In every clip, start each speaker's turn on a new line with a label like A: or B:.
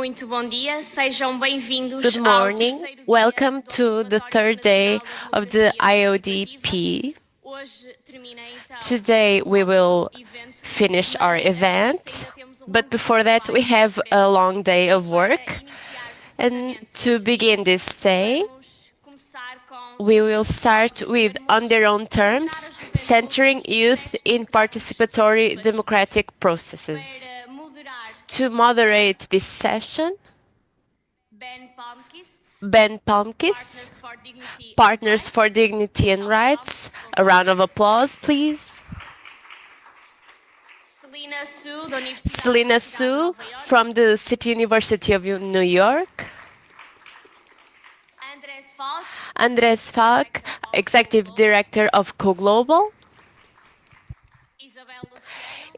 A: Muito bom dia, sejam bem-vindos
B: Good morning. Welcome to the third day of the OIDP. Today we will finish our event, but before that we have a long day of work. And to begin this day, we will start with On Their Own Terms, centering youth in participatory democratic processes. To moderate this session, Ben Palmquist, Partners for Dignity and Rights. A round of applause, please. Selena Su from the City University of New York. Andres Falk, Executive Director of CoGlobal.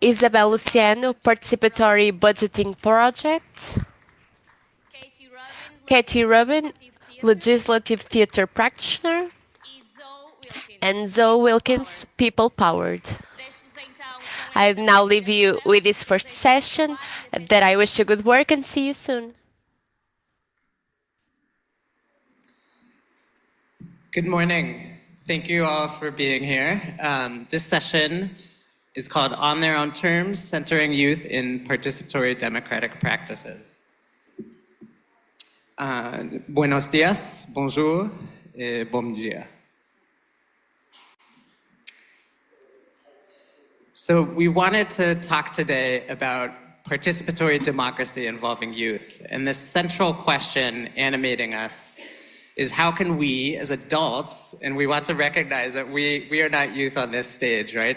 B: Isabel Luciano, Participatory Budgeting Project. Katie Rubin, Legislative Theater Practitioner. And Zoe Wilkins, People Powered. I now leave you with this first session, that I wish you good work and see you soon.
C: Good morning. Thank you all for being here. This session is called On Their Own Terms, Centering Youth in Participatory Democratic Practices. Buenos dias, bonjour, et bon dia. So we wanted to talk today about participatory democracy involving youth. And the central question animating us is how can we as adults, and we want to recognize that we are not youth on this stage, right?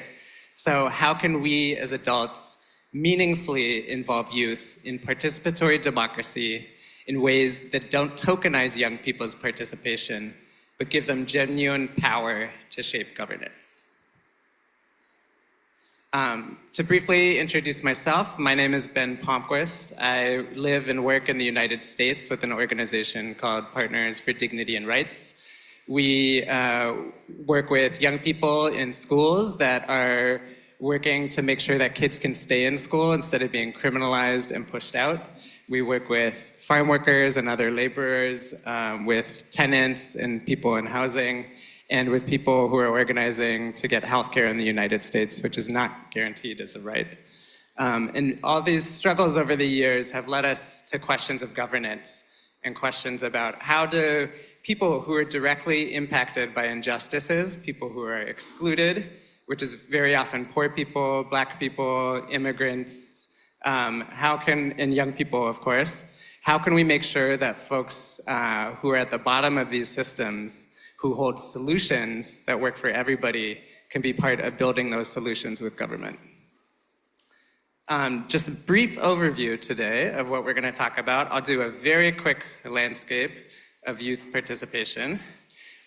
C: So how can we as adults meaningfully involve youth in participatory democracy in ways that don't tokenize young people's participation, but give them genuine power to shape governance? To briefly introduce myself, my name is Ben Palmquist. I live and work in the United States with an organization called Partners for Dignity and Rights. We work with young people in schools that are working to make sure that kids can stay in school instead of being criminalized and pushed out. We work with farm workers and other laborers, with tenants and people in housing, and with people who are organizing to get healthcare in the United States, which is not guaranteed as a right. And all these struggles over the years have led us to questions of governance and questions about how do people who are directly impacted by injustices, people who are excluded, which is very often poor people, Black people, immigrants, and young people, of course, how can we make sure that folks who are at the bottom of these systems, who hold solutions that work for everybody, can be part of building those solutions with government? Just a brief overview today of what we're going to talk about. I'll do a very quick landscape of youth participation.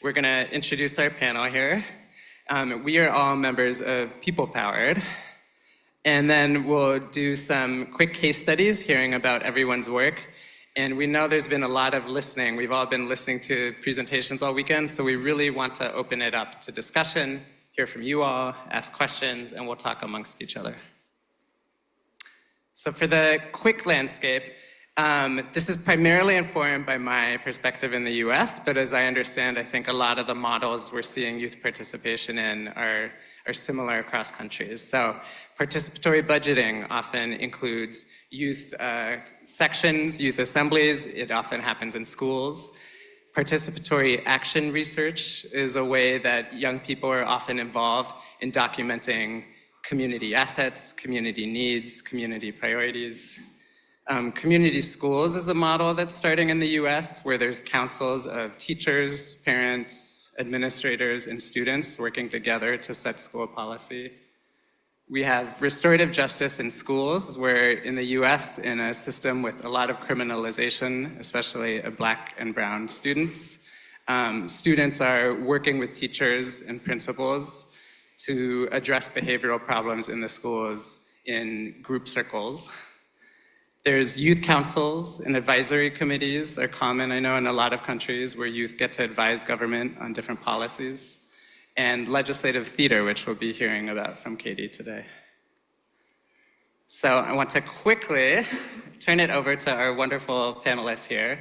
C: We're going to introduce our panel here. We are all members of People Powered. And then we'll do some quick case studies, hearing about everyone's work. And we know there's been a lot of listening. We've all been listening to presentations all weekend, so we really want to open it up to discussion, hear from you all, ask questions, and we'll talk amongst each other. So for the quick landscape, this is primarily informed by my perspective in the US, but as I understand, I think a lot of the models we're seeing youth participation in are similar across countries. So participatory budgeting often includes youth sections, youth assemblies. It often happens in schools. Participatory action research is a way that young people are often involved in documenting community assets, community needs, community priorities. Community schools is a model that's starting in the US, where there's councils of teachers, parents, administrators, and students working together to set school policy. We have restorative justice in schools, where in the US, in a system with a lot of criminalization, especially of Black and brown students, students are working with teachers and principals to address behavioral problems in the schools in group circles. There's youth councils and advisory committees are common, I know, in a lot of countries where youth get to advise government on different policies. And legislative theater, which we'll be hearing about from Katie today. So I want to quickly turn it over to our wonderful panelists here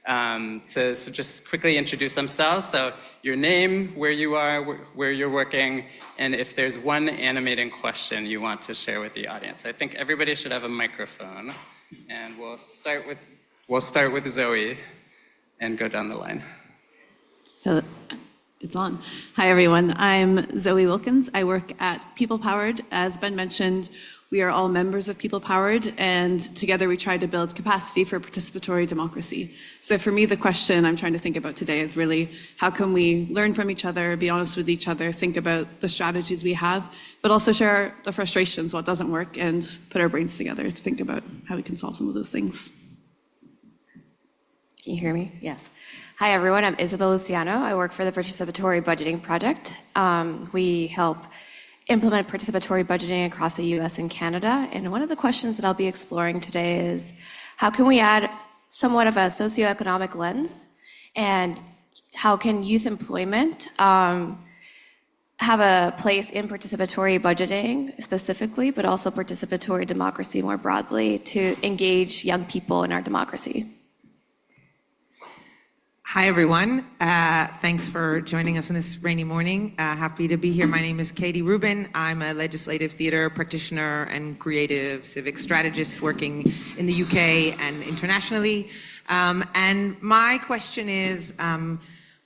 C: to just quickly introduce themselves. So your name, where you are, where you're working, and if there's one animating question you want to share with the audience. I think everybody should have a microphone, and we'll start with Zoe and go down the line.
D: Hello. It's on. Hi, everyone. I'm Zoe Wilkins. I work at People Powered. As Ben mentioned, we are all members of People Powered, and together we try to build capacity for participatory democracy. So for me, the question I'm trying to think about today is really, how can we learn from each other, be honest with each other, think about the strategies we have, but also share the frustrations, what doesn't work, and put our brains together to think about how we can solve some of those things.
E: Can you hear me? Yes. Hi, everyone. I'm Isabel Luciano. I work for the Participatory Budgeting Project. We help implement participatory budgeting across the US and Canada. And one of the questions that I'll be exploring today is, how can we add somewhat of a socioeconomic lens? And how can youth employment have a place in participatory budgeting specifically, but also participatory democracy more broadly to engage young people in our democracy?
F: Hi, everyone. Thanks for joining us on this rainy morning. Happy to be here. My name is Katie Rubin. I'm a legislative theater practitioner and creative civic strategist working in the UK and internationally. And my question is,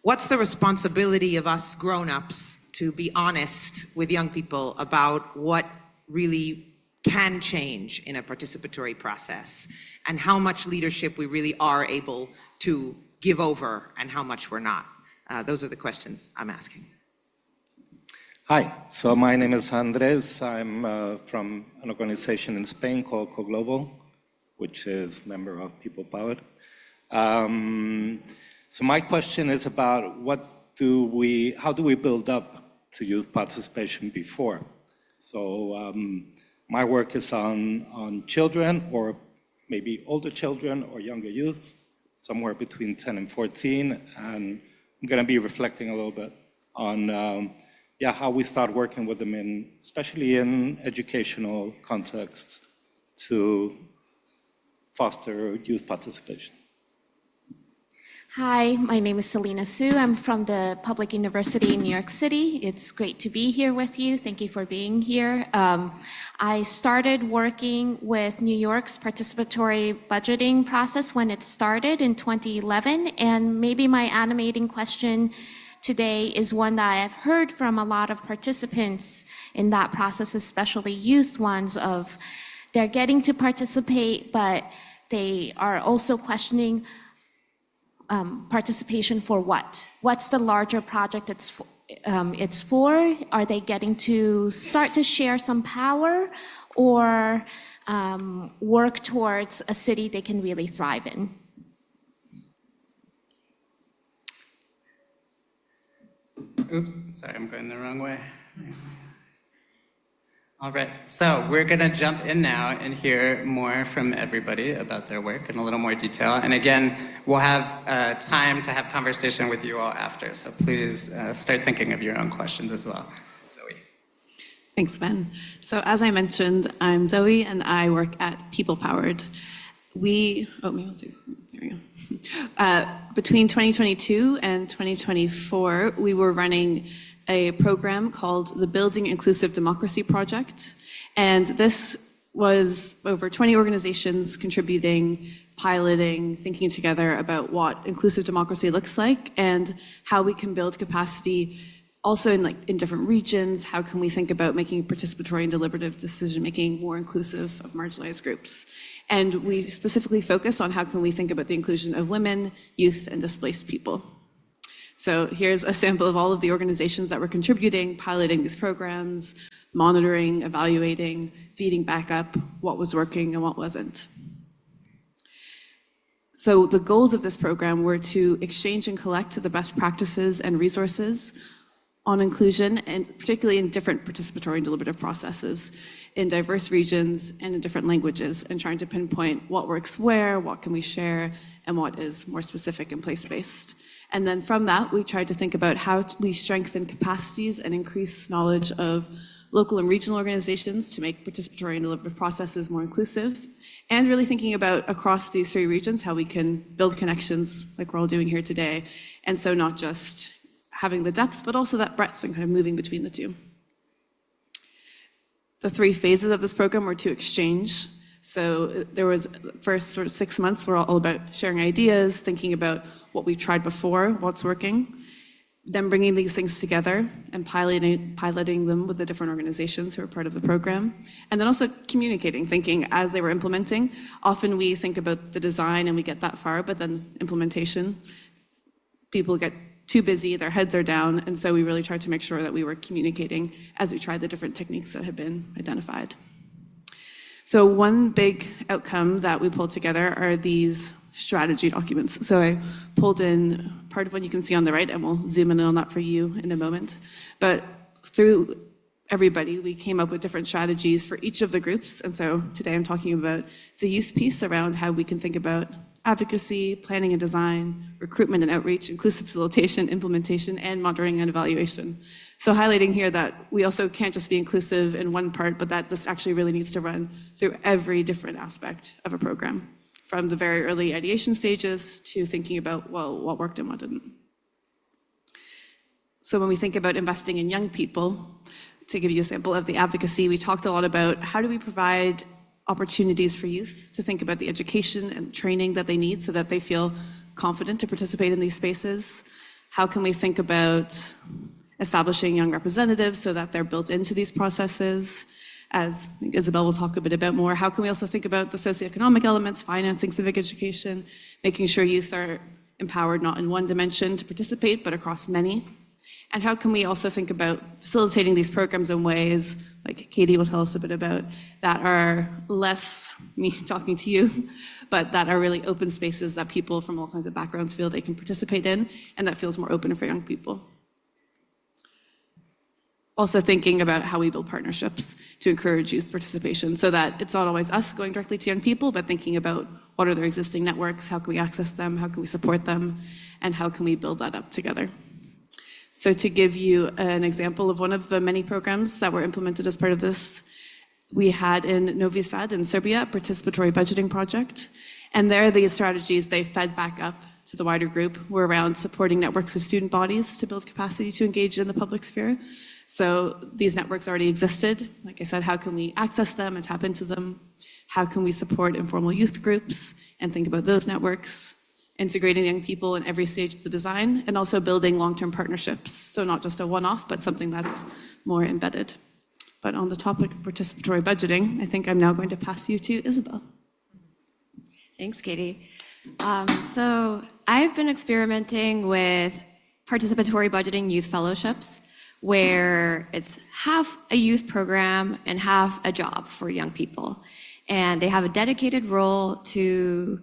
F: what's the responsibility of us grown-ups to be honest with young people about what really can change in a participatory process and how much leadership we really are able to give over and how much we're not? Those are the questions I'm asking.
G: Hi, so my name is Andres. I'm from an organization in Spain called CoGlobal, which is a member of People Powered. So my question is about how do we build up to youth participation before? So my work is on children, or maybe older children or younger youth, somewhere between 10 and 14, and I'm going to be reflecting a little bit on how we start working with them, especially in educational contexts, to foster youth participation.
A: Hi, my name is Selena Su. I'm from the Public University in New York City. It's great to be here with you. Thank you for being here. I started working with New York's participatory budgeting process when it started in 2011, and maybe my animating question today is one that I've heard from a lot of participants in that process, especially youth ones, of they're getting to participate, but they are also questioning participation for what? What's the larger project it's for? Are they getting to start to share some power, or work towards a city they can really thrive in?
C: Oops, sorry, I'm going the wrong way. All right, so we're going to jump in now and hear more from everybody about their work in a little more detail. And again, we'll have time to have conversation with you all after, so please start thinking of your own questions as well. Zoe.
D: Thanks, Ben. So as I mentioned, I'm Zoe, and I work at People Powered. Between 2022 and 2024, we were running a program called the Building Inclusive Democracy Project. And this was over 20 organizations contributing, piloting, thinking together about what inclusive democracy looks like and how we can build capacity also in different regions. How can we think about making participatory and deliberative decision-making more inclusive of marginalized groups? And we specifically focus on how can we think about the inclusion of women, youth, and displaced people. So here's a sample of all of the organizations that were contributing, piloting these programs, monitoring, evaluating, feeding back up what was working and what wasn't. So the goals of this program were to exchange and collect the best practices and resources on inclusion, and particularly in different participatory and deliberative processes in diverse regions and in different languages, and trying to pinpoint what works where, what can we share, and what is more specific and place-based. And then from that, we tried to think about how we strengthen capacities and increase knowledge of local and regional organizations to make participatory and deliberative processes more inclusive, and really thinking about across these 3 regions how we can build connections like we're all doing here today. And so not just having the depth, but also that breadth and kind of moving between the 2. The 3 phases of this program were to exchange. So there was first sort of 6 months were all about sharing ideas, thinking about what we've tried before, what's working, then bringing these things together and piloting them with the different organizations who are part of the program, and then also communicating, thinking as they were implementing. Often we think about the design and we get that far, but then implementation, people get too busy, their heads are down, and so we really tried to make sure that we were communicating as we tried the different techniques that had been identified. So one big outcome that we pulled together are these strategy documents. So I pulled in part of what you can see on the right, and we'll zoom in on that for you in a moment. But through everybody, we came up with different strategies for each of the groups. And so today I'm talking about the youth piece around how we can think about advocacy, planning and design, recruitment and outreach, inclusive facilitation, implementation, and monitoring and evaluation. So highlighting here that we also can't just be inclusive in one part, but that this actually really needs to run through every different aspect of a program, from the very early ideation stages to thinking about, well, what worked and what didn't. So when we think about investing in young people, to give you a sample of the advocacy, we talked a lot about how do we provide opportunities for youth to think about the education and training that they need so that they feel confident to participate in these spaces. How can we think about establishing young representatives so that they're built into these processes? As I think Isabel will talk a bit about more, how can we also think about the socioeconomic elements, financing civic education, making sure youth are empowered not in one dimension to participate, but across many? And how can we also think about facilitating these programs in ways, like Katie will tell us a bit about, that are less me talking to you, but that are really open spaces that people from all kinds of backgrounds feel they can participate in, and that feels more open for young people. Also thinking about how we build partnerships to encourage youth participation so that it's not always us going directly to young people, but thinking about what are their existing networks, how can we access them, how can we support them, and how can we build that up together. So to give you an example of one of the many programs that were implemented as part of this, we had in Novi Sad in Serbia a participatory budgeting project. And there, these strategies, they fed back up to the wider group, were around supporting networks of student bodies to build capacity to engage in the public sphere. So these networks already existed. Like I said, how can we access them and tap into them? How can we support informal youth groups and think about those networks? Integrating young people in every stage of the design, and also building long-term partnerships. So not just a one-off, but something that's more embedded. But on the topic of participatory budgeting, I think I'm now going to pass you to Isabel.
E: Thanks, Katie. So I've been experimenting with participatory budgeting youth fellowships, where it's half a youth program and half a job for young people. And they have a dedicated role to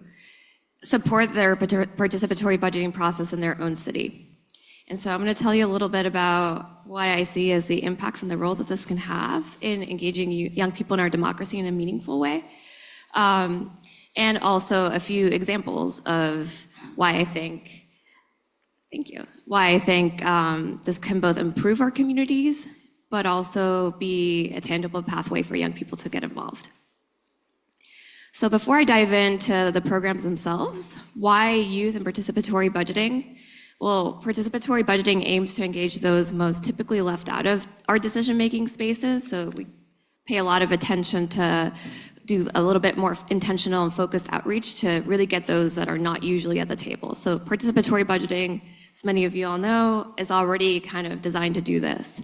E: support their participatory budgeting process in their own city. And so I'm going to tell you a little bit about what I see as the impacts and the role that this can have in engaging young people in our democracy in a meaningful way. And also a few examples of why I think, this can both improve our communities, but also be a tangible pathway for young people to get involved. So before I dive into the programs themselves, why youth and participatory budgeting? Well, participatory budgeting aims to engage those most typically left out of our decision-making spaces. So we pay a lot of attention to do a little bit more intentional and focused outreach to really get those that are not usually at the table. So participatory budgeting, as many of you all know, is already kind of designed to do this.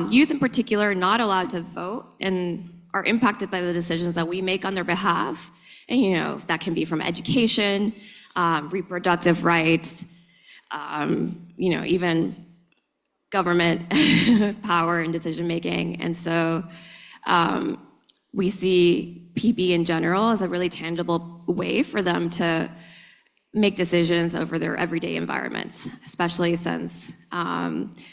E: Youth in particular are not allowed to vote and are impacted by the decisions that we make on their behalf. And that can be from education, reproductive rights, even government power and decision making. And so we see PB in general as a really tangible way for them to make decisions over their everyday environments, especially since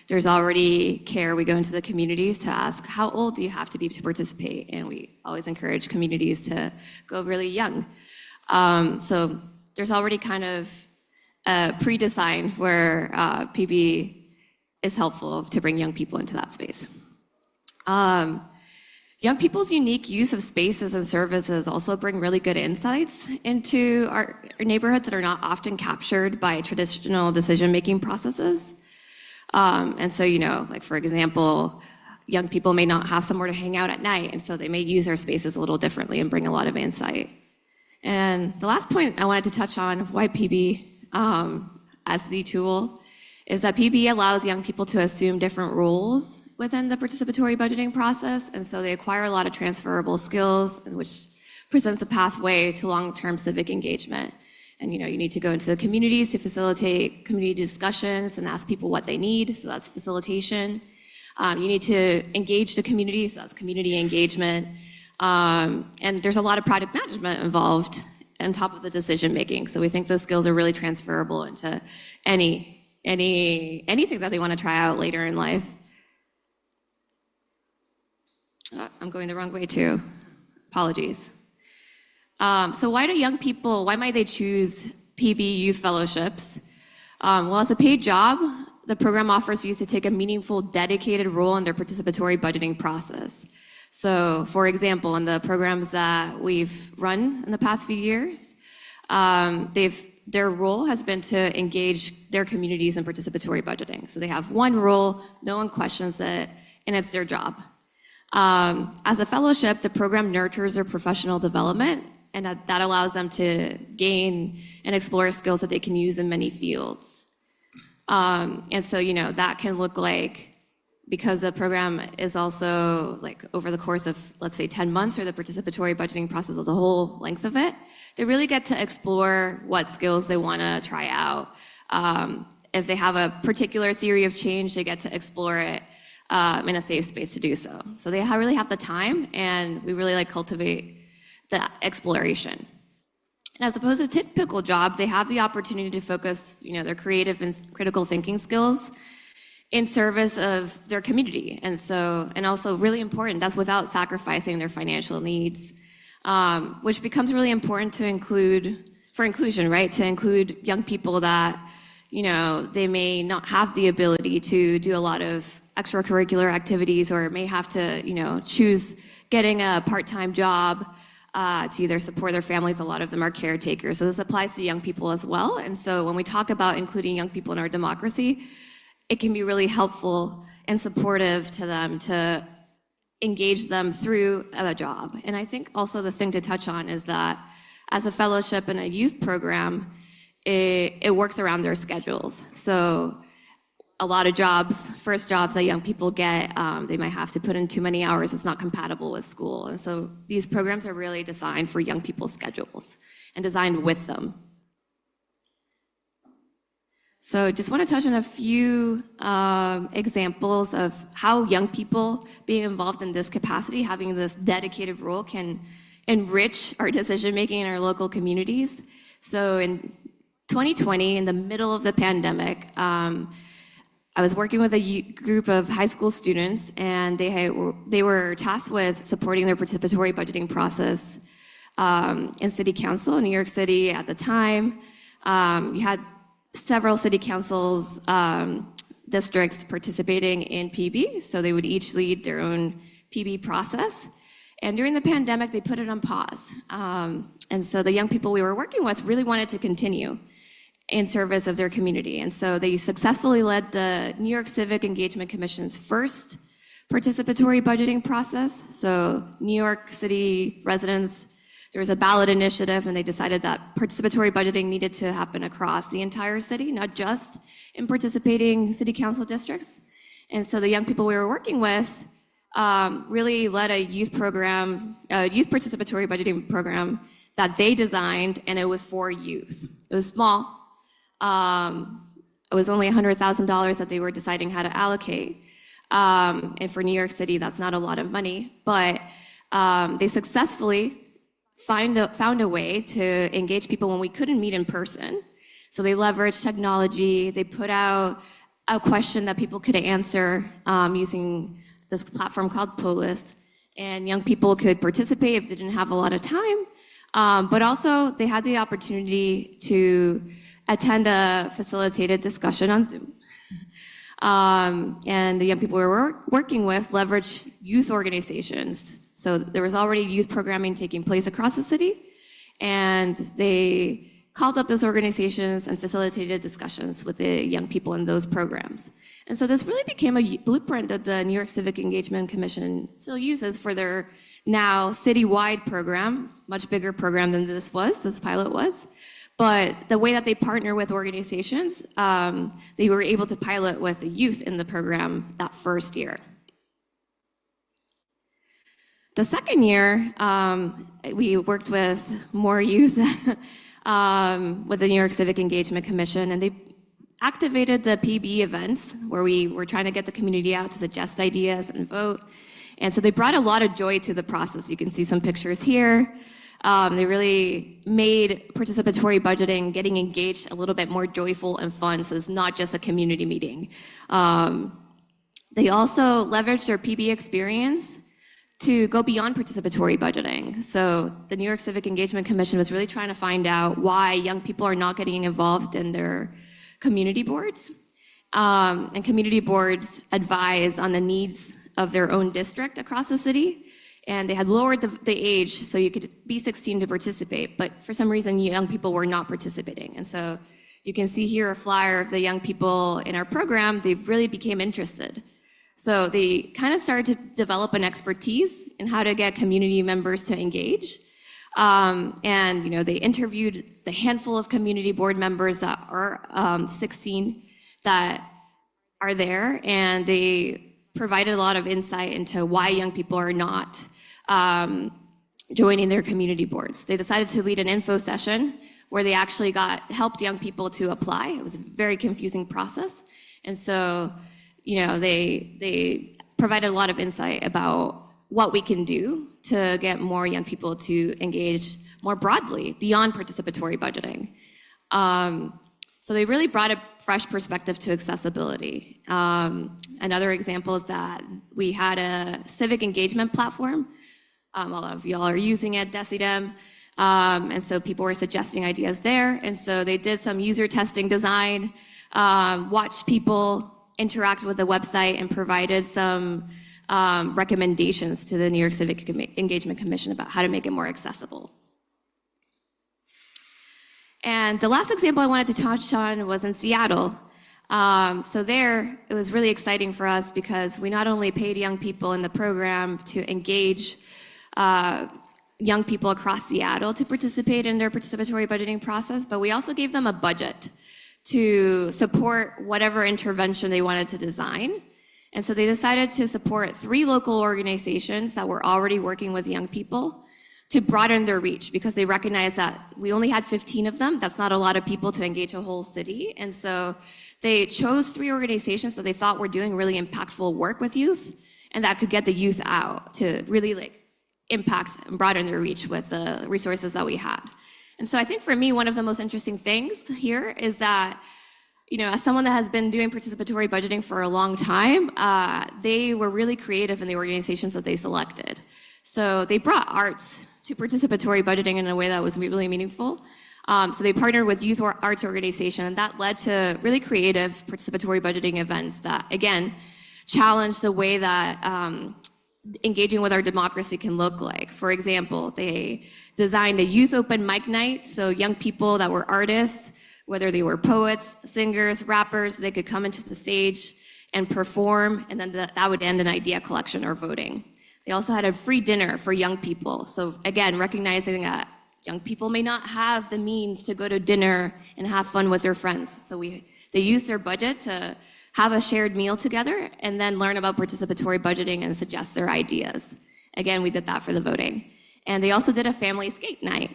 E: there's already care. We go into the communities to ask, how old do you have to be to participate? And we always encourage communities to go really young. So there's already kind of a pre-design where PB is helpful to bring young people into that space. Young people's unique use of spaces and services also bring really good insights into our neighborhoods that are not often captured by traditional decision-making processes. And so, like for example, young people may not have somewhere to hang out at night, and so they may use their spaces a little differently and bring a lot of insight. And the last point I wanted to touch on why PB as the tool is that PB allows young people to assume different roles within the participatory budgeting process, and so they acquire a lot of transferable skills, which presents a pathway to long-term civic engagement. And you need to go into the communities to facilitate community discussions and ask people what they need, so that's facilitation. You need to engage the community, so that's community engagement. And there's a lot of project management involved on top of the decision-making, so we think those skills are really transferable into anything that they want to try out later in life. I'm going the wrong way too. Apologies. So why might they choose PB Youth Fellowships? Well, as a paid job, the program offers youth to take a meaningful, dedicated role in their participatory budgeting process. So, for example, in the programs that we've run in the past few years, their role has been to engage their communities in participatory budgeting. So they have one role, no one questions it, and it's their job. As a fellowship, the program nurtures their professional development, and that allows them to gain and explore skills that they can use in many fields. And so, that can look like, because the program is also like over the course of, let's say, 10 months, or the participatory budgeting process of the whole length of it, they really get to explore what skills they want to try out. If they have a particular theory of change, they get to explore it in a safe space to do so. So they really have the time, and we really cultivate the exploration. And as opposed to a typical job, they have the opportunity to focus, their creative and critical thinking skills in service of their community. And also really important, that's without sacrificing their financial needs, which becomes really important for inclusion, right? To include young people that, they may not have the ability to do a lot of extracurricular activities, or may have to, choose getting a part-time job to either support their families. A lot of them are caretakers. So this applies to young people as well. And so when we talk about including young people in our democracy, it can be really helpful and supportive to them to engage them through a job. And I think also the thing to touch on is that as a fellowship in a youth program, it works around their schedules. So a lot of first jobs that young people get, they might have to put in too many hours. It's not compatible with school. And so these programs are really designed for young people's schedules and designed with them. So just want to touch on a few examples of how young people being involved in this capacity, having this dedicated role, can enrich our decision-making in our local communities. So in 2020, in the middle of the pandemic, I was working with a group of high school students, and they were tasked with supporting their participatory budgeting process in city council in New York City at the time. You had several city councils, districts participating in PB, so they would each lead their own PB process. And during the pandemic, they put it on pause. And so the young people we were working with really wanted to continue in service of their community. And so they successfully led the New York Civic Engagement Commission's first participatory budgeting process. So New York City residents, there was a ballot initiative, and they decided that participatory budgeting needed to happen across the entire city, not just in participating city council districts. And so the young people we were working with really led a youth program, a youth participatory budgeting program that they designed, and it was for youth. It was small. It was only $100,000 that they were deciding how to allocate. And for New York City, that's not a lot of money, but they successfully found a way to engage people when we couldn't meet in person. So they leveraged technology. They put out a question that people could answer using this platform called Polis, and young people could participate if they didn't have a lot of time, but also they had the opportunity to attend a facilitated discussion on Zoom. And the young people we were working with leveraged youth organizations. So there was already youth programming taking place across the city, and they called up those organizations and facilitated discussions with the young people in those programs. And so this really became a blueprint that the New York Civic Engagement Commission still uses for their now citywide program, much bigger program than this pilot was. But the way that they partner with organizations, they were able to pilot with the youth in the program that first year. The second year, we worked with more youth with the New York Civic Engagement Commission, and they activated the PB events where we were trying to get the community out to suggest ideas and vote. And so they brought a lot of joy to the process. You can see some pictures here. They really made participatory budgeting, getting engaged, a little bit more joyful and fun, so it's not just a community meeting. They also leveraged their PB experience to go beyond participatory budgeting. So the New York Civic Engagement Commission was really trying to find out why young people are not getting involved in their community boards. And community boards advise on the needs of their own district across the city. And they had lowered the age so you could be 16 to participate, but for some reason young people were not participating. And so you can see here a flyer of the young people in our program. They really became interested. So they kind of started to develop an expertise in how to get community members to engage. And they interviewed the handful of community board members that are 16 that are there, and they provided a lot of insight into why young people are not joining their community boards. They decided to lead an info session where they actually helped young people to apply. It was a very confusing process. And so, they provided a lot of insight about what we can do to get more young people to engage more broadly beyond participatory budgeting. So they really brought a fresh perspective to accessibility. Another example is that we had a civic engagement platform. A lot of y'all are using it, Decidem. And so people were suggesting ideas there. And so they did some user testing design, watched people interact with the website, and provided some recommendations to the New York Civic Engagement Commission about how to make it more accessible. And the last example I wanted to touch on was in Seattle. So there, it was really exciting for us because we not only paid young people in the program to engage young people across Seattle to participate in their participatory budgeting process, but we also gave them a budget to support whatever intervention they wanted to design. And so they decided to support 3 local organizations that were already working with young people to broaden their reach, because they recognized that we only had 15 of them. That's not a lot of people to engage a whole city. And so they chose 3 organizations that they thought were doing really impactful work with youth and that could get the youth out to really impact and broaden their reach with the resources that we had. And so I think for me, one of the most interesting things here is that, as someone that has been doing participatory budgeting for a long time, they were really creative in the organizations that they selected. So they brought arts to participatory budgeting in a way that was really meaningful. So they partnered with youth arts organization, and that led to really creative participatory budgeting events that, again, challenged the way that engaging with our democracy can look like. For example, they designed a youth open mic night, so young people that were artists, whether they were poets, singers, rappers, they could come into the stage and perform, and then that would end an idea collection or voting. They also had a free dinner for young people. So again, recognizing that young people may not have the means to go to dinner and have fun with their friends. So they used their budget to have a shared meal together and then learn about participatory budgeting and suggest their ideas. Again, we did that for the voting. And they also did a family skate night.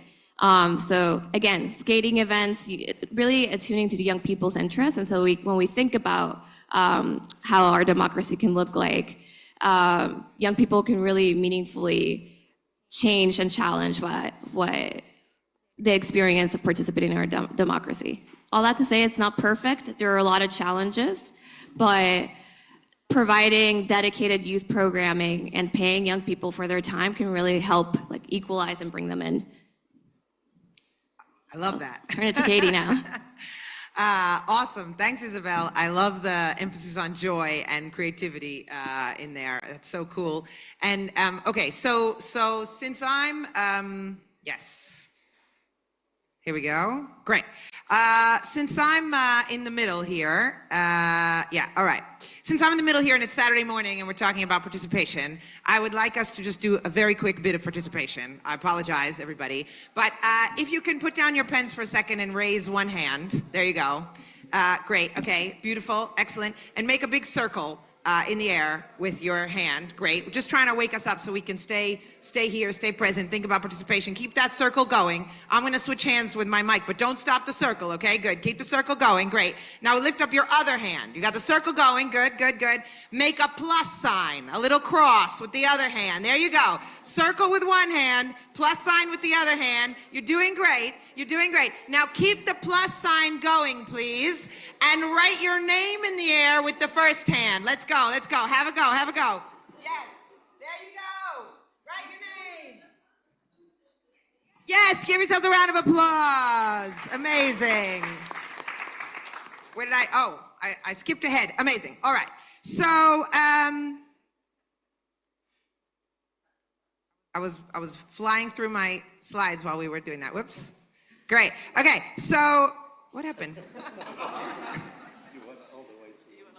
E: So again, skating events, really attuning to the young people's interests. And so when we think about how our democracy can look like, young people can really meaningfully change and challenge what the experience of participating in our democracy. All that to say, it's not perfect. There are a lot of challenges, but providing dedicated youth programming and paying young people for their time can really help equalize and bring them in.
F: I love that.
E: Turn it to Katie now.
F: Awesome. Thanks, Isabel. I love the emphasis on joy and creativity in there. That's so cool. And okay, so since I'm yes, here we go. Great. Since I'm in the middle here, yeah. All right. Since I'm in the middle here and it's Saturday morning and we're talking about participation, I would like us to just do a very quick bit of participation. I apologize, everybody. But if you can put down your pens for a second and raise one hand. There you go. Great. Okay. Beautiful. Excellent. And make a big circle in the air with your hand. Great. We're just trying to wake us up so we can stay here, stay present, think about participation. Keep that circle going. I'm going to switch hands with my mic, but don't stop the circle, okay? Good. Keep the circle going. Great. Now lift up your other hand. You got the circle going. Good, good, good. Make a plus sign, a little cross with the other hand. There you go. Circle with one hand, plus sign with the other hand. You're doing great. You're doing great. Now keep the plus sign going, please. And write your name in the air with the first hand. Let's go. Let's go. Have a go. Have a go. Yes. There you go. Write your name. Yes. Give yourselves a round of applause. Amazing. Where did I? Oh, I skipped ahead. Amazing. All right. So, I was flying through my slides while we were doing that. Whoops. Great. Okay. So, what happened?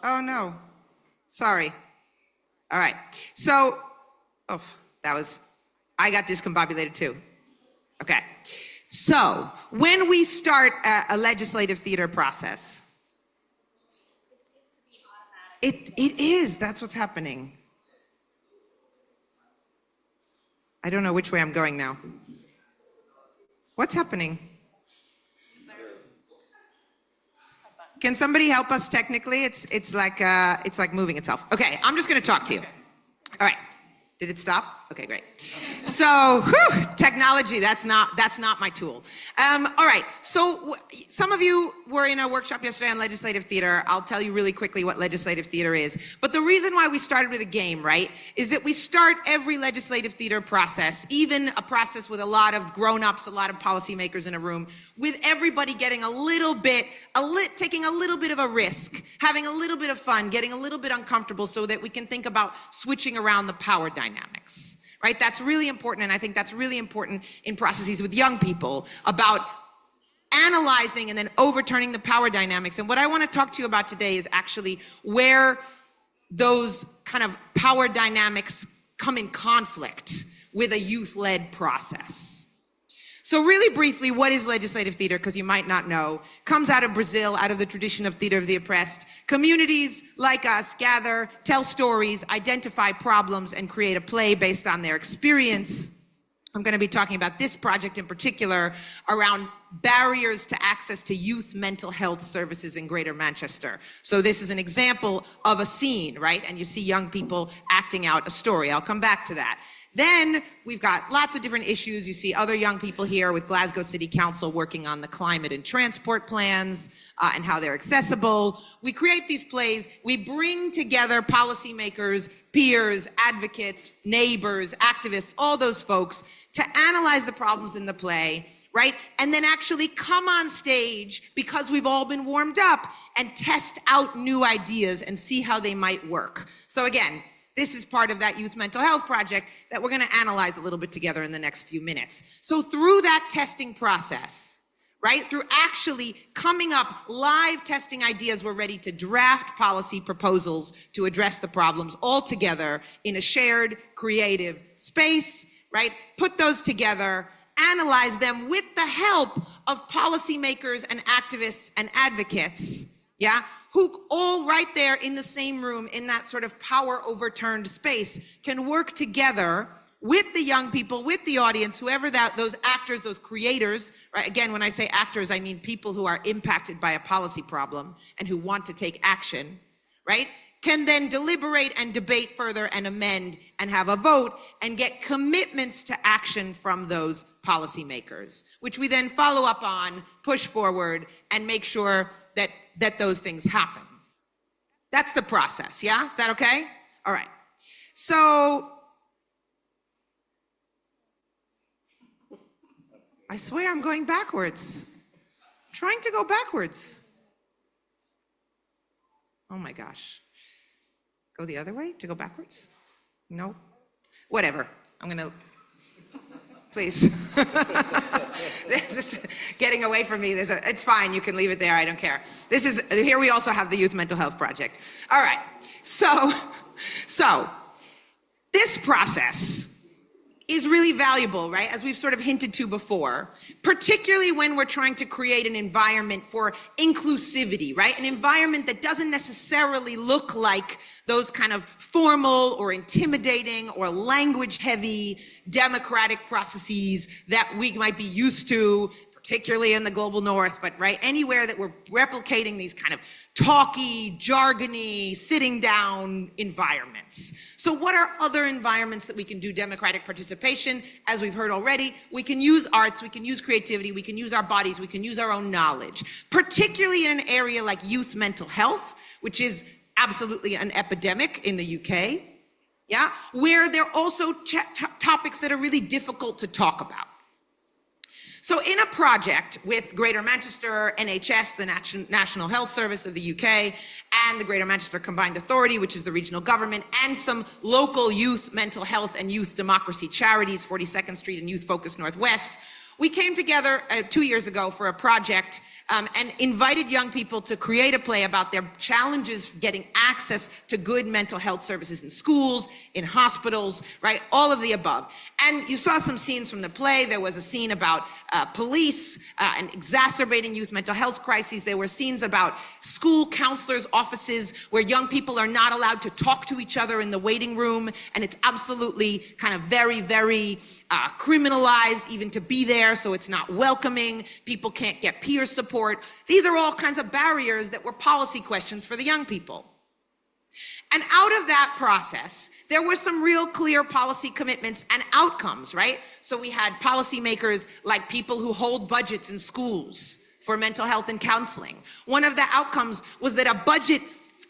F: Oh no. Sorry. All right. So, oh, I got discombobulated too. Okay. So, when we start a legislative theater process, it is. That's what's happening. I don't know which way I'm going now. What's happening? Can somebody help us technically? It's like moving itself. Okay, I'm just going to talk to you. All right. Did it stop? Okay, great. So, technology, that's not my tool. All right, so some of you were in a workshop yesterday on legislative theater. I'll tell you really quickly what legislative theater is. But the reason why we started with a game, right, is that we start every legislative theater process, even a process with a lot of grown-ups, a lot of policymakers in a room, with everybody getting taking a little bit of a risk, having a little bit of fun, getting a little bit uncomfortable so that we can think about switching around the power dynamics. Right? That's really important, and I think that's really important in processes with young people about analyzing and then overturning the power dynamics. And what I want to talk to you about today is actually where those kind of power dynamics come in conflict with a youth-led process. So really briefly, what is legislative theater? Because you might not know. Comes out of Brazil, out of the tradition of theater of the oppressed. Communities like us gather, tell stories, identify problems, and create a play based on their experience. I'm going to be talking about this project in particular around barriers to access to youth mental health services in Greater Manchester. So this is an example of a scene, right? And you see young people acting out a story. I'll come back to that. Then we've got lots of different issues. You see other young people here with Glasgow City Council working on the climate and transport plans and how they're accessible. We create these plays. We bring together policymakers, peers, advocates, neighbors, activists, all those folks to analyze the problems in the play, right? And then actually come on stage because we've all been warmed up and test out new ideas and see how they might work. So again, this is part of that youth mental health project that we're going to analyze a little bit together in the next few minutes. So through that testing process, right, through actually coming up live testing ideas, we're ready to draft policy proposals to address the problems all together in a shared creative space, right? Put those together, analyze them with the help of policymakers and activists and advocates, yeah? Who all right there in the same room, in that sort of power overturned space, can work together with the young people, with the audience, whoever those actors, those creators, right? Again, when I say actors, I mean people who are impacted by a policy problem and who want to take action, right? Can then deliberate and debate further and amend and have a vote and get commitments to action from those policymakers, which we then follow up on, push forward, and make sure that those things happen. That's the process, yeah? Is that okay? All right. So, I swear I'm going backwards. I'm trying to go backwards. Oh my gosh. Go the other way to go backwards? No? Whatever. I'm gonna, please. This is getting away from me. It's fine, you can leave it there, I don't care. Here we also have the Youth Mental Health Project. All right, so this process is really valuable, right? As we've sort of hinted to before, particularly when we're trying to create an environment for inclusivity, right? An environment that doesn't necessarily look like those kind of formal or intimidating or language-heavy democratic processes that we might be used to, particularly in the global north, but right, anywhere that we're replicating these kind of talky, jargony, sitting down environments. So what are other environments that we can do democratic participation? As we've heard already, we can use arts, we can use creativity, we can use our bodies, we can use our own knowledge, particularly in an area like youth mental health, which is absolutely an epidemic in the UK, yeah, where there are also topics that are really difficult to talk about. So in a project with Greater Manchester, NHS, the National Health Service of the UK, and the Greater Manchester Combined Authority, which is the regional government, and some local youth mental health and youth democracy charities, 42nd Street and Youth Focus Northwest, we came together 2 years ago for a project and invited young people to create a play about their challenges getting access to good mental health services in schools, in hospitals, right? All of the above. And you saw some scenes from the play. There was a scene about police and exacerbating youth mental health crises. There were scenes about school counselors' offices where young people are not allowed to talk to each other in the waiting room. And it's absolutely kind of very, very criminalized even to be there, so it's not welcoming. People can't get peer support. These are all kinds of barriers that were policy questions for the young people. And out of that process, there were some real clear policy commitments and outcomes, right? So we had policymakers like people who hold budgets in schools for mental health and counseling. One of the outcomes was that a budget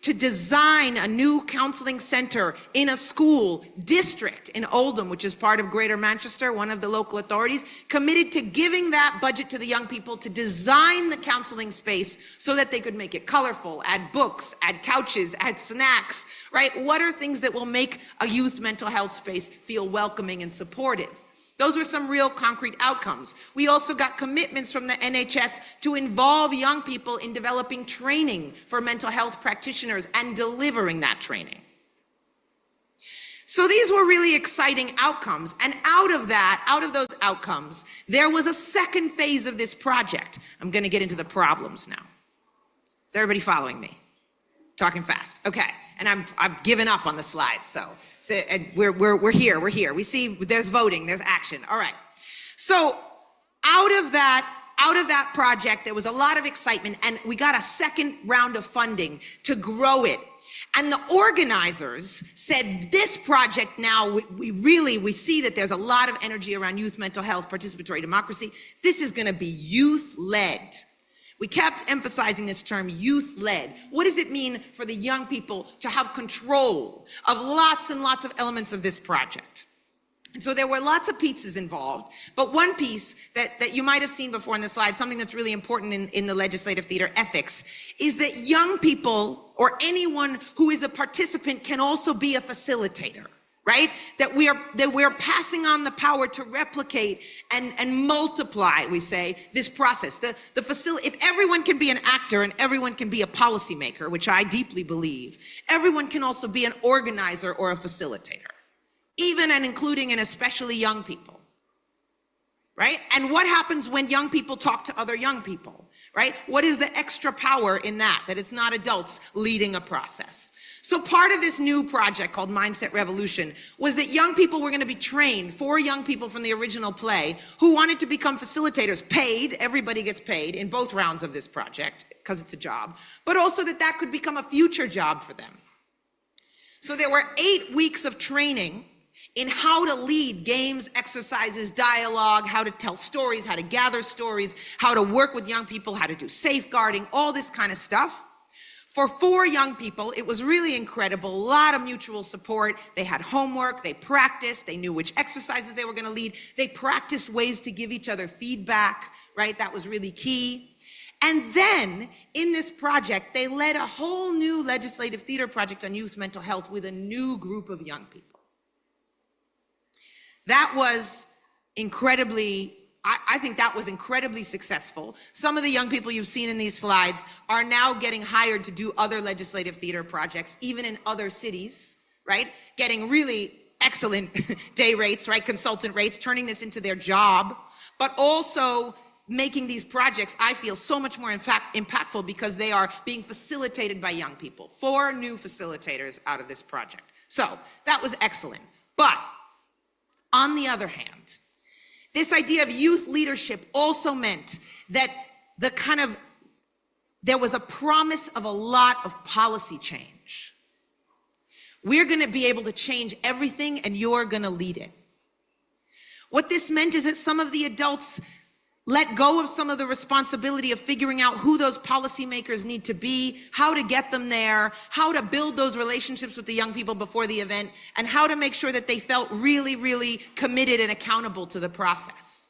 F: to design a new counseling center in a school district in Oldham, which is part of Greater Manchester, one of the local authorities, committed to giving that budget to the young people to design the counseling space so that they could make it colorful, add books, add couches, add snacks, right? What are things that will make a youth mental health space feel welcoming and supportive? Those were some real concrete outcomes. We also got commitments from the NHS to involve young people in developing training for mental health practitioners and delivering that training. So these were really exciting outcomes. And out of those outcomes, there was a second phase of this project. I'm going to get into the problems now. Is everybody following me? Talking fast. Okay. And I've given up on the slides, so we're here. We see there's voting, there's action. All right. So out of that project, there was a lot of excitement, and we got a second round of funding to grow it. And the organizers said, this project now, we see that there's a lot of energy around youth mental health, participatory democracy. This is going to be youth-led. We kept emphasizing this term, youth-led. What does it mean for the young people to have control of lots and lots of elements of this project? And so there were lots of pieces involved, but one piece that you might have seen before in the slide, something that's really important in the legislative theater ethics, is that young people or anyone who is a participant can also be a facilitator. Right? That we're passing on the power to replicate and multiply, we say, this process. The facility, if everyone can be an actor and everyone can be a policymaker, which I deeply believe, everyone can also be an organizer or a facilitator, even and including and especially young people. Right? And what happens when young people talk to other young people? Right? What is the extra power in that it's not adults leading a process? So part of this new project called Mindset Revolution was that young people were going to be trained, 4 young people from the original play who wanted to become facilitators, paid, everybody gets paid in both rounds of this project because it's a job, but also that could become a future job for them. So there were 8 weeks of training in how to lead games, exercises, dialogue, how to tell stories, how to gather stories, how to work with young people, how to do safeguarding, all this kind of stuff. For 4 young people, it was really incredible, a lot of mutual support. They had homework, they practiced, they knew which exercises they were going to lead. They practiced ways to give each other feedback, right? That was really key. And then, in this project, they led a whole new legislative theater project on youth mental health with a new group of young people. That was incredibly, I think that was incredibly successful. Some of the young people you've seen in these slides are now getting hired to do other legislative theater projects, even in other cities, right? Getting really excellent day rates, right? Consultant rates, turning this into their job, but also making these projects, I feel, so much more impactful because they are being facilitated by young people. 4 new facilitators out of this project. So that was excellent. But on the other hand, this idea of youth leadership also meant that there was a promise of a lot of policy change. We're going to be able to change everything and you're going to lead it. What this meant is that some of the adults let go of some of the responsibility of figuring out who those policymakers need to be, how to get them there, how to build those relationships with the young people before the event, and how to make sure that they felt really, really committed and accountable to the process.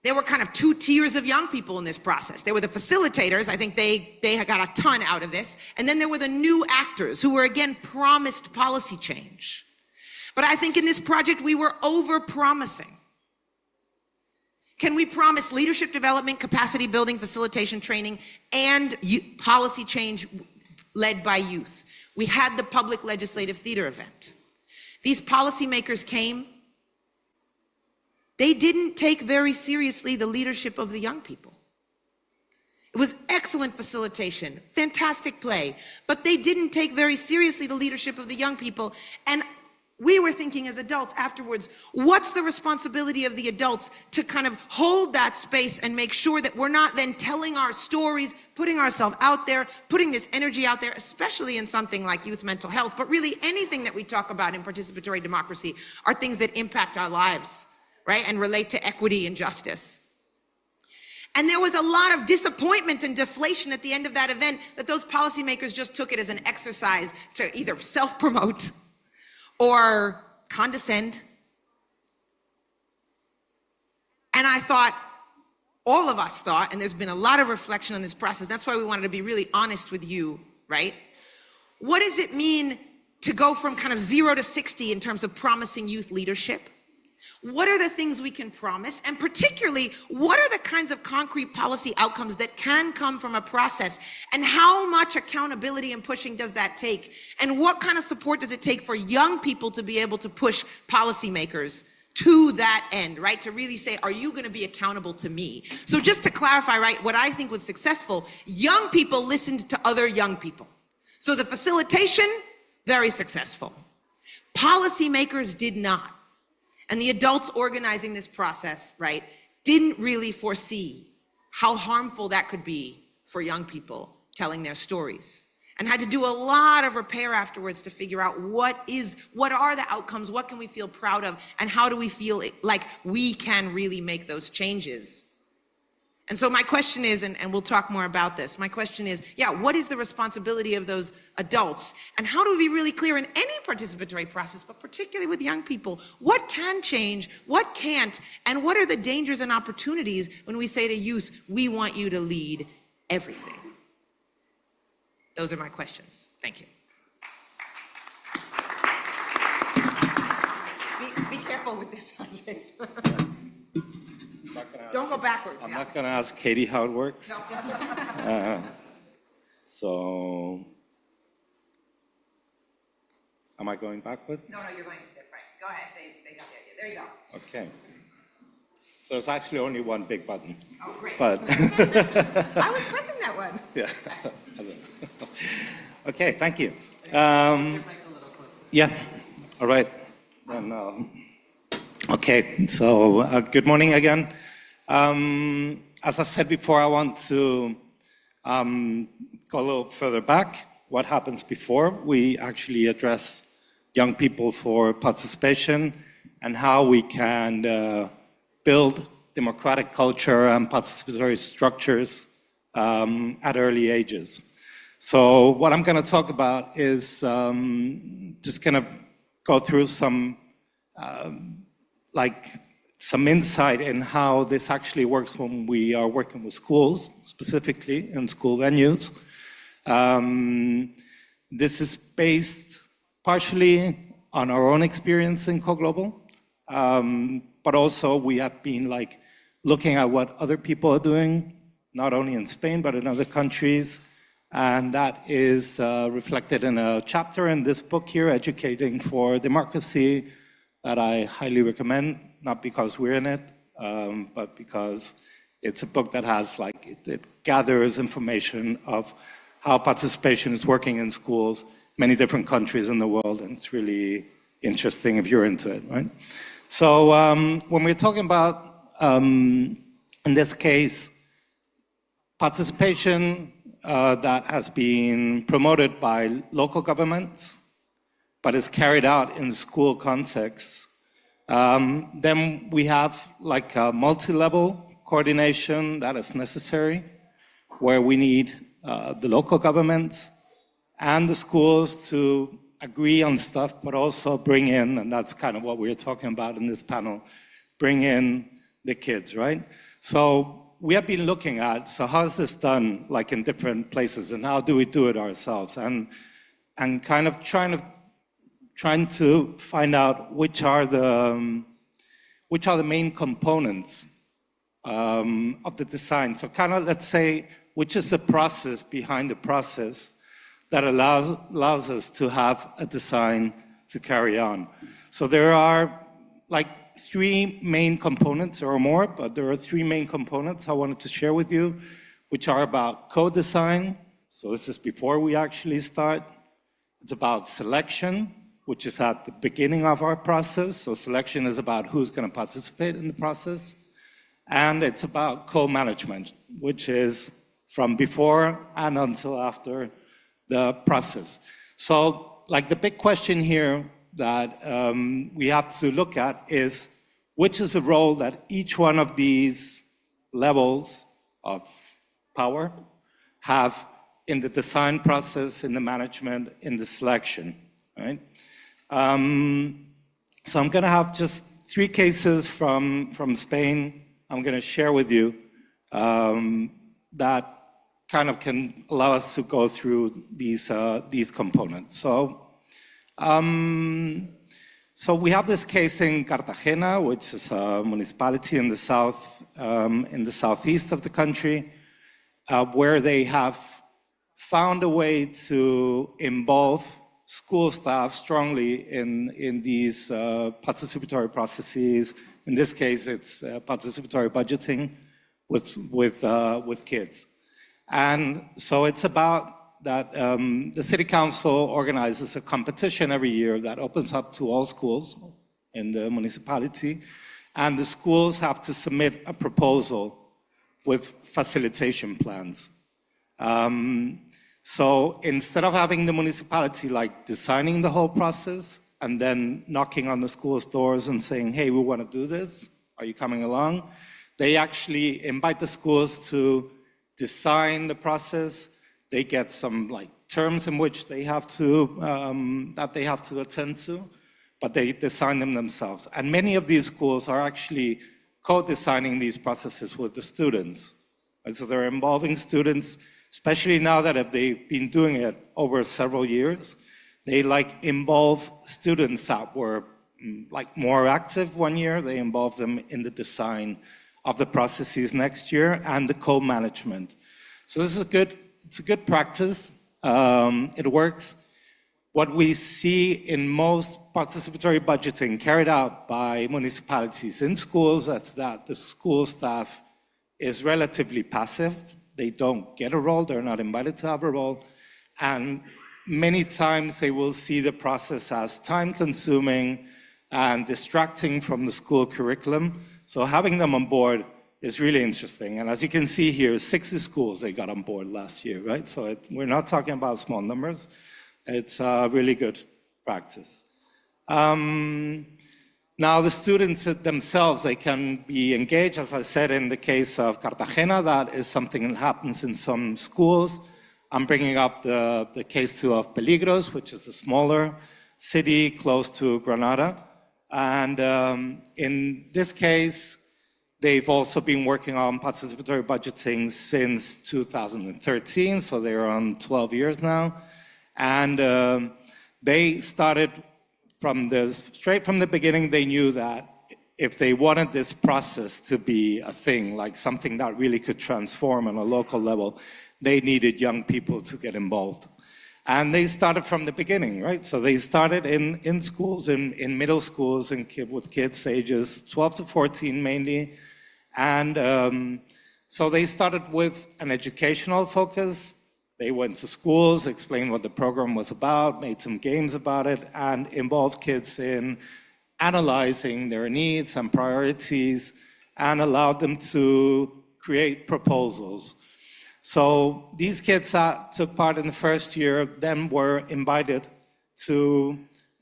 F: There were kind of 2 tiers of young people in this process. There were the facilitators, I think they got a ton out of this, and then there were the new actors who were again promised policy change. But I think in this project we were over-promising. Can we promise leadership development, capacity building, facilitation training, and policy change led by youth? We had the public legislative theater event. These policymakers came. They didn't take very seriously the leadership of the young people. It was excellent facilitation, fantastic play, but they didn't take very seriously the leadership of the young people. And we were thinking as adults afterwards, what's the responsibility of the adults to kind of hold that space and make sure that we're not then telling our stories, putting ourselves out there, putting this energy out there, especially in something like youth mental health, but really anything that we talk about in participatory democracy are things that impact our lives, right, and relate to equity and justice. And there was a lot of disappointment and deflation at the end of that event that those policymakers just took it as an exercise to either self-promote or condescend. And I thought, all of us thought, and there's been a lot of reflection on this process, that's why we wanted to be really honest with you, right? What does it mean to go from kind of 0 to 60 in terms of promising youth leadership? What are the things we can promise? And particularly, what are the kinds of concrete policy outcomes that can come from a process? And how much accountability and pushing does that take? And what kind of support does it take for young people to be able to push policymakers to that end, right? To really say, are you going to be accountable to me? So just to clarify, right, what I think was successful, young people listened to other young people. So the facilitation, very successful. Policymakers did not. And the adults organizing this process, right, didn't really foresee how harmful that could be for young people telling their stories, and had to do a lot of repair afterwards to figure out what are the outcomes, what can we feel proud of, and how do we feel like we can really make those changes. And so my question is, and we'll talk more about this, my question is, yeah, what is the responsibility of those adults? And how do we be really clear in any participatory process, but particularly with young people, what can change, what can't, and what are the dangers and opportunities when we say to youth, we want you to lead everything? Those are my questions. Thank you. Be careful with this, Andres. Don't go backwards.
G: I'm not going to ask Katie how it works.
F: No.
G: So, am I going backwards?
F: No, you're going, that's right. Go ahead, they got the idea. There you go.
G: Okay. So it's actually only one big button.
F: Oh, great.
G: But
F: I was pressing that one.
G: yeah. Okay, thank you. Yeah, all right. And, okay, so good morning again. As I said before, I want to go a little further back. What happens before we actually address young people for participation and how we can build democratic culture and participatory structures at early ages. So what I'm going to talk about is just going to go through some some insight in how this actually works when we are working with schools, specifically in school venues. This is based partially on our own experience in CoGlobal, but also we have been looking at what other people are doing, not only in Spain, but in other countries. And that is reflected in a chapter in this book here, Educating for Democracy, that I highly recommend, not because we're in it, but because it's a book that has it gathers information of how participation is working in schools, many different countries in the world, and it's really interesting if you're into it, right? So when we're talking about, in this case, participation that has been promoted by local governments, but is carried out in school contexts, then we have a multi-level coordination that is necessary, where we need the local governments and the schools to agree on stuff, but also bring in, and that's kind of what we're talking about in this panel, bring in the kids, right? So we have been looking at, so how is this done in different places, and how do we do it ourselves? And kind of trying to find out which are the main components of the design. So kind of, let's say, which is the process behind the process that allows us to have a design to carry on. So there are three main components or more, but there are three main components I wanted to share with you, which are about co-design. So this is before we actually start. It's about selection, which is at the beginning of our process. So selection is about who's going to participate in the process. And it's about co-management, which is from before and until after the process. So the big question here that we have to look at is, which is the role that each one of these levels of power have in the design process, in the management, in the selection, right? So I'm going to have just three cases from Spain I'm going to share with you that kind of can allow us to go through these components. So we have this case in Cartagena, which is a municipality in the southeast of the country, where they have found a way to involve school staff strongly in these participatory processes. In this case, it's participatory budgeting with kids. And so it's about that the city council organizes a competition every year that opens up to all schools in the municipality, and the schools have to submit a proposal with facilitation plans. So instead of having the municipality designing the whole process and then knocking on the school's doors and saying, hey, we want to do this, are you coming along? They actually invite the schools to design the process. They get some terms in which they have to that they have to attend to, but they design them themselves. And many of these schools are actually co-designing these processes with the students. And so they're involving students, especially now that they've been doing it over several years. They involve students that were more active one year. They involve them in the design of the processes next year and the co-management. So this is it's a good practice. It works. What we see in most participatory budgeting carried out by municipalities in schools is that the school staff is relatively passive. They don't get a role, they're not invited to have a role, and many times they will see the process as time-consuming and distracting from the school curriculum. So having them on board is really interesting. And as you can see here, 60 schools they got on board last year, right? So we're not talking about small numbers. It's a really good practice. Now the students themselves, they can be engaged, as I said, in the case of Cartagena. That is something that happens in some schools. I'm bringing up the case too of Peligros, which is a smaller city close to Granada. And in this case, they've also been working on participatory budgeting since 2013, so they're on 12 years now. And they started straight from the beginning, they knew that if they wanted this process to be a thing, like something that really could transform on a local level, they needed young people to get involved. And they started from the beginning, right? So they started in schools, in middle schools, and with kids ages 12 to 14 mainly. And so they started with an educational focus. They went to schools, explained what the program was about, made some games about it, and involved kids in analyzing their needs and priorities, and allowed them to create proposals. So these kids that took part in the first year then were invited to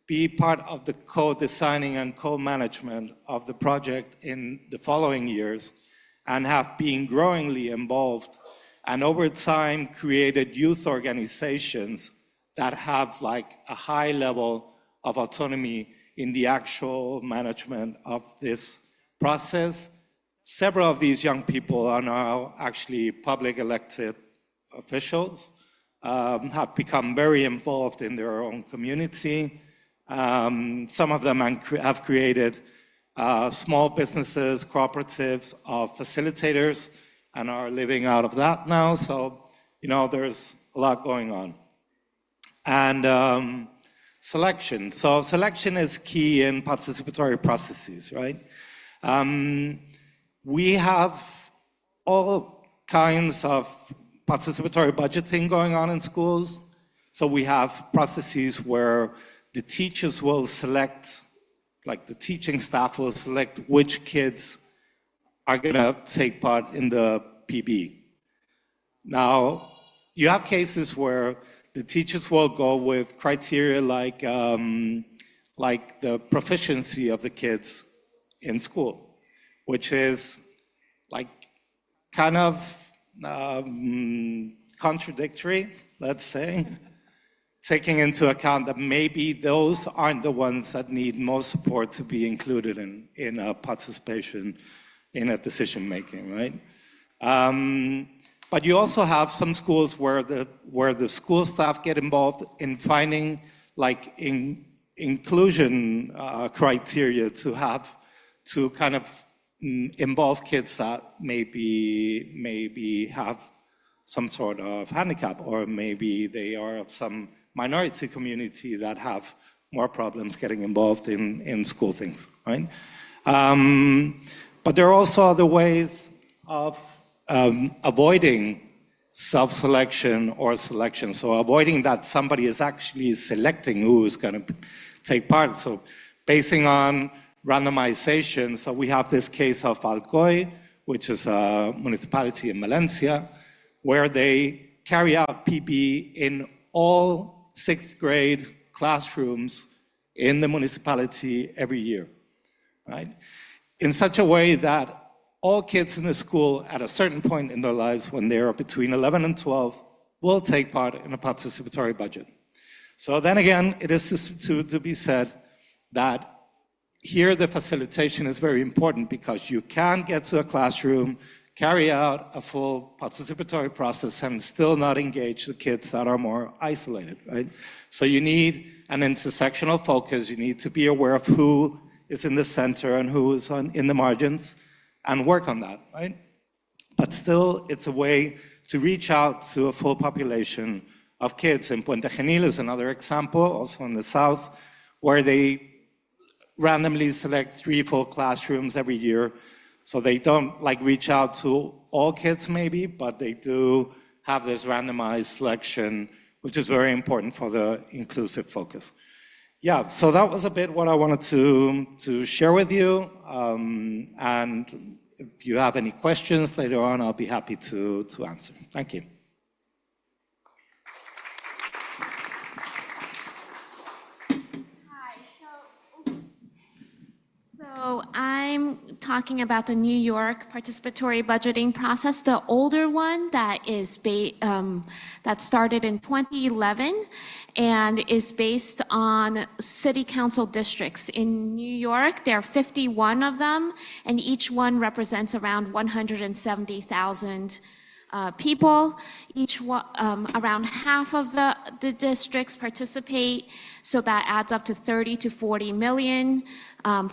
G: be part of the co-designing and co-management of the project in the following years, and have been growingly involved, and over time created youth organizations that have like a high level of autonomy in the actual management of this process. Several of these young people are now actually public elected officials, have become very involved in their own community. Some of them have created small businesses, cooperatives of facilitators, and are living out of that now. So, you know, there's a lot going on. And selection. So selection is key in participatory processes, right? We have all kinds of participatory budgeting going on in schools. So we have processes where the teachers will select, like the teaching staff will select which kids are gonna take part in the PB. Now, you have cases where the teachers will go with criteria like the proficiency of the kids in school, which is like kind of contradictory, let's say, taking into account that maybe those aren't the ones that need most support to be included in a participation in a decision-making, right? But you also have some schools where the school staff get involved in finding like inclusion criteria to kind of involve kids that maybe have some sort of handicap, or maybe they are of some minority community that have more problems getting involved in school things, right? But there are also other ways of avoiding self-selection or selection. So avoiding that somebody is actually selecting who is going to take part. So basing on randomization, so we have this case of Alcoy, which is a municipality in Valencia, where they carry out PB in all 6th grade classrooms in the municipality every year, right? In such a way that all kids in the school at a certain point in their lives, when they are between 11 and 12, will take part in a participatory budget. So then again, it is to be said that here the facilitation is very important, because you can get to a classroom, carry out a full participatory process, and still not engage the kids that are more isolated, right? So you need an intersectional focus. You need to be aware of who is in the center and who is in the margins, and work on that, right? But still, it's a way to reach out to a full population of kids. In Puente Genil is another example, also in the south, where they randomly select 3 full classrooms every year. So they don't like reach out to all kids maybe, but they do have this randomized selection, which is very important for the inclusive focus. Yeah, so that was a bit what I wanted to share with you. And if you have any questions later on, I'll be happy to answer. Thank you.
A: Hi, so I'm talking about the New York participatory budgeting process, the older one that started in 2011 and is based on city council districts. In New York, there are 51 of them, and each one represents around 170,000 people. Each one, around half of the districts participate, so that adds up to 30 to 40 million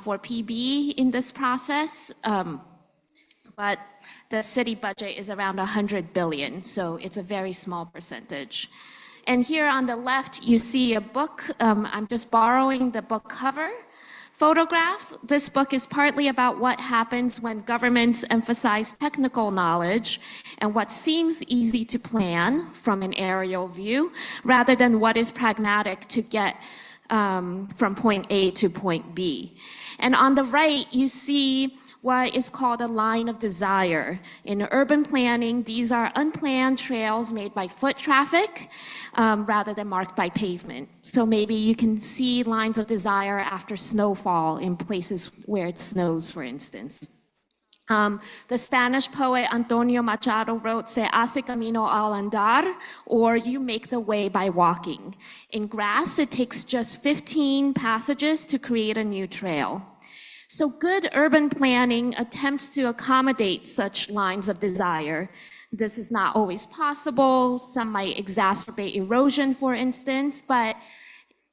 A: for PB in this process. But the city budget is around 100 billion, so it's a very small percentage. And here on the left, you see a book. I'm just borrowing the book cover photograph. This book is partly about what happens when governments emphasize technical knowledge and what seems easy to plan from an aerial view, rather than what is pragmatic to get from point A to point B. And on the right, you see what is called a line of desire. In urban planning, these are unplanned trails made by foot traffic rather than marked by pavement. So maybe you can see lines of desire after snowfall in places where it snows, for instance. The Spanish poet Antonio Machado wrote, "Se hace camino al andar," or "you make the way by walking." In grass, it takes just 15 passages to create a new trail. So good urban planning attempts to accommodate such lines of desire. This is not always possible. Some might exacerbate erosion, for instance, but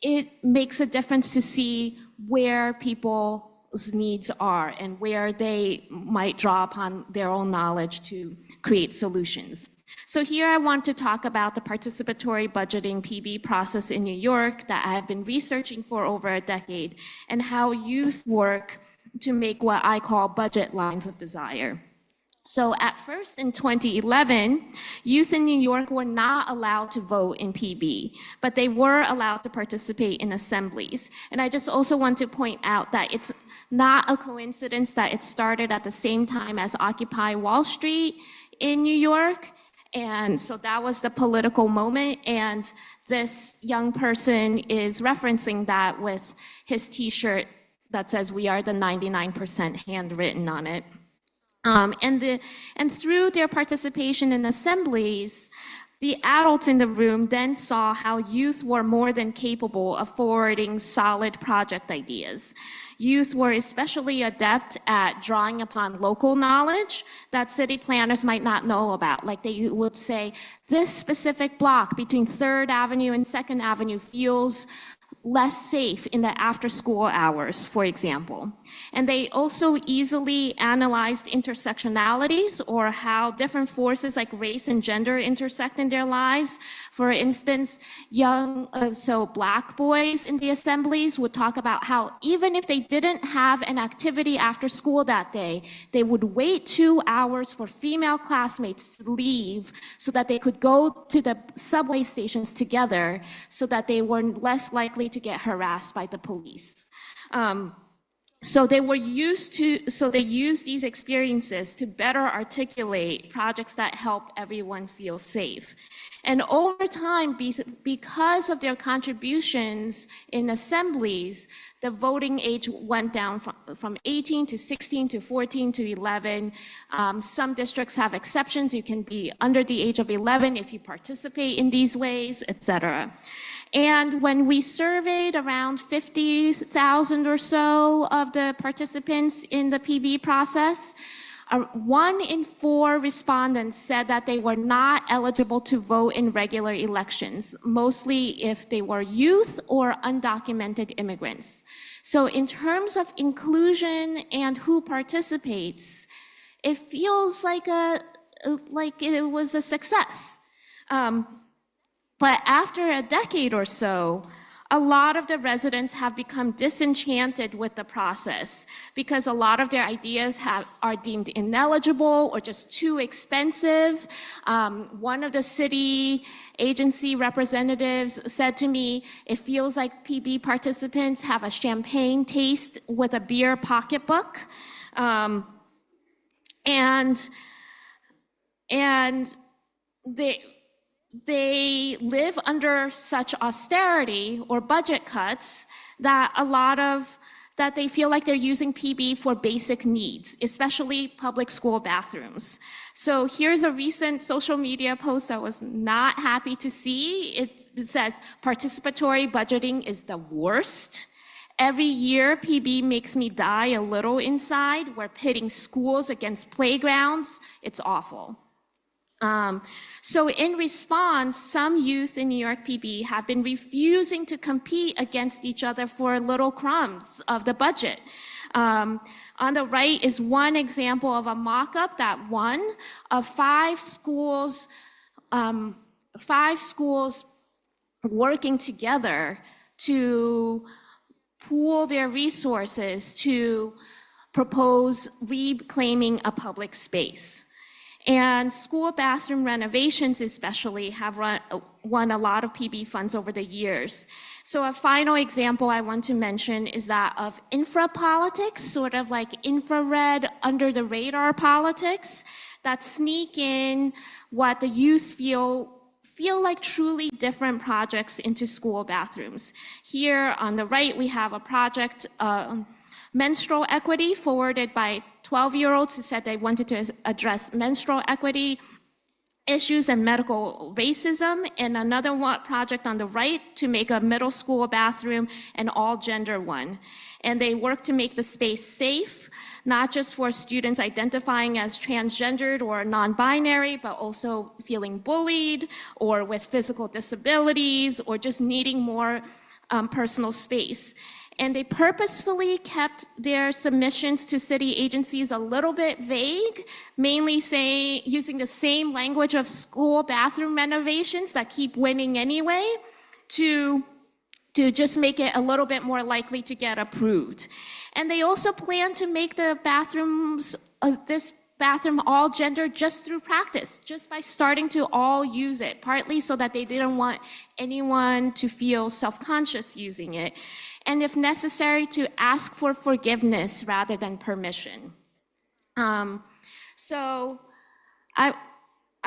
A: it makes a difference to see where people's needs are and where they might draw upon their own knowledge to create solutions. So here I want to talk about the participatory budgeting PB process in New York that I have been researching for over a decade, and how youth work to make what I call budget lines of desire. So at first in 2011, youth in New York were not allowed to vote in PB, but they were allowed to participate in assemblies. And I just also want to point out that it's not a coincidence that it started at the same time as Occupy Wall Street in New York. And so that was the political moment. And this young person is referencing that with his T-shirt that says "We are the 99% handwritten on it." And through their participation in assemblies, the adults in the room then saw how youth were more than capable of forwarding solid project ideas. Youth were especially adept at drawing upon local knowledge that city planners might not know about. Like they would say, this specific block between 3rd Avenue and 2nd Avenue feels less safe in the after-school hours, for example. And they also easily analyzed intersectionalities, or how different forces like race and gender intersect in their lives. For instance, Black boys in the assemblies would talk about how even if they didn't have an activity after school that day, they would wait 2 hours for female classmates to leave so that they could go to the subway stations together, so that they were less likely to get harassed by the police. So they used these experiences to better articulate projects that help everyone feel safe. And over time, because of their contributions in assemblies, the voting age went down from 18 to 16 to 14 to 11. Some districts have exceptions. You can be under the age of 11 if you participate in these ways, etc. And when we surveyed around 50,000 or so of the participants in the PB process, 1 in 4 respondents said that they were not eligible to vote in regular elections, mostly if they were youth or undocumented immigrants. So in terms of inclusion and who participates, it feels like it was a success. But after a decade or so, a lot of the residents have become disenchanted with the process because a lot of their ideas are deemed ineligible or just too expensive. One of the city agency representatives said to me, it feels like PB participants have a champagne taste with a beer pocketbook. And they live under such austerity or budget cuts that a lot of that they feel like they're using PB for basic needs, especially public school bathrooms. So here's a recent social media post I was not happy to see. It says, participatory budgeting is the worst. Every year, PB makes me die a little inside. We're pitting schools against playgrounds. It's awful. So in response, some youth in New York PB have been refusing to compete against each other for little crumbs of the budget. On the right is one example of a mock-up that won of 5 schools working together to pool their resources to propose reclaiming a public space. And school bathroom renovations especially have won a lot of PB funds over the years. So a final example I want to mention is that of infra-politics, sort of like infrared under the radar politics that sneak in what the youth feel like truly different projects into school bathrooms. Here on the right, we have a project, menstrual equity, forwarded by 12-year-olds who said they wanted to address menstrual equity issues and medical racism, and another project on the right to make a middle school bathroom an all-gender one. And they work to make the space safe, not just for students identifying as transgendered or non-binary, but also feeling bullied or with physical disabilities or just needing more personal space. And they purposefully kept their submissions to city agencies a little bit vague, mainly using the same language of school bathroom renovations that keep winning anyway, to just make it a little bit more likely to get approved. And they also plan to make the bathrooms, this bathroom all gender just through practice, just by starting to all use it, partly so that they didn't want anyone to feel self-conscious using it, and if necessary, to ask for forgiveness rather than permission. So I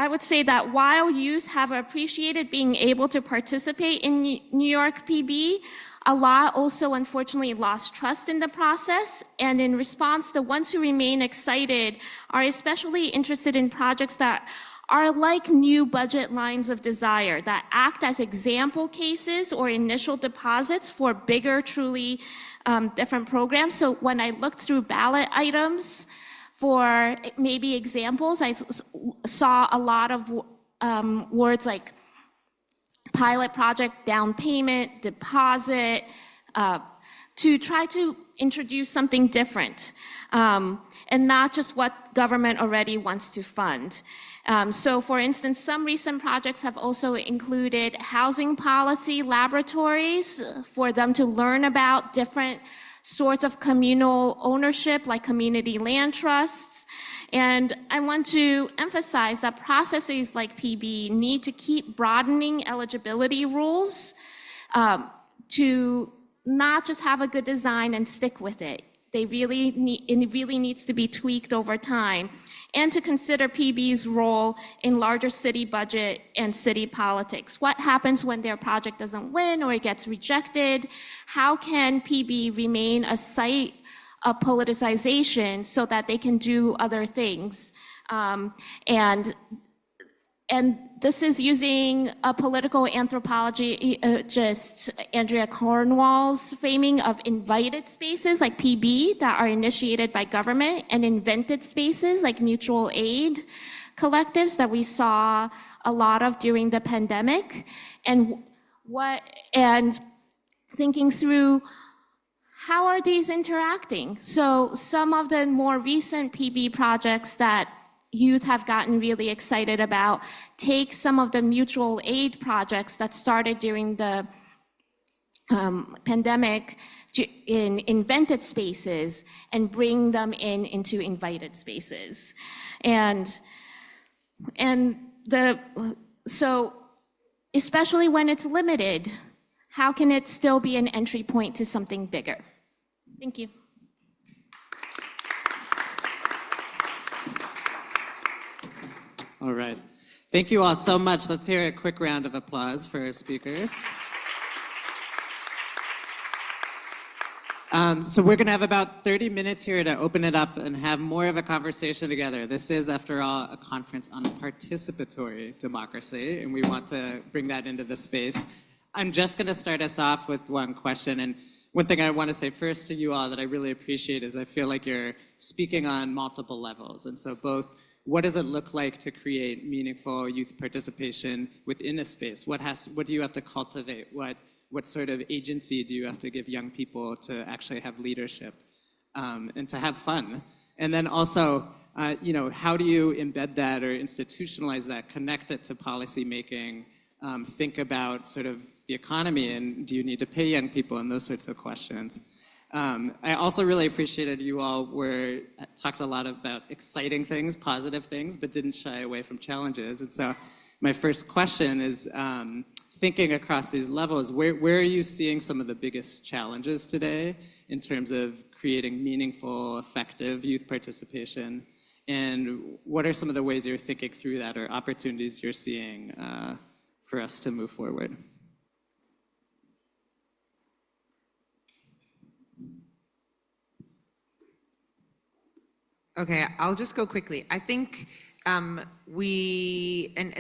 A: would say that while youth have appreciated being able to participate in New York PB, a lot also unfortunately lost trust in the process, and in response, the ones who remain excited are especially interested in projects that are like new budget lines of desire that act as example cases or initial deposits for bigger, truly different programs. So when I looked through ballot items for maybe examples, I saw a lot of words like pilot project, down payment, deposit, to try to introduce something different, and not just what government already wants to fund. So for instance, some recent projects have also included housing policy laboratories for them to learn about different sorts of communal ownership, like community land trusts. And I want to emphasize that processes like PB need to keep broadening eligibility rules to not just have a good design and stick with it. It really needs to be tweaked over time, and to consider PB's role in larger city budget and city politics. What happens when their project doesn't win or it gets rejected? How can PB remain a site of politicization so that they can do other things? And this is using a political anthropologist, Andrea Cornwall's framing of invited spaces like PB that are initiated by government, and invented spaces like mutual aid collectives that we saw a lot of during the pandemic. And thinking through how are these interacting? So some of the more recent PB projects that youth have gotten really excited about take some of the mutual aid projects that started during the pandemic in invented spaces and bring them into invited spaces. So especially when it's limited, how can it still be an entry point to something bigger? Thank you.
H: All right. Thank you all so much. Let's hear a quick round of applause for our speakers. So we're going to have about 30 minutes here to open it up and have more of a conversation together. This is, after all, a conference on participatory democracy, and we want to bring that into the space. I'm just going to start us off with one question. And one thing I want to say first to you all that I really appreciate is I feel like you're speaking on multiple levels. And so both, what does it look like to create meaningful youth participation within a space? What do you have to cultivate? What sort of agency do you have to give young people to actually have leadership and to have fun? And then also, how do you embed that or institutionalize that, connect it to policy making, think about sort of the economy, and do you need to pay young people, and those sorts of questions. I also really appreciated you all talked a lot about exciting things, positive things, but didn't shy away from challenges. And so my first question is, thinking across these levels, where are you seeing some of the biggest challenges today in terms of creating meaningful, effective youth participation? And what are some of the ways you're thinking through that or opportunities you're seeing for us to move forward?
F: Okay, I'll just go quickly. I think and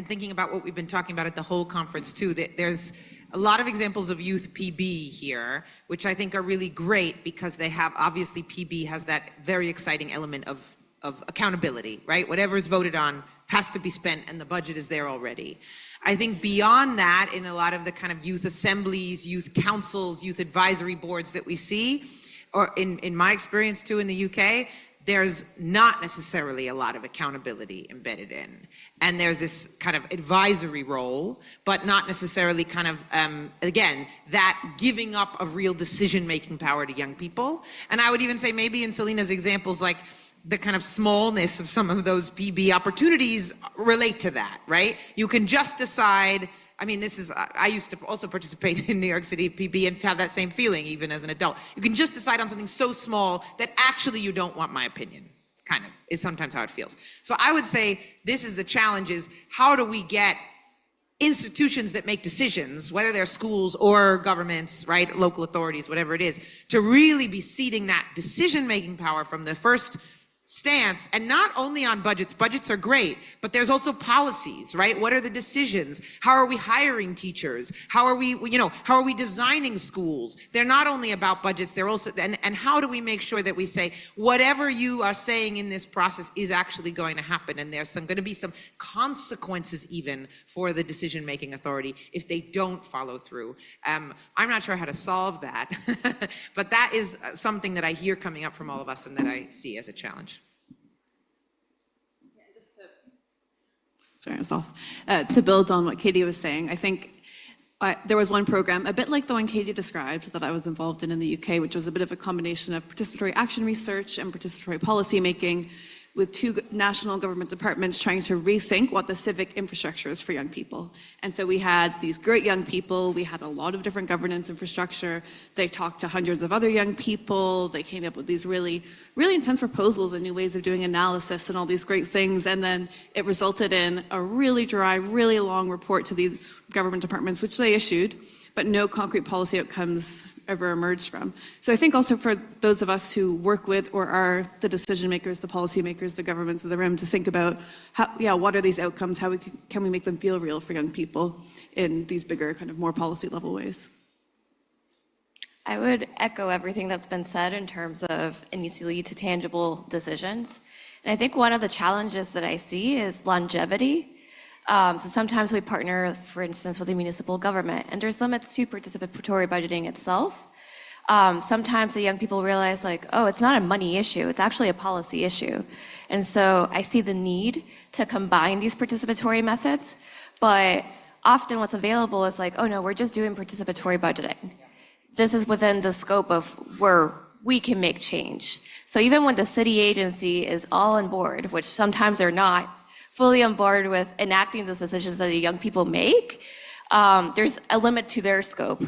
F: thinking about what we've been talking about at the whole conference too, that there's a lot of examples of youth PB here, which I think are really great because they have, obviously PB has that very exciting element of accountability, right? Whatever is voted on has to be spent and the budget is there already. I think beyond that, in a lot of the kind of youth assemblies, youth councils, youth advisory boards that we see, or in my experience too in the UK, there's not necessarily a lot of accountability embedded in. And there's this kind of advisory role, but not necessarily kind of, again, that giving up of real decision-making power to young people. And I would even say maybe in Selena's examples, like the kind of smallness of some of those PB opportunities relate to that, right? You can just decide, I mean, I used to also participate in New York City PB and have that same feeling even as an adult. You can just decide on something so small that actually you don't want my opinion, kind of, is sometimes how it feels. So I would say this is the challenge, is how do we get institutions that make decisions, whether they're schools or governments, right, local authorities, whatever it is, to really be ceding that decision-making power from the first stance, and not only on budgets. Budgets are great, but there's also policies, right? What are the decisions? How are we hiring teachers? How are we designing schools? They're not only about budgets, they're also, and how do we make sure that we say, whatever you are saying in this process is actually going to happen, and there's going to be some consequences even for the decision-making authority if they don't follow through. I'm not sure how to solve that, but that is something that I hear coming up from all of us and that I see as a challenge.
D: Sorry, I was off. To build on what Katie was saying, I think there was one program, a bit like the one Katie described, that I was involved in the UK, which was a bit of a combination of participatory action research and participatory policy making, with two national government departments trying to rethink what the civic infrastructure is for young people. And so we had these great young people, we had a lot of different governance infrastructure, they talked to hundreds of other young people, they came up with these really, really intense proposals and new ways of doing analysis and all these great things, and then it resulted in a really dry, really long report to these government departments, which they issued, but no concrete policy outcomes ever emerged from. So I think also for those of us who work with or are the decision makers, the policy makers, the governments of the rim, to think about what are these outcomes, how can we make them feel real for young people in these bigger, kind of more policy level ways.
E: I would echo everything that's been said in terms of it needs to lead to tangible decisions. And I think one of the challenges that I see is longevity. So sometimes we partner, for instance, with the municipal government, and there's limits to participatory budgeting itself. Sometimes the young people realize, like, oh, it's not a money issue, it's actually a policy issue. And so I see the need to combine these participatory methods, but often what's available is like, oh no, we're just doing participatory budgeting. This is within the scope of where we can make change. So even when the city agency is all on board, which sometimes they're not, fully on board with enacting those decisions that the young people make, there's a limit to their scope.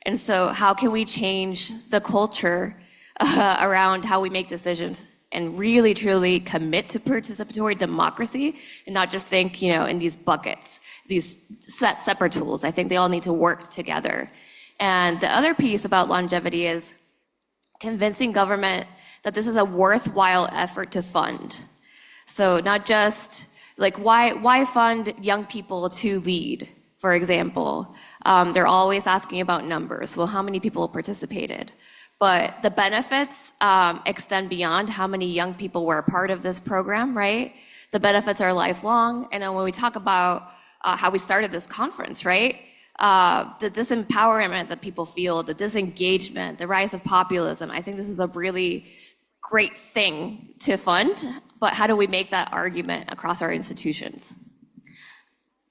E: And so how can we change the culture around how we make decisions and really, truly commit to participatory democracy and not just think, in these buckets, these separate tools. I think they all need to work together. And the other piece about longevity is convincing government that this is a worthwhile effort to fund. So not just, like, why fund young people to lead, for example? They're always asking about numbers. Well, how many people participated? But the benefits extend beyond how many young people were a part of this program, right? The benefits are lifelong. And then when we talk about how we started this conference, right? The disempowerment that people feel, the disengagement, the rise of populism, I think this is a really great thing to fund, but how do we make that argument across our institutions?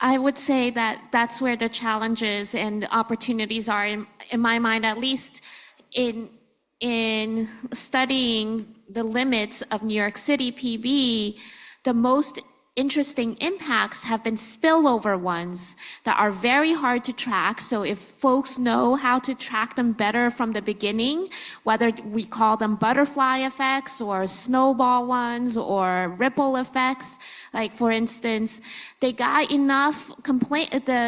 A: I would say that that's where the challenges and opportunities are, in my mind, at least in studying the limits of New York City PB. The most interesting impacts have been spillover ones that are very hard to track. So if folks know how to track them better from the beginning, whether we call them butterfly effects or snowball ones or ripple effects, like for instance, the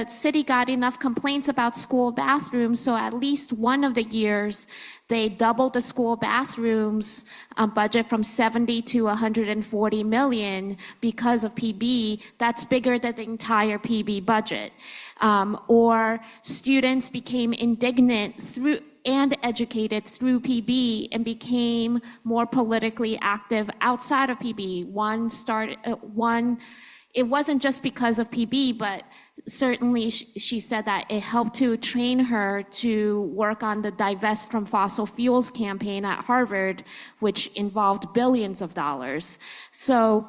A: city got enough complaints about school bathrooms, so at least one of the years they doubled the school bathrooms budget from 70 to 140 million because of PB. That's bigger than the entire PB budget. Or students became indignant through and educated through PB and became more politically active outside of PB. It wasn't just because of PB, but certainly she said that it helped to train her to work on the Divest from Fossil Fuels campaign at Harvard, which involved billions of dollars. So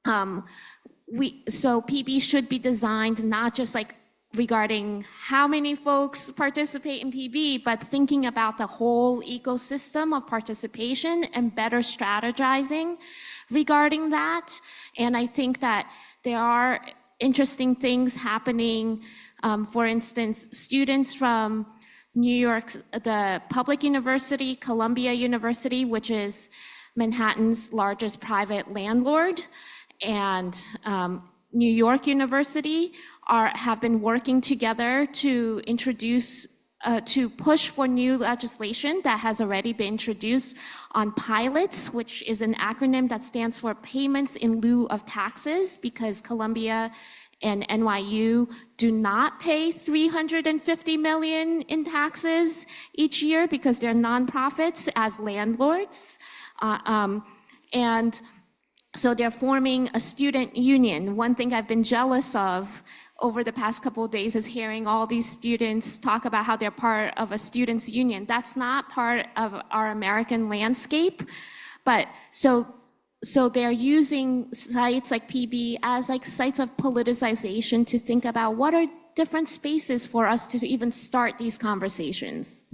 A: PB should be designed not just like regarding how many folks participate in PB, but thinking about the whole ecosystem of participation and better strategizing regarding that. And I think that there are interesting things happening. For instance, students from New York, the public university, Columbia University, which is Manhattan's largest private landlord, and New York University have been working together to push for new legislation that has already been introduced on pilots, which is an acronym that stands for Payments in Lieu of Taxes, because Columbia and NYU do not pay $350 million in taxes each year because they're nonprofits as landlords. And so they're forming a student union. One thing I've been jealous of over the past couple of days is hearing all these students talk about how they're part of a students' union. That's not part of our American landscape. But so they're using sites like PB as like sites of politicization to think about what are different spaces for us to even start these conversations.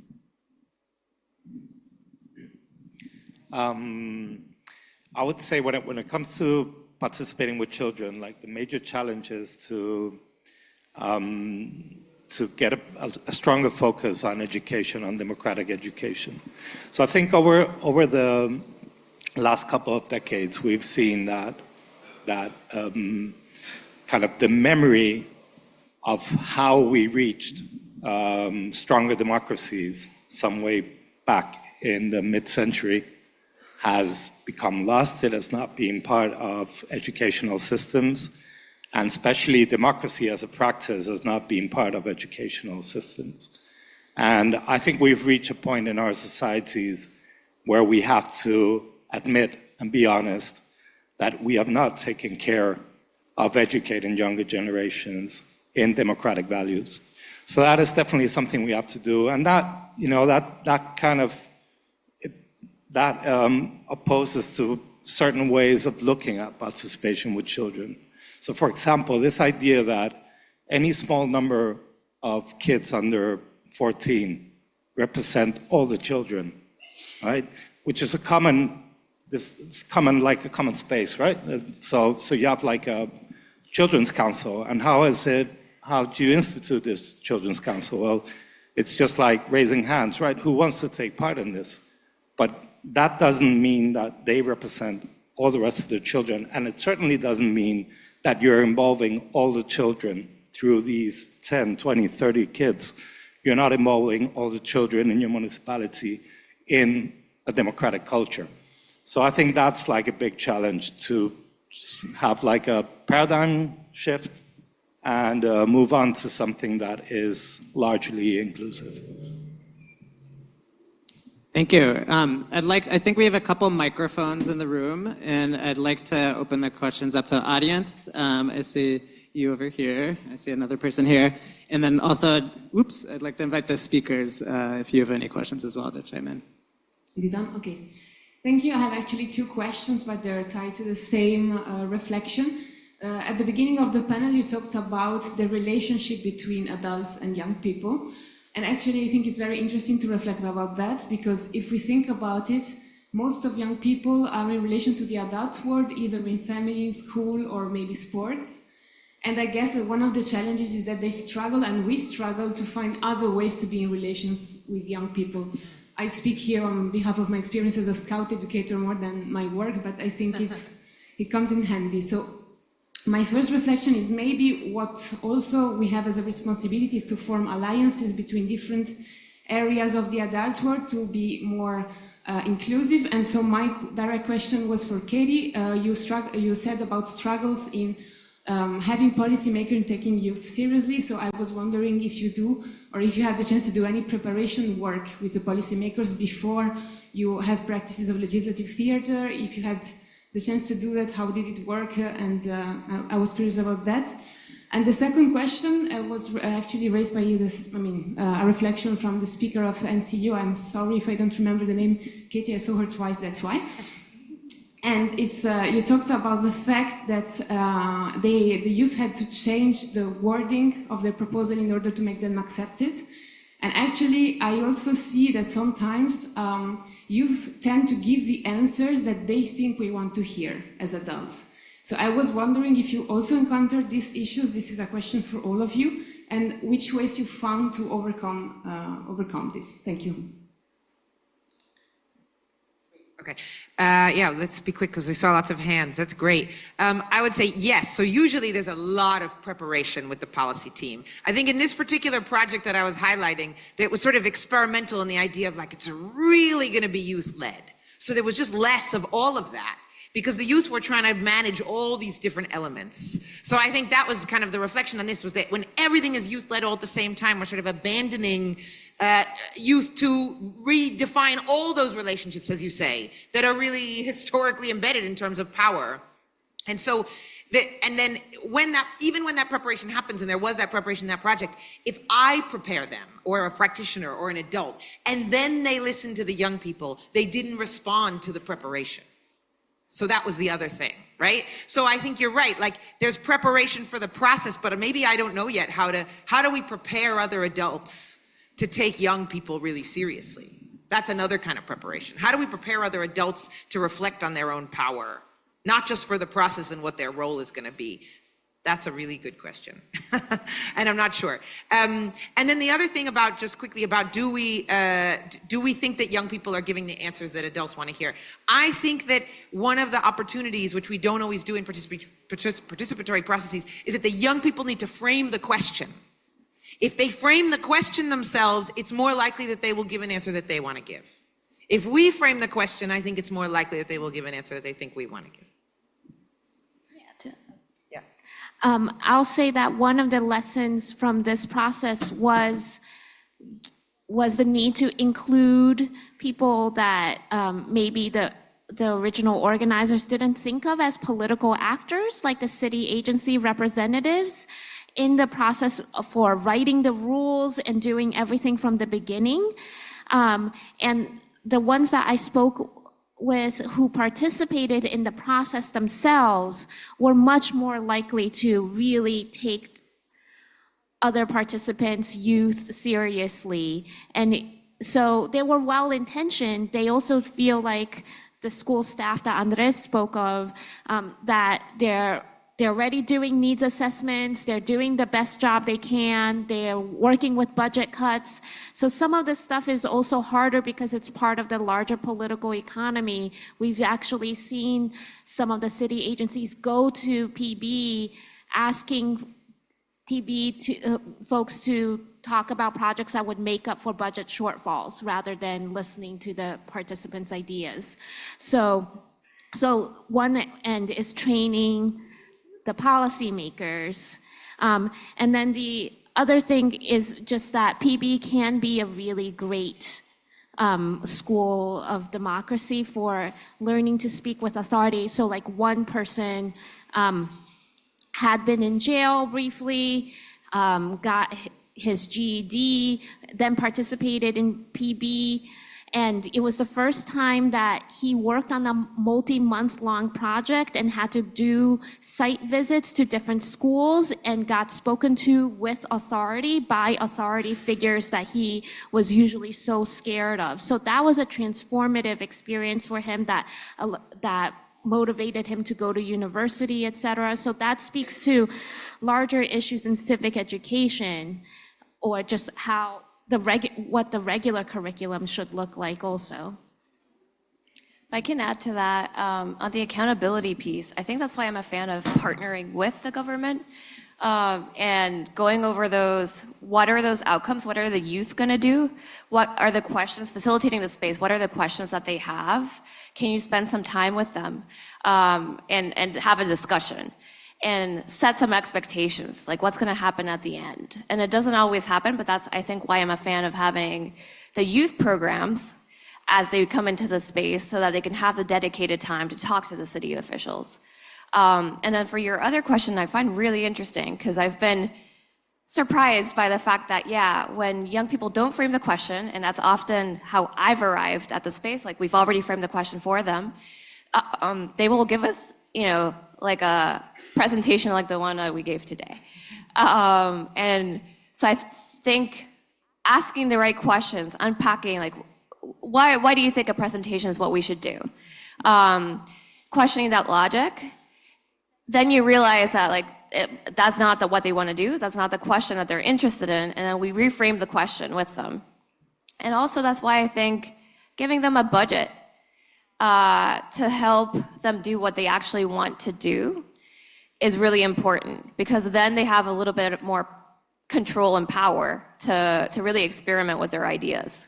G: I would say when it comes to participating with children, like the major challenge is to get a stronger focus on education, on democratic education. So I think over the last couple of decades, we've seen that kind of the memory of how we reached stronger democracies some way back in the mid-century has become lost. It has not been part of educational systems, and especially democracy as a practice has not been part of educational systems. And I think we've reached a point in our societies where we have to admit and be honest that we have not taken care of educating younger generations in democratic values. So that is definitely something we have to do, and that opposes to certain ways of looking at participation with children. So for example, this idea that any small number of kids under 14 represent all the children, right? Which is like a common space, right? So you have like a children's council, and how do you institute this children's council? Well, it's just like raising hands, right? Who wants to take part in this? But that doesn't mean that they represent all the rest of the children, and it certainly doesn't mean that you're involving all the children through these 10, 20, 30 kids. You're not involving all the children in your municipality in a democratic culture. So I think that's like a big challenge, to have like a paradigm shift and move on to something that is largely inclusive.
H: Thank you. I think we have a couple microphones in the room, and I'd like to open the questions up to the audience. I see you over here. I see another person here. And then also, I'd like to invite the speakers, if you have any questions as well, to chime in.
I: Is it on? Okay. Thank you. I have actually two questions, but they're tied to the same reflection. At the beginning of the panel, you talked about the relationship between adults and young people. And actually, I think it's very interesting to reflect about that, because if we think about it, most of young people are in relation to the adult world, either in family, school, or maybe sports. And I guess that one of the challenges is that they struggle, and we struggle, to find other ways to be in relations with young people. I speak here on behalf of my experience as a Scout educator more than my work, but I think it comes in handy. So my first reflection is maybe what also we have as a responsibility is to form alliances between different areas of the adult world to be more inclusive. And so my direct question was for Katie. You said about struggles in having policymakers and taking youth seriously. So I was wondering if you do, or if you had the chance to do any preparation work with the policymakers before you have practices of legislative theater. If you had the chance to do that, how did it work? And I was curious about that. And the second question was actually raised by you, a reflection from the speaker of NCU. I'm sorry if I don't remember the name. Katie, I saw her twice, that's why. And it's you talked about the fact that the youth had to change the wording of their proposal in order to make them accepted. And actually, I also see that sometimes youth tend to give the answers that they think we want to hear as adults. So I was wondering if you also encountered these issues. This is a question for all of you, and which ways you found to overcome this. Thank you.
F: Okay. Yeah, let's be quick because we saw lots of hands. That's great. I would say yes. So usually there's a lot of preparation with the policy team. I think in this particular project that I was highlighting, that was sort of experimental in the idea of like, it's really going to be youth-led. So there was just less of all of that, because the youth were trying to manage all these different elements. So I think that was kind of the reflection on this, was that when everything is youth-led all at the same time, we're sort of abandoning youth to redefine all those relationships, as you say, that are really historically embedded in terms of power. And so, and then even when that preparation happens, and there was that preparation in that project, if I prepare them, or a practitioner, or an adult, and then they listen to the young people, they didn't respond to the preparation. So that was the other thing, right? So I think you're right, like there's preparation for the process, but maybe I don't know yet how do we prepare other adults to take young people really seriously? That's another kind of preparation. How do we prepare other adults to reflect on their own power, not just for the process and what their role is going to be? That's a really good question. And I'm not sure. And then the other thing about, just quickly, about do we think that young people are giving the answers that adults want to hear? I think that one of the opportunities, which we don't always do in participatory processes, is that the young people need to frame the question. If they frame the question themselves, it's more likely that they will give an answer that they want to give. If we frame the question, I think it's more likely that they will give an answer that they think we want to give. Yeah.
A: I'll say that one of the lessons from this process was the need to include people that maybe the original organizers didn't think of as political actors, like the city agency representatives, in the process for writing the rules and doing everything from the beginning. And the ones that I spoke with who participated in the process themselves were much more likely to really take other participants' youth seriously. And so they were well-intentioned. They also feel like the school staff that Andres spoke of, that they're already doing needs assessments, they're doing the best job they can, they're working with budget cuts. So some of this stuff is also harder because it's part of the larger political economy. We've actually seen some of the city agencies go to PB asking PB folks to talk about projects that would make up for budget shortfalls rather than listening to the participants' ideas. So one end is training the policymakers. And then the other thing is just that PB can be a really great school of democracy for learning to speak with authority. So like one person had been in jail briefly, got his GED, then participated in PB, and it was the first time that he worked on a multi-month-long project and had to do site visits to different schools and got spoken to with authority by authority figures that he was usually so scared of. So that was a transformative experience for him that motivated him to go to university, et cetera. So that speaks to larger issues in civic education, or just how what the regular curriculum should look like also.
E: If I can add to that, on the accountability piece, I think that's why I'm a fan of partnering with the government and going over those, what are those outcomes? What are the youth gonna do? What are the questions, facilitating the space, what are the questions that they have? Can you spend some time with them and have a discussion? And set some expectations, like what's gonna happen at the end. And it doesn't always happen, but that's, I think, why I'm a fan of having the youth programs as they come into the space so that they can have the dedicated time to talk to the city officials. And then for your other question, I find really interesting, because I've been surprised by the fact that, yeah, when young people don't frame the question, and that's often how I've arrived at the space, like we've already framed the question for them, they will give us, you know, like a presentation like the one we gave today. And so I think asking the right questions, unpacking, like, why do you think a presentation is what we should do? Questioning that logic, then you realize that like that's not what they want to do, that's not the question that they're interested in, and then we reframe the question with them. And also that's why I think giving them a budget to help them do what they actually want to do is really important, because then they have a little bit more control and power to really experiment with their ideas.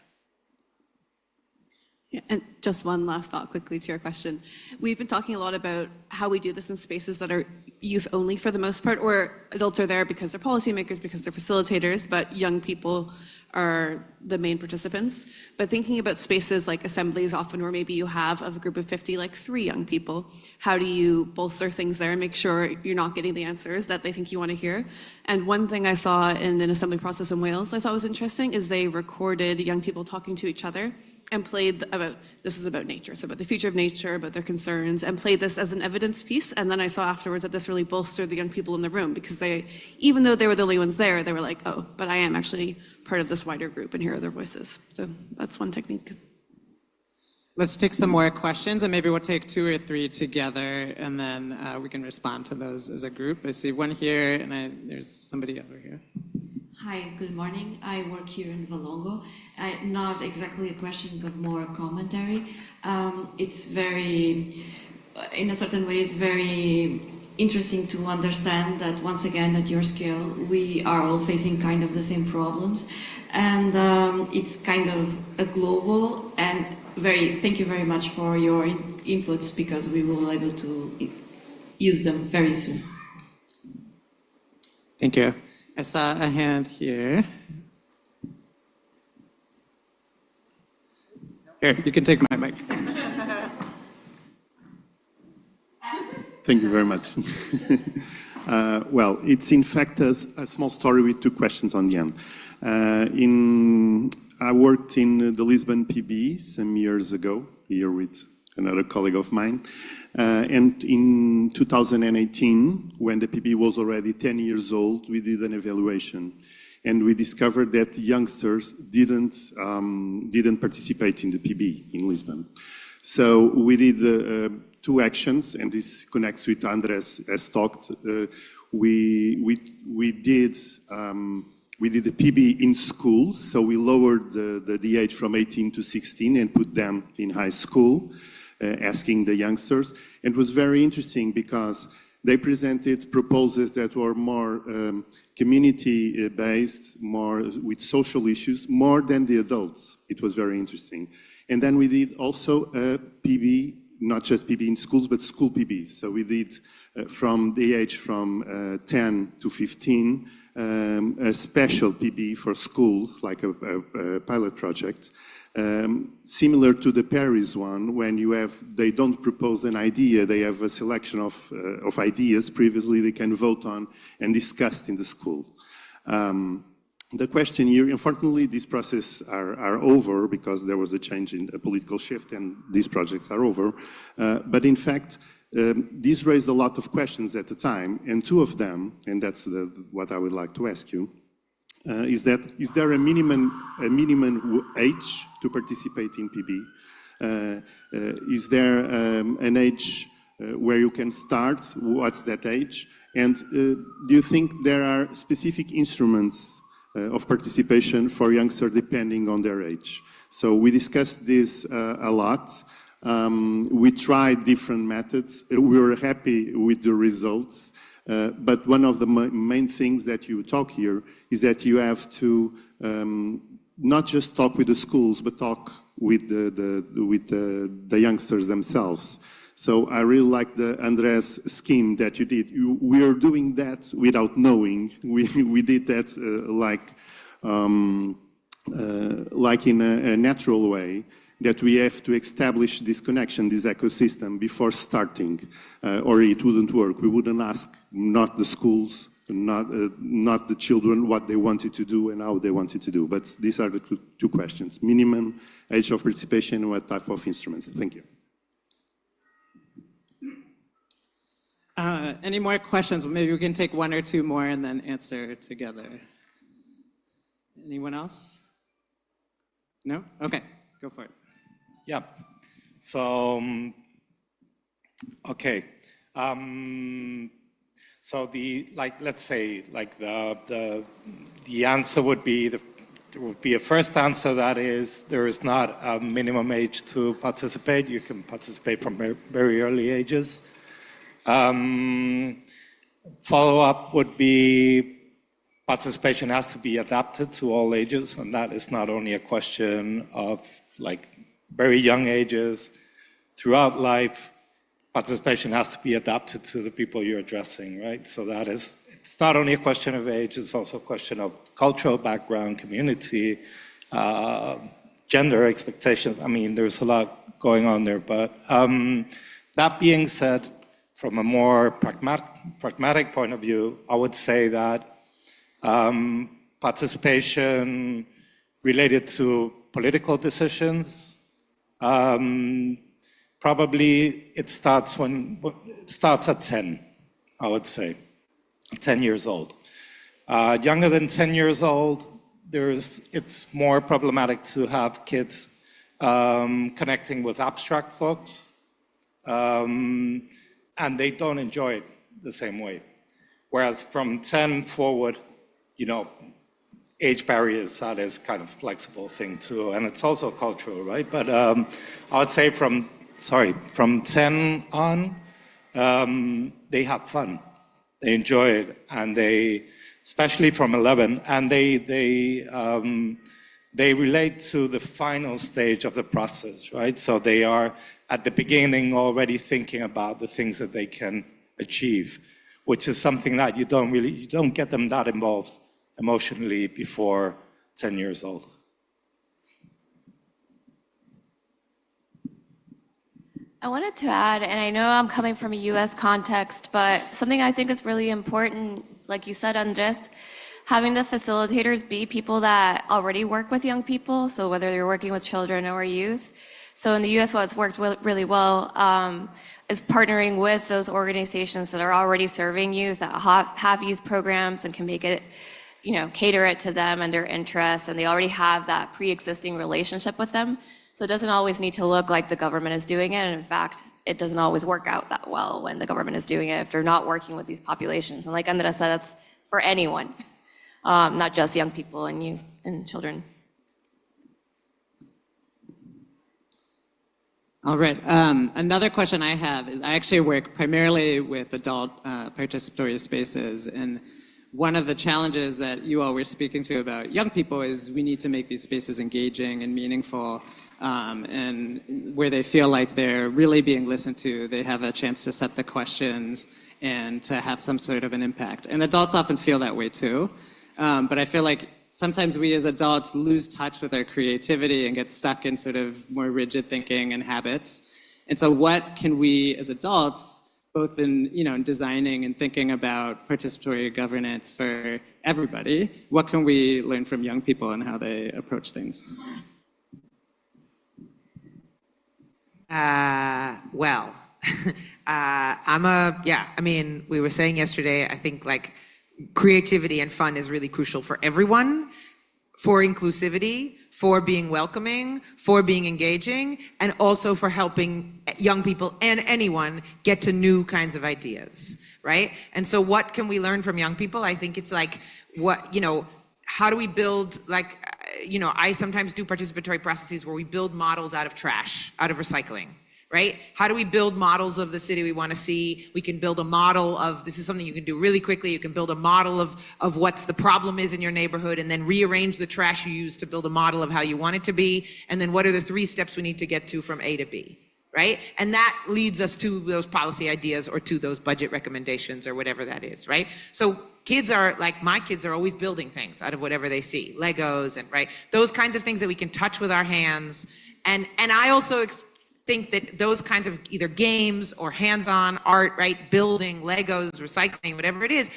D: Yeah, and just one last thought quickly to your question. We've been talking a lot about how we do this in spaces that are youth only for the most part, or adults are there because they're policymakers, because they're facilitators, but young people are the main participants. But thinking about spaces like assemblies, often where maybe you have of a group of 50, like 3 young people, how do you bolster things there and make sure you're not getting the answers that they think you want to hear? And one thing I saw in an assembly process in Wales that I thought was interesting is they recorded young people talking to each other and played about, this is about nature, so about the future of nature, about their concerns, and played this as an evidence piece. And then I saw afterwards that this really bolstered the young people in the room, because they, even though they were the only ones there, they were like, oh, but I am actually part of this wider group, and here are their voices. So that's one technique.
H: Let's take some more questions, and maybe we'll take 2 or 3 together, and then we can respond to those as a group. I see one here, and there's somebody over here.
J: Hi, good morning. I work here in Valongo. Not exactly a question, but more a commentary. It's very, in a certain way, it's very interesting to understand that once again, at your scale, we are all facing kind of the same problems. And it's kind of a global and thank you very much for your inputs, because we will be able to use them very soon.
H: Thank you. I saw a hand here. Here, you can take my mic.
K: Thank you very much. Well, it's in fact a small story with 2 questions on the end. I worked in the Lisbon PB some years ago, here with another colleague of mine. And in 2018, when the PB was already 10 years old, we did an evaluation. And we discovered that youngsters didn't participate in the PB in Lisbon. So we did 2 actions, and this connects with Andres has talked. We did the PB in schools, so we lowered the age from 18 to 16 and put them in high school, asking the youngsters. It was very interesting because they presented proposals that were more community-based, more with social issues, more than the adults. It was very interesting. And then we did also a PB, not just PB in schools, but school PBs. So we did from the age from 10 to 15, a special PB for schools, like a pilot project. Similar to the Paris one, when they don't propose an idea, they have a selection of ideas previously they can vote on and discussed in the school. The question here, unfortunately, these processes are over because there was a change in a political shift and these projects are over. But in fact, these raised a lot of questions at the time, and two of them, and that's what I would like to ask you, is there a minimum age to participate in PB? Is there an age where you can start? What's that age? And do you think there are specific instruments of participation for youngsters depending on their age? So we discussed this a lot. We tried different methods. We were happy with the results. But one of the main things that you talk here is that you have to not just talk with the schools, but talk with the youngsters themselves. So I really like the Andres scheme that you did. We are doing that without knowing. We did that like in a natural way, that we have to establish this connection, this ecosystem before starting, or it wouldn't work. We wouldn't ask not the schools, not the children what they wanted to do and how they wanted to do. But these are the two questions: minimum age of participation and what type of instruments. Thank you.
H: Any more questions? Maybe we can take one or two more and then answer together. Anyone else? No? Okay, go for it.
G: Yeah. So, okay. So let's say, the answer would be there would be a first answer, that is, there is not a minimum age to participate. You can participate from very early ages. Follow-up would be participation has to be adapted to all ages, and that is not only a question of very young ages. Throughout life, participation has to be adapted to the people you're addressing, right? So it's not only a question of age, it's also a question of cultural background, community, gender expectations. I mean, there's a lot going on there, but that being said, from a more pragmatic point of view, I would say that participation related to political decisions, probably it starts at 10, I would say, 10 years old. Younger than 10 years old, it's more problematic to have kids connecting with abstract thoughts, and they don't enjoy it the same way. Whereas from 10 forward, age barriers, that is kind of flexible thing too, and it's also cultural, right? But I would say from 10 on, they have fun, they enjoy it, and especially from 11, and they relate to the final stage of the process, right? So they are at the beginning already thinking about the things that they can achieve, which is something that you don't get them that involved emotionally before 10 years old.
E: I wanted to add, and I know I'm coming from a US context, but something I think is really important, like you said, Andres, having the facilitators be people that already work with young people, so whether you're working with children or youth. So in the US, what's worked really well is partnering with those organizations that are already serving youth, that have youth programs and can make it, cater it to them and their interests, and they already have that pre-existing relationship with them. So it doesn't always need to look like the government is doing it, and in fact, it doesn't always work out that well when the government is doing it if they're not working with these populations. And like Andres said, that's for anyone, not just young people and youth and children.
H: All right, another question I have is, I actually work primarily with adult participatory spaces, and one of the challenges that you all were speaking to about young people is we need to make these spaces engaging and meaningful, and where they feel like they're really being listened to, they have a chance to set the questions and to have some sort of an impact. And adults often feel that way too, but I feel like sometimes we as adults lose touch with our creativity and get stuck in sort of more rigid thinking and habits. And so what can we as adults, both in, in designing and thinking about participatory governance for everybody, what can we learn from young people and how they approach things?
F: We were saying yesterday, I think like creativity and fun is really crucial for everyone, for inclusivity, for being welcoming, for being engaging, and also for helping young people and anyone get to new kinds of ideas, right? And so what can we learn from young people? I think it's like, how do we build, I sometimes do participatory processes where we build models out of trash, out of recycling, right? How do we build models of the city we want to see? We can build a model of, this is something you can do really quickly, you can build a model of what's the problem is in your neighborhood, and then rearrange the trash you use to build a model of how you want it to be, and then what are the 3 steps we need to get to from A to B, right? And that leads us to those policy ideas or to those budget recommendations or whatever that is, right? So kids are, like my kids are always building things out of whatever they see, Legos and, right? Those kinds of things that we can touch with our hands. And I also think that those kinds of either games or hands-on art, right, building, Legos, recycling, whatever it is,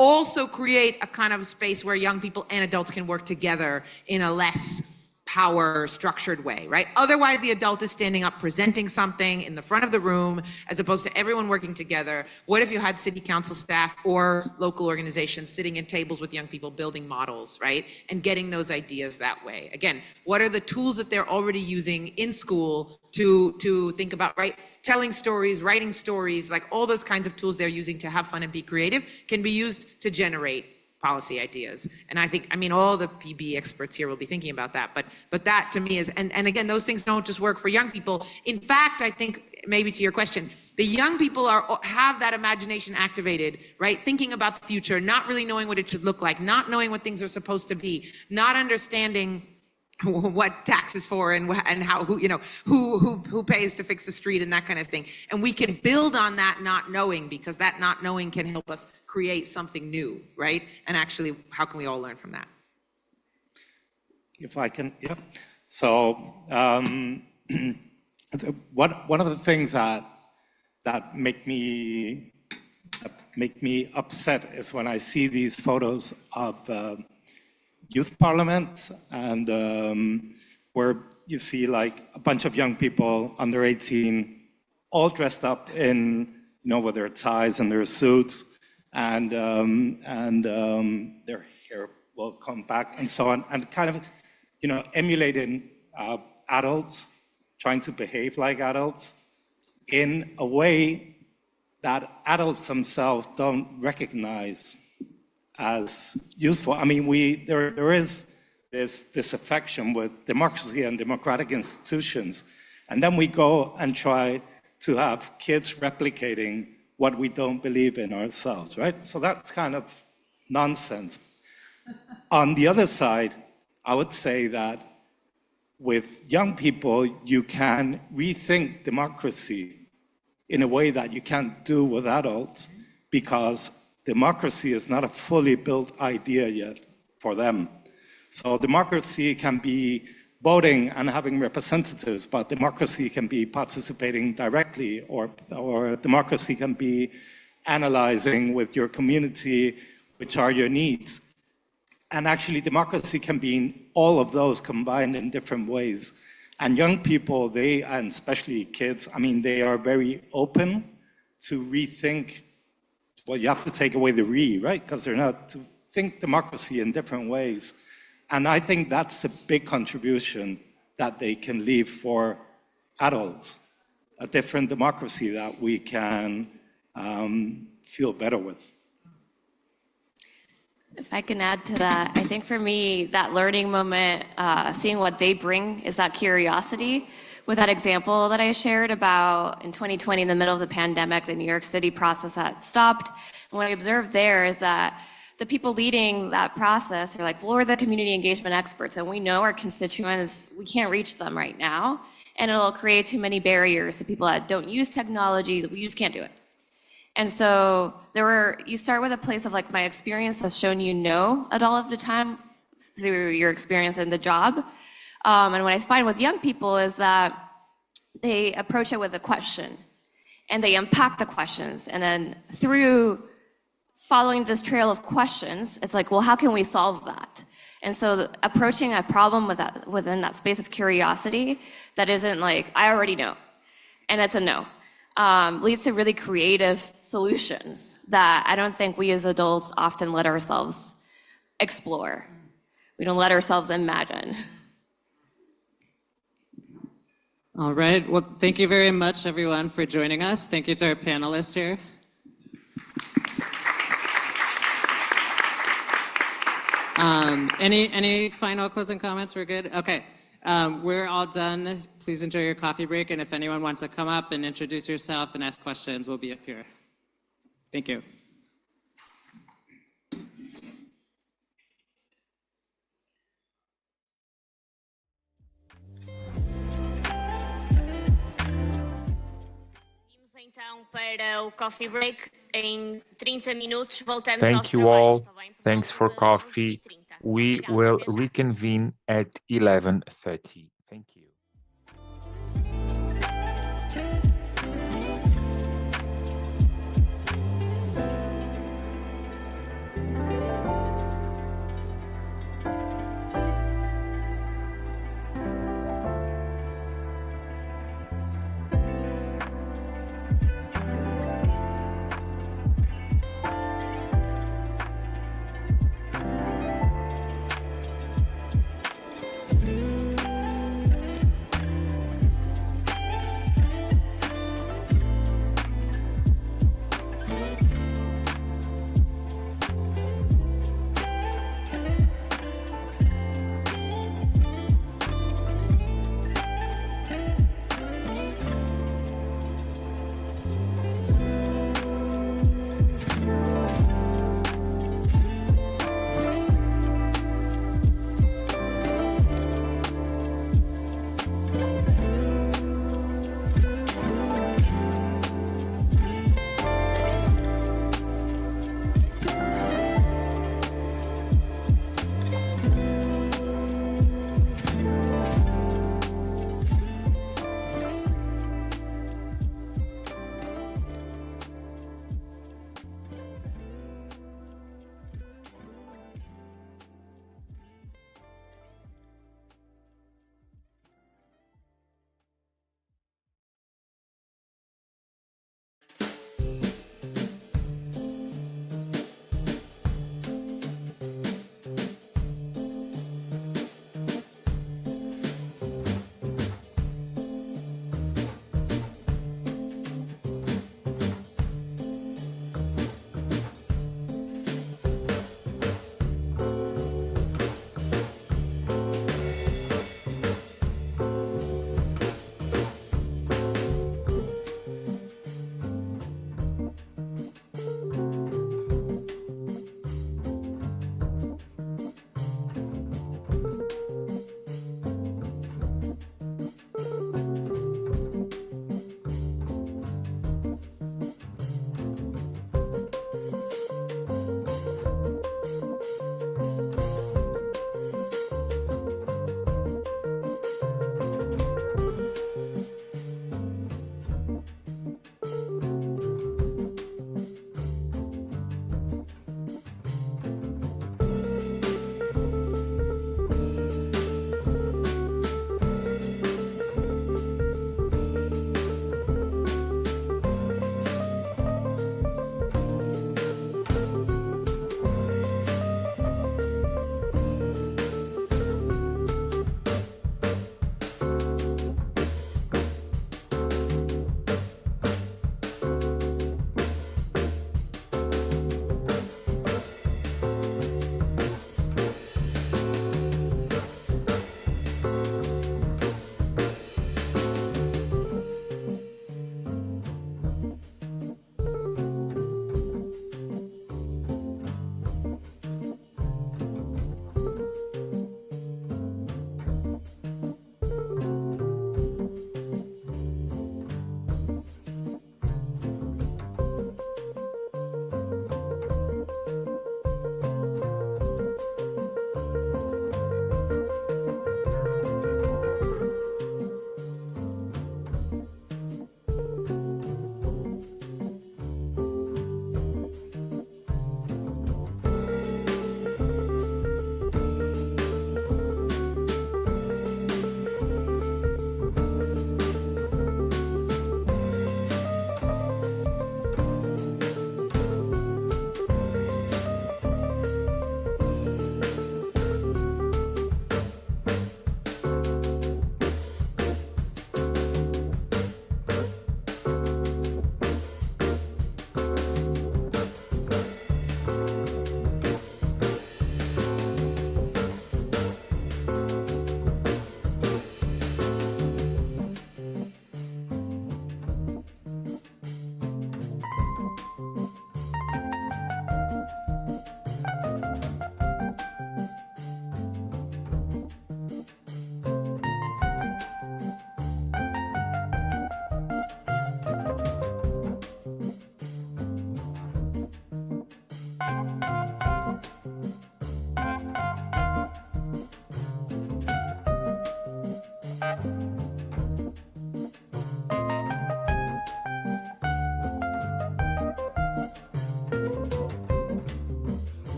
F: also create a kind of space where young people and adults can work together in a less power structured way, right? Otherwise, the adult is standing up, presenting something in the front of the room, as opposed to everyone working together. What if you had city council staff or local organizations sitting at tables with young people building models, right? And getting those ideas that way. Again, what are the tools that they're already using in school to think about, right? Telling stories, writing stories, like all those kinds of tools they're using to have fun and be creative can be used to generate policy ideas. And I think, all the PB experts here will be thinking about that, but that to me is, and again, those things don't just work for young people. In fact, I think, maybe to your question, the young people have that imagination activated, right? Thinking about the future, not really knowing what it should look like, not knowing what things are supposed to be, not understanding what tax is for and how, who pays to fix the street and that kind of thing. And we can build on that not knowing, because that not knowing can help us create something new, right? And actually, how can we all learn from that?
G: If I can, yeah. So one of the things that make me upset is when I see these photos of youth parliament, and where you see like a bunch of young people under 18 all dressed up in, with their ties and their suits, and their hair will come back and so on, and kind of, emulating adults, trying to behave like adults in a way that adults themselves don't recognize as useful. There is this disaffection with democracy and democratic institutions, and then we go and try to have kids replicating what we don't believe in ourselves, right? So that's kind of nonsense. On the other side, I would say that with young people, you can rethink democracy in a way that you can't do with adults, because democracy is not a fully built idea yet for them. So democracy can be voting and having representatives, but democracy can be participating directly, or democracy can be analyzing with your community, which are your needs. And actually, democracy can be in all of those combined in different ways. And young people, and especially kids, they are very open to rethink. Well, you have to take away the right? Because they're not, to think democracy in different ways. And I think that's a big contribution that they can leave for adults, a different democracy that we can feel better with.
E: If I can add to that, I think for me, that learning moment, seeing what they bring, is that curiosity. With that example that I shared about in 2020, in the middle of the pandemic, the New York City process that stopped. And what I observed there is that the people leading that process are like, well, we're the community engagement experts, and we know our constituents, we can't reach them right now, and it'll create too many barriers to people that don't use technology, we just can't do it. And so you start with a place of like, my experience has shown you no at all of the time through your experience in the job. And what I find with young people is that they approach it with a question and they unpack the questions. And then through following this trail of questions, it's like, well, how can we solve that? And so approaching a problem within that space of curiosity that isn't like, I already know, and it's a no, leads to really creative solutions that I don't think we as adults often let ourselves explore. We don't let ourselves imagine.
H: All right, well, thank you very much, everyone, for joining us. Thank you to our panelists here. Any final closing comments? We're good? Okay, we're all done. Please enjoy your coffee break, and if anyone wants to come up and introduce yourself and ask questions, we'll be up here. Thank you.
L: Então, para o coffee break, em 30 minutos voltamos aos
M: Thank you all.
L: trabalhos, tá bem?
M: Thanks for coffee. We will reconvene at 11:30. Thank you.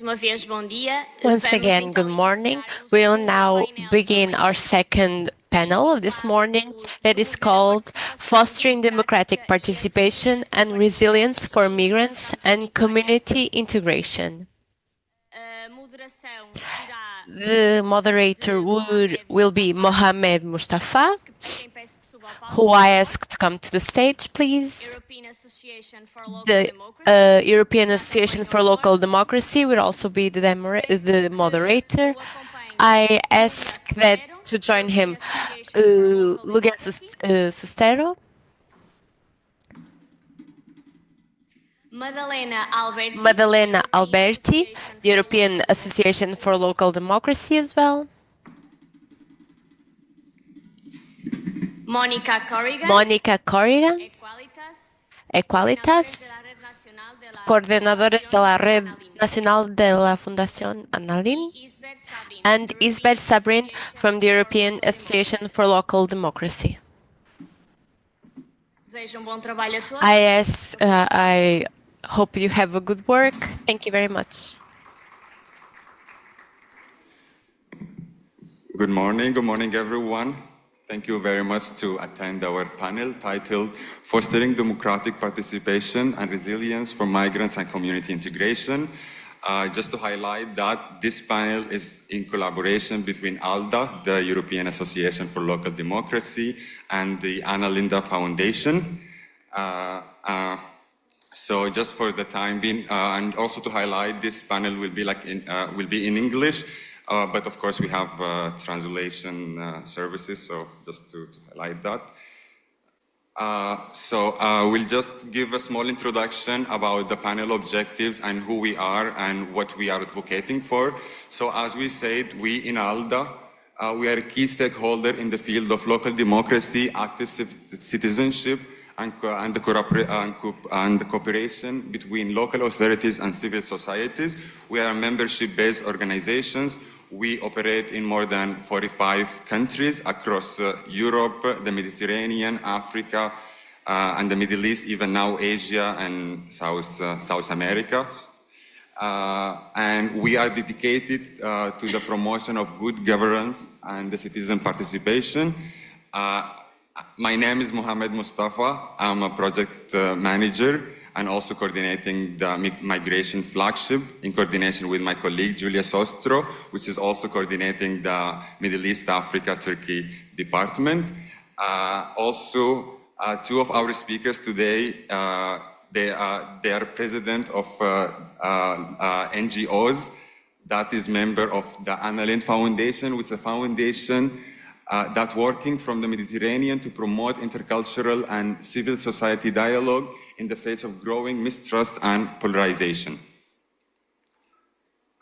B: Once again, good morning. We will now begin our second panel of this morning that is called Fostering Democratic Participation and Resilience for Migrants and Community Integration. The moderator will be Mohamed Mustafa, who I ask to come to the stage, please. The European Association for Local Democracy will also be the moderator. I ask that to join him, Lugan Sustero, Madalena Alberti, the European Association for Local Democracy as well.
L: Monica Corrigan,
B: Equalitas, coordinadores de la Red Nacional de la Fundación Annalyn, and Isbert Sabrin from the European Association for Local Democracy. I hope you have a good work. Thank you very much.
N: Good morning everyone. Thank you very much to attend our panel titled Fostering Democratic Participation and Resilience for Migrants and Community Integration. Just to highlight that this panel is in collaboration between ALDA, the European Association for Local Democracy, and the Anna Linda Foundation. So just for the time being, and also to highlight, this panel will be in English. But of course, we have translation services, so just to highlight that. We'll just give a small introduction about the panel objectives and who we are and what we are advocating for. So as we said, we in ALDA, we are a key stakeholder in the field of local democracy, active citizenship, and the cooperation between local authorities and civil societies. We are membership-based organizations. We operate in more than 45 countries across Europe, the Mediterranean, Africa, and the Middle East, even now Asia and South America. And we are dedicated to the promotion of good governance and the citizen participation. My name is Mohamed Mustafa. I'm a project manager and also coordinating the migration flagship in coordination with my colleague Julia Sostro, which is also coordinating the Middle East, Africa, Turkey department. Also, two of our speakers today, they are president of NGOs, that is member of the Annalyn Foundation, which is a foundation that working from the Mediterranean to promote intercultural and civil society dialogue in the face of growing mistrust and polarization.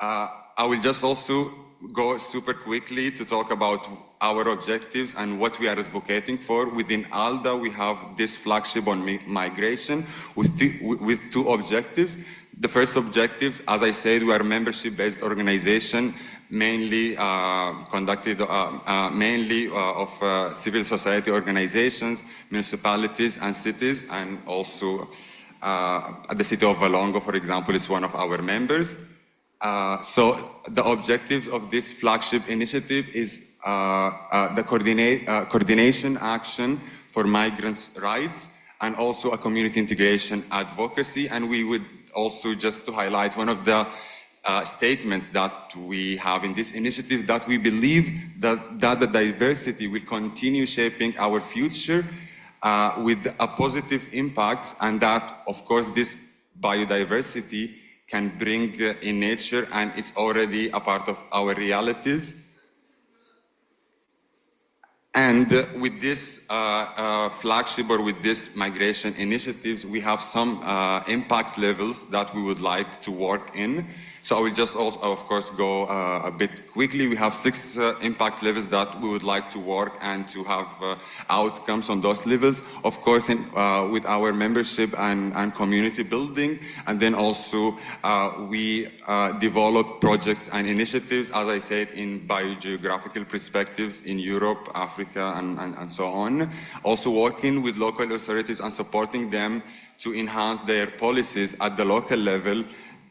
N: I will just also go super quickly to talk about our objectives and what we are advocating for. Within ALDA, we have this flagship on migration with two objectives. The first objective, as I said, we are a membership-based organization, mainly conducted of civil society organizations, municipalities and cities, and also the city of Valongo, for example, is one of our members. So the objectives of this flagship initiative is the coordination action for migrants' rights and also a community integration advocacy. And we would also, just to highlight one of the statements that we have in this initiative, that we believe that the diversity will continue shaping our future with a positive impact, and that, of course, this biodiversity can bring in nature, and it's already a part of our realities. And with this flagship or with this migration initiatives, we have some impact levels that we would like to work in. So I will just also, of course, go a bit quickly. We have 6 impact levels that we would like to work and to have outcomes on those levels. Of course, with our membership and community building. And then also we develop projects and initiatives, as I said, in biogeographical perspectives in Europe, Africa, and so on. Also working with local authorities and supporting them to enhance their policies at the local level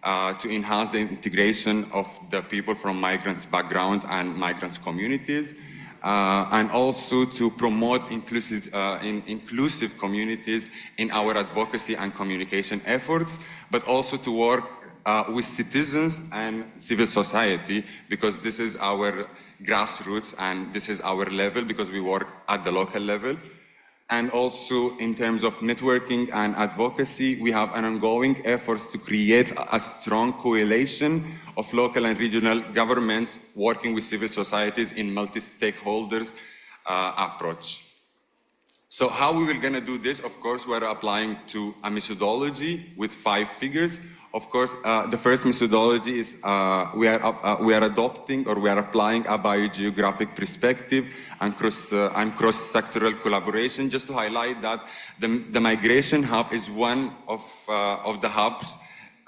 N: to enhance the integration of the people from migrants background and migrants communities, and also to promote inclusive communities in our advocacy and communication efforts, but also to work with citizens and civil society, because this is our grassroots and this is our level, because we work at the local level. And also in terms of networking and advocacy, we have an ongoing effort to create a strong coalition of local and regional governments working with civil societies in multi-stakeholders approach. So how we will gonna do this? Of course, we're applying to a methodology with 5 figures. Of course, the first methodology is we are adopting, or we are applying a biogeographic perspective and cross-sectoral collaboration. Just to highlight that the Migration Hub is one of the hubs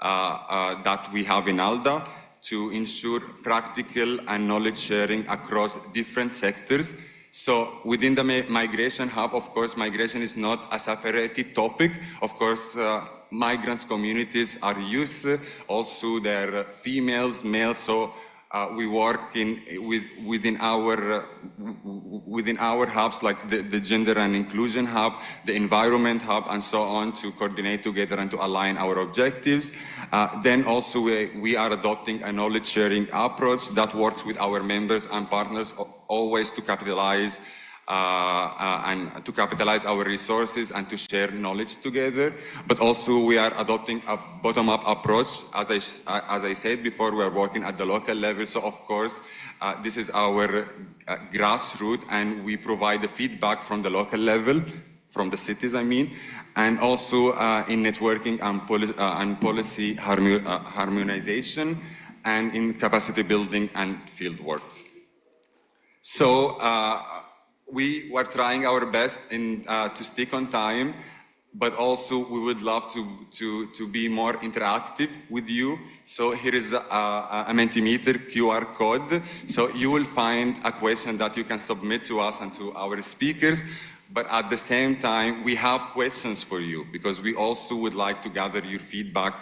N: that we have in ALDA to ensure practical and knowledge sharing across different sectors. So within the Migration Hub, of course, migration is not a separated topic. Of course, migrants communities are youth, also they're females, males, so we work within our hubs, like the Gender and Inclusion Hub, the Environment Hub, and so on, to coordinate together and to align our objectives. Then also we are adopting a knowledge sharing approach that works with our members and partners always to capitalize our resources and to share knowledge together. But also we are adopting a bottom-up approach. As I said before, we are working at the local level. So of course, this is our grassroots, and we provide the feedback from the local level, from the cities, I mean, and also in networking and policy harmonization, and in capacity building and field work. So we were trying our best to stick on time, but also we would love to be more interactive with you. So here is a Mentimeter QR code. So you will find a question that you can submit to us and to our speakers, but at the same time, we have questions for you, because we also would like to gather your feedback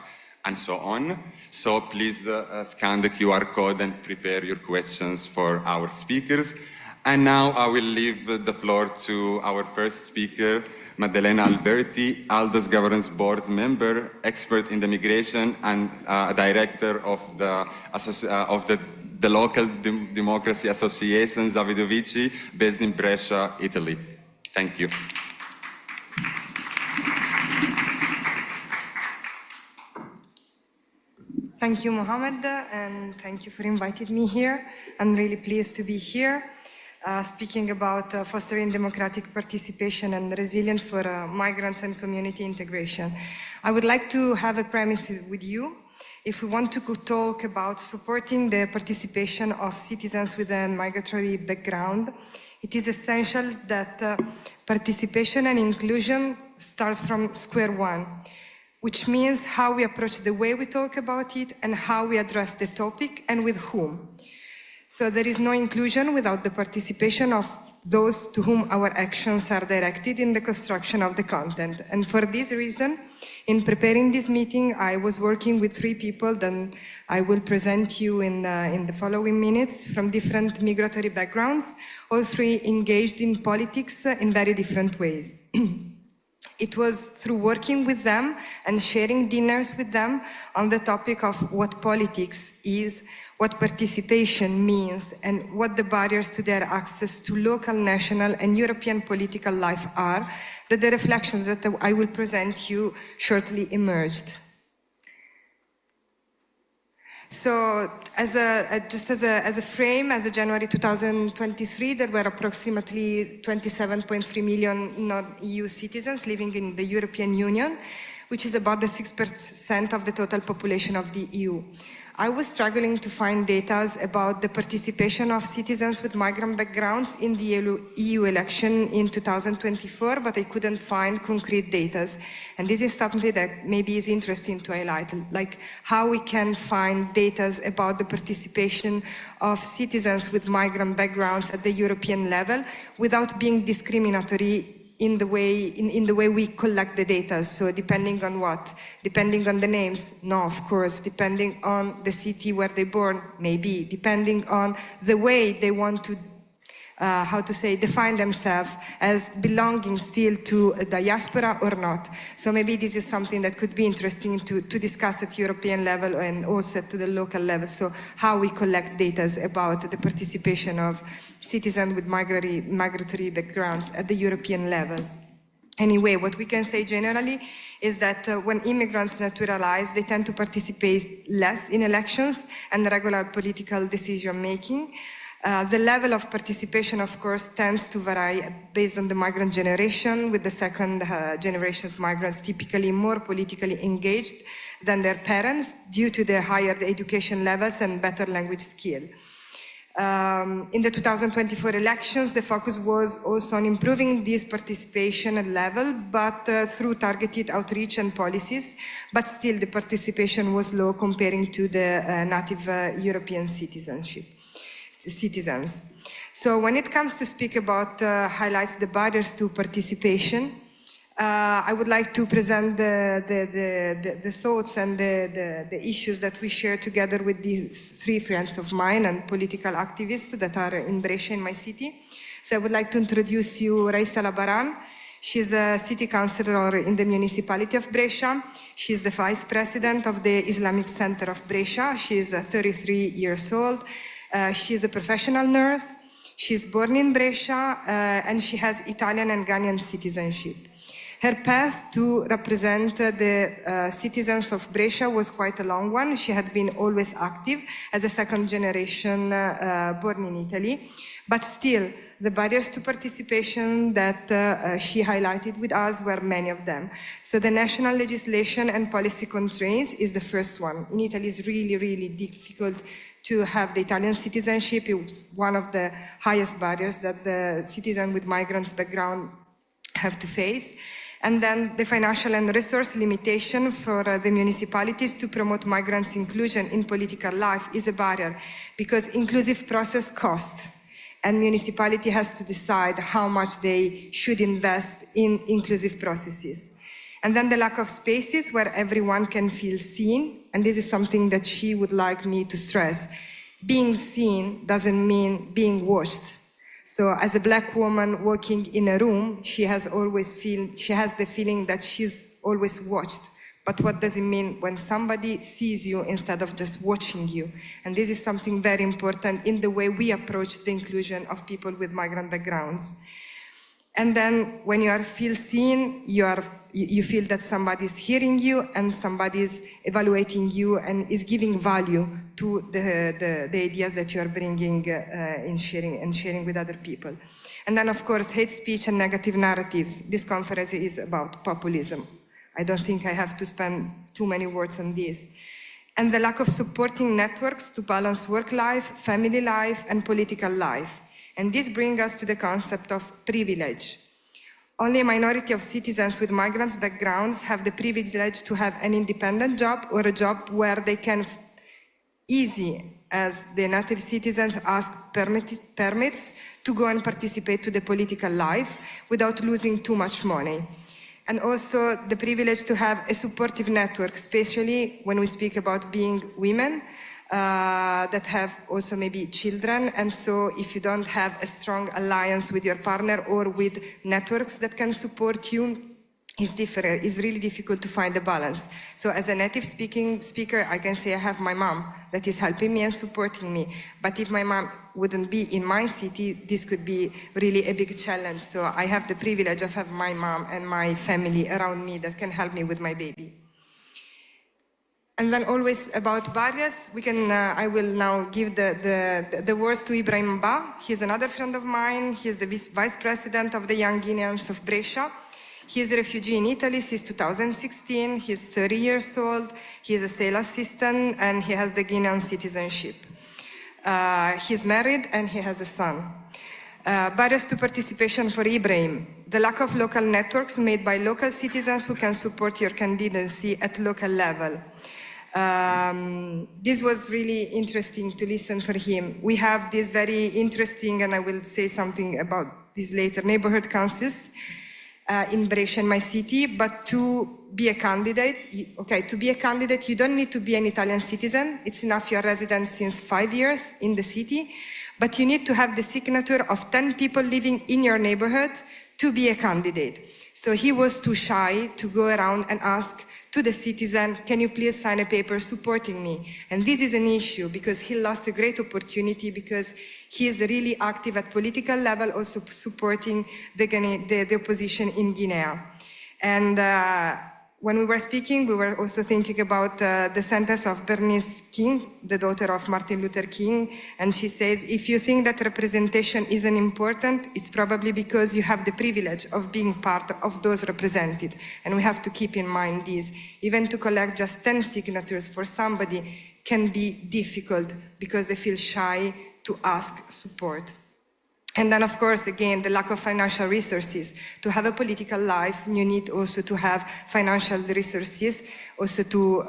N: and so on. So please scan the QR code and prepare your questions for our speakers. And now I will leave the floor to our first speaker, Maddalena Alberti, ALDA's Governance Board member, expert in the migration, and director of the local democracy association, Zavidovici, based in Brescia, Italy. Thank you.
O: Thank you, Mohammed, and thank you for inviting me here. I'm really pleased to be here. Speaking about fostering democratic participation and resilience for migrants and community integration. I would like to have a premise with you. If we want to talk about supporting the participation of citizens with a migratory background, it is essential that participation and inclusion start from square one, which means how we approach the way we talk about it and how we address the topic and with whom. So there is no inclusion without the participation of those to whom our actions are directed in the construction of the content. And for this reason, in preparing this meeting, I was working with 3 people that I will present you in the following minutes from different migratory backgrounds, all 3 engaged in politics in very different ways. It was through working with them and sharing dinners with them on the topic of what politics is, what participation means, and what the barriers to their access to local, national, and European political life are, that the reflections that I will present you shortly emerged. So, just as a frame, as of January 2023, there were approximately 27.3 million non-EU citizens living in the European Union, which is about the 6% of the total population of the EU. I was struggling to find data about the participation of citizens with migrant backgrounds in the EU election in 2024, but I couldn't find concrete data. And this is something that maybe is interesting to highlight, like how we can find data about the participation of citizens with migrant backgrounds at the European level without being discriminatory in the way we collect the data. So depending on what? Depending on the names? No, of course. Depending on the city where they're born? Maybe. Depending on the way they want to define themselves as belonging still to a diaspora or not. So maybe this is something that could be interesting to discuss at European level and also at the local level. So how we collect data about the participation of citizens with migratory backgrounds at the European level. Anyway, what we can say generally is that when immigrants naturalize, they tend to participate less in elections and regular political decision making. The level of participation, of course, tends to vary based on the migrant generation, with the second generation's migrants typically more politically engaged than their parents due to the higher education levels and better language skill. In the 2024 elections, the focus was also on improving this participation level, but through targeted outreach and policies, but still the participation was low comparing to the native European citizens. So when it comes to speak about highlights the barriers to participation, I would like to present the thoughts and the issues that we share together with these three friends of mine and political activists that are in Brescia, in my city. So I would like to introduce you Raisa Labaran. She's a city councillor in the municipality of Brescia. She's the vice president of the Islamic Center of Brescia. She's 33 years old. She's a professional nurse. She's born in Brescia and she has Italian and Ghanaian citizenship. Her path to represent the citizens of Brescia was quite a long one. She had been always active as a second generation born in Italy, but still the barriers to participation that she highlighted with us were many of them. So the national legislation and policy constraints is the first one. In Italy it's really, really difficult to have the Italian citizenship. It was one of the highest barriers that the citizens with migrants background have to face. And then the financial and resource limitation for the municipalities to promote migrants' inclusion in political life is a barrier because inclusive process costs and municipality has to decide how much they should invest in inclusive processes. And then the lack of spaces where everyone can feel seen, and this is something that she would like me to stress. Being seen doesn't mean being watched. So as a black woman working in a room, she has the feeling that she's always watched. But what does it mean when somebody sees you instead of just watching you? And this is something very important in the way we approach the inclusion of people with migrant backgrounds. And then when you feel seen, you feel that somebody's hearing you and somebody's evaluating you and is giving value to the ideas that you are bringing in sharing with other people. And then, of course, hate speech and negative narratives. This conference is about populism. I don't think I have to spend too many words on this. And the lack of supporting networks to balance work life, family life, and political life. And this brings us to the concept of privilege. Only a minority of citizens with migrants' backgrounds have the privilege to have an independent job or a job where they can easy as the native citizens ask permits to go and participate to the political life without losing too much money. And also the privilege to have a supportive network, especially when we speak about being women, that have also maybe children, and so if you don't have a strong alliance with your partner or with networks that can support you, it's really difficult to find the balance. So as a native speaker, I can say I have my mom that is helping me and supporting me, but if my mom wouldn't be in my city, this could be really a big challenge. So I have the privilege of having my mom and my family around me that can help me with my baby. And then always about barriers, I will now give the words to Ibrahim Ba. He's another friend of mine. He's the vice president of the Young Guineans of Brescia. He is a refugee in Italy since 2016. He's 30 years old. He is a sales assistant and he has the Guinean citizenship. He's married and he has a son. Barriers to participation for Ibrahim. The lack of local networks made by local citizens who can support your candidacy at local level. This was really interesting to listen for him. We have this very interesting, and I will say something about this later, neighborhood councils in Brescia, in my city, but to be a candidate, to be a candidate, you don't need to be an Italian citizen. It's enough you're resident since 5 years in the city, but you need to have the signature of 10 people living in your neighborhood to be a candidate. So he was too shy to go around and ask to the citizen, can you please sign a paper supporting me? And this is an issue because he lost a great opportunity because he is really active at political level, also supporting the opposition in Guinea. And when we were speaking, we were also thinking about the sentence of Bernice King, the daughter of Martin Luther King. And she says, if you think that representation isn't important, it's probably because you have the privilege of being part of those represented. And we have to keep in mind this. Even to collect just 10 signatures for somebody can be difficult because they feel shy to ask support. And then, of course, again, the lack of financial resources. To have a political life, you need also to have financial resources, also to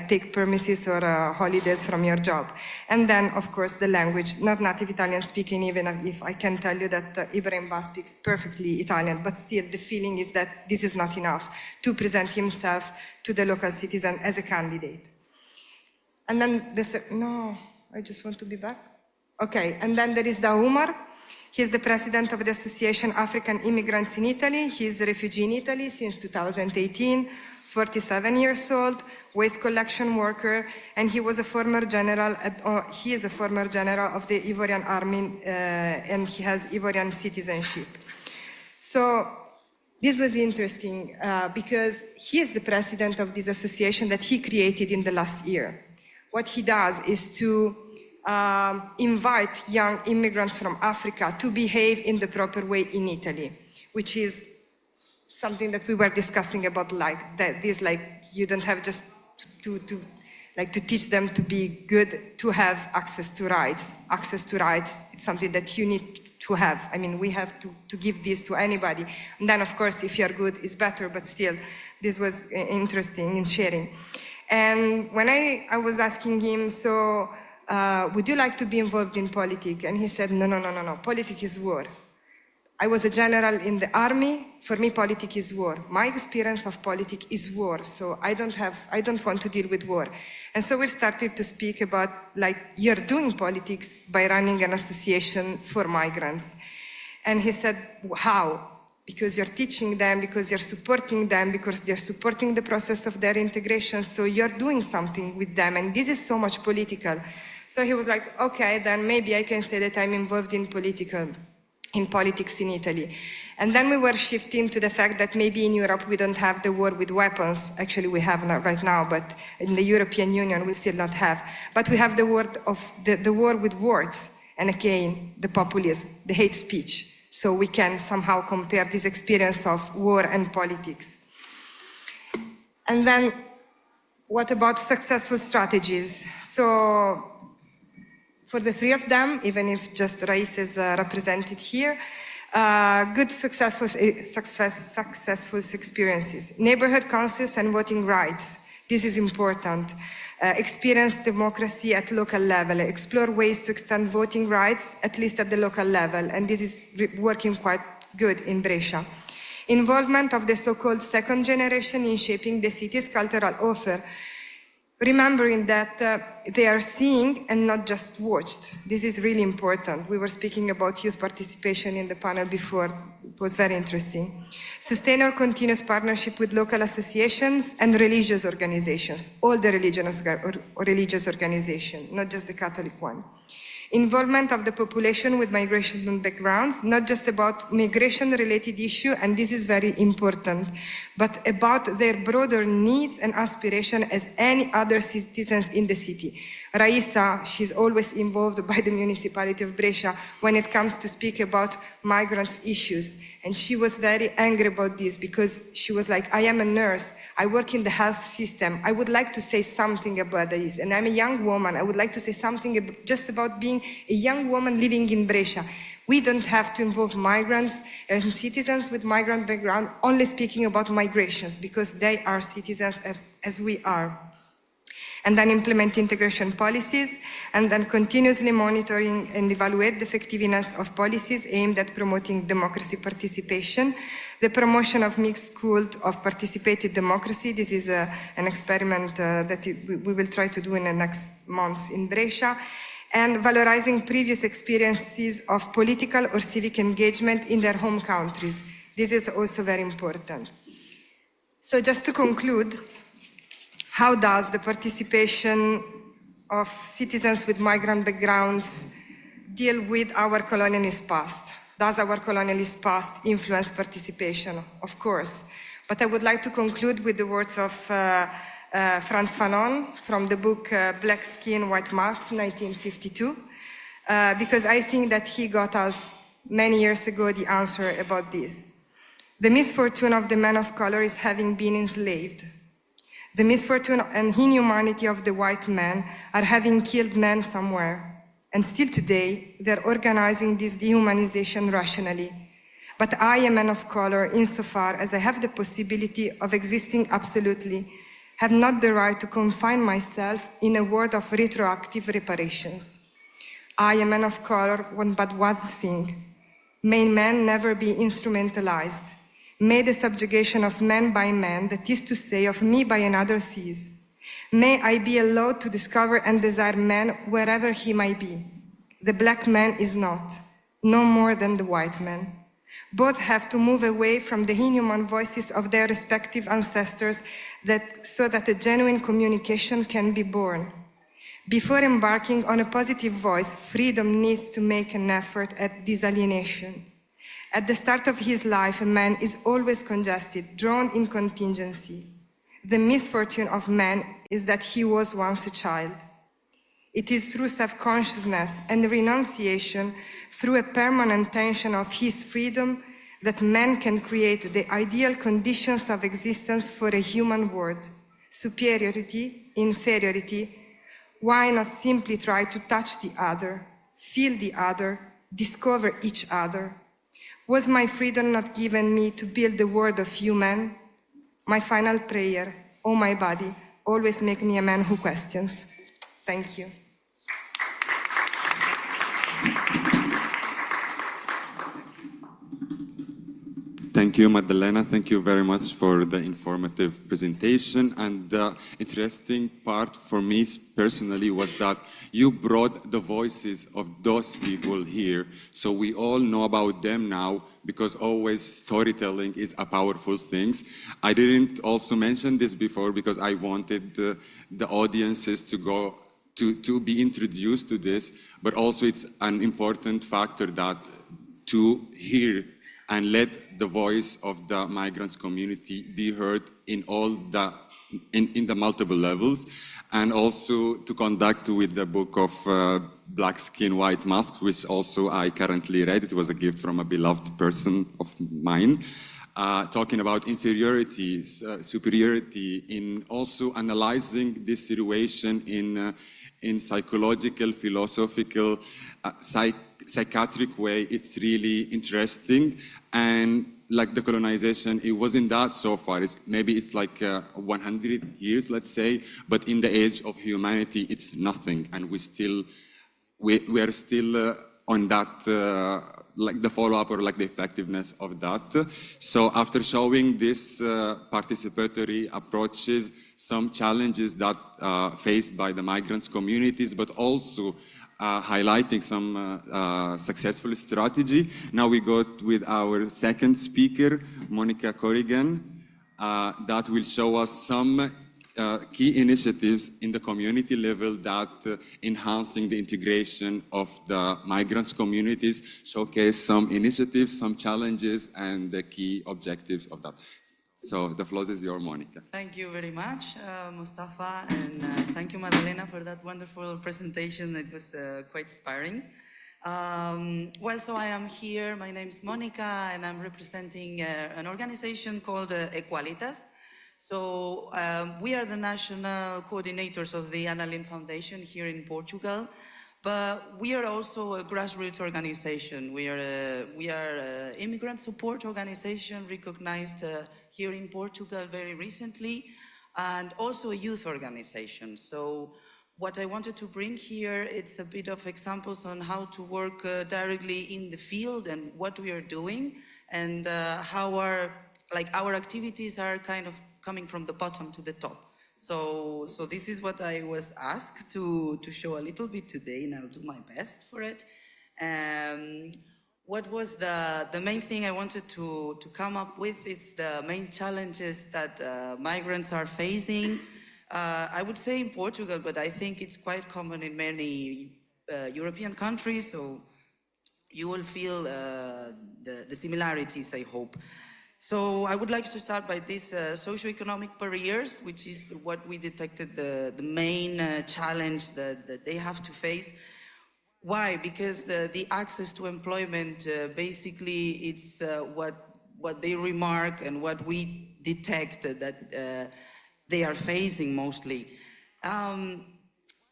O: take permissions or holidays from your job. And then, of course, the language, not native Italian speaking, even if I can tell you that Ibrahim Ba speaks perfectly Italian, but still the feeling is that this is not enough to present himself to the local citizen as a candidate. And then no, I just want to be back. Okay, and then there is Da Umar. He's the president of the Association African Immigrants in Italy. He's a refugee in Italy since 2018, 47 years old, waste collection worker, and he was a former general, he is a former general of the Ivorian army, and he has Ivorian citizenship. So this was interesting because he is the president of this association that he created in the last year. What he does is to invite young immigrants from Africa to behave in the proper way in Italy, which is something that we were discussing about, you don't have just to teach them to be good, to have access to rights. Access to rights, it's something that you need to have. I mean, we have to give this to anybody. And then, of course, if you're good, it's better, but still, this was interesting in sharing. And when I was asking him, so, would you like to be involved in politics? And he said, no, politics is war. I was a general in the army. For me, politics is war. My experience of politics is war, so I don't want to deal with war. And so we started to speak about, you're doing politics by running an association for migrants. And he said, how? Because you're teaching them, because you're supporting them, because they're supporting the process of their integration, so you're doing something with them, and this is so much political. So he was like, okay, then maybe I can say that I'm involved in politics in Italy. And then we were shifting to the fact that maybe in Europe we don't have the war with weapons. Actually, we have not right now, but in the European Union we still not have. But we have the war with words, and again, the populism, the hate speech. So we can somehow compare this experience of war and politics. And then, what about successful strategies? So, for the three of them, even if just Rais is represented here, good successful experiences. Neighborhood councils and voting rights. This is important. Experience democracy at local level. Explore ways to extend voting rights, at least at the local level. And this is working quite good in Brescia. Involvement of the so-called second generation in shaping the city's cultural offer. Remembering that they are seeing and not just watched. This is really important. We were speaking about youth participation in the panel before. It was very interesting. Sustain or continuous partnership with local associations and religious organizations, all the religious organizations, not just the Catholic one. Involvement of the population with migration backgrounds, not just about migration-related issue, and this is very important, but about their broader needs and aspirations as any other citizens in the city. Raisa, she's always involved by the municipality of Brescia when it comes to speak about migrants' issues. And she was very angry about this because she was like, I am a nurse, I work in the health system, I would like to say something about this. And I'm a young woman, I would like to say something just about being a young woman living in Brescia. We don't have to involve migrants and citizens with migrant background only speaking about migrations because they are citizens as we are. and then implement integration policies, and then continuously monitoring and evaluate the effectiveness of policies aimed at promoting democracy participation, the promotion of mixed school of participative democracy. This is an experiment that we will try to do in the next months in Brescia, and valorizing previous experiences of political or civic engagement in their home countries. This is also very important. So just to conclude, how does the participation of citizens with migrant backgrounds deal with our colonialist past? Does our colonialist past influence participation? Of course. But I would like to conclude with the words of Frantz Fanon from the book Black Skin, White Masks, 1952, because I think that he got us many years ago the answer about this. The misfortune of the man of color is having been enslaved. The misfortune and inhumanity of the white man are having killed men somewhere. And still today, they're organizing this dehumanization rationally. But I am a man of color insofar as I have the possibility of existing absolutely, have not the right to confine myself in a world of retroactive reparations. I, a man of color, want but one thing. May men never be instrumentalized. May the subjugation of man by man, that is to say, of me by another, cease. May I be allowed to discover and desire man wherever he might be. The black man is not, no more than the white man. Both have to move away from the inhuman voices of their respective ancestors so that a genuine communication can be born. Before embarking on a positive voice, freedom needs to make an effort at disalienation. At the start of his life, a man is always congested, drawn in contingency. The misfortune of man is that he was once a child. It is through self-consciousness and renunciation, through a permanent tension of his freedom, that man can create the ideal conditions of existence for a human world. Superiority, inferiority. Why not simply try to touch the other, feel the other, discover each other? Was my freedom not given me to build the world of human? My final prayer, oh my body, always make me a man who questions. Thank you.
N: Thank you, Maddalena. Thank you very much for the informative presentation. And the interesting part for me personally was that you brought the voices of those people here. So we all know about them now, because always storytelling is a powerful thing. I didn't also mention this before because I wanted the audiences to go to be introduced to this, but also it's an important factor that to hear and let the voice of the migrants community be heard in all the in the multiple levels, and also to conduct with the book of Black Skin, White Masks, which also I currently read. It was a gift from a beloved person of mine, talking about inferiority, superiority, in also analyzing this situation in psychological, philosophical, psychiatric way. It's really interesting. And like the colonization, it wasn't that so far. Maybe it's like 100 years, let's say, but in the age of humanity, it's nothing. And we are still on that, like the follow-up or like the effectiveness of that. So after showing this participatory approaches, some challenges that faced by the migrants communities, but also highlighting some successful strategy. Now we go with our second speaker, Monica Corrigan, that will show us some key initiatives in the community level that enhancing the integration of the migrants communities, showcase some initiatives, some challenges, and the key objectives of that. So the floor is yours, Monica.
P: Thank you very much, Mustafa, and thank you, Maddalena, for that wonderful presentation. It was quite inspiring. Well, so I am here. My name is Monica, and I'm representing an organization called Equalitas. So we are the national coordinators of the Ana Lin Foundation here in Portugal, but we are also a grassroots organization. We are an immigrant support organization recognized here in Portugal very recently. and also a youth organization. So what I wanted to bring here, it's a bit of examples on how to work directly in the field and what we are doing, and how our activities are kind of coming from the bottom to the top. So this is what I was asked to show a little bit today, and I'll do my best for it. What was the main thing I wanted to come up with? It's the main challenges that migrants are facing. I would say in Portugal, but I think it's quite common in many European countries, so you will feel the similarities, I hope. So I would like to start by these socioeconomic barriers, which is what we detected the main challenge that they have to face. Why? Because the access to employment, basically, it's what they remark and what we detect that they are facing mostly.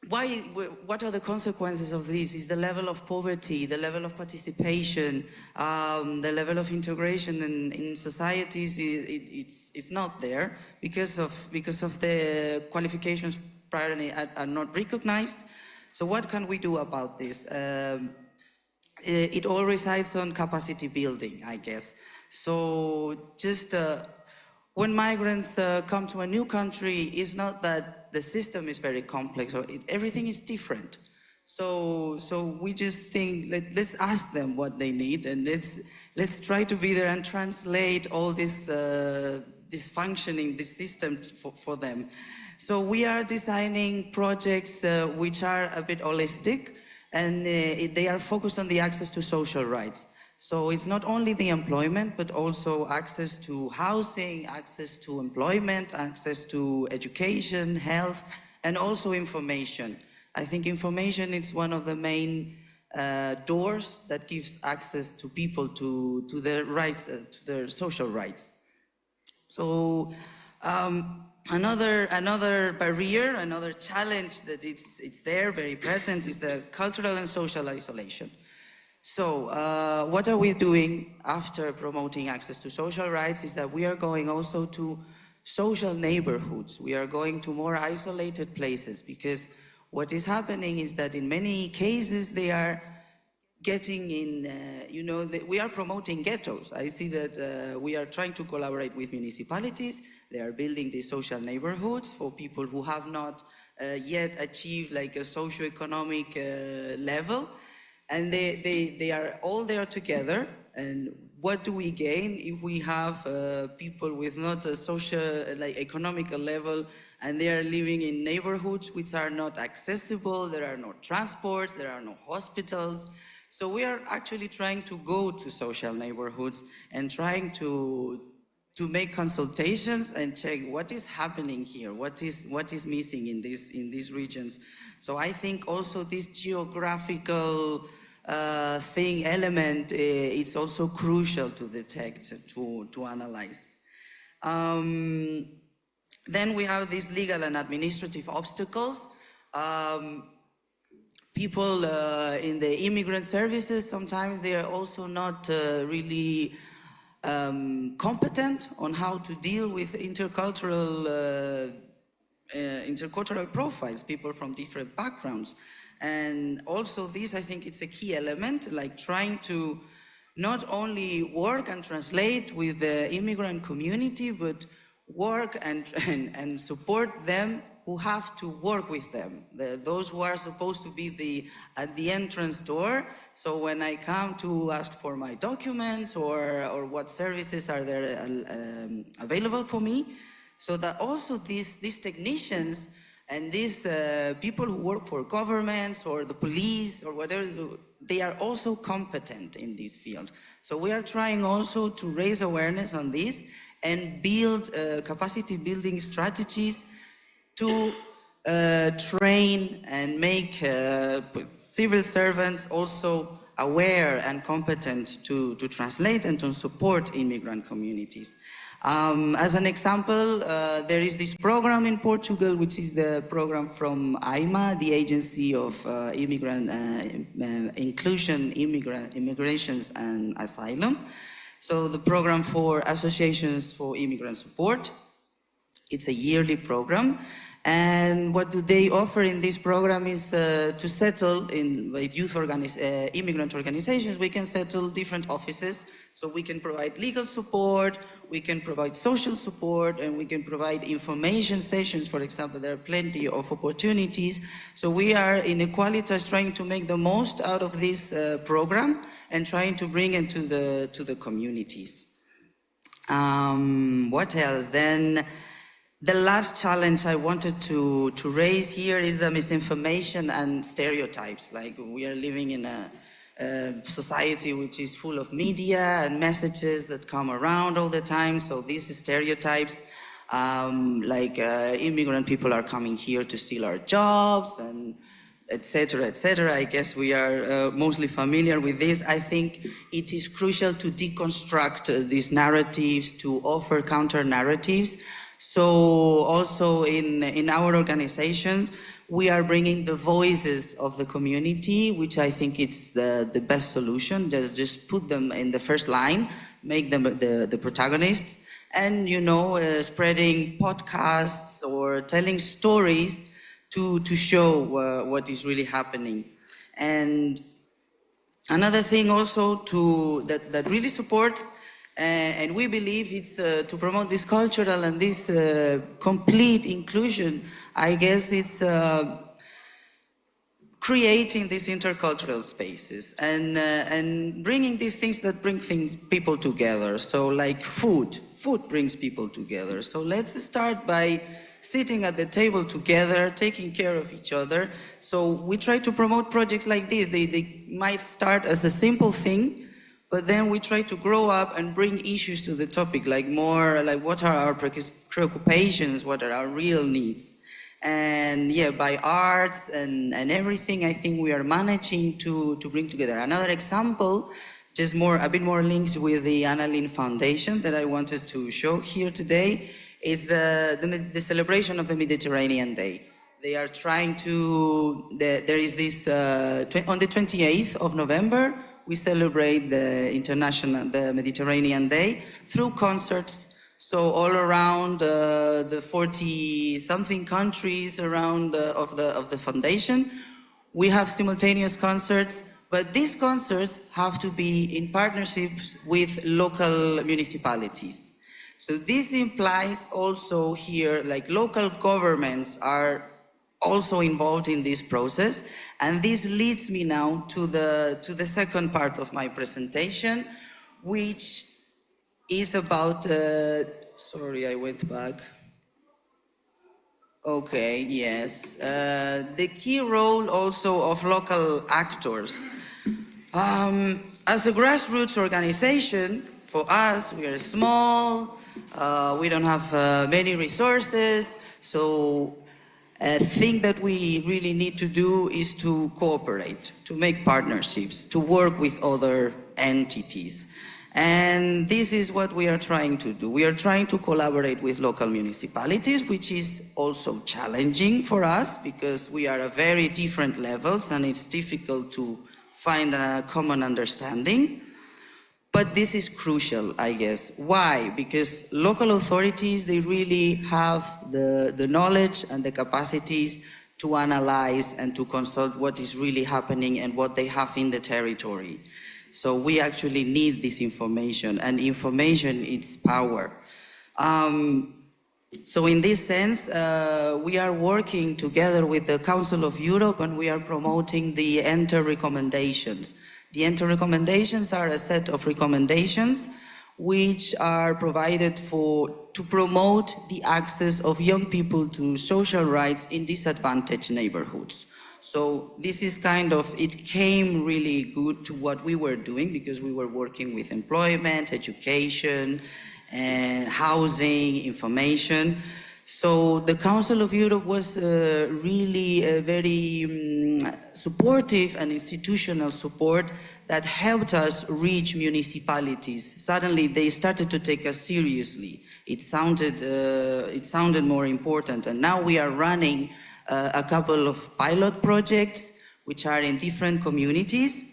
P: What are the consequences of this? Is the level of poverty, the level of participation, the level of integration in societies, it's not there because of the qualifications priorly are not recognized. So what can we do about this? It all resides on capacity building, I guess. So just when migrants come to a new country, it's not that the system is very complex, or everything is different. So we just think, let's ask them what they need, and let's try to be there and translate all this functioning, this system for them. So we are designing projects which are a bit holistic, and they are focused on the access to social rights. So it's not only the employment, but also access to housing, access to employment, access to education, health, and also information. I think information is one of the main doors that gives access to people to their rights, to their social rights. So another barrier, another challenge that it's there, very present, is the cultural and social isolation. So what are we doing after promoting access to social rights is that we are going also to social neighborhoods. We are going to more isolated places, because what is happening is that in many cases they are getting in, we are promoting ghettos. I see that we are trying to collaborate with municipalities. They are building these social neighborhoods for people who have not yet achieved like a socioeconomic level. And they are all there together. And what do we gain if we have people with not a social, economical level, and they are living in neighborhoods which are not accessible, there are no transports, there are no hospitals. So we are actually trying to go to social neighborhoods and trying to make consultations and check what is happening here, what is missing in these regions. So I think also this geographical element, it's also crucial to detect, to analyze. Then we have these legal and administrative obstacles. People in the immigrant services, sometimes they are also not really competent on how to deal with intercultural profiles, people from different backgrounds. And also this, I think it's a key element, like trying to not only work and translate with the immigrant community, but work and support them who have to work with them, those who are supposed to be at the entrance door. So when I come to ask for my documents or what services are there available for me, so that also these technicians and these people who work for governments or the police or whatever, they are also competent in this field. So we are trying also to raise awareness on this and build capacity building strategies to train and make civil servants also aware and competent to translate and to support immigrant communities. As an example, there is this program in Portugal, which is the program from AIMA, the Agency of Immigrant Inclusion, Immigrations and Asylum. So the program for Associations for Immigrant Support. It's a yearly program. And what do they offer in this program is to settle in with immigrant organizations. We can settle different offices, so we can provide legal support, we can provide social support, and we can provide information sessions. For example, there are plenty of opportunities. So we are in Equalitas trying to make the most out of this program and trying to bring it to the communities. What else? Then the last challenge I wanted to raise here is the misinformation and stereotypes. Like, we are living in a society which is full of media and messages that come around all the time. So these stereotypes, like immigrant people are coming here to steal our jobs, and etc., etc. I guess we are mostly familiar with this. I think it is crucial to deconstruct these narratives, to offer counter narratives. So also in our organizations, we are bringing the voices of the community, which I think it's the best solution. Just put them in the first line, make them the protagonists, and, you know, spreading podcasts or telling stories to show what is really happening. And another thing also that really supports, and we believe it's to promote this cultural and this complete inclusion, I guess it's creating these intercultural spaces and bringing these things that bring people together. So like food brings people together. So let's start by sitting at the table together, taking care of each other. So we try to promote projects like this. They might start as a simple thing, but then we try to grow up and bring issues to the topic, like more like what are our preoccupations, what are our real needs. And yeah, by arts and everything, I think we are managing to bring together. Another example, just a bit more linked with the Annalyn Foundation that I wanted to show here today, is the celebration of the Mediterranean Day. They are trying to, there is this, on the 28th of November, we celebrate the Mediterranean Day through concerts. So all around the 40-something countries around of the foundation, we have simultaneous concerts, but these concerts have to be in partnerships with local municipalities. So this implies also here, like, local governments are also involved in this process. And this leads me now to the second part of my presentation, which is about, sorry, I went back. Okay, yes. The key role also of local actors. As a grassroots organization, for us, we are small, we don't have many resources, so a thing that we really need to do is to cooperate, to make partnerships, to work with other entities. And this is what we are trying to do. We are trying to collaborate with local municipalities, which is also challenging for us because we are at very different levels and it's difficult to find a common understanding. But this is crucial, I guess. Why? Because local authorities, they really have the knowledge and the capacities to analyze and to consult what is really happening and what they have in the territory. So we actually need this information, and information is power. So in this sense, we are working together with the Council of Europe and we are promoting the Enter recommendations. The Enter recommendations are a set of recommendations which are provided to promote the access of young people to social rights in disadvantaged neighborhoods. So this is it came really good to what we were doing because we were working with employment, education, and housing, information. So the Council of Europe was really very supportive and institutional support that helped us reach municipalities. Suddenly they started to take us seriously. It sounded more important, and now we are running a couple of pilot projects which are in different communities.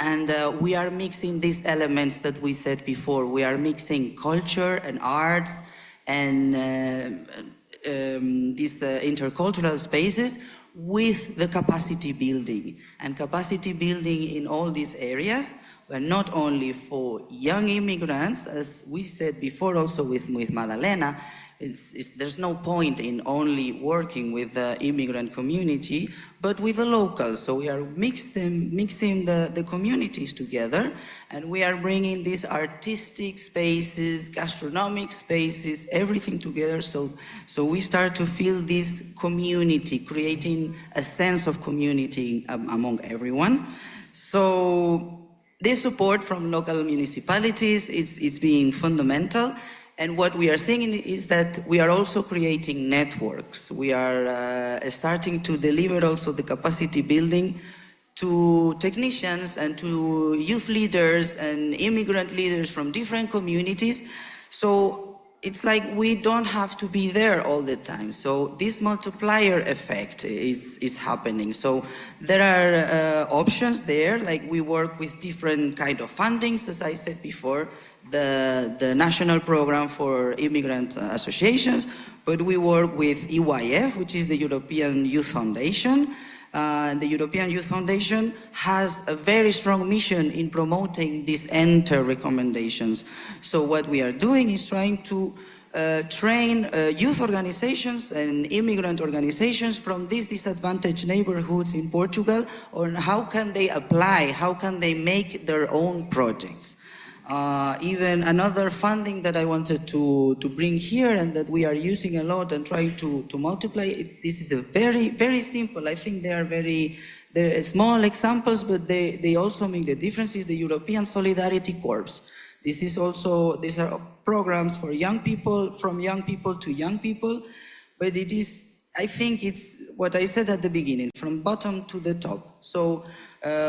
P: And we are mixing these elements that we said before. We are mixing culture and arts and these intercultural spaces with the capacity building. And capacity building in all these areas, but not only for young immigrants, as we said before also with Madalena, there's no point in only working with the immigrant community, but with the locals. So we are mixing the communities together, and we are bringing these artistic spaces, gastronomic spaces, everything together. So we start to feel this community, creating a sense of community among everyone. So this support from local municipalities is being fundamental. And what we are seeing is that we are also creating networks. We are starting to deliver also the capacity building to technicians and to youth leaders and immigrant leaders from different communities. So it's like we don't have to be there all the time. So this multiplier effect is happening. So there are options there, like we work with different kind of fundings, as I said before, the National Program for Immigrant Associations, but we work with EYF, which is the European Youth Foundation. The European Youth Foundation has a very strong mission in promoting these ENTER recommendations. So what we are doing is trying to train youth organizations and immigrant organizations from these disadvantaged neighborhoods in Portugal on how can they apply, how can they make their own projects. Even another funding that I wanted to bring here and that we are using a lot and trying to multiply, this is a very, very simple, I think they're small examples, but they also make the difference, is the European Solidarity Corps. These are programs for young people, from young people to young people, but it is, I think it's what I said at the beginning, from bottom to the top. So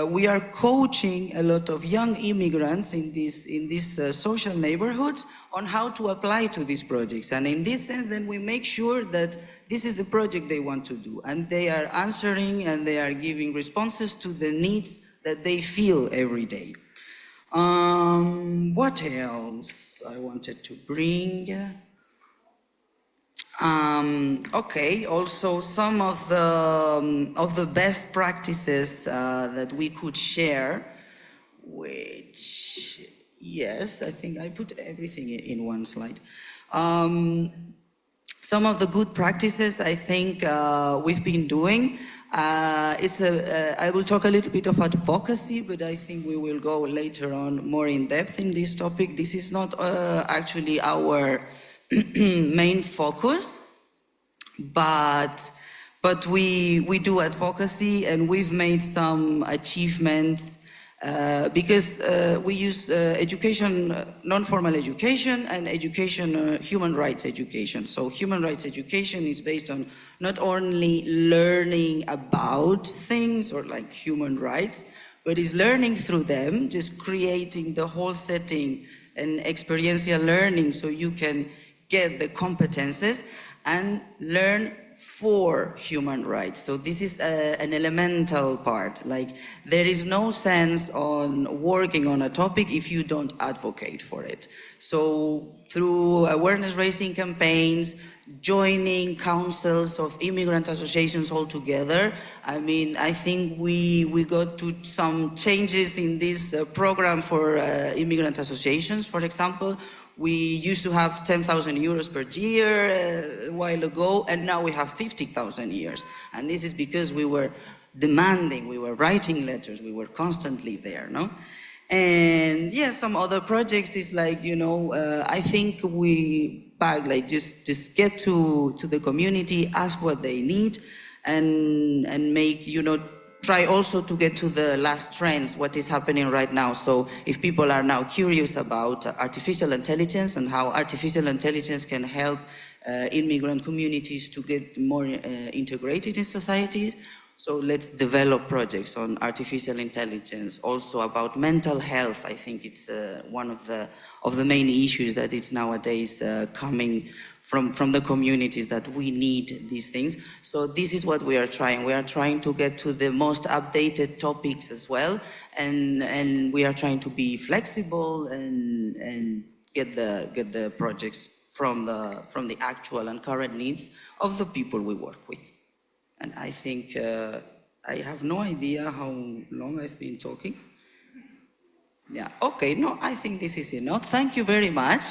P: we are coaching a lot of young immigrants in these social neighborhoods on how to apply to these projects. And in this sense, then we make sure that this is the project they want to do. And they are answering and they are giving responses to the needs that they feel every day. What else I wanted to bring? Okay, also some of the best practices that we could share, which, yes, I think I put everything in one slide. Some of the good practices I think we've been doing. I will talk a little bit of advocacy, but I think we will go later on more in depth in this topic. This is not actually our main focus, but we do advocacy, and we've made some achievements because we use education, non-formal education, and education, human rights education. So human rights education is based on not only learning about things or like human rights, but is learning through them, just creating the whole setting and experiential learning so you can get the competences and learn for human rights. So this is an elemental part. Like, there is no sense on working on a topic if you don't advocate for it. So through awareness raising campaigns, joining councils of immigrant associations all together, I mean, I think we got to some changes in this program for immigrant associations. For example, we used to have 10,000 euros per year a while ago, and now we have 50,000 euros. And this is because we were demanding, we were writing letters, we were constantly there, no? And yeah, some other projects is like, you know, I think we just get to the community, ask what they need, and make, you know, try also to get to the last trends, what is happening right now. So if people are now curious about artificial intelligence and how artificial intelligence can help immigrant communities to get more integrated in societies, so let's develop projects on artificial intelligence. Also about mental health, I think it's one of the main issues that it's nowadays coming from the communities, that we need these things. So this is what we are trying. We are trying to get to the most updated topics as well, and we are trying to be flexible and get the projects
Q: from the actual and current needs of the people we work with. And I think I have no idea how long I've been talking. Yeah, okay, no, I think this is enough. Thank you very much.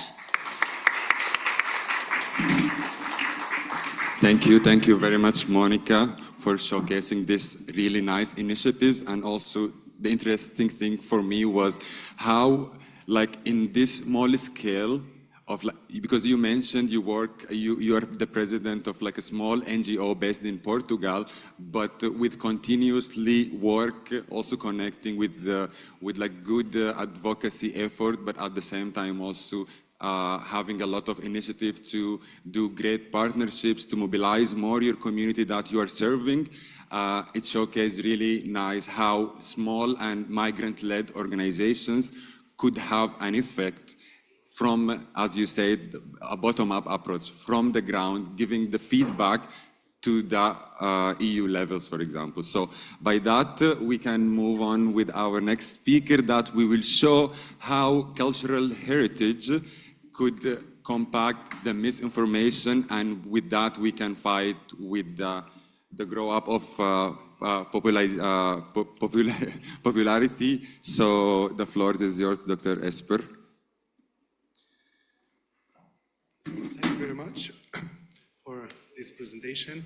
N: Thank you very much, Monica, for showcasing this really nice initiatives. And also the interesting thing for me was how, like in this small scale of, like, because you mentioned you are the president of like a small NGO based in Portugal, but with continuously work, also connecting with like good advocacy effort, but at the same time also having a lot of initiative to do great partnerships to mobilize more your community that you are serving. It showcased really nice how small and migrant-led organizations could have an effect from, as you said, a bottom-up approach, from the ground, giving the feedback to the EU levels, for example. So by that, we can move on with our next speaker, that we will show how cultural heritage could compact the misinformation, and with that we can fight with the grow up of popularity. So the floor is yours, Dr. Esper.
R: Thank you very much for this presentation.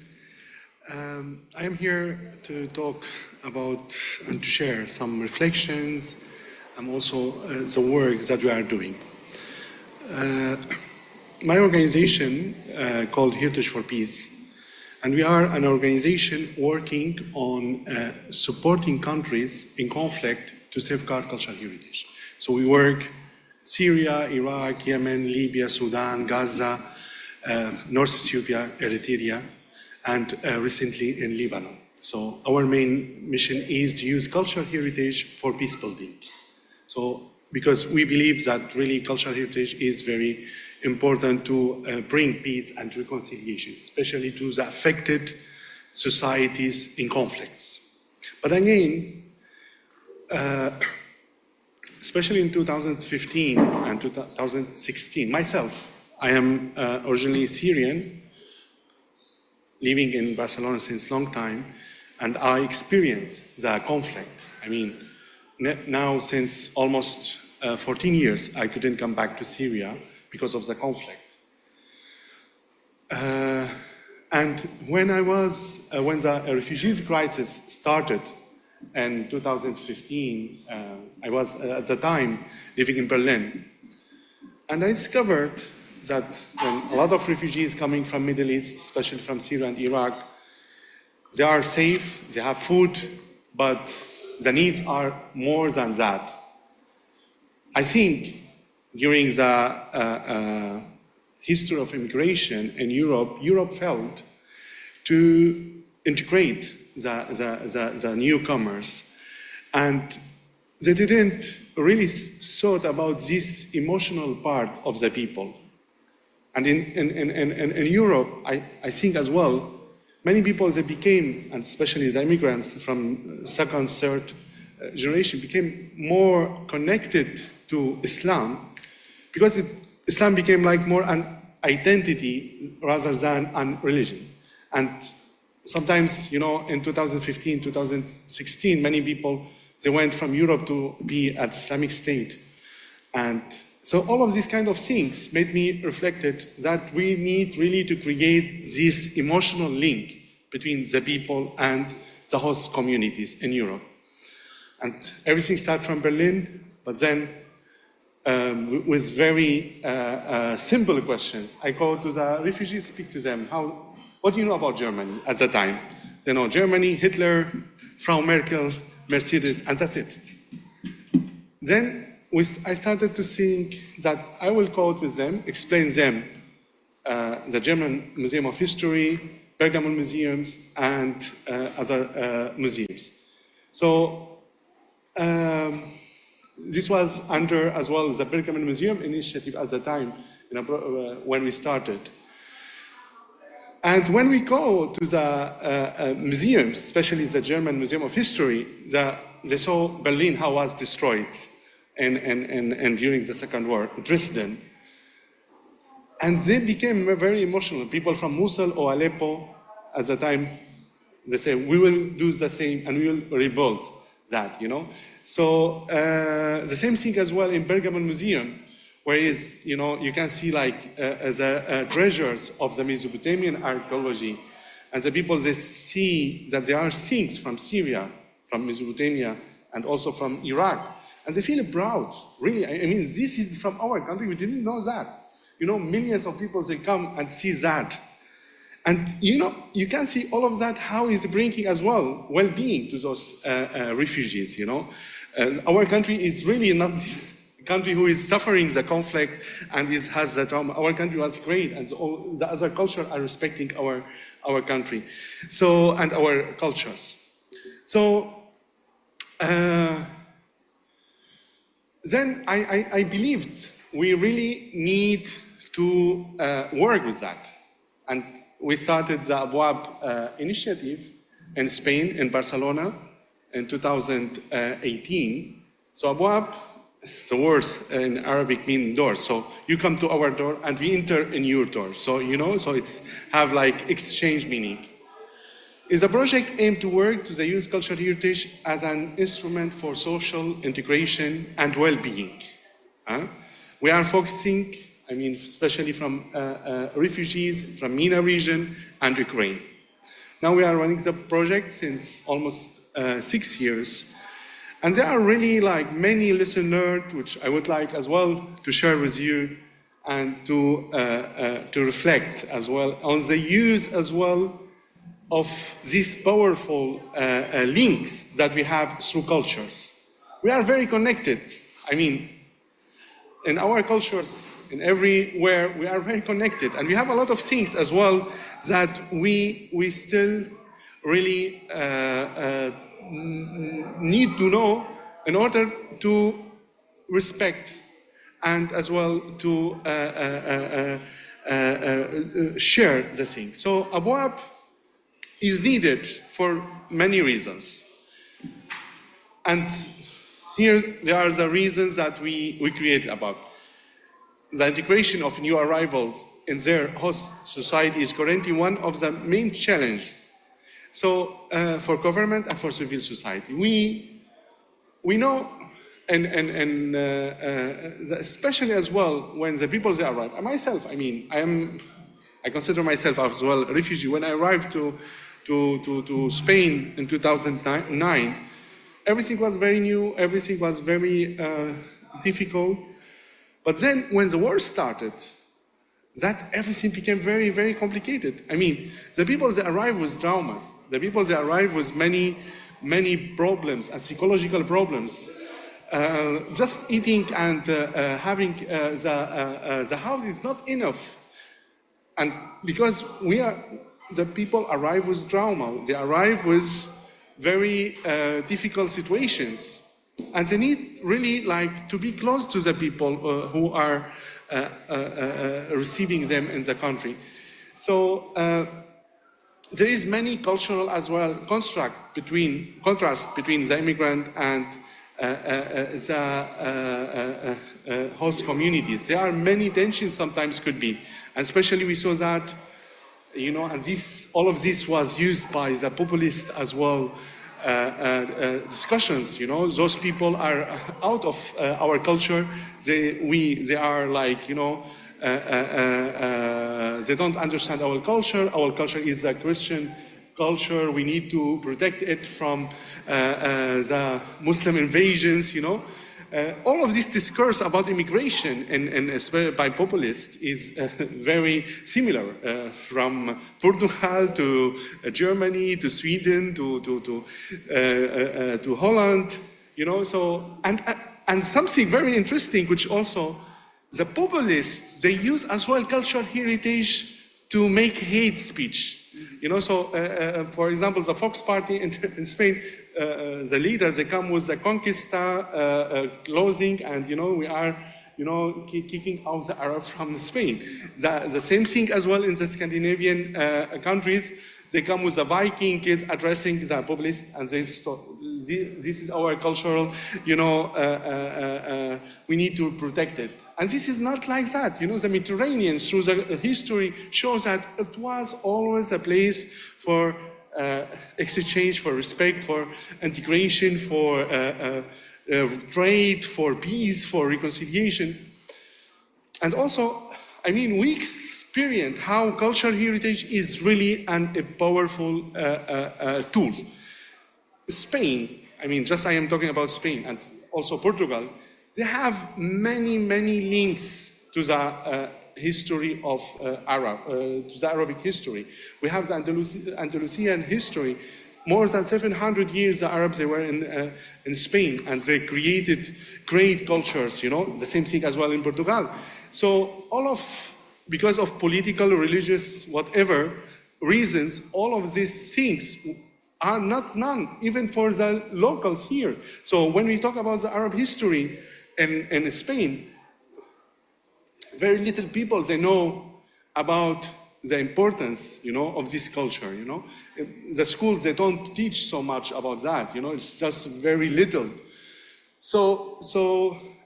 R: I am here to talk about and to share some reflections and also the work that we are doing. My organization called Heritage for Peace, and we are an organization working on supporting countries in conflict to safeguard cultural heritage. So we work Syria, Iraq, Yemen, Libya, Sudan, Gaza, North Ethiopia, Eritrea, and recently in Lebanon. So our main mission is to use cultural heritage for peace building. So because we believe that really cultural heritage is very important to bring peace and reconciliation, especially to the affected societies in conflicts. But again, especially in 2015 and 2016, myself, I am originally Syrian, living in Barcelona since a long time, and I experienced the conflict. I mean, now since almost 14 years, I couldn't come back to Syria because of the conflict. And when the refugees crisis started in 2015, I was at the time living in Berlin. And I discovered that when a lot of refugees coming from Middle East, especially from Syria and Iraq, they are safe, they have food, but the needs are more than that. I think during the history of immigration in Europe, Europe failed to integrate the newcomers, and they didn't really thought about this emotional part of the people. And in Europe, I think as well, many people, they became, and especially the immigrants from second, third generation, became more connected to Islam, because Islam became like more an identity rather than a religion. And sometimes, you know, in 2015, 2016, many people, they went from Europe to be at Islamic State. And so all of these kind of things made me reflected that we need really to create this emotional link between the people and the host communities in Europe. And everything started from Berlin, but then with very simple questions. I go to the refugees, speak to them. What do you know about Germany at the time? They know Germany, Hitler, Frau Merkel, Mercedes, and that's it. Then I started to think that I will go with them, explain them the German Museum of History, Pergamon museums, and other museums. So this was under as well the Pergamon Museum initiative at the time, when we started. And when we go to the museums, especially the German Museum of History, they saw Berlin, how was destroyed and during the Second War, Dresden. And they became very emotional. People from Mosul or Aleppo at the time, they say, we will do the same and we will rebuild that, you know. So the same thing as well in Pergamon Museum, where is, you know, you can see like the treasures of the Mesopotamian archaeology, and the people, they see that there are things from Syria, from Mesopotamia, and also from Iraq, and they feel proud, really. I mean, this is from our country, we didn't know that. You know, millions of people, they come and see that. And, you know, you can see all of that, how it's bringing as well well-being to those refugees, you know. Our country is really not this country who is suffering the conflict and has that trauma. Our country was great, and all the other cultures are respecting our country, so, and our cultures. So then I believed we really need to work with that, and we started the Abwab initiative in Spain, in Barcelona, in 2018. So Abwab, the words in Arabic mean door. So you come to our door and we enter in your door. So, you know, so it's have like exchange meaning. It's a project aimed to work to the use cultural heritage as an instrument for social integration and well-being. We are focusing, I mean, especially from refugees from MENA region and Ukraine. Now we are running the project since almost 6 years. And there are really like many lessons learned, which I would like as well to share with you and to reflect as well on the use as well of these powerful links that we have through cultures. We are very connected. I mean, in our cultures, in everywhere, we are very connected. And we have a lot of things as well that we still really need to know in order to respect and as well to share the thing. So Abwab is needed for many reasons. And here there are the reasons that we create Abwab. The integration of new arrival in their host society is currently one of the main challenges. So for government and for civil society, we know, and especially as well when the people they arrive. Myself, I mean, I consider myself as well a refugee. When I arrived to Spain in 2009, everything was very new. Everything was very difficult. But then when the war started, that everything became very, very complicated. I mean, the people that arrive with traumas, the people that arrive with many, many problems and psychological problems. Just eating and having the house is not enough. And because the people arrive with trauma, they arrive with very difficult situations. And they need really like to be close to the people who are receiving them in the country. So there is many cultural as well contrast between the immigrant and the host communities. There are many tensions sometimes could be, and especially we saw that, you know, and all of this was used by the populist as well. Discussions, you know, those people are out of our culture. They are like, you know, they don't understand our culture. Our culture is a Christian culture. We need to protect it from the Muslim invasions, you know. All of this discourse about immigration and especially by populists is very similar from Portugal to Germany to Sweden to Holland, you know. So and something very interesting, which also the populists, they use as well cultural heritage to make hate speech. You know, so for example, the Fox Party in Spain, the leaders, they come with the Conquista clothing, and you know, we are, you know, kicking out the Arab from Spain. The same thing as well in the Scandinavian countries. They come with the Viking kid addressing the populist, and this is our cultural, you know, we need to protect it. And this is not like that. You know, the Mediterranean, through the history, shows that it was always a place for exchange, for respect, for integration, for trade, for peace, for reconciliation. And also, I mean, we experience how cultural heritage is really a powerful tool. Spain, I mean, just I am talking about Spain and also Portugal, they have many, many links to the history of to the Arabic history. We have the Andalusian history. More than 700 years the Arabs, they were in Spain, and they created great cultures, you know, the same thing as well in Portugal. So because of political, religious, whatever reasons, all of these things are not known, even for the locals here. So when we talk about the Arab history in Spain, very little people, they know about the importance, you know, of this culture, you know. The schools, they don't teach so much about that, you know, it's just very little.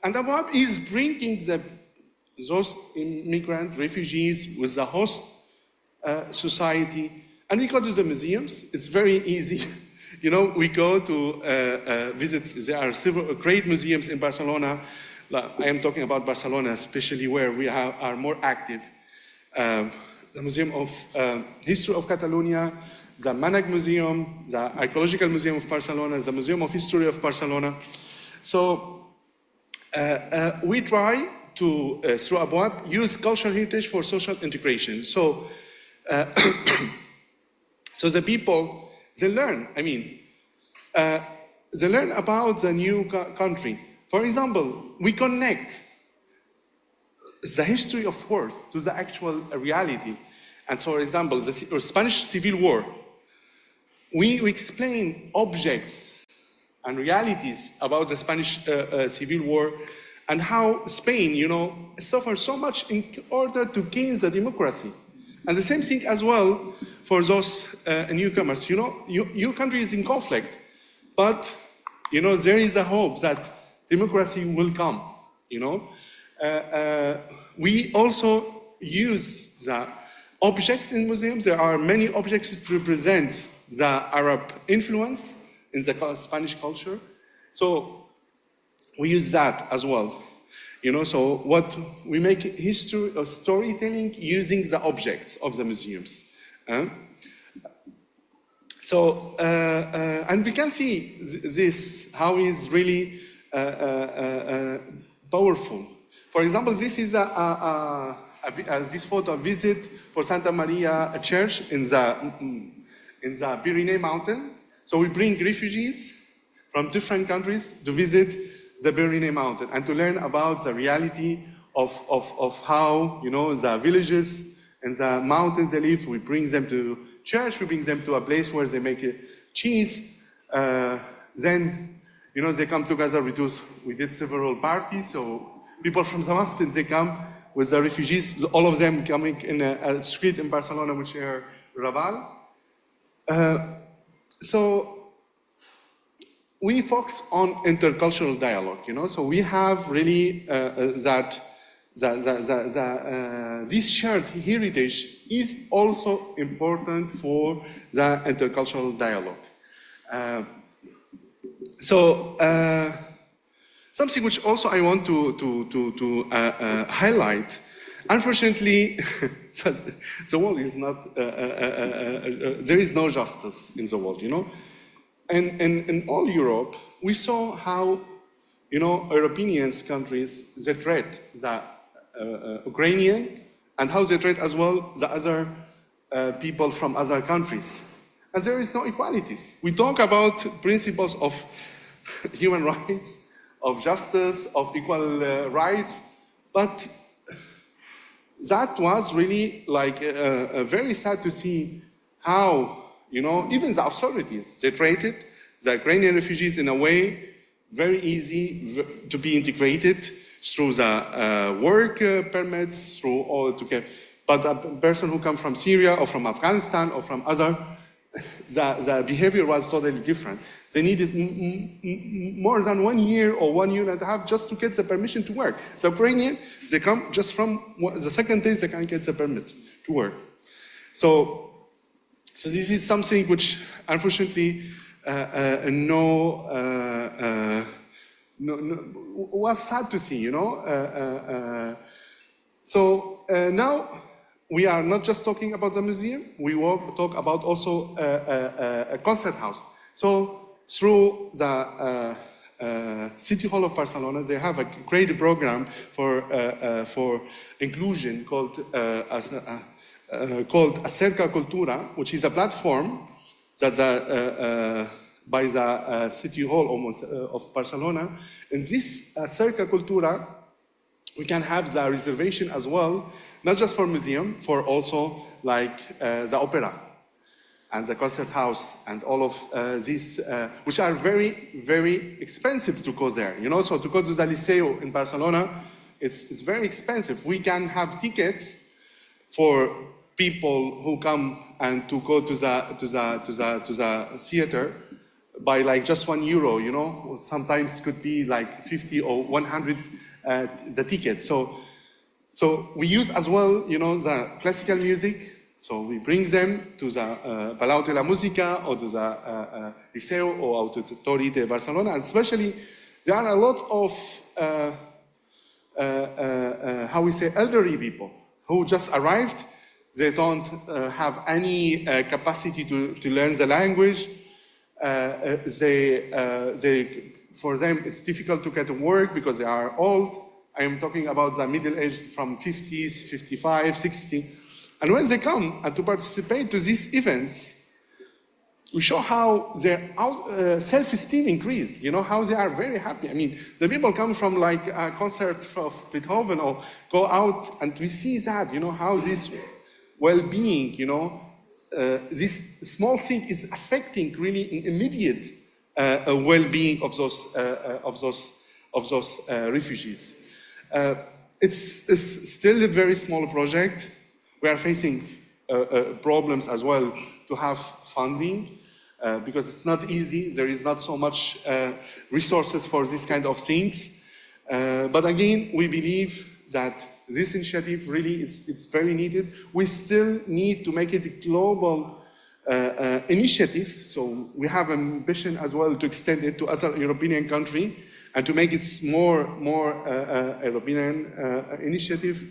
R: And the Arab is bringing those immigrant refugees with the host society, and we go to the museums. It's very easy. You know, we go to visit, there are several great museums in Barcelona. I am talking about Barcelona, especially where we are more active. The Museum of History of Catalonia, the Manac Museum, the Archaeological Museum of Barcelona, the Museum of History of Barcelona. So we try to, through Abwab, use cultural heritage for social integration. So, so the people, they learn, I mean, they learn about the new country. For example, we connect the history of words to the actual reality. And so, for example, the Spanish Civil War, we explain objects and realities about the Spanish Civil War and how Spain, you know, suffered so much in order to gain the democracy. And the same thing as well for those newcomers. You know, your country is in conflict, but, you know, there is a hope that democracy will come, you know. We also use the objects in museums. There are many objects which represent the Arab influence in the Spanish culture. So we use that as well. You know, so what we make history or storytelling using the objects of the museums. And we can see this, how is really powerful. For example, this is this photo, a visit for Santa Maria Church in the Pyrenees Mountain. So we bring refugees from different countries to visit the Pyrenees Mountain and to learn about the reality of how, you know, the villages and the mountains they live. We bring them to church, we bring them to a place where they make cheese. Then, you know, they come together. We did several parties. So people from the mountains, they come with the refugees, all of them coming in a street in Barcelona, which are Raval. So we focus on intercultural dialogue, you know. So we have really this shared heritage is also important for the intercultural dialogue. Something which also I want to highlight. Unfortunately, the world is not. There is no justice in the world, you know. And in all Europe, we saw how, you know, European countries, they treat the Ukrainian and how they treat as well the other people from other countries. And there is no equalities. We talk about principles of human rights, of justice, of equal rights, but that was really like very sad to see how, you know, even the authorities, they treated the Ukrainian refugees in a way very easy to be integrated through the work permits, through all to get. But a person who comes from Syria or from Afghanistan or from other the behavior was totally different. They needed more than 1 year or 1 year and a half just to get the permission to work. So bring they come just from the second day they can get the permit to work. So this is something which unfortunately was sad to see, now we are not just talking about the museum, we talk about also a concert house. So through the City Hall of Barcelona, they have a great program for inclusion called Acerca Cultura, which is a platform that by the City Hall almost of Barcelona. In this Acerca Cultura, we can have the reservation as well, not just for museum, for also like the opera and the concert house and all of these, which are very, very expensive to go there. So to go to the Liceo in Barcelona, it's very expensive. We can have tickets for people who come and to go to the theater by like just €1, sometimes could be like 50 or 100 the ticket. So we use as well, the classical music. So we bring them to the Palau de la Música or to the Liceo or Auditori de Barcelona, and especially there are a lot of elderly people who just arrived. They don't have any capacity to learn the language. For them, it's difficult to get to work because they are old. I am talking about the middle age from 50s, 55, 60. And when they come and to participate to these events, we show how their self-esteem increase, how they are very happy. I mean, the people come from like a concert of Beethoven or go out and we see that, how this well-being, this small thing is affecting really immediate well-being of those refugees. It's still a very small project. We are facing problems as well to have funding because it's not easy. There is not so much resources for this kind of things. But again, we believe that this initiative really it's very needed. We still need to make it a global initiative. So we have an ambition as well to extend it to other European countries and to make it more European initiative.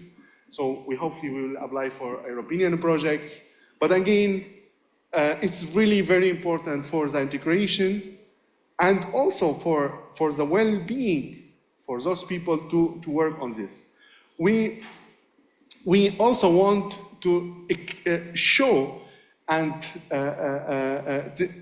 R: So we hopefully will apply for European projects. But again, it's really very important for the integration and also for the well-being for those people to work on this. We also want to show and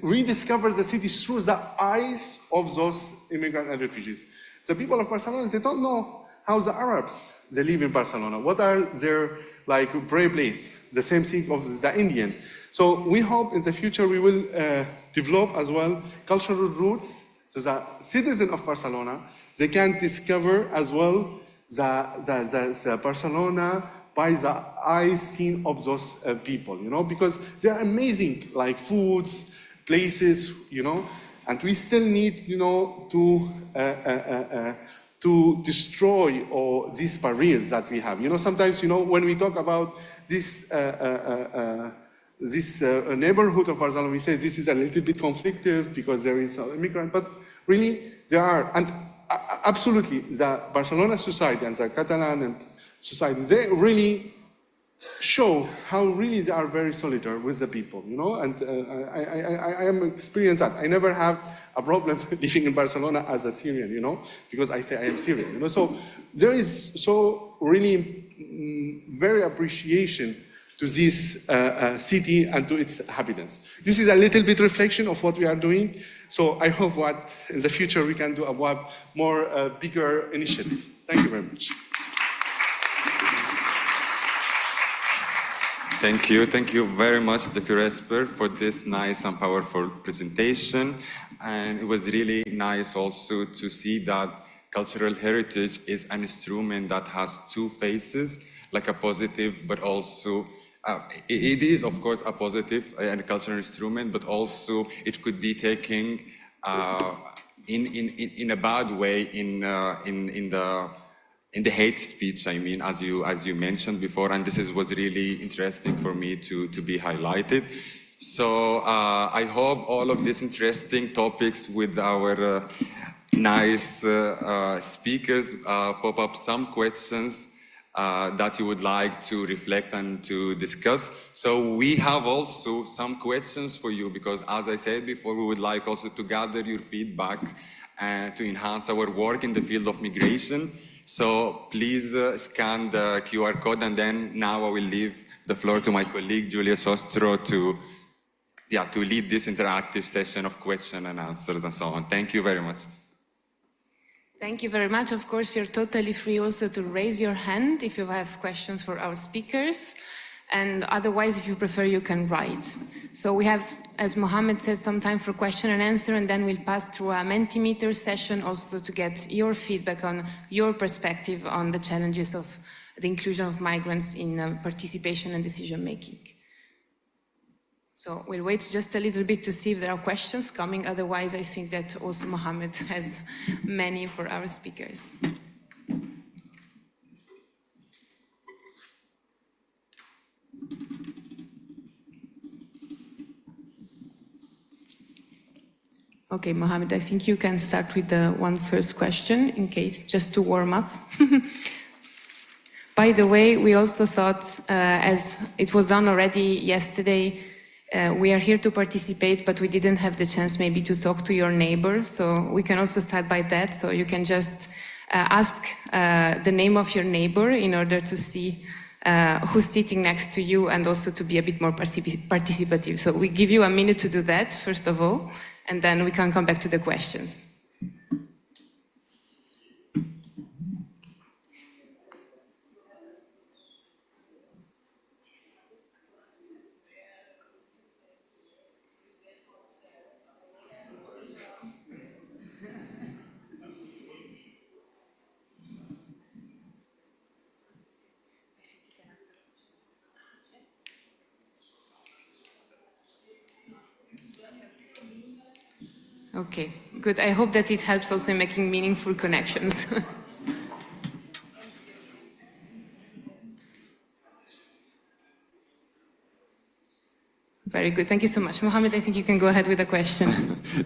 R: rediscover the city through the eyes of those immigrants and refugees. The people of Barcelona, they don't know how the Arabs, they live in Barcelona. What are their brave place? The same thing of the Indian. So we hope in the future we will develop as well cultural roots so the citizens of Barcelona, they can discover as well the Barcelona by the eyes seen of those people, because they are amazing, like foods, places, and we still need, to destroy all these barriers that we have. Sometimes, when we talk about this neighborhood of Barcelona, we say this is a little bit conflictive because there is an immigrant, but really there are, and absolutely, the Barcelona society and the Catalan society, they really show how really they are very solidary with the people, and I am experienced that. I never have a problem living in Barcelona as a Syrian, because I say I am Syrian, So there is so really very appreciation to this city and to its inhabitants. This is a little bit reflection of what we are doing. So I hope what in the future we can do a more bigger initiative. Thank you very much.
N: Thank you very much, Dr. Esper, for this nice and powerful presentation. And it was really nice also to see that cultural heritage is an instrument that has two faces, like a positive but also It is, of course, a positive and cultural instrument, but also it could be taken in a bad way in the hate speech. I mean, as you mentioned before, and was really interesting for me to be highlighted. So I hope all of these interesting topics with our nice speakers pop up some questions that you would like to reflect and to discuss. So we have also some questions for you, because as I said before, we would like also to gather your feedback and to enhance our work in the field of migration. So please scan the QR code, and then now I will leave the floor to my colleague Giulia Sostro to lead this interactive session of question and answers and so on. Thank you very much.
S: Thank you very much. Of course, you're totally free also to raise your hand if you have questions for our speakers. And otherwise, if you prefer, you can write. So we have, as Mohammed said, some time for question and answer, and then we'll pass through a Mentimeter session also to get your feedback on your perspective on the challenges of the inclusion of migrants in participation and decision-making. So we'll wait just a little bit to see if there are questions coming. Otherwise, I think that also Mohammed has many for our speakers. Okay, Mohammed, I think you can start with the one first question in case, just to warm up. By the way, we also thought, as it was done already yesterday, we are here to participate, but we didn't have the chance maybe to talk to your neighbor. So we can also start by that. So you can just ask the name of your neighbor in order to see who's sitting next to you, and also to be a bit more participative. So we give you a minute to do that, first of all, and then we can come back to the questions. Okay, good. I hope that it helps also in making meaningful connections. Very good. Thank you so much. Mohammed, I think you can go ahead with the question.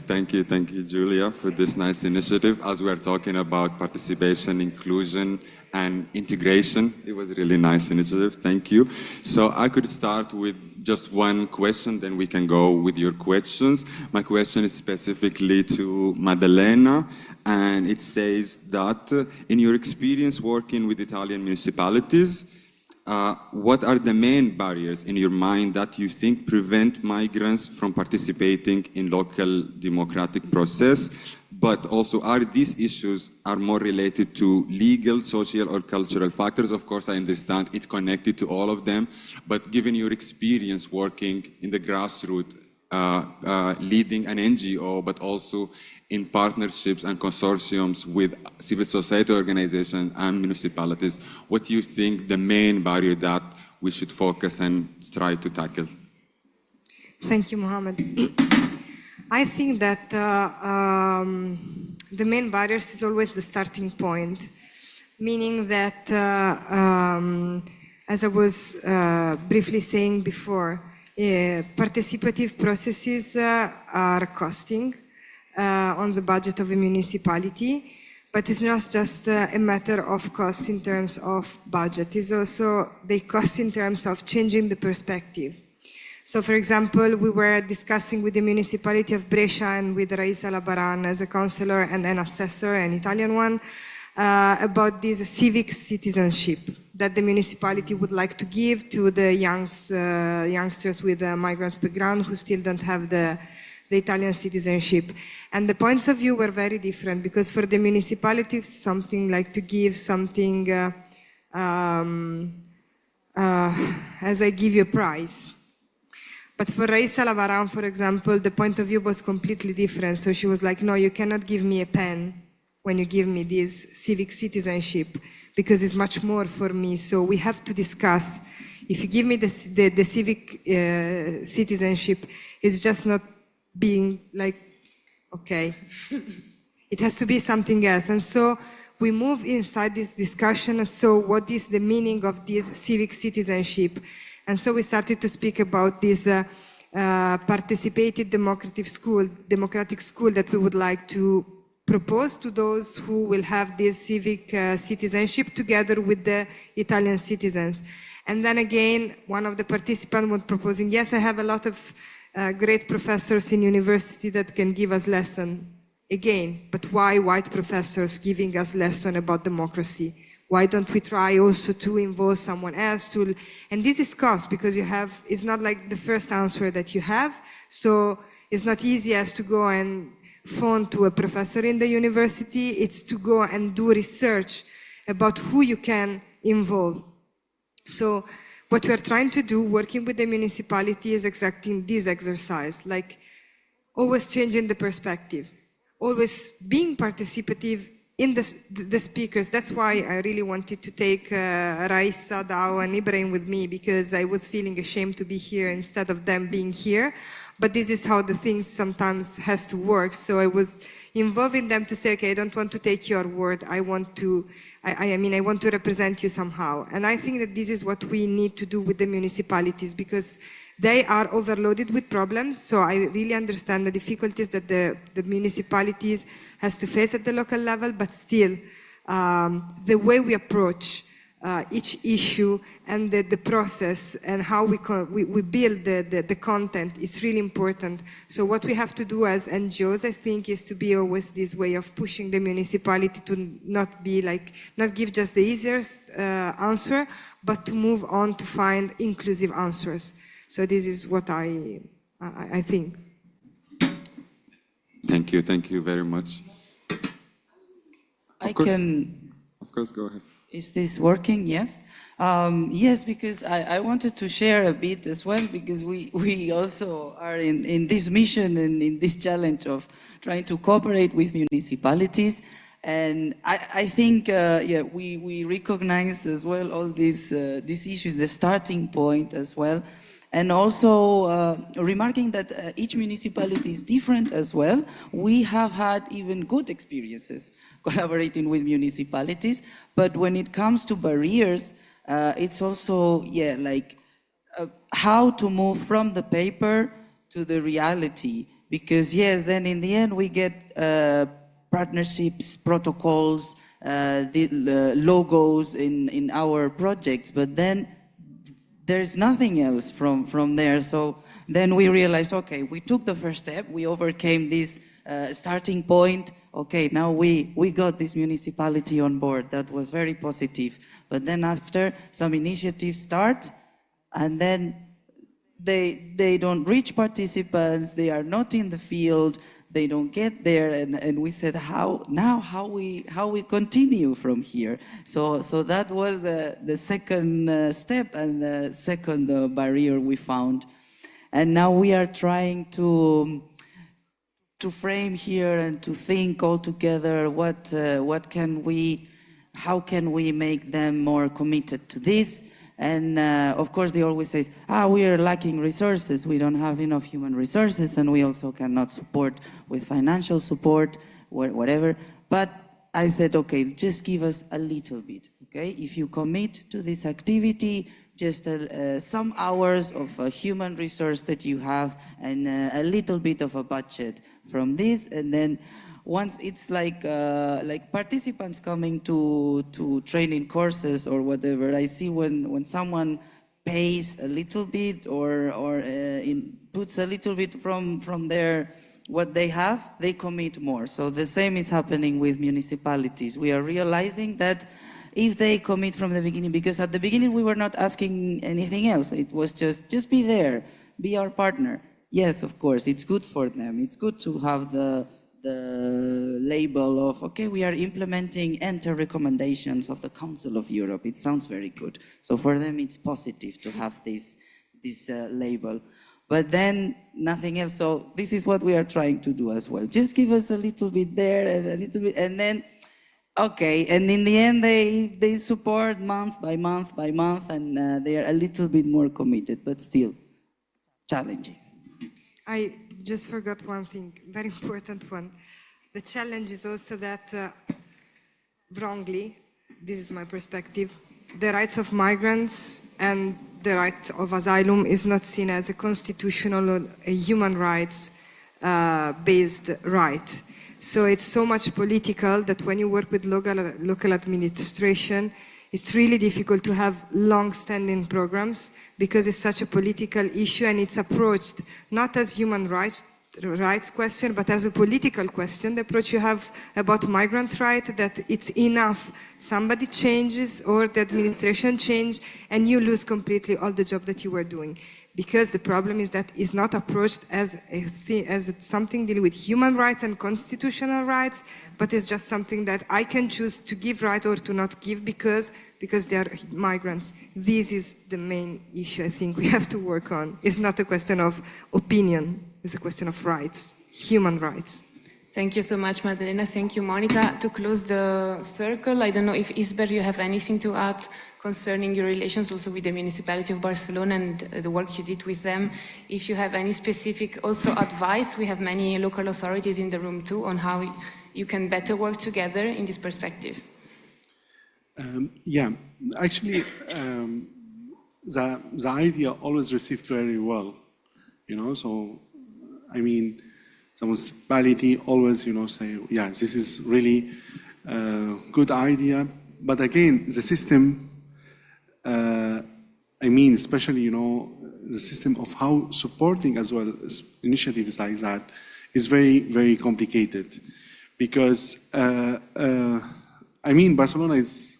N: Thank you, Julia, for this nice initiative. As we are talking about participation, inclusion, and integration, it was a really nice initiative. Thank you. So I could start with just one question, then we can go with your questions. My question is specifically to Maddalena, and it says that in your experience working with Italian municipalities, what are the main barriers in your mind that you think prevent migrants from participating in local democratic process? But also, are these issues more related to legal, social, or cultural factors? Of course, I understand it's connected to all of them, but given your experience working in the grassroots, leading an NGO, but also in partnerships and consortiums with civil society organizations and municipalities, what do you think the main barrier that we should focus and try to tackle?
O: Thank you, Mohammed. I think that the main barriers is always the starting point, meaning that, as I was briefly saying before, participative processes are costing on the budget of a municipality, but it's not just a matter of cost in terms of budget, it's also the cost in terms of changing the perspective. So, for example, we were discussing with the municipality of Brescia and with Raisa Labaran as a councillor and an assessor, an Italian one, about this civic citizenship that the municipality would like to give to the youngsters with a migrants background who still don't have the Italian citizenship. And the points of view were very different, because for the municipality, something like to give something as I give you a prize. But for Raisa Lavaran, for example, the point of view was completely different. So she was like, no, you cannot give me a pen when you give me this civic citizenship, because it's much more for me. So we have to discuss If you give me the civic citizenship, it's just not being like, okay. It has to be something else. And so we move inside this discussion. So what is the meaning of this civic citizenship? And so we started to speak about this participated democratic school that we would like to propose to those who will have this civic citizenship together with the Italian citizens. And then again, one of the participants was proposing, yes, I have a lot of great professors in university that can give us lesson. Again, but why white professors giving us lesson about democracy? Why don't we try also to involve someone else to, and this is cost because it's not like the first answer that you have. So it's not easy as to go and phone to a professor in the university. It's to go and do research about who you can involve. So what we are trying to do, working with the municipality, is exactly this exercise, like always changing the perspective, always being participative in the speakers. That's why I really wanted to take Raissa, Dao, and Ibrahim with me, because I was feeling ashamed to be here instead of them being here. But this is how the things sometimes has to work. So I was involving them to say, okay, I don't want to take your word. I want to represent you somehow. And I think that this is what we need to do with the municipalities, because they are overloaded with problems. So I really understand the difficulties that the municipalities has to face at the local level, but still, the way we approach each issue and the process and how we build the content is really important. So what we have to do as NGOs, I think, is to be always this way of pushing the municipality to not give just the easiest answer, but to move on to find inclusive answers. So this is what I think.
N: Thank you very much. Of course, go ahead.
T: Is this working? Yes. Yes, because I wanted to share a bit as well, because we also are in this mission and in this challenge of trying to cooperate with municipalities. And I think, we recognize as well all these issues, the starting point as well. And also remarking that each municipality is different as well. We have had even good experiences collaborating with municipalities, but when it comes to barriers, it's also, how to move from the paper to the reality. Because yes, then in the end we get partnerships, protocols, the logos in our projects, but then there's nothing else from there. So then we realized, okay, we took the first step, we overcame this starting point. Okay, now we got this municipality on board. That was very positive. But then after, some initiatives start, and then they don't reach participants, they are not in the field, they don't get there, and we said, how we continue from here? So that was the second step and the second barrier we found. And now we are trying to frame here and to think all together how can we make them more committed to this. And of course they always say, we are lacking resources, we don't have enough human resources, and we also cannot support with financial support, whatever. But I said, okay, just give us a little bit, okay? If you commit to this activity, just some hours of a human resource that you have and a little bit of a budget from this, and then once it's like participants coming to training courses or whatever, I see when someone pays a little bit or puts a little bit from their what they have, they commit more. So the same is happening with municipalities. We are realizing that if they commit from the beginning, because at the beginning we were not asking anything else. It was just be there, be our partner. Yes, of course, it's good for them. It's good to have the label of, okay, we are implementing enter recommendations of the Council of Europe. It sounds very good. So for them, it's positive to have this label. But then nothing else. So this is what we are trying to do as well. Just give us a little bit there and a little bit, and then Okay, and in the end, they support month by month by month, and they are a little bit more committed, but still challenging.
O: I just forgot one thing, very important one. The challenge is also that, wrongly, this is my perspective, the rights of migrants and the right of asylum is not seen as a constitutional or a human rights based right. So it's so much political that when you work with local administration, it's really difficult to have long-standing programs because it's such a political issue and it's approached not as human rights question, but as a political question. The approach you have about migrants' rights, that it's enough somebody changes or the administration change and you lose completely all the job that you were doing. Because the problem is that it's not approached as something dealing with human rights and constitutional rights, but it's just something that I can choose to give right or to not give because they are migrants. This is the main issue I think we have to work on. It's not a question of opinion, it's a question of rights, human rights.
S: Thank you so much, Madalena. Thank you, Monica. To close the circle, I don't know if Isber, you have anything to add concerning your relations also with the municipality of Barcelona and the work you did with them. If you have any specific also advice, we have many local authorities in the room too, on how you can better work together in this perspective.
R: Yeah, actually, the idea always received very well, so, I mean, the municipality always, say, yeah, this is really a good idea. But again, the system, especially, the system of how supporting as well initiatives like that is very, very complicated. Because, Barcelona is,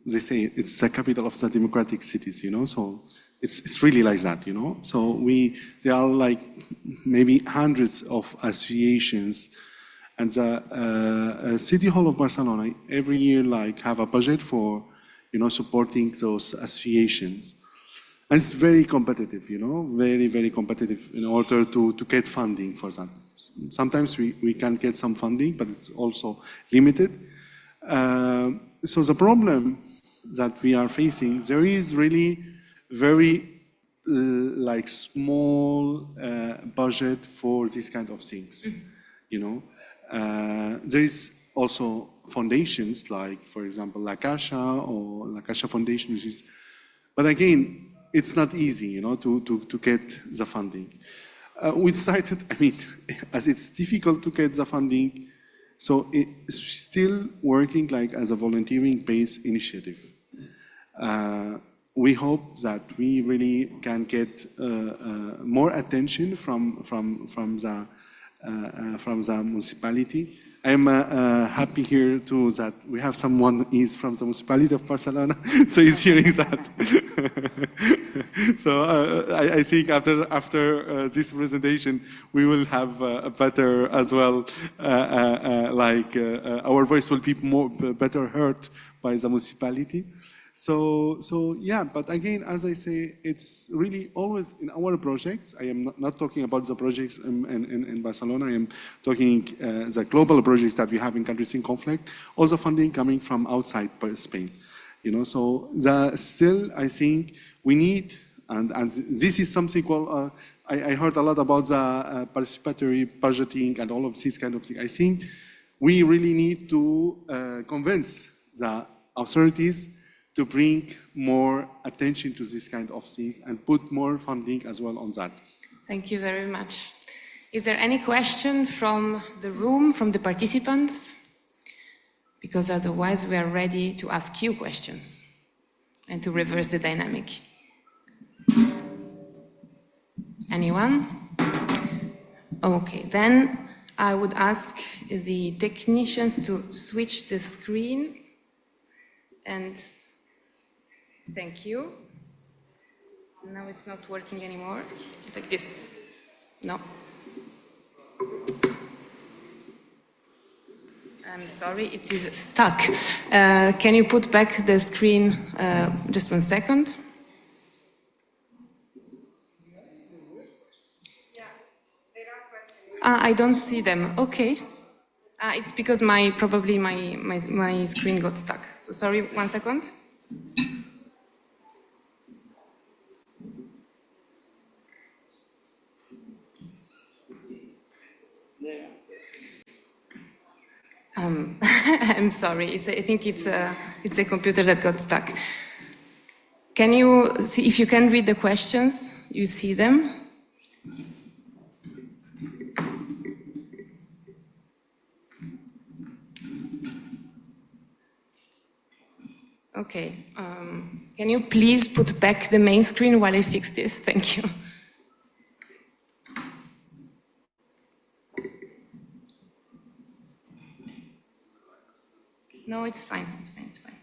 R: they say, it's the capital of the democratic cities, so it's really like that, So there are like maybe hundreds of associations, and the City Hall of Barcelona every year have a budget for supporting those associations. And it's very competitive, very, very competitive in order to get funding for that. Sometimes we can get some funding, but it's also limited. So the problem that we are facing, there is really very small budget for these kind of things, There is also foundations like, for example, La Caixa or La Caixa Foundation, but again, it's not easy, to get the funding. We decided, as it's difficult to get the funding, so it's still working as a volunteering-based initiative. We hope that we really can get more attention from the municipality. I am happy here too that we have someone is from the municipality of Barcelona, so he's hearing that. So I think after this presentation, we will have a better as well, our voice will be better heard by the municipality. So yeah, but again, as I say, it's really always in our projects. I am not talking about the projects in Barcelona. I am talking the global projects that we have in countries in conflict. Also funding coming from outside Spain. So still, I think we need, and this is something called, I heard a lot about the participatory budgeting and all of these kind of things. I think we really need to convince the authorities to bring more attention to this kind of things and put more funding as well on that.
S: Thank you very much. Is there any question from the room, from the participants? Because otherwise we are ready to ask you questions and to reverse the dynamic. Anyone? Okay, then I would ask the technicians to switch the screen, and thank you. Now it's not working anymore. Like this. No. I'm sorry, it is stuck. Can you put back the screen just 1 second? I don't see them. Okay. It's because probably my screen got stuck. So sorry, 1 second. I'm sorry. I think it's a computer that got stuck. Can you see if you can read the questions? You see them? Okay. Can you please put back the main screen while I fix this? Thank you. No, it's fine. It's fine. It's fine.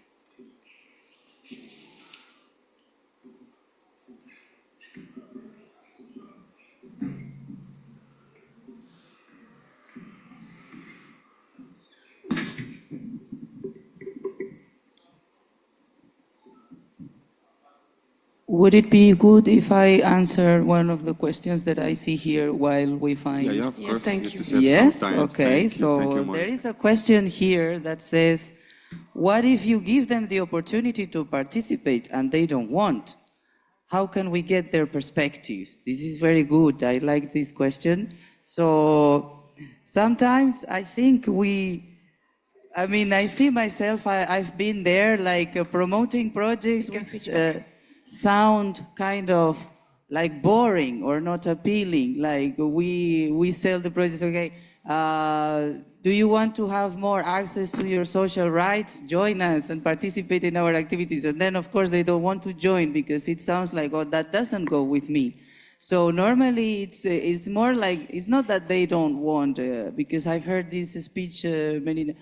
T: Would it be good if I answer one of the questions that I see here while we find?
U: Yeah, of course.
S: Thank you.
T: Yes,
U: Time.
T: okay.
U: Thank you,
T: There is a question here that says, what if you give them the opportunity to participate and they don't want? How can we get their perspectives? This is very good. I like this question. So sometimes I think I see myself, I've been there like promoting projects which sound kind of like boring or not appealing. Like we sell the projects, okay, do you want to have more access to your social rights? Join us and participate in our activities. And then of course they don't want to join because it sounds like, oh, that doesn't go with me. So normally it's more like, it's not that they don't want, because I've heard this speech many,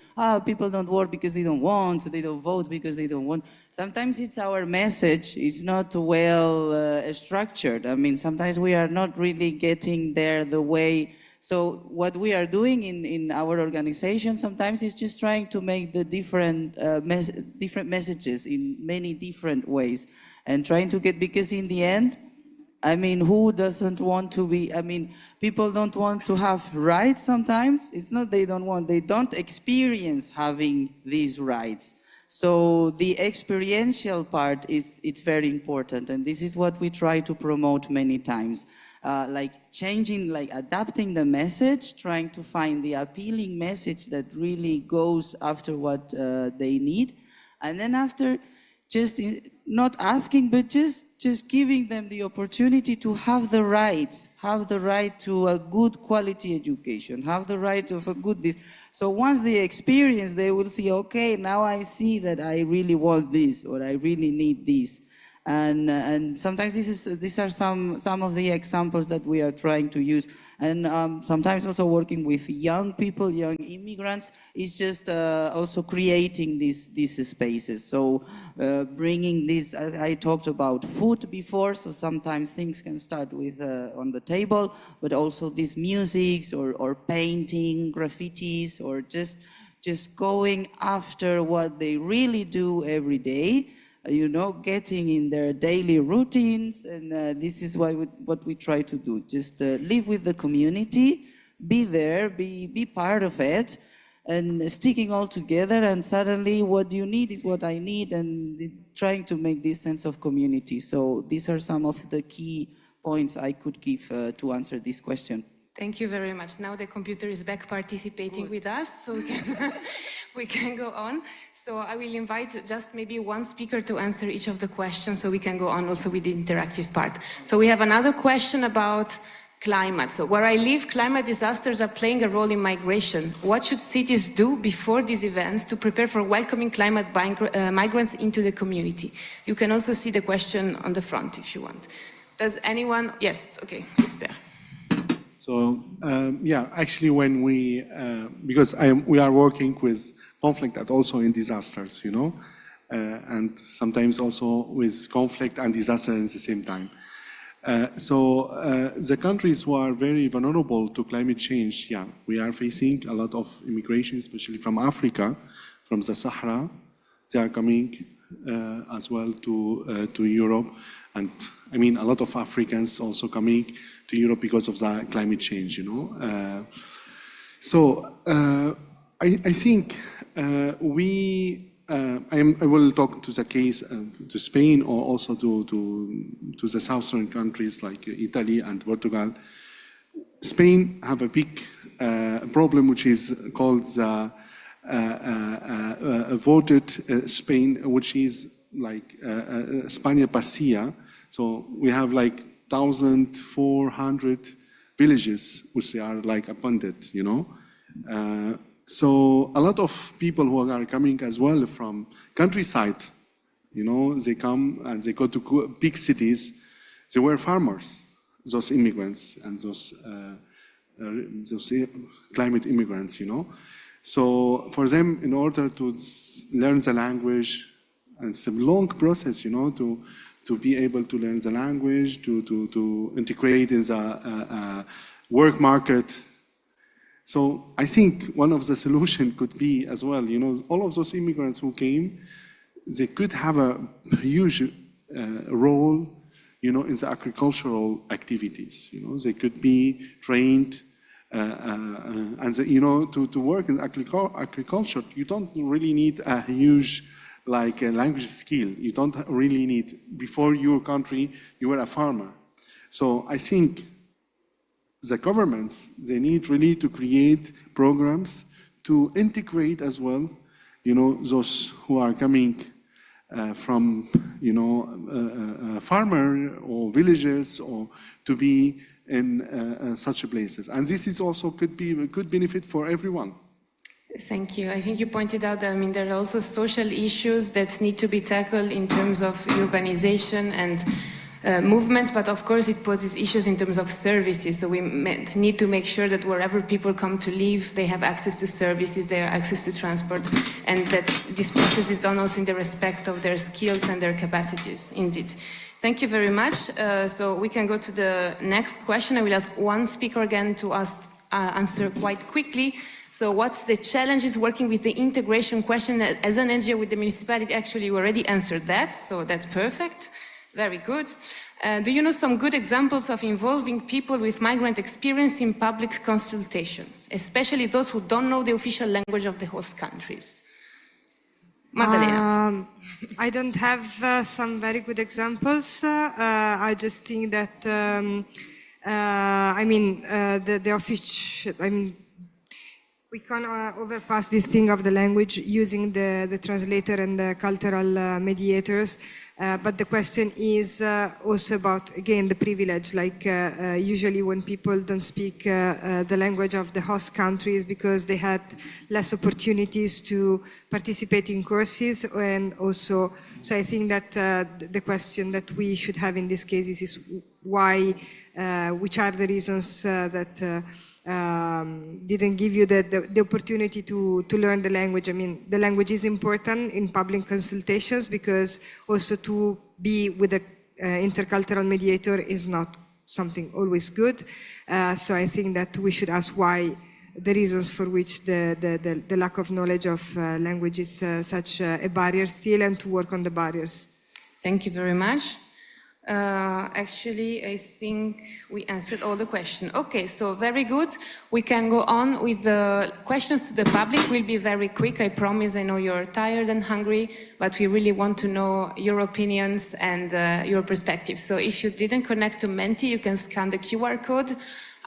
T: people don't work because they don't want, they don't vote because they don't want. Sometimes it's our message, it's not well structured. I mean, sometimes we are not really getting there the way. So what we are doing in our organization sometimes is just trying to make the different messages in many different ways and trying to get, because in the end, I mean, who doesn't want to be, people don't want to have rights sometimes. It's not they don't want, they don't experience having these rights. So the experiential part it's very important. And this is what we try to promote many times. Like changing, like adapting the message, trying to find the appealing message that really goes after what they need. And then after, just not asking, but just giving them the opportunity to have the rights, have the right to a good quality education, have the right of a good this. So once they experience, they will see, okay, now I see that I really want this, or I really need this. And sometimes these are some of the examples that we are trying to use. And sometimes also working with young people, young immigrants, is just also creating these spaces. So bringing this, as I talked about food before, so sometimes things can start with on the table, but also these musics or painting, graffitis, or just going after what they really do every day. Getting in their daily routines, and this is what we try to do. Just live with the community, be there, be part of it, and sticking all together, and suddenly what you need is what I need, and trying to make this sense of community. So these are some of the key points I could give to answer this question.
S: Thank you very much. Now the computer is back participating with us, so we can go on. So I will invite just maybe one speaker to answer each of the questions, so we can go on also with the interactive part. So we have another question about climate. So where I live, climate disasters are playing a role in migration. What should cities do before these events to prepare for welcoming climate migrants into the community? You can also see the question on the front if you want. Does anyone? Yes, okay, Isper.
R: So actually when because we are working with conflict and also in disasters, and sometimes also with conflict and disaster at the same time. The countries who are very vulnerable to climate change, we are facing a lot of immigration, especially from Africa, from the Sahara. They are coming as well to Europe, and a lot of Africans also coming to Europe because of the climate change, I think I will talk to the case to Spain or also to the southern countries like Italy and Portugal. Spain have a big problem which is called the voted Spain, which is like España Vacía. So we have like 1,400 villages which they are like abandoned, you know. So a lot of people who are coming as well from countryside, you know, they come and they go to big cities. They were farmers, those immigrants and those climate immigrants, you know. So for them, in order to learn the language, and it's a long process, you know, to be able to learn the language, to integrate in the work market. So I think one of the solutions could be as well, you know, all of those immigrants who came, they could have a huge role, you know, in the agricultural activities. You know, they could be trained, and you know, to work in agriculture, you don't really need a huge like a language skill. You don't really need. Before your country, you were a farmer. So I think the governments, they need really to create programs to integrate as well, you know, those who are coming from, you know, farmer or villages, or to be in such places. And this is also could be a good benefit for everyone.
S: Thank you. I think you pointed out that, I mean, there are also social issues that need to be tackled in terms of urbanization and movements, but of course it poses issues in terms of services. So we need to make sure that wherever people come to live, they have access to services, they have access to transport, and that this process is done also in the respect of their skills and their capacities, indeed. Thank you very much. So we can go to the next question. I will ask one speaker again to answer quite quickly. So what's the challenges working with the integration question? As an NGO with the municipality, actually you already answered that, so that's perfect. Very good. Do you know some good examples of involving people with migrant experience in public consultations, especially those who don't know the official language of the host countries? Madalena.
O: I don't have some very good examples. I just think that, I mean, the official, I mean, we can overpass this thing of the language using the translator and the cultural mediators. But the question is also about, again, the privilege. Like usually when people don't speak the language of the host countries because they had less opportunities to participate in courses, and also, so I think that the question that we should have in this case is why, which are the reasons that didn't give you the opportunity to learn the language. I mean, the language is important in public consultations because also to be with an intercultural mediator is not something always good. So I think that we should ask why the reasons for which the lack of knowledge of language is such a barrier still, and to work on the barriers.
S: Thank you very much. Actually, I think we answered all the questions. Okay, so very good. We can go on with the questions to the public. We'll be very quick, I promise. I know you're tired and hungry, but we really want to know your opinions and your perspectives. So if you didn't connect to Menti, you can scan the QR code.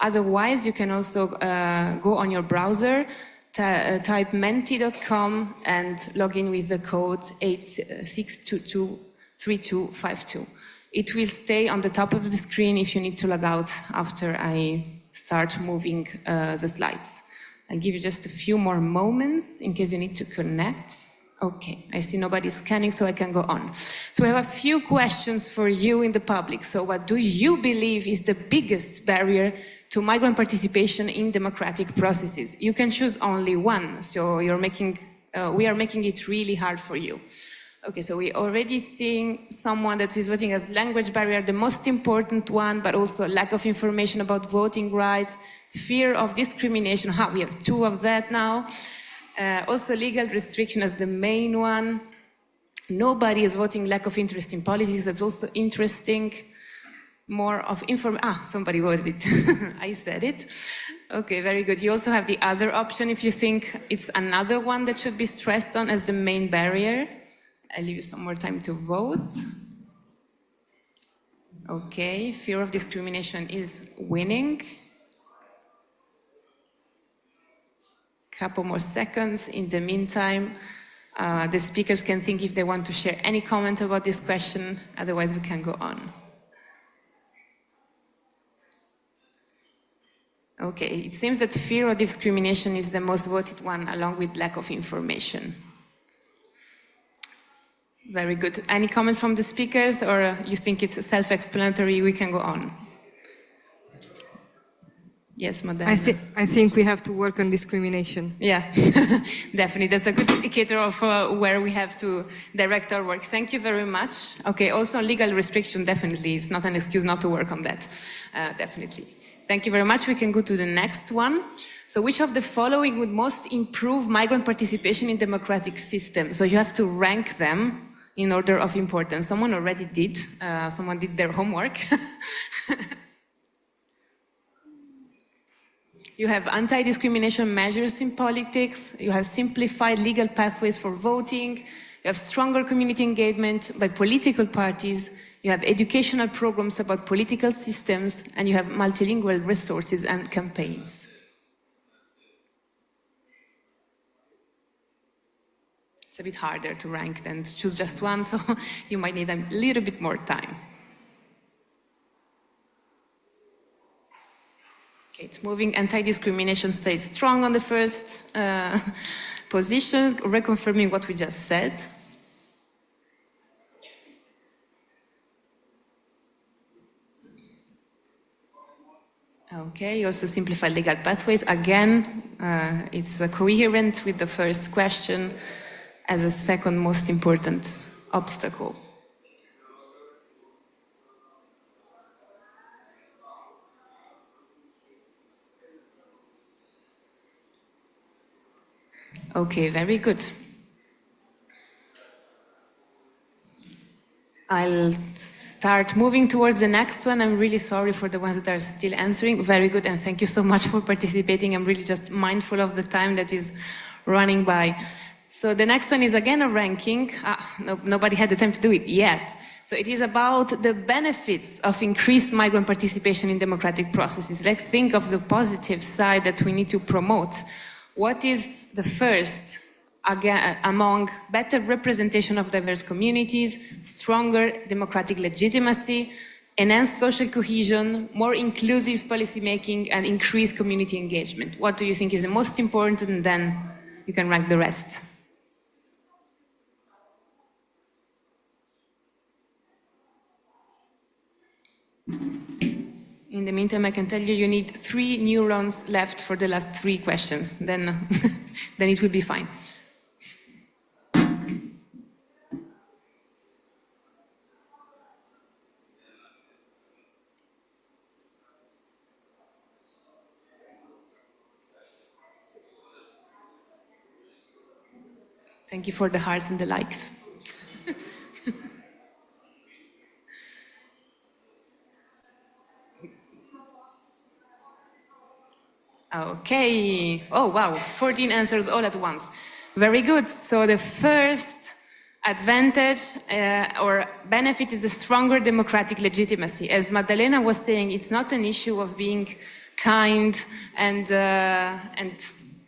S: Otherwise, you can also go on your browser, type menti.com and log in with the code 86223252. It will stay on the top of the screen if you need to log out after I start moving the slides. I'll give you just a few more moments in case you need to connect. Okay, I see nobody's scanning, so I can go on. So we have a few questions for you in the public. So what do you believe is the biggest barrier to migrant participation in democratic processes? You can choose only one, so we are making it really hard for you. Okay, so we're already seeing someone that is voting as language barrier, the most important one, but also lack of information about voting rights, fear of discrimination. We have two of that now. Also legal restriction as the main one. Nobody is voting lack of interest in politics. That's also interesting. More of somebody voted it. I said it. Okay, very good. You also have the other option if you think it's another one that should be stressed on as the main barrier. I'll leave you some more time to vote. Okay, fear of discrimination is winning. Couple more seconds. In the meantime, the speakers can think if they want to share any comment about this question. Otherwise, we can go on. Okay, it seems that fear of discrimination is the most voted one, along with lack of information. Very good. Any comment from the speakers, or you think it's self-explanatory, we can go on? Yes, Madam.
O: I think we have to work on discrimination.
S: Yeah, definitely. That's a good indicator of where we have to direct our work. Thank you very much. Okay, also legal restriction, definitely. It's not an excuse not to work on that, definitely. Thank you very much. We can go to the next one. So which of the following would most improve migrant participation in democratic systems? So you have to rank them in order of importance. Someone already did. Someone did their homework. You have anti-discrimination measures in politics. You have simplified legal pathways for voting. You have stronger community engagement by political parties. You have educational programs about political systems, and you have multilingual resources and campaigns. It's a bit harder to rank than to choose just one, so you might need a little bit more time. Okay, it's moving. Anti-discrimination stays strong on the first position, reconfirming what we just said. Okay, you also simplify legal pathways. Again, it's coherent with the first question as a second most important obstacle. Okay, very good. I'll start moving towards the next one. I'm really sorry for the ones that are still answering. Very good, and thank you so much for participating. I'm really just mindful of the time that is running by. So the next one is again a ranking. Nobody had the time to do it yet. So it is about the benefits of increased migrant participation in democratic processes. Let's think of the positive side that we need to promote. What is the first? Again, among better representation of diverse communities, stronger democratic legitimacy, enhanced social cohesion, more inclusive policymaking, and increased community engagement. What do you think is the most important? And then you can rank the rest. In the meantime, I can tell you, you need 3 neurons left for the last 3 questions. Then, then it will be fine. Thank you for the hearts and the likes. Okay. Oh, wow. 14 answers all at once. Very good. So the first advantage or benefit is a stronger democratic legitimacy. As Maddalena was saying, it's not an issue of being kind and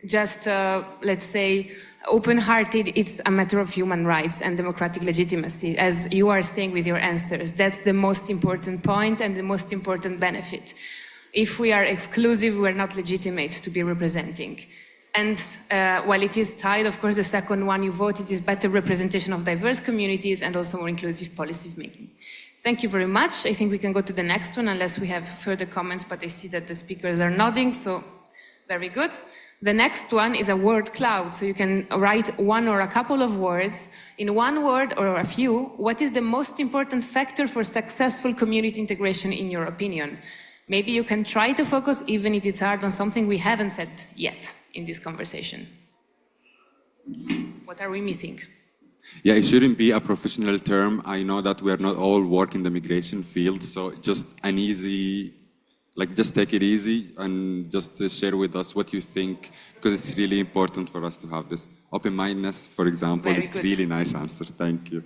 S: just, let's say, open-hearted. It's a matter of human rights and democratic legitimacy, as you are saying with your answers. That's the most important point and the most important benefit. If we are exclusive, we are not legitimate to be representing. And while it is tied, of course, the second one you voted is better representation of diverse communities and also more inclusive policy making. Thank you very much. I think we can go to the next one unless we have further comments, but I see that the speakers are nodding, so very good. The next one is a word cloud, so you can write one or a couple of words. In one word or a few, what is the most important factor for successful community integration in your opinion? Maybe you can try to focus, even if it's hard, on something we haven't said yet in this conversation. What are we missing?
N: Yeah, it shouldn't be a professional term. I know that we are not all work in the migration field, so just an easy like just take it easy and just share with us what you think, because it's really important for us to have this open-mindedness, for example.
S: Very
N: It's
S: good.
N: really nice answer. Thank you.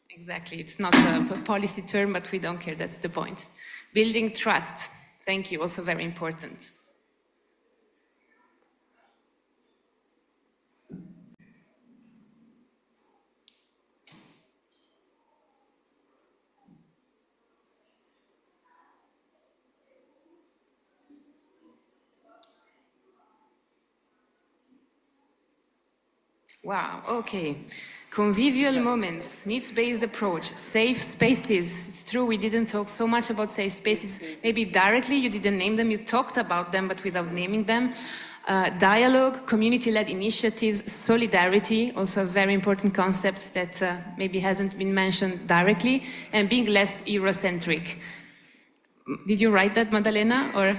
S: Exactly. It's not a policy term, but we don't care. That's the point. Building trust. Thank you. Also very important. Wow, okay. Convivial moments, needs-based approach, safe spaces. It's true, we didn't talk so much about safe spaces. Maybe directly, you didn't name them, you talked about them, but without naming them. Dialogue, community-led initiatives, solidarity, also a very important concept that maybe hasn't been mentioned directly, and being less Eurocentric. Did you write that, Maddalena, or?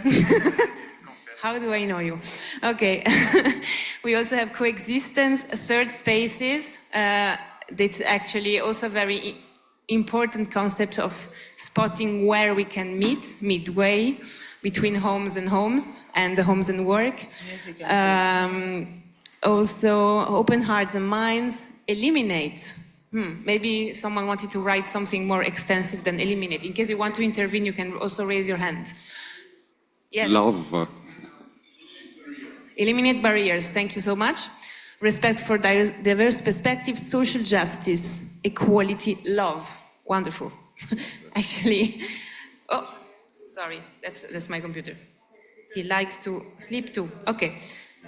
S: How do I know you? Okay. We also have coexistence, third spaces. That's actually also a very important concept of spotting where we can meet, midway between homes and the homes and work. Also, open hearts and minds, eliminate. Maybe someone wanted to write something more extensive than eliminate. In case you want to intervene, you can also raise your hand. Yes.
N: Love.
S: Eliminate barriers, thank you so much. Respect for diverse perspectives, social justice, equality, love. Wonderful. Actually, oh, sorry, that's my computer. He likes to sleep too. Okay,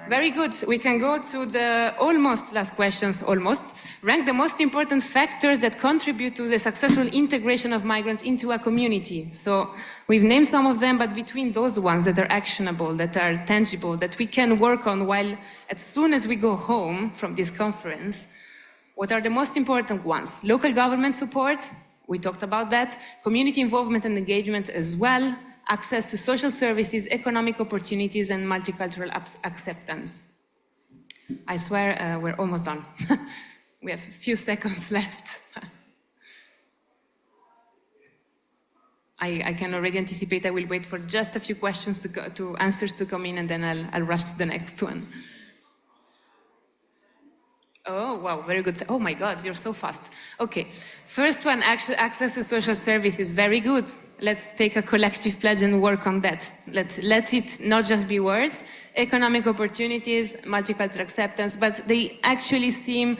S: very good. We can go to the almost last questions, almost. Rank the most important factors that contribute to the successful integration of migrants into a community. So we've named some of them, but between those ones that are actionable, that are tangible, that we can work on while as soon as we go home from this conference, what are the most important ones? Local government support, we talked about that. Community involvement and engagement as well. Access to social services, economic opportunities, and multicultural acceptance. I swear we're almost done. We have a few seconds left. I can already anticipate I will wait for just a few questions to answers to come in, and then I'll rush to the next one. Oh, wow, very good. Oh my God, you're so fast. Okay, first one, access to social services, very good. Let's take a collective pledge and work on that. Let it not just be words. Economic opportunities, multicultural acceptance, but they actually seem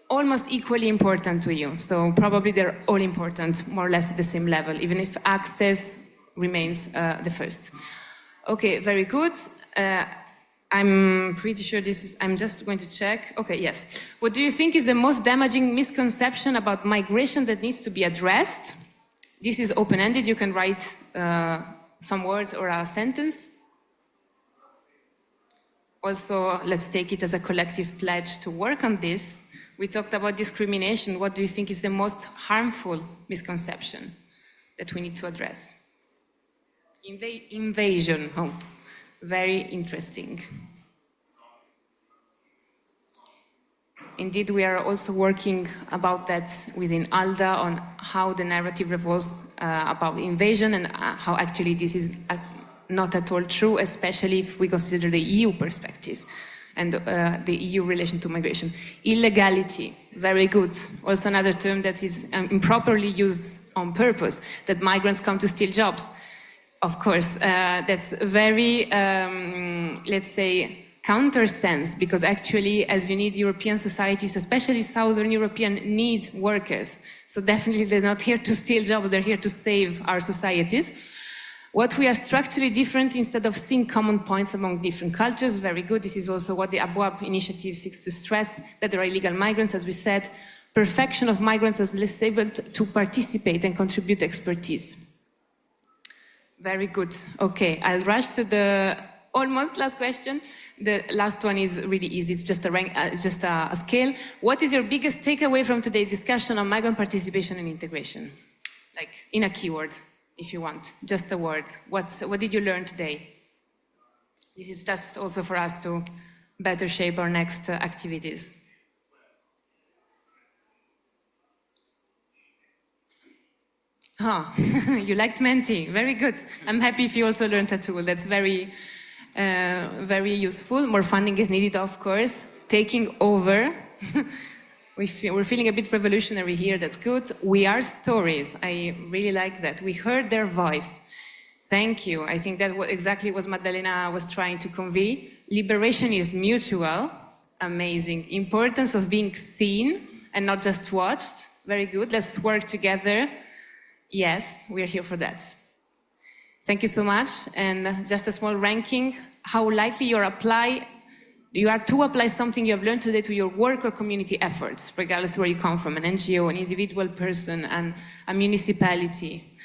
S: almost equally important to you. So probably they're all important, more or less at the same level, even if access remains the first. Okay, very good. I'm pretty sure this is, I'm just going to check. Okay, yes. What do you think is the most damaging misconception about migration that needs to be addressed? This is open-ended. You can write some words or a sentence. Also, let's take it as a collective pledge to work on this. We talked about discrimination. What do you think is the most harmful misconception that we need to address? Invasion. Oh. Very interesting. Indeed, we are also working about that within ALDA on how the narrative revolves about invasion and how actually this is not at all true, especially if we consider the EU perspective and the EU relation to migration. Illegality, very good. Also another term that is improperly used on purpose, that migrants come to steal jobs. Of course, that's very, let's say, countersense, because actually, as you need European societies, especially Southern European, need workers. So definitely they're not here to steal jobs, they're here to save our societies. What we are structurally different instead of seeing common points among different cultures, very good. This is also what the ABWAB initiative seeks to stress, that there are illegal migrants, as we said. Perfection of migrants as less able to participate and contribute expertise. Very good. Okay, I'll rush to the almost last question. The last one is really easy. It's just a scale. What is your biggest takeaway from today's discussion on migrant participation and integration? Like in a keyword, if you want, just a word. What did you learn today? This is just also for us to better shape our next activities. Oh, you liked Menti. Very good. I'm happy if you also learned a tool. That's very, very useful. More funding is needed, of course. Taking over. We're feeling a bit revolutionary here. That's good. We are stories. I really like that. We heard their voice. Thank you. I think that exactly what Maddalena was trying to convey. Liberation is mutual. Amazing. Importance of being seen and not just watched. Very good. Let's work together. Yes, we're here for that. Thank you so much. And just a small ranking. How likely you are to apply something you have learned today to your work or community efforts, regardless where you come from, an NGO, an individual person, and a municipality.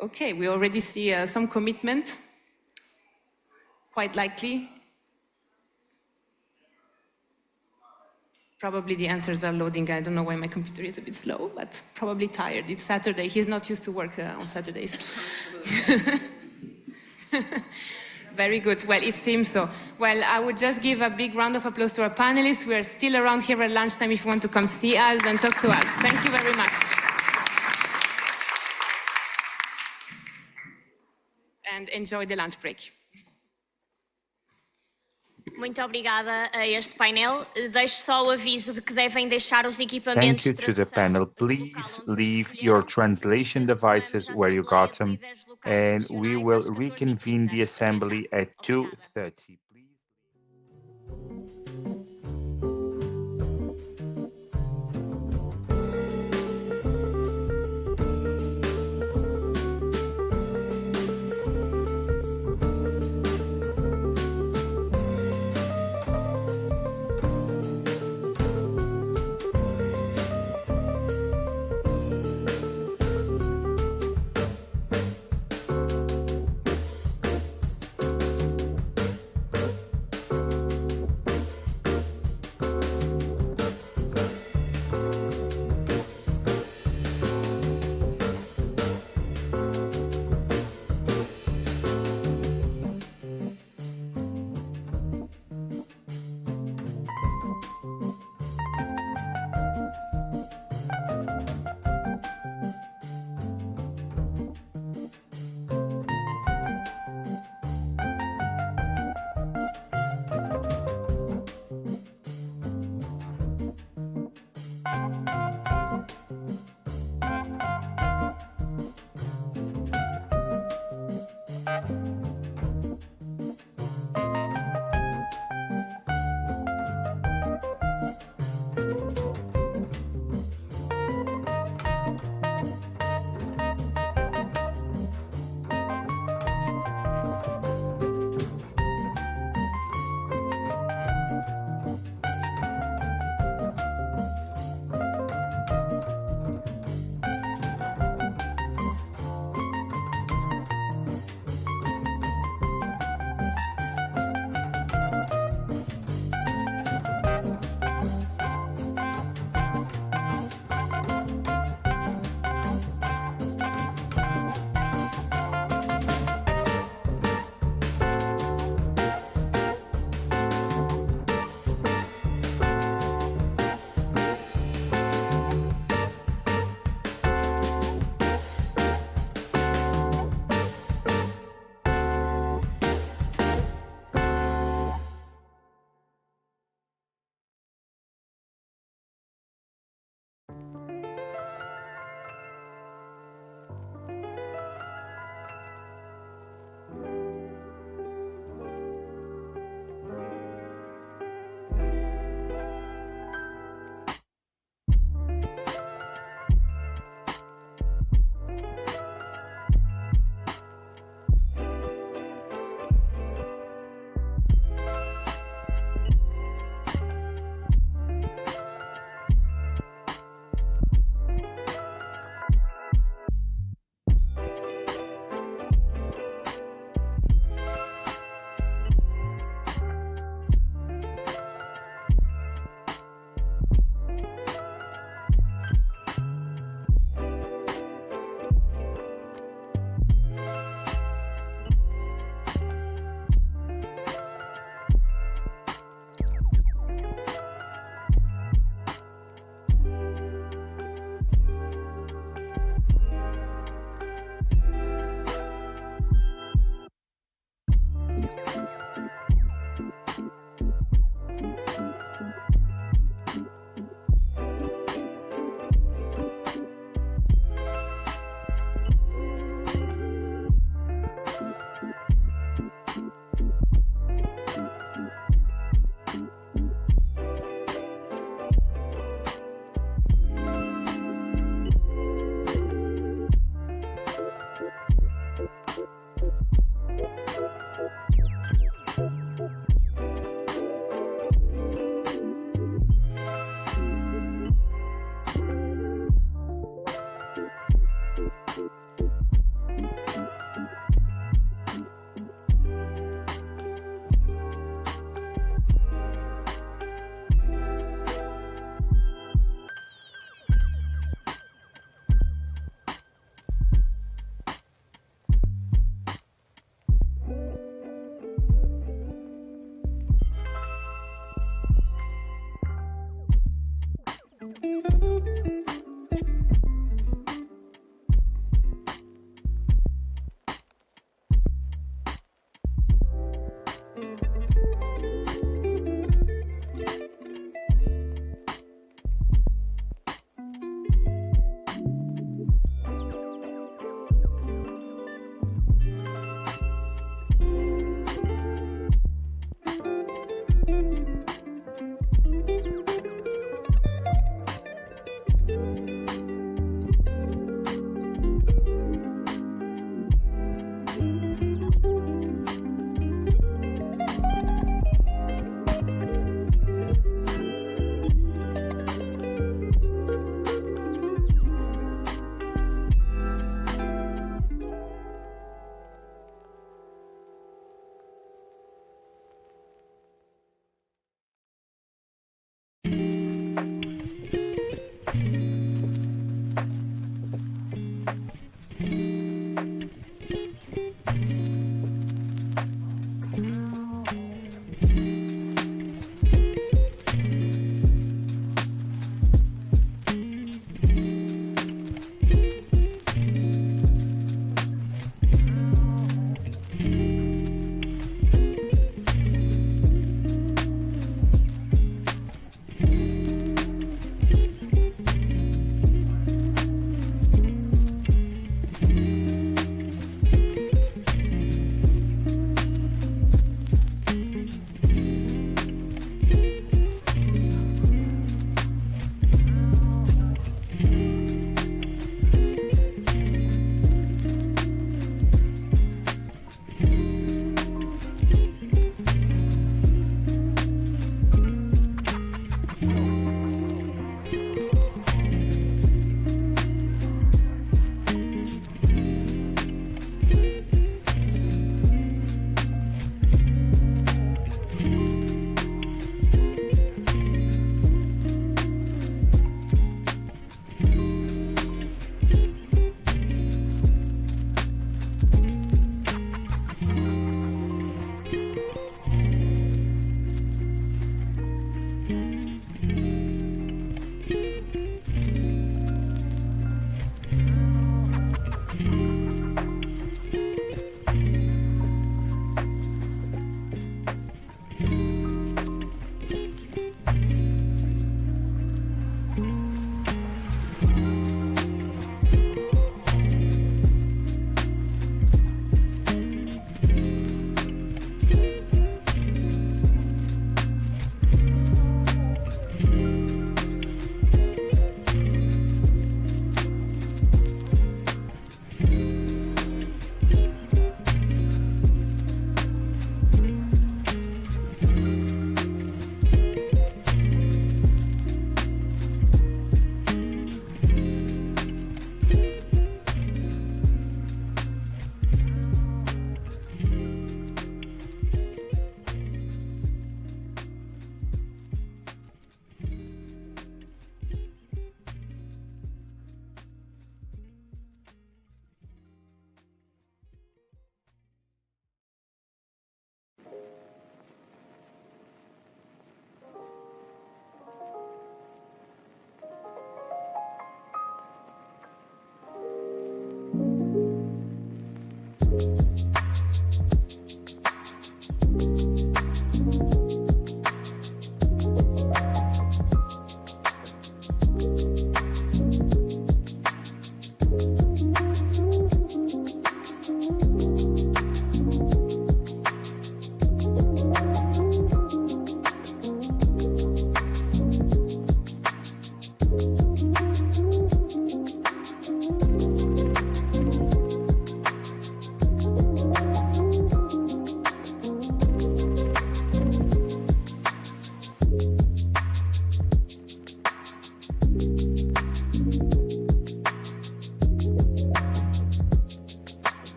S: Okay, we already see some commitment, quite likely. Probably the answers are loading. I don't know why my computer is a bit slow, but probably tired. It's Saturday. He's not used to work on Saturdays. Very good. Well, it seems so. Well, I would just give a big round of applause to our panelists. We are still around here at lunchtime if you want to come see us and talk to us. Thank you very much. And enjoy the lunch break.
L: Muito obrigada a este painel. Deixo só o aviso de que devem deixar os equipamentos
M: Thank you to the panel. Please leave your translation devices where you got them, and we will reconvene the assembly at 2:30.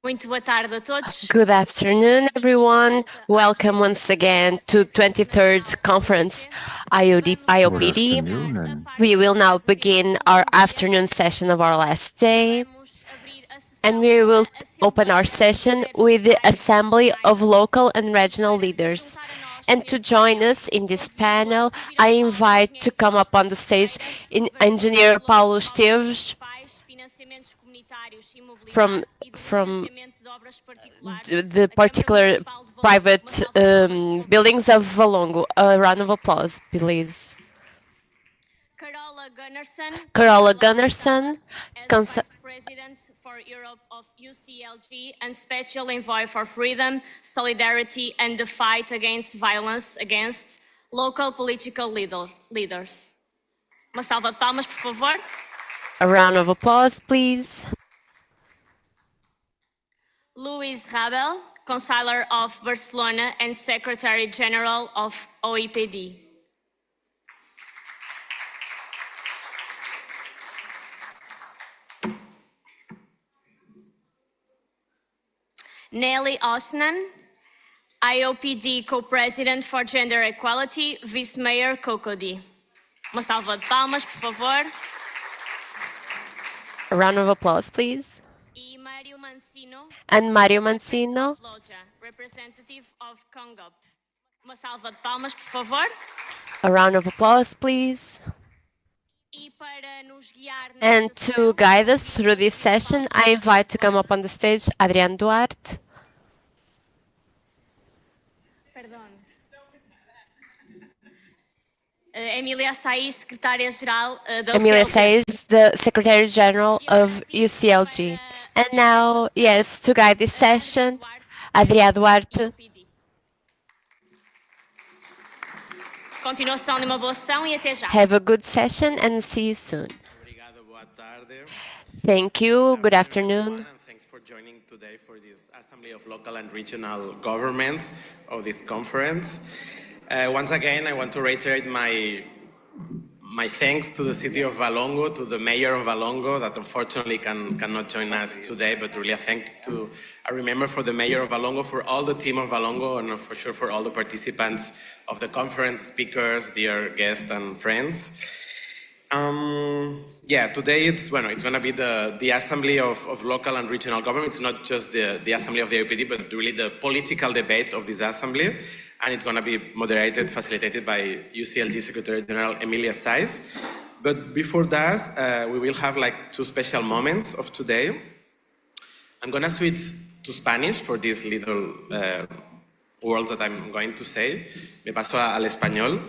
L: Muito boa tarde a todos.
B: Good afternoon, everyone. Welcome once again to 23rd Conference IOPD. We will now begin our afternoon session of our last day, and we will open our session with the Assembly of Local and Regional Leaders. And to join us in this panel, I invite to come up on the stage Engineer Paulo Esteves from the particular private buildings of Valongo. A round of applause, please. Carola Gunnarsson,
L: President for Europe of UCLG and Special Envoy for Freedom, Solidarity and the Fight Against Violence Against Local Political Leaders. Uma salva de palmas, por favor.
B: A round of applause, please.
L: Luís Rabel, Consular of Barcelona and Secretary General of OIPD. Nelly Osnan, IOPD Co-President for Gender Equality, Vice-Mayor Cocody. Uma salva de palmas, por favor.
B: A round of applause, please. And Mario Mancino,
L: Representative of Congop. Uma salva de palmas, por favor.
B: a round of applause, please. And to guide us through this session, I invite to come up on the stage Adrián Duarte.
L: Emília Saiz, Secretária-Geral da
B: Emília
L: UCLG.
B: Saiz, the Secretary General of UCLG. And now, yes, to guide this session, Adrián Duarte.
L: Continuação de uma boa sessão e até já.
B: Have a good session and see you soon. Thank you. Good afternoon.
C: Thanks for joining today for this Assembly of Local and Regional Governments of this conference. Once again, I want to reiterate my thanks to the city of Valongo, to the mayor of Valongo that unfortunately cannot join us today, but really I remember for the mayor of Valongo, for all the team of Valongo, and for sure for all the participants of the conference, speakers, dear guests and friends. Yeah, today it's going to be the Assembly of Local and Regional Governments, not just the Assembly of the IOPD, but really the political debate of this Assembly. And it's going to be moderated, facilitated by UCLG Secretary General Emília Saiz. But before that, we will have like two special moments of today. I'm going to switch to Spanish for these little words that I'm going to say. Me paso al español.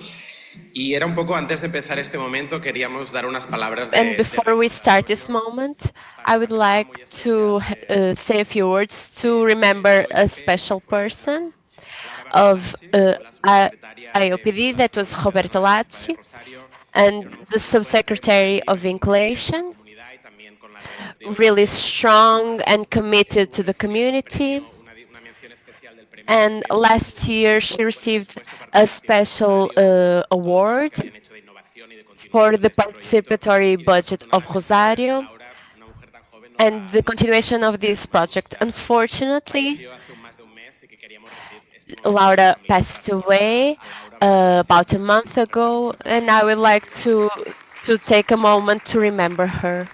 C: Y era un poco antes de empezar este momento, queríamos dar unas palabras de...
B: And before we start this moment, I would like to say a few words to remember a special person of IOPD, that was Roberto Lacci, and the Subsecretary of Inclusion, really strong and committed to the community. And last year she received a special award for the participatory budget of Rosario and the continuation of this project. Unfortunately, Laura passed away about a month ago, and I would like to take a moment to remember her.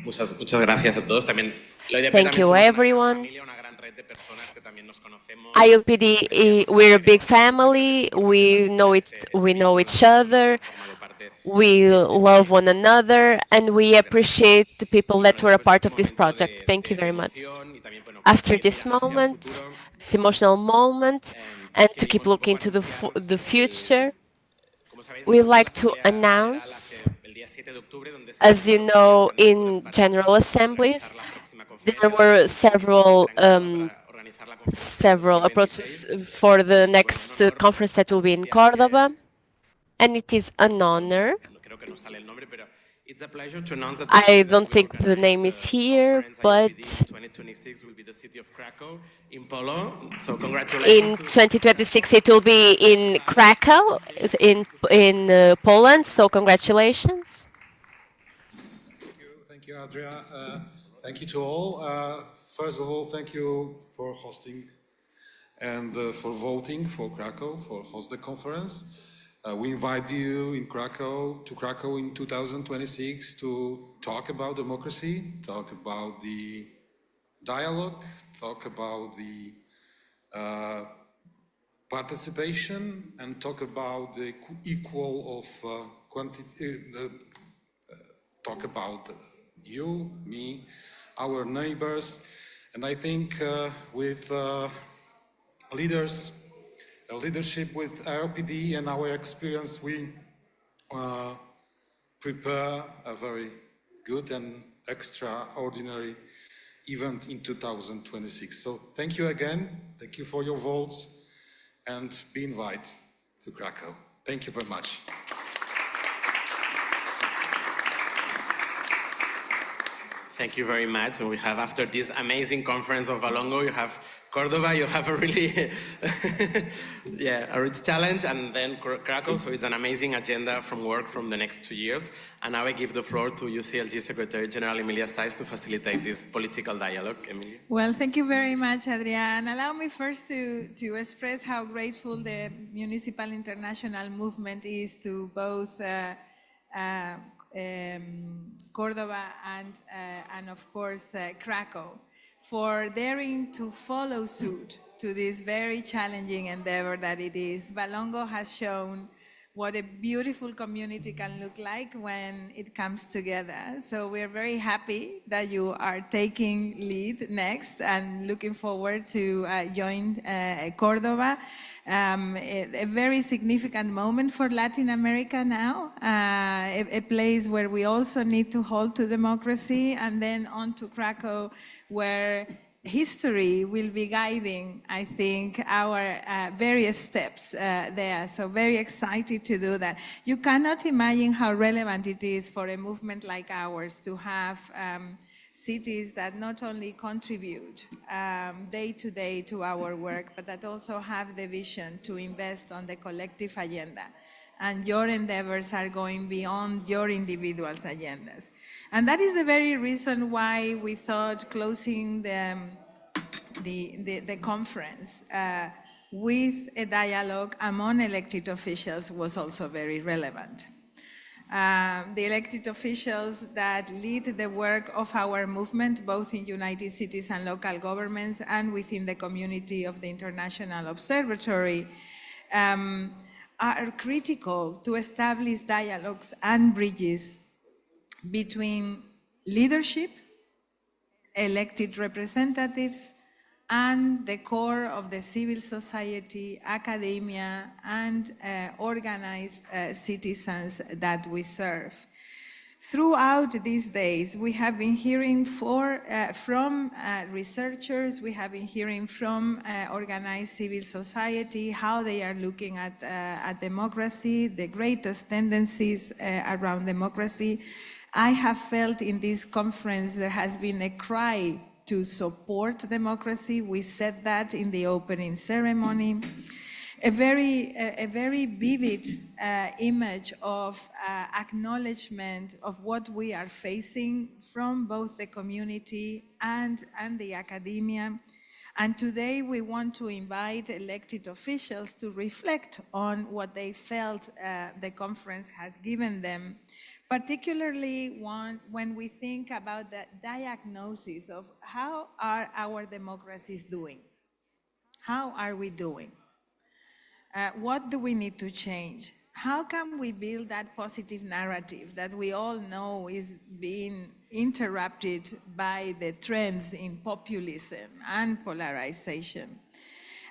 C: Muchas gracias a todos. También
B: Thank you, everyone. IOPD, we're a big family. We know each other. We love one another, and we appreciate the people that were a part of this project. Thank you very much. After this moment, this emotional moment, and to keep looking to the future, we'd like to announce, as you know, in General Assemblies, there were several approaches for the next conference that will be in Córdoba, and it is an honor.
C: It's a pleasure to announce that
B: I don't think the name is here, but
C: 2026 will be the city of Krakow in Poland. So congratulations.
B: In 2026 it will be in Krakow, in Poland. So congratulations.
U: Thank you, Adria. Thank you to all. First of all, thank you for hosting and for voting for Krakow, for host the conference. We invite you to Krakow in 2026 to talk about democracy, talk about the dialogue, talk about the participation, and talk about the equal of quantity, talk about you, me, our neighbors, and I think with leadership with RPD and our experience, we prepare a very good and extraordinary event in 2026. So thank you again. Thank you for your votes and be invited to Krakow. Thank you very much.
V: Thank you very much. So we have, after this amazing conference of Valongo, you have Cordoba, you have a really, a rich challenge, and then Krakow. So it's an amazing agenda from work from the next 2 years. And now I give the floor to UCLG Secretary General Emilia Saiz to facilitate this political dialogue. Emilia.
W: Well, thank you very much, Adrian. Allow me first to express how grateful the Municipal International Movement is to both Cordoba and of course Krakow for daring to follow suit to this very challenging endeavor that it is. Valongo has shown what a beautiful community can look like when it comes together. So we're very happy that you are taking lead next and looking forward to join Cordoba. A very significant moment for Latin America now, a place where we also need to hold to democracy, and then on to Krakow, where history will be guiding, I think, our various steps there. So very excited to do that. You cannot imagine how relevant it is for a movement like ours to have cities that not only contribute day to day to our work, but that also have the vision to invest on the collective agenda. And your endeavors are going beyond your individuals' agendas. And that is the very reason why we thought closing the conference with a dialogue among elected officials was also very relevant. The elected officials that lead the work of our movement, both in United Cities and local governments and within the community of the International Observatory, are critical to establish dialogues and bridges between leadership, elected representatives, and the core of the civil society, academia, and organized citizens that we serve. Throughout these days, we have been hearing from researchers, we have been hearing from organized civil society, how they are looking at democracy, the greatest tendencies around democracy. I have felt in this conference there has been a cry to support democracy. We said that in the opening ceremony. A very vivid image of acknowledgement of what we are facing from both the community and the academia. And today we want to invite elected officials to reflect on what they felt the conference has given them, particularly when we think about the diagnosis of how are our democracies doing? How are we doing? What do we need to change? How can we build that positive narrative that we all know is being interrupted by the trends in populism and polarization?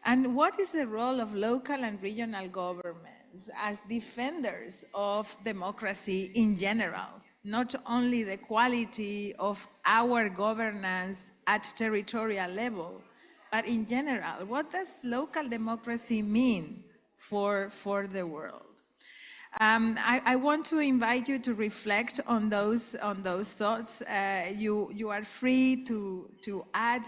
W: And what is the role of local and regional governments as defenders of democracy in general? Not only the quality of our governance at territorial level, but in general, what does local democracy mean for the world? I want to invite you to reflect on those thoughts. You are free to add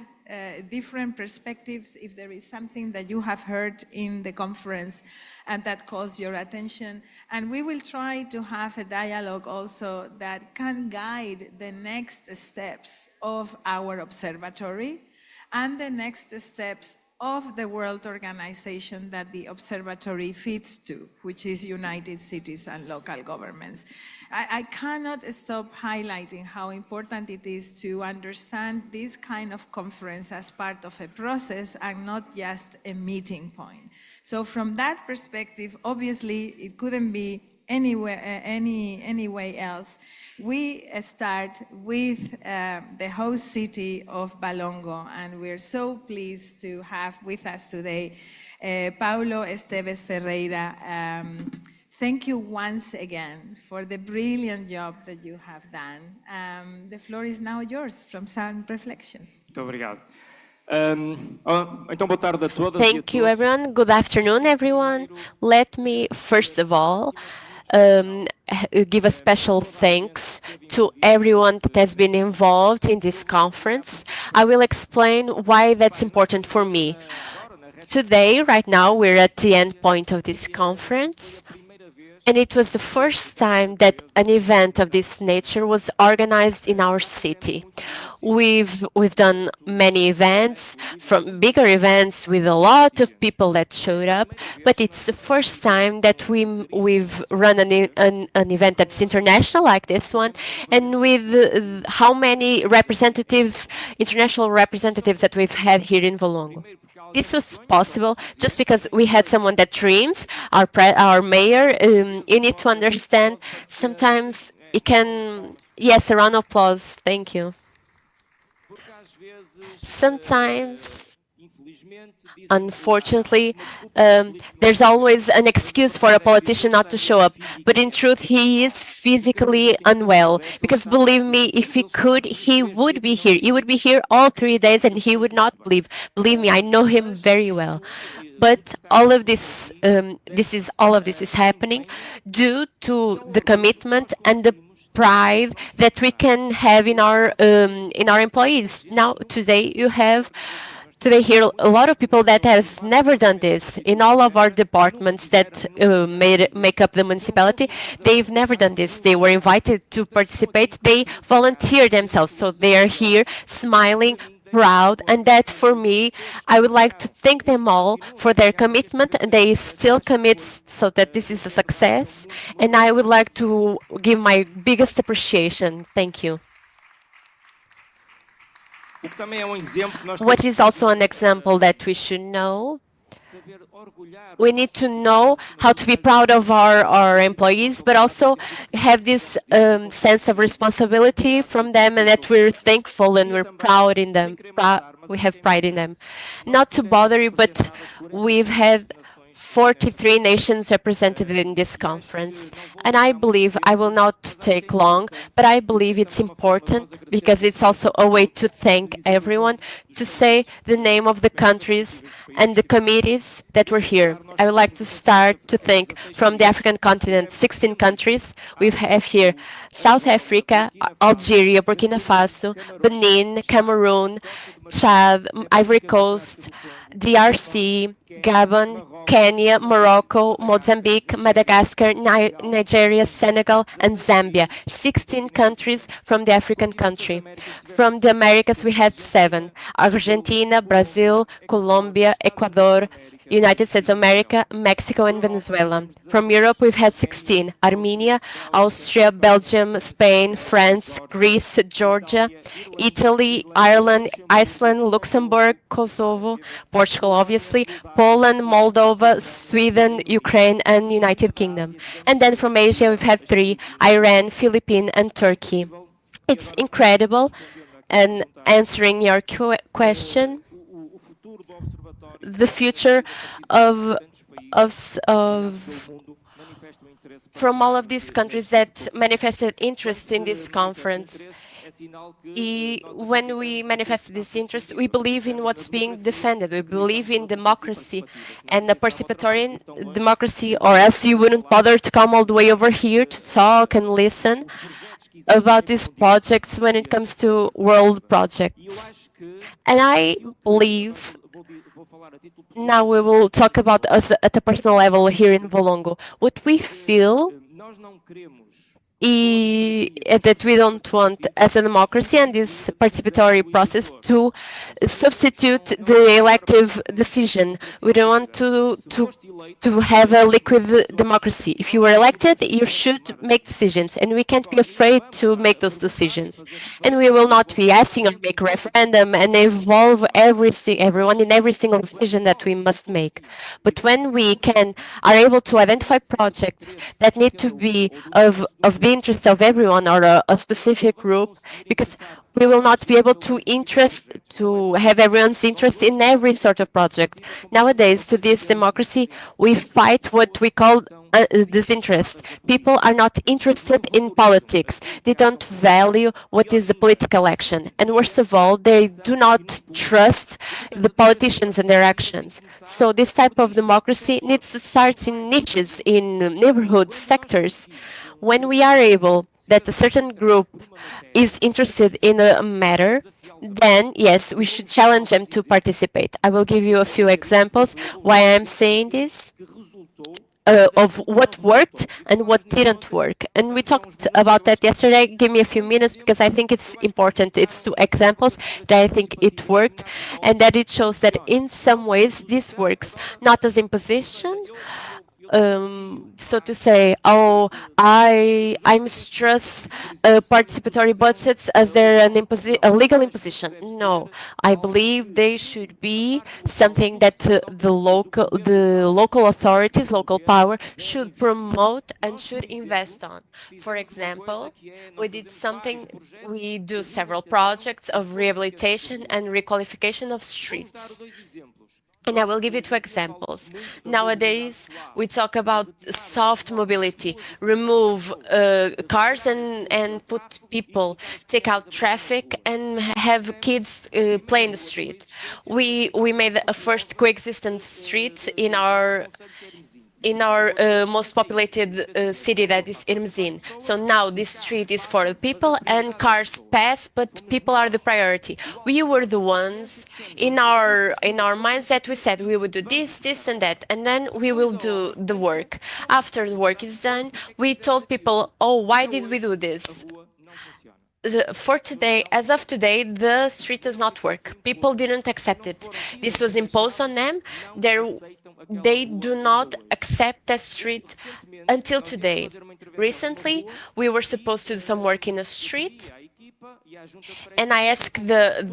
W: different perspectives if there is something that you have heard in the conference and that calls your attention. And we will try to have a dialogue also that can guide the next steps of our observatory and the next steps of the world organization that the observatory fits to, which is United Cities and Local Governments. I cannot stop highlighting how important it is to understand this kind of conference as part of a process and not just a meeting point. So from that perspective, obviously, it couldn't be any way else. We start with the host city of Balongo, and we're so pleased to have with us today Paulo Esteves Ferreira. Thank you once again for the brilliant job that you have done. The floor is now yours from Sound Reflections.
A: Muito obrigado. Então, boa tarde a todas.
B: Thank you, everyone. Good afternoon, everyone. Let me, first of all, give a special thanks to everyone that has been involved in this conference. I will explain why that's important for me. Today, right now, we're at the end point of this conference, and it was the first time that an event of this nature was organized in our city. We've done many events, from bigger events with a lot of people that showed up, but it's the first time that we've run an event that's international like this one, and with how many representatives, international representatives that we've had here in Valongo. This was possible just because we had someone that dreams, our mayor. You need to understand, sometimes it can, yes, a round of applause, thank you. Sometimes, unfortunately, there's always an excuse for a politician not to show up, but in truth, he is physically unwell, because believe me, if he could, he would be here. He would be here all 3 days and he would not leave. Believe me, I know him very well. But all of this, all of this is happening due to the commitment and the pride that we can have in our employees. Now, today here a lot of people that has never done this in all of our departments that make up the municipality. They've never done this. They were invited to participate. They volunteer themselves, so they are here smiling, proud, and that for me, I would like to thank them all for their commitment, and they still commit so that this is a success, and I would like to give my biggest appreciation. Thank you. What is also an example that we should know? We need to know how to be proud of our employees, but also have this sense of responsibility from them, and that we're thankful and we're proud in them. We have pride in them. Not to bother you, but we've had 43 nations represented in this conference. And I believe, I will not take long, but I believe it's important because it's also a way to thank everyone, to say the name of the countries and the committees that were here. I would like to start to thank from the African continent, 16 countries. We have here South Africa, Algeria, Burkina Faso, Benin, Cameroon, Chad, Ivory Coast, DRC, Gabon, Kenya, Morocco, Mozambique, Madagascar, Nigeria, Senegal, and Zambia. 16 countries from the African country. From the Americas, we had 7. Argentina, Brazil, Colombia, Ecuador, United States of America, Mexico, and Venezuela. From Europe, we've had 16. Armenia, Austria, Belgium, Spain, France, Greece, Georgia, Italy, Ireland, Iceland, Luxembourg, Kosovo, Portugal, obviously, Poland, Moldova, Sweden, Ukraine, and United Kingdom. And then from Asia, we've had 3, Iran, Philippines, and Turkey. It's incredible. And answering your question, the future from all of these countries that manifested interest in this conference. When we manifest this interest, we believe in what's being defended. We believe in democracy and the participatory democracy, or else you wouldn't bother to come all the way over here to talk and listen about these projects when it comes to world projects. And I believe, now we will talk about us at a personal level here in Valongo. What we feel that we don't want as a democracy and this participatory process to substitute the elective decision. We don't want to have a liquid democracy. If you were elected, you should make decisions, and we can't be afraid to make those decisions. And we will not be asking or make a referendum and involve everyone in every single decision that we must make. But when we are able to identify projects that need to be of the interest of everyone or a specific group, because we will not be able to have everyone's interest in every sort of project. Nowadays, to this democracy, we fight what we call disinterest. People are not interested in politics. They don't value what is the political action. And worst of all, they do not trust the politicians and their actions. So this type of democracy needs to start in niches, in neighborhoods, sectors. When we are able that a certain group is interested in a matter, then yes, we should challenge them to participate. I will give you a few examples why I'm saying this, of what worked and what didn't work. And we talked about that yesterday. Give me a few minutes because I think it's important. It's two examples that I think it worked and that it shows that in some ways this works, not as imposition, so to say, oh, I'm stress participatory budgets as they're a legal imposition. No, I believe they should be something that the local authorities, local power, should promote and should invest on. For example, we do several projects of rehabilitation and requalification of streets. And I will give you two examples. Nowadays, we talk about soft mobility, remove cars and put people, take out traffic and have kids play in the street. We made a first coexistent street in our most populated city, that is Irmzin. So now this street is for the people and cars pass, but people are the priority. We were the ones in our mindset, we said we would do this and that, and then we will do the work. After the work is done, we told people, oh, why did we do this? For today, as of today, the street does not work. People didn't accept it. This was imposed on them. They do not accept that street until today. Recently, we were supposed to do some work in the street, and I asked the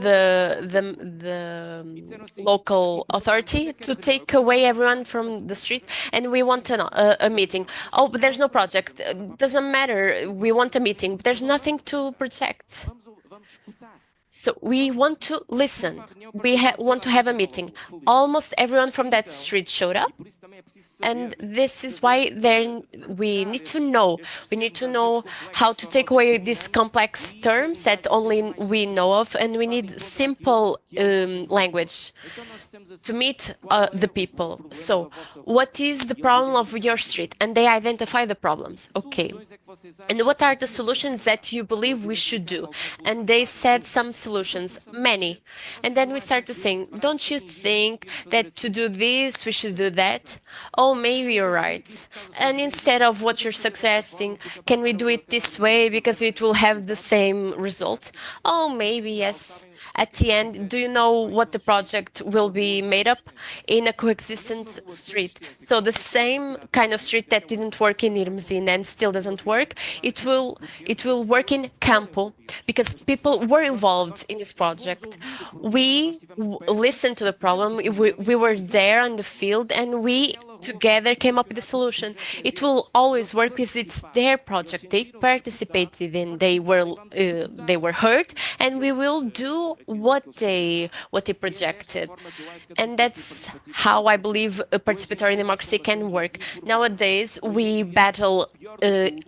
B: local authority to take away everyone from the street, and we want a meeting. Oh, but there's no project. Doesn't matter. We want a meeting, but there's nothing to project. So we want to listen. We want to have a meeting. Almost everyone from that street showed up. And this is why we need to know. We need to know how to take away these complex terms that only we know of. And we need simple language to meet the people. So what is the problem of your street? And they identify the problems. Okay. And what are the solutions that you believe we should do? And they said some solutions, many. And then we start to saying, don't you think that to do this, we should do that? Oh, maybe you're right. And instead of what you're suggesting, can we do it this way because it will have the same result? Oh, maybe yes. At the end, do you know what the project will be made up? In a coexistent street. So the same kind of street that didn't work in Irmzin and still doesn't work, it will work in Campo because people were involved in this project. We listened to the problem, we were there on the field, and we together came up with a solution. It will always work because it's their project. They participated in, they were heard, and we will do what they projected. And that's how I believe a participatory democracy can work. Nowadays, we battle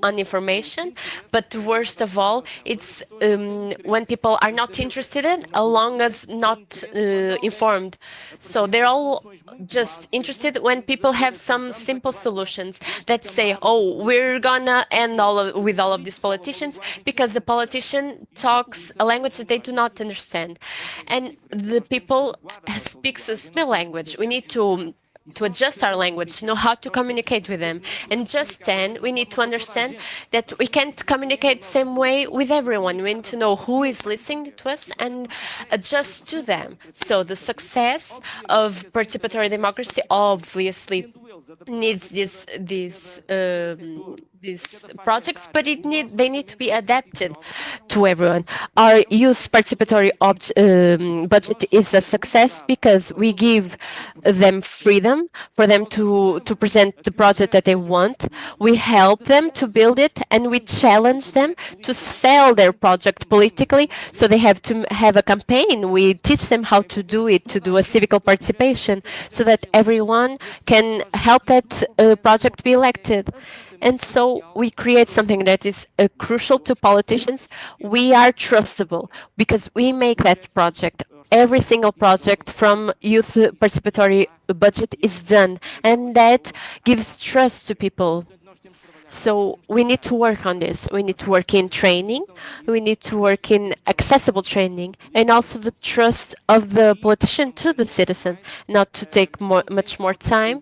B: on information, but worst of all, it's when people are not interested in, along as not informed. So they're all just interested when people have some simple solutions that say, oh, we're gonna end with all of these politicians because the politician talks a language that they do not understand. And the people speaks a small language. We need to adjust our language, to know how to communicate with them. And just then, we need to understand that we can't communicate the same way with everyone. We need to know who is listening to us and adjust to them. So the success of participatory democracy obviously needs these projects, but they need to be adapted to everyone. Our youth participatory budget is a success because we give them freedom for them to present the project that they want. We help them to build it, and we challenge them to sell their project politically, so they have to have a campaign. We teach them how to do it, to do a civical participation, so that everyone can help that project be elected. And so we create something that is crucial to politicians. We are trustable because we make that project. Every single project from youth participatory budget is done, and that gives trust to people. So we need to work on this. We need to work in training. We need to work in accessible training, and also the trust of the politician to the citizen, not to take much more time.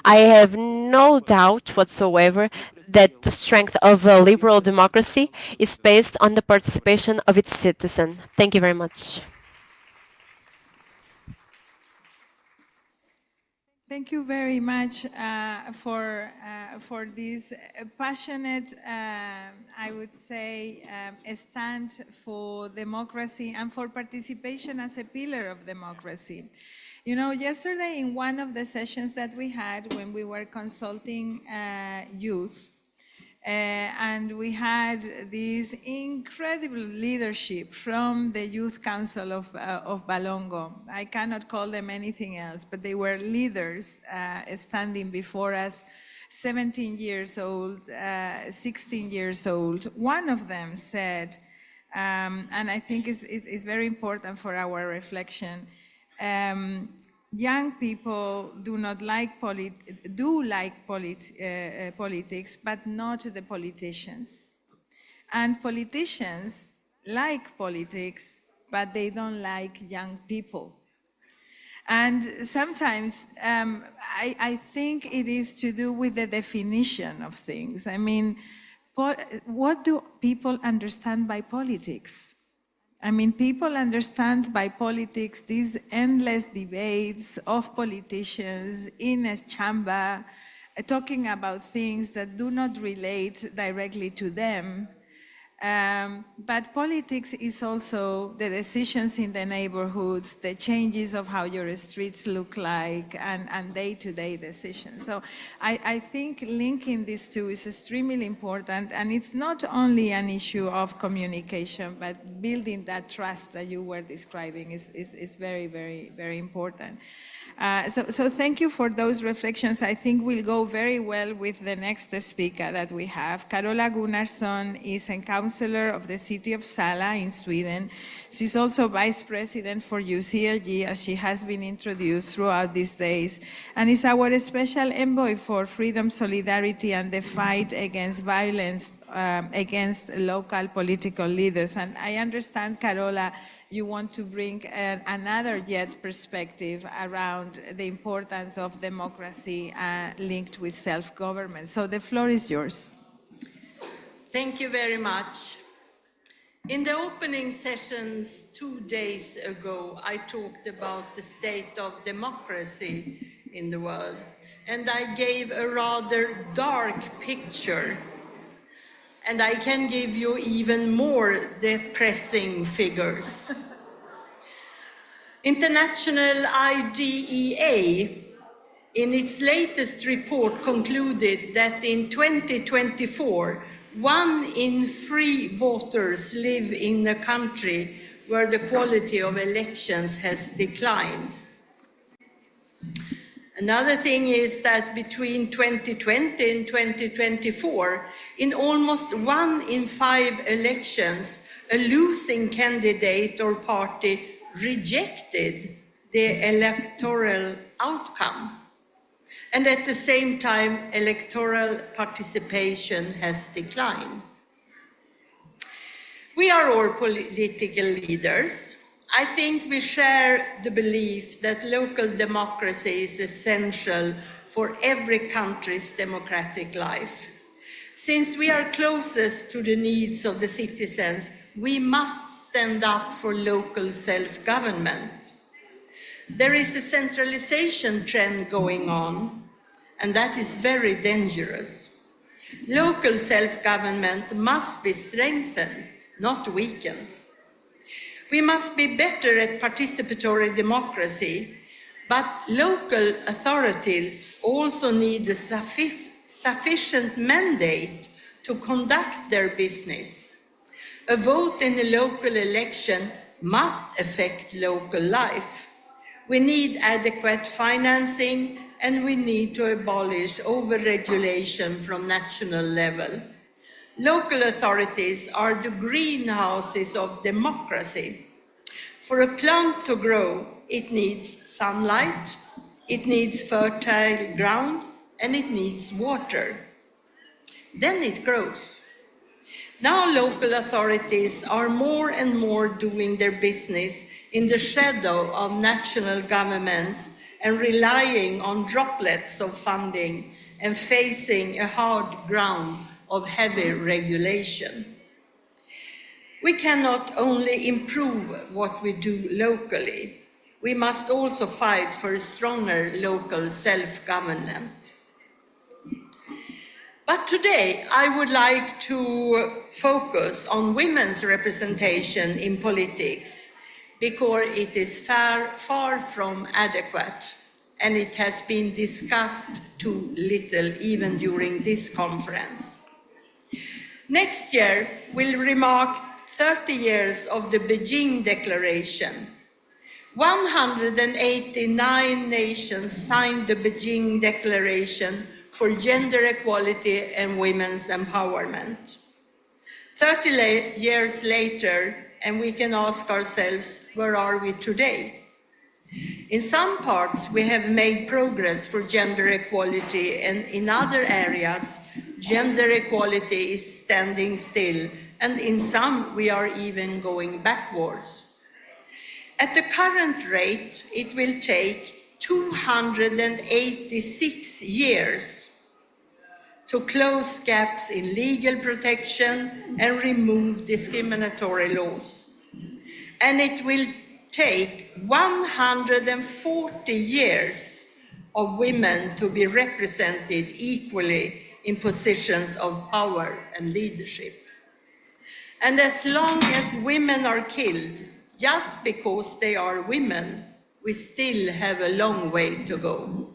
B: I have no doubt whatsoever that the strength of a liberal democracy is based on the participation of its citizen. Thank you very much.
W: Thank you very much for this passionate, I would say, stand for democracy and for participation as a pillar of democracy. You know, yesterday in one of the sessions that we had when we were consulting youth, and we had this incredible leadership from the Youth Council of Balongo. I cannot call them anything else, but they were leaders standing before us, 17 years old, 16 years old. One of them said, and I think it's very important for our reflection, young people do like politics, but not the politicians. And politicians like politics, but they don't like young people. And sometimes I think it is to do with the definition of things. I mean, what do people understand by politics? I mean, people understand by politics these endless debates of politicians in a chamber talking about things that do not relate directly to them. But politics is also the decisions in the neighborhoods, the changes of how your streets look like, and day-to-day decisions. So I think linking these two is extremely important, and it's not only an issue of communication, but building that trust that you were describing is very, very, very important. So thank you for those reflections. I think we'll go very well with the next speaker that we have. Carola Gunnarsson is a counselor of the city of Sala in Sweden. She's also vice president for UCLG, as she has been introduced throughout these days, and is our special envoy for freedom, solidarity, and the fight against violence against local political leaders. And I understand, Carola, you want to bring another perspective around the importance of democracy linked with self-government. So the floor is yours.
A: Thank you very much. In the opening sessions 2 days ago, I talked about the state of democracy in the world, and I gave a rather dark picture. And I can give you even more depressing figures. International IDEA in its latest report concluded that in 2024, 1 in 3 voters live in a country where the quality of elections has declined. Another thing is that between 2020 and 2024, in almost 1 in 5 elections, a losing candidate or party rejected the electoral outcome. And at the same time, electoral participation has declined. We are all political leaders. I think we share the belief that local democracy is essential for every country's democratic life. Since we are closest to the needs of the citizens, we must stand up for local self-government. There is a centralization trend going on, and that is very dangerous. Local self-government must be strengthened, not weakened. We must be better at participatory democracy, but local authorities also need a sufficient mandate to conduct their business. A vote in a local election must affect local life. We need adequate financing, and we need to abolish over-regulation from national level. Local authorities are the greenhouses of democracy. For a plant to grow, it needs sunlight, it needs fertile ground, and it needs water. Then it grows. Now local authorities are more and more doing their business in the shadow of national governments and relying on droplets of funding and facing a hard ground of heavy regulation. We cannot only improve what we do locally, we must also fight for a stronger local self-government. But today I would like to focus on women's representation in politics because it is far from adequate, and it has been discussed too little even during this conference. Next year will remark 30 years of the Beijing Declaration. 189 nations signed the Beijing Declaration for gender equality and women's empowerment. 30 years later, and we can ask ourselves, where are we today? In some parts, we have made progress for gender equality, and in other areas, gender equality is standing still, and in some, we are even going backwards. At the current rate, it will take 286 years to close gaps in legal protection and remove discriminatory laws. And it will take 140 years of women to be represented equally in positions of power and leadership. And as long as women are killed just because they are women, we still have a long way to go.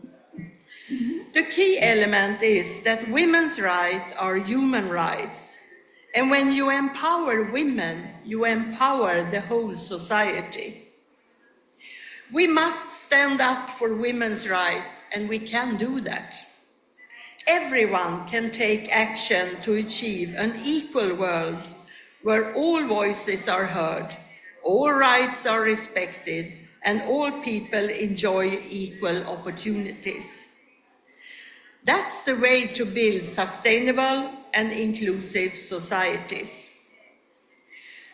A: The key element is that women's rights are human rights. And when you empower women, you empower the whole society. We must stand up for women's rights, and we can do that. Everyone can take action to achieve an equal world where all voices are heard, all rights are respected, and all people enjoy equal opportunities. That's the way to build sustainable and inclusive societies.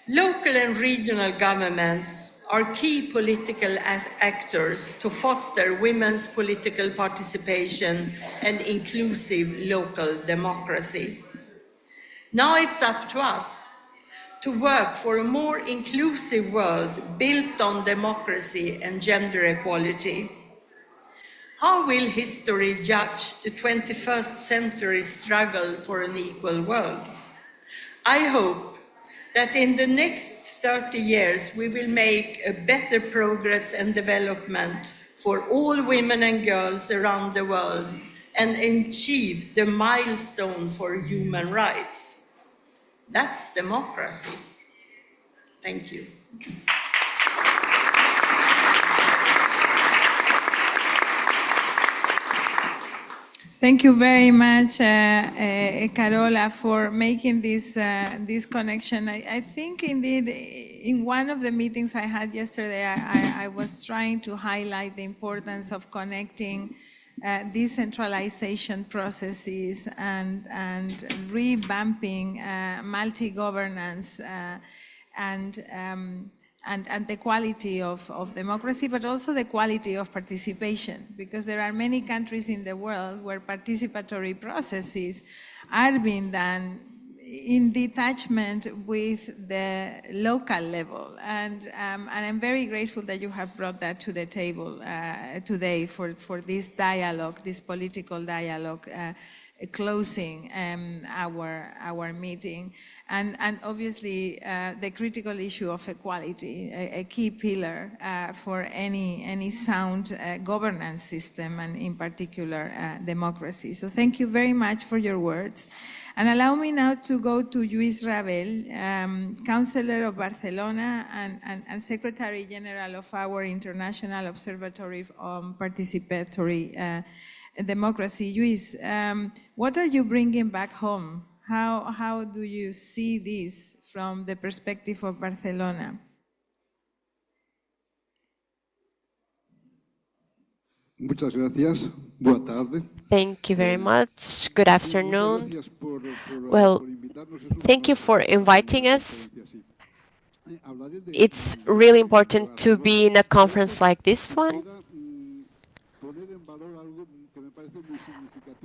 A: Local and regional governments are key political actors to foster women's political participation and inclusive local democracy. Now it's up to us to work for a more inclusive world built on democracy and gender equality. How will history judge the 21st century struggle for an equal world? I hope that in the next 30 years we will make a better progress and development for all women and girls around the world and achieve the milestone for human rights. That's democracy. Thank you.
W: Thank you very much, Carola, for making this connection. I think indeed in one of the meetings I had yesterday, I was trying to highlight the importance of connecting decentralization processes and revamping multi-governance and the quality of democracy, but also the quality of participation, because there are many countries in the world where participatory processes are being done in detachment with the local level. And I'm very grateful that you have brought that to the table today for this dialogue, this political dialogue, closing our meeting. And obviously the critical issue of equality, a key pillar for any sound governance system, and in particular democracy. So thank you very much for your words. And allow me now to go to Lluís Rabel, Councillor of Barcelona and Secretary General of our International Observatory on Participatory Democracy. Lluís, what are you bringing back home? How do you see this from the perspective of Barcelona?
D: Muchas gracias. Boa tarde.
B: Thank you very much. Good afternoon. Well, thank you for inviting us. It's really important to be in a conference like this one.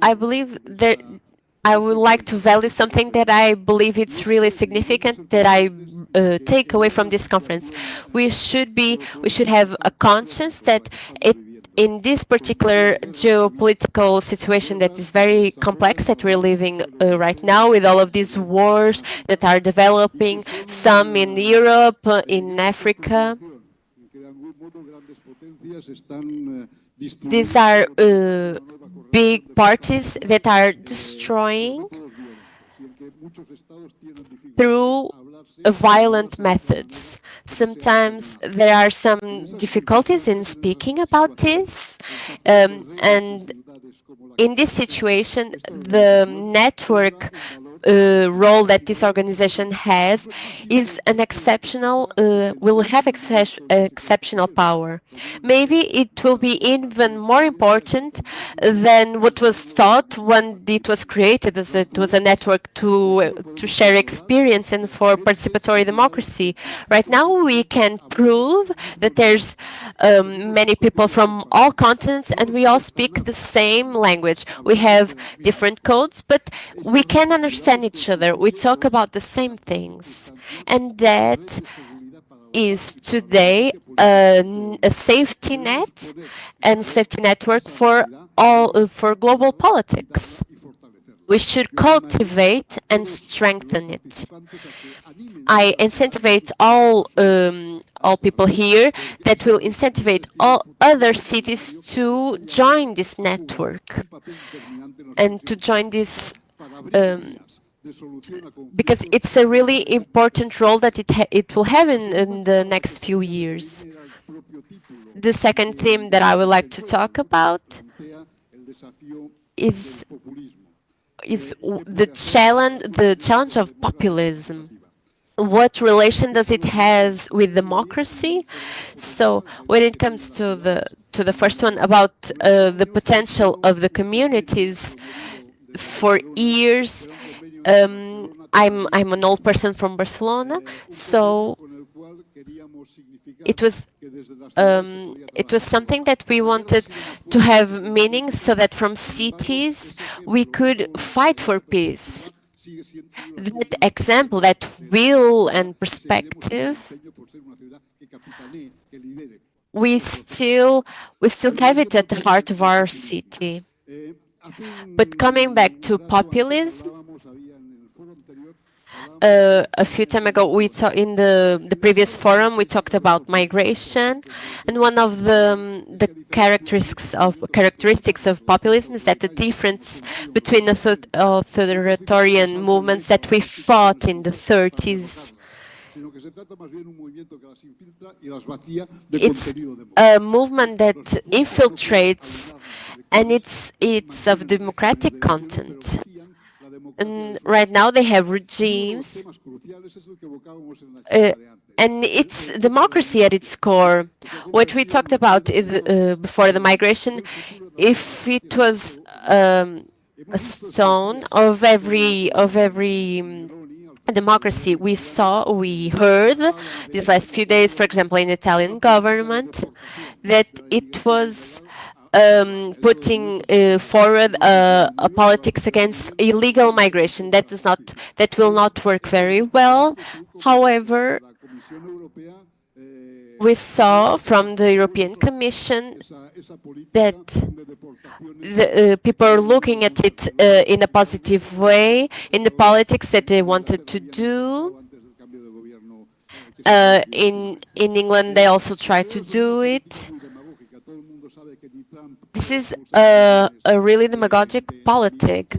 B: I believe that I would like to value something that I believe it's really significant that I take away from this conference. We should have a conscience that in this particular geopolitical situation that is very complex that we're living right now, with all of these wars that are developing, some in Europe, in Africa. These are big parties that are destroying through violent methods. Sometimes there are some difficulties in speaking about this, and in this situation, the network role that this organization has is an exceptional, will have exceptional power. Maybe it will be even more important than what was thought when it was created, as it was a network to share experience and for participatory democracy. Right now, we can prove that there's many people from all continents and we all speak the same language. We have different codes, but we can understand each other. We talk about the same things. And that is today a safety net and safety network for global politics. We should cultivate and strengthen it. I incentivize all people here that will incentivize all other cities to join this network and to join this because it's a really important role that it will have in the next few years. The second theme that I would like to talk about is the challenge of populism. What relation does it has with democracy? So when it comes to the first one about the potential of the communities, for years, I'm an old person from Barcelona, so it was something that we wanted to have meaning, so that from cities we could fight for peace. That example, that will and perspective, we still have it at the heart of our city. But coming back to populism, A few time ago, we in the previous forum, we talked about migration, and one of the characteristics of populism is that the difference between authoritarian movements that we fought in the 30s. It's a movement that infiltrates, and it's of democratic content. And right now they have regimes, and it's democracy at its core. What we talked about before the migration, if it was a stone of every democracy we heard these last few days, for example, in the Italian government, that it was putting forward a politics against illegal migration. That will not work very well. However, we saw from the European Commission that the people are looking at it in a positive way, in the politics that they wanted to do. In England, they also try to do it. This is a really demagogic politic.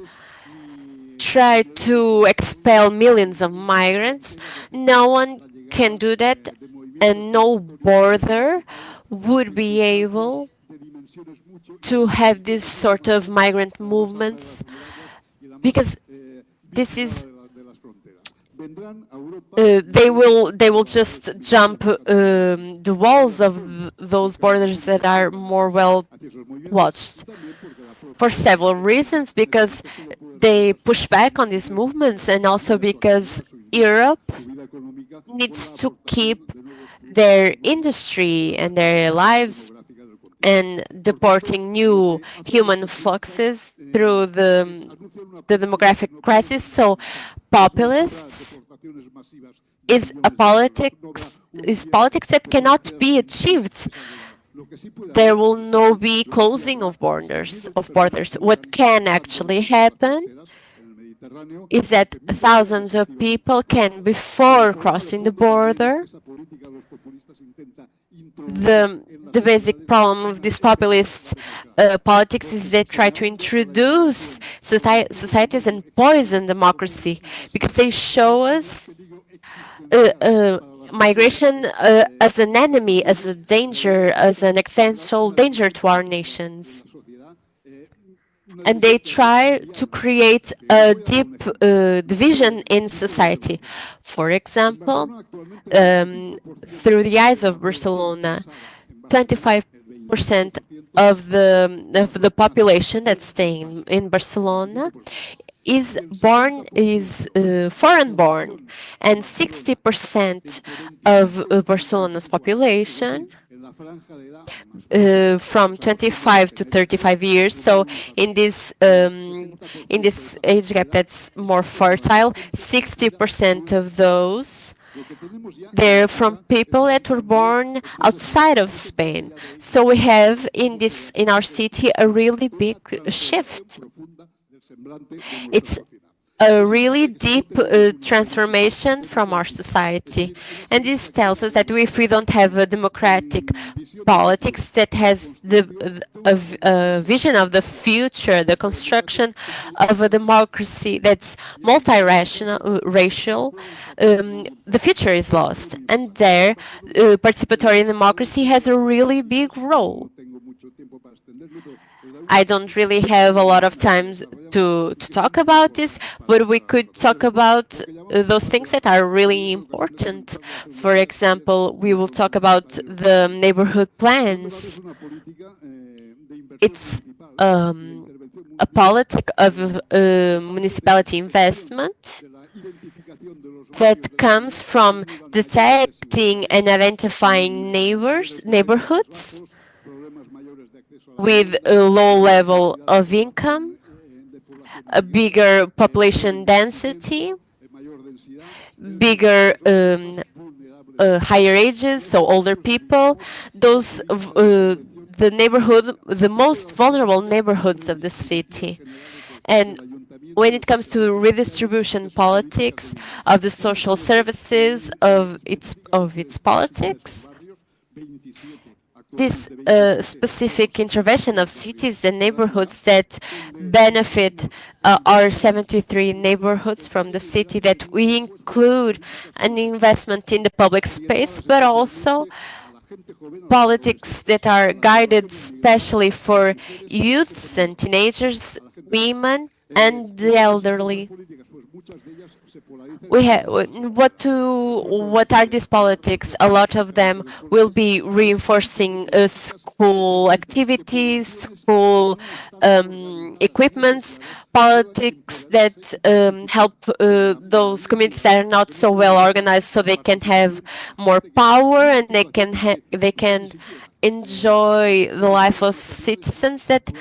B: Try to expel millions of migrants. No one can do that, and no border would be able to have this sort of migrant movements, because this is they will just jump the walls of those borders that are more well watched for several reasons, because they push back on these movements, and also because Europe needs to keep their industry and their lives, and deporting new human fluxes through the demographic crisis. So populists is politics that cannot be achieved. There will no be closing of borders. What can actually happen is that thousands of people can, before crossing the border, the basic problem of this populist politics is they try to introduce societies and poison democracy, because they show us migration as an enemy, as a danger, as an existential danger to our nations. And they try to create a deep division in society. For example, through the eyes of Barcelona, 25% of the population that's staying in Barcelona is foreign born, and 60% of Barcelona's population from 25 to 35 years. So in this age gap that's more fertile, 60% of those, they're from people that were born outside of Spain. So we have in our city a really big shift. It's a really deep transformation from our society. And this tells us that if we don't have a democratic politics that has a vision of the future, the construction of a democracy that's multiracial, the future is lost. And there, participatory democracy has a really big role. I don't really have a lot of time to talk about this, but we could talk about those things that are really important. For example, we will talk about the neighborhood plans. It's a politic of municipality investment that comes from detecting and identifying neighborhoods with a low level of income, a bigger population density, bigger higher ages, so older people, those the most vulnerable neighborhoods of the city. And when it comes to redistribution politics of the social services of its politics, this specific intervention of cities and neighborhoods that benefit our 73 neighborhoods from the city, that we include an investment in the public space, but also politics that are guided especially for youths and teenagers, women, and the elderly. We have what are these politics? A lot of them will be reinforcing school activities, school equipments, politics that help those communities that are not so well organized, so they can have more power and they can enjoy the life of citizens that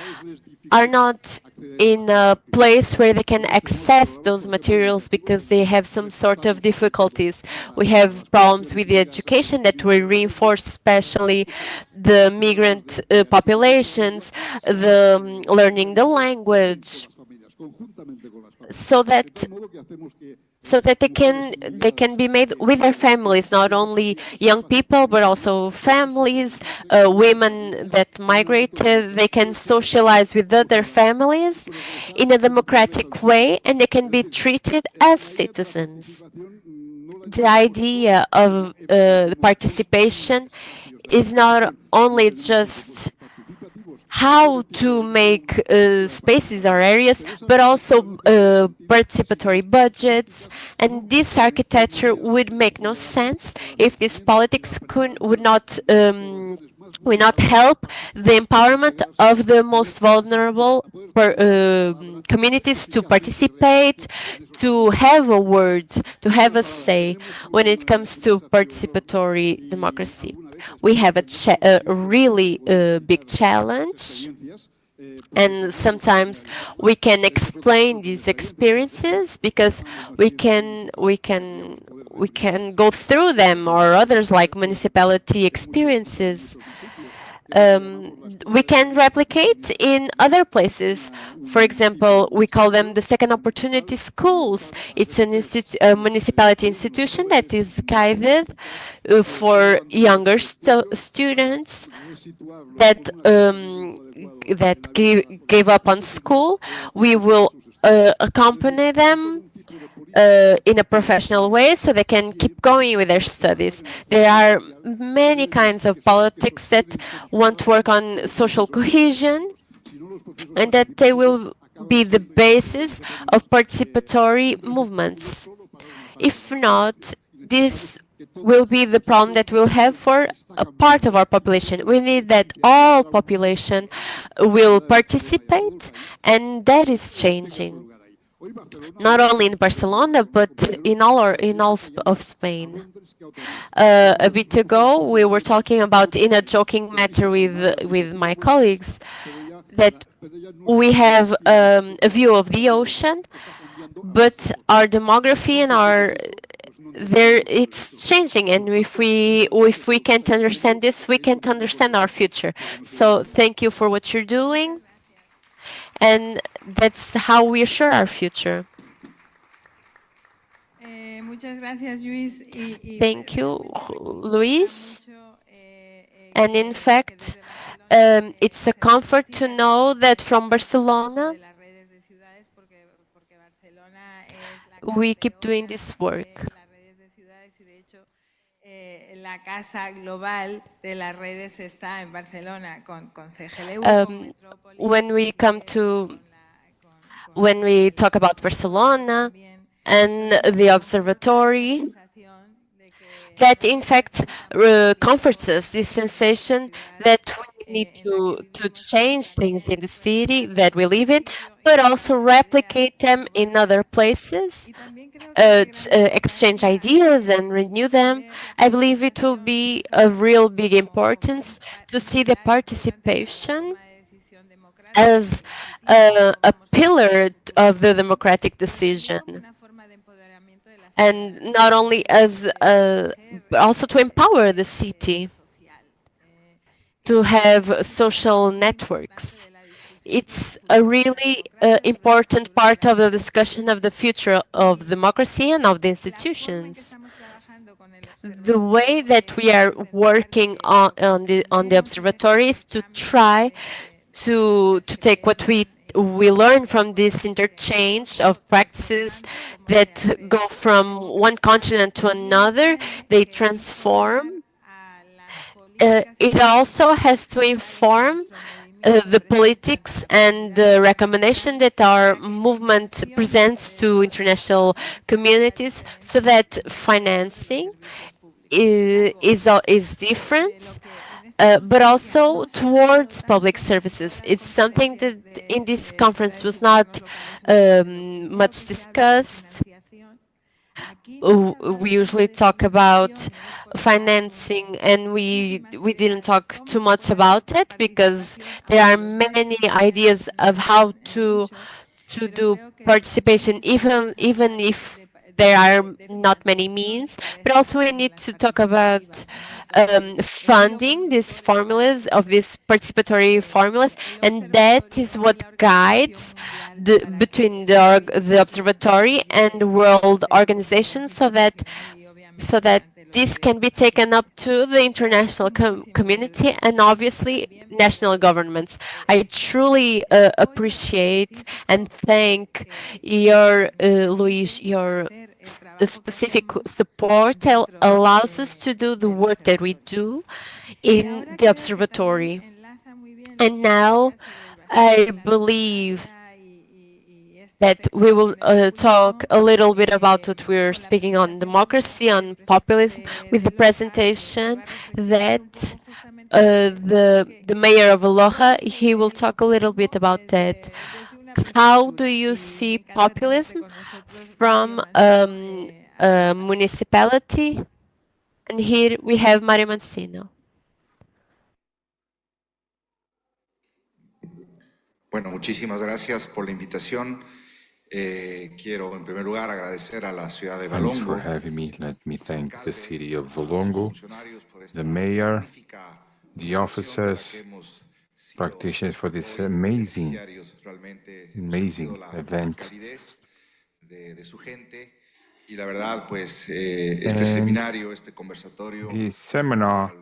B: are not in a place where they can access those materials because they have some sort of difficulties. We have problems with the education that will reinforce especially the migrant populations, the learning the language, so that they can be made with their families, not only young people but also families, women that migrated. They can socialize with other families in a democratic way, and they can be treated as citizens. The idea of participation is not only just how to make spaces or areas, but also participatory budgets. And this architecture would make no sense if this politics would not help the empowerment of the most vulnerable communities to participate, to have a word, to have a say when it comes to participatory democracy. We have a really big challenge, and sometimes we can explain these experiences because we can go through them, or others like municipality experiences. We can replicate in other places. For example, we call them the second opportunity schools. It's a municipality institution that is guided for younger students that gave up on school. We will accompany them in a professional way so they can keep going with their studies. There are many kinds of politics that want to work on social cohesion, and that they will be the basis of participatory movements. If not, this will be the problem that we'll have for a part of our population. We need that all population will participate, and that is changing. Not only in Barcelona, but in all of Spain. A bit ago, we were talking about, in a joking matter with my colleagues, that we have a view of the ocean, but our demography and it's changing, and if we can't understand this, we can't understand our future. So thank you for what you're doing, and that's how we assure our future. Thank you, Luis. And in fact, it's a comfort to know that from Barcelona, we keep doing this work.
W: La casa global de las redes está en Barcelona con CGLU.
B: When we talk about Barcelona and the observatory, that in fact comforts us, this sensation that we need to change things in the city that we live in, but also replicate them in other places, exchange ideas and renew them. I believe it will be of real big importance to see the participation as a pillar of the democratic decision, and not only but also to empower the city to have social networks. it's a really important part of the discussion of the future of democracy and of the institutions. The way that we are working on the observatory is to try to take what we learn from this interchange of practices that go from one continent to another. They transform. It also has to inform the politics and the recommendation that our movement presents to international communities, so that financing is different, but also towards public services. It's something that in this conference was not much discussed. We usually talk about financing, and we didn't talk too much about it because there are many ideas of how to do participation, even if there are not many means. But also we need to talk about funding these formulas, of these participatory formulas, and that is what guides between the observatory and the world organization, so that this can be taken up to the international community and obviously national governments. I truly appreciate and thank your, Luis, your specific support that allows us to do the work that we do in the observatory. And now I believe that we will talk a little bit about what we're speaking on democracy, on populism, with the presentation that the mayor of Aloha, he will talk a little bit about that. How do you see populism from a municipality? And here we have Mario Mancino.
I: Bueno, muchísimas gracias por la invitación. Quiero, en primer lugar, agradecer a la ciudad de
M: Thanks for
I: Valongo.
M: having me. Let me thank the city of Valongo, the mayor, the officers, practitioners for this amazing event.
I: De su gente. Y la verdad, pues, este seminario, este conversatorio,
M: the seminar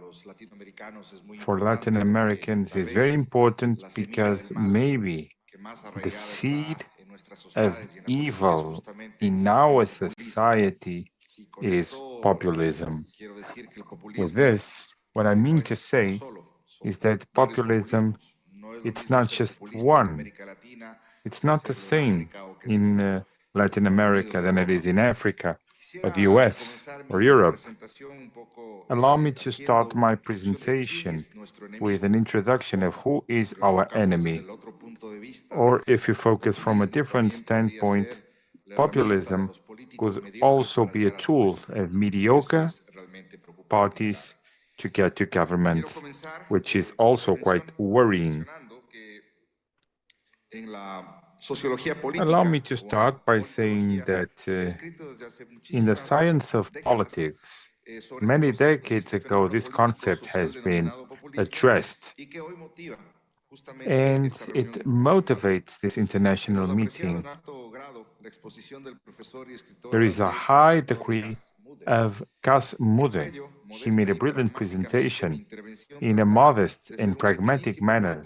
M: for Latin Americans is very important because maybe the seed of evil in our society is populism. With this, what I mean to say is that populism, it's not just one. It's not the same in Latin America than it is in Africa, or the US, or Europe. Allow me to start my presentation with an introduction of who is our enemy. Or if you focus from a different standpoint, populism could also be a tool of mediocre parties to get to government, which is also quite worrying. Allow me to start by saying that in the science of politics, many decades ago, this concept has been addressed, and it motivates this international meeting. There is a high degree of Cas Mude. He made a brilliant presentation in a modest and pragmatic manner.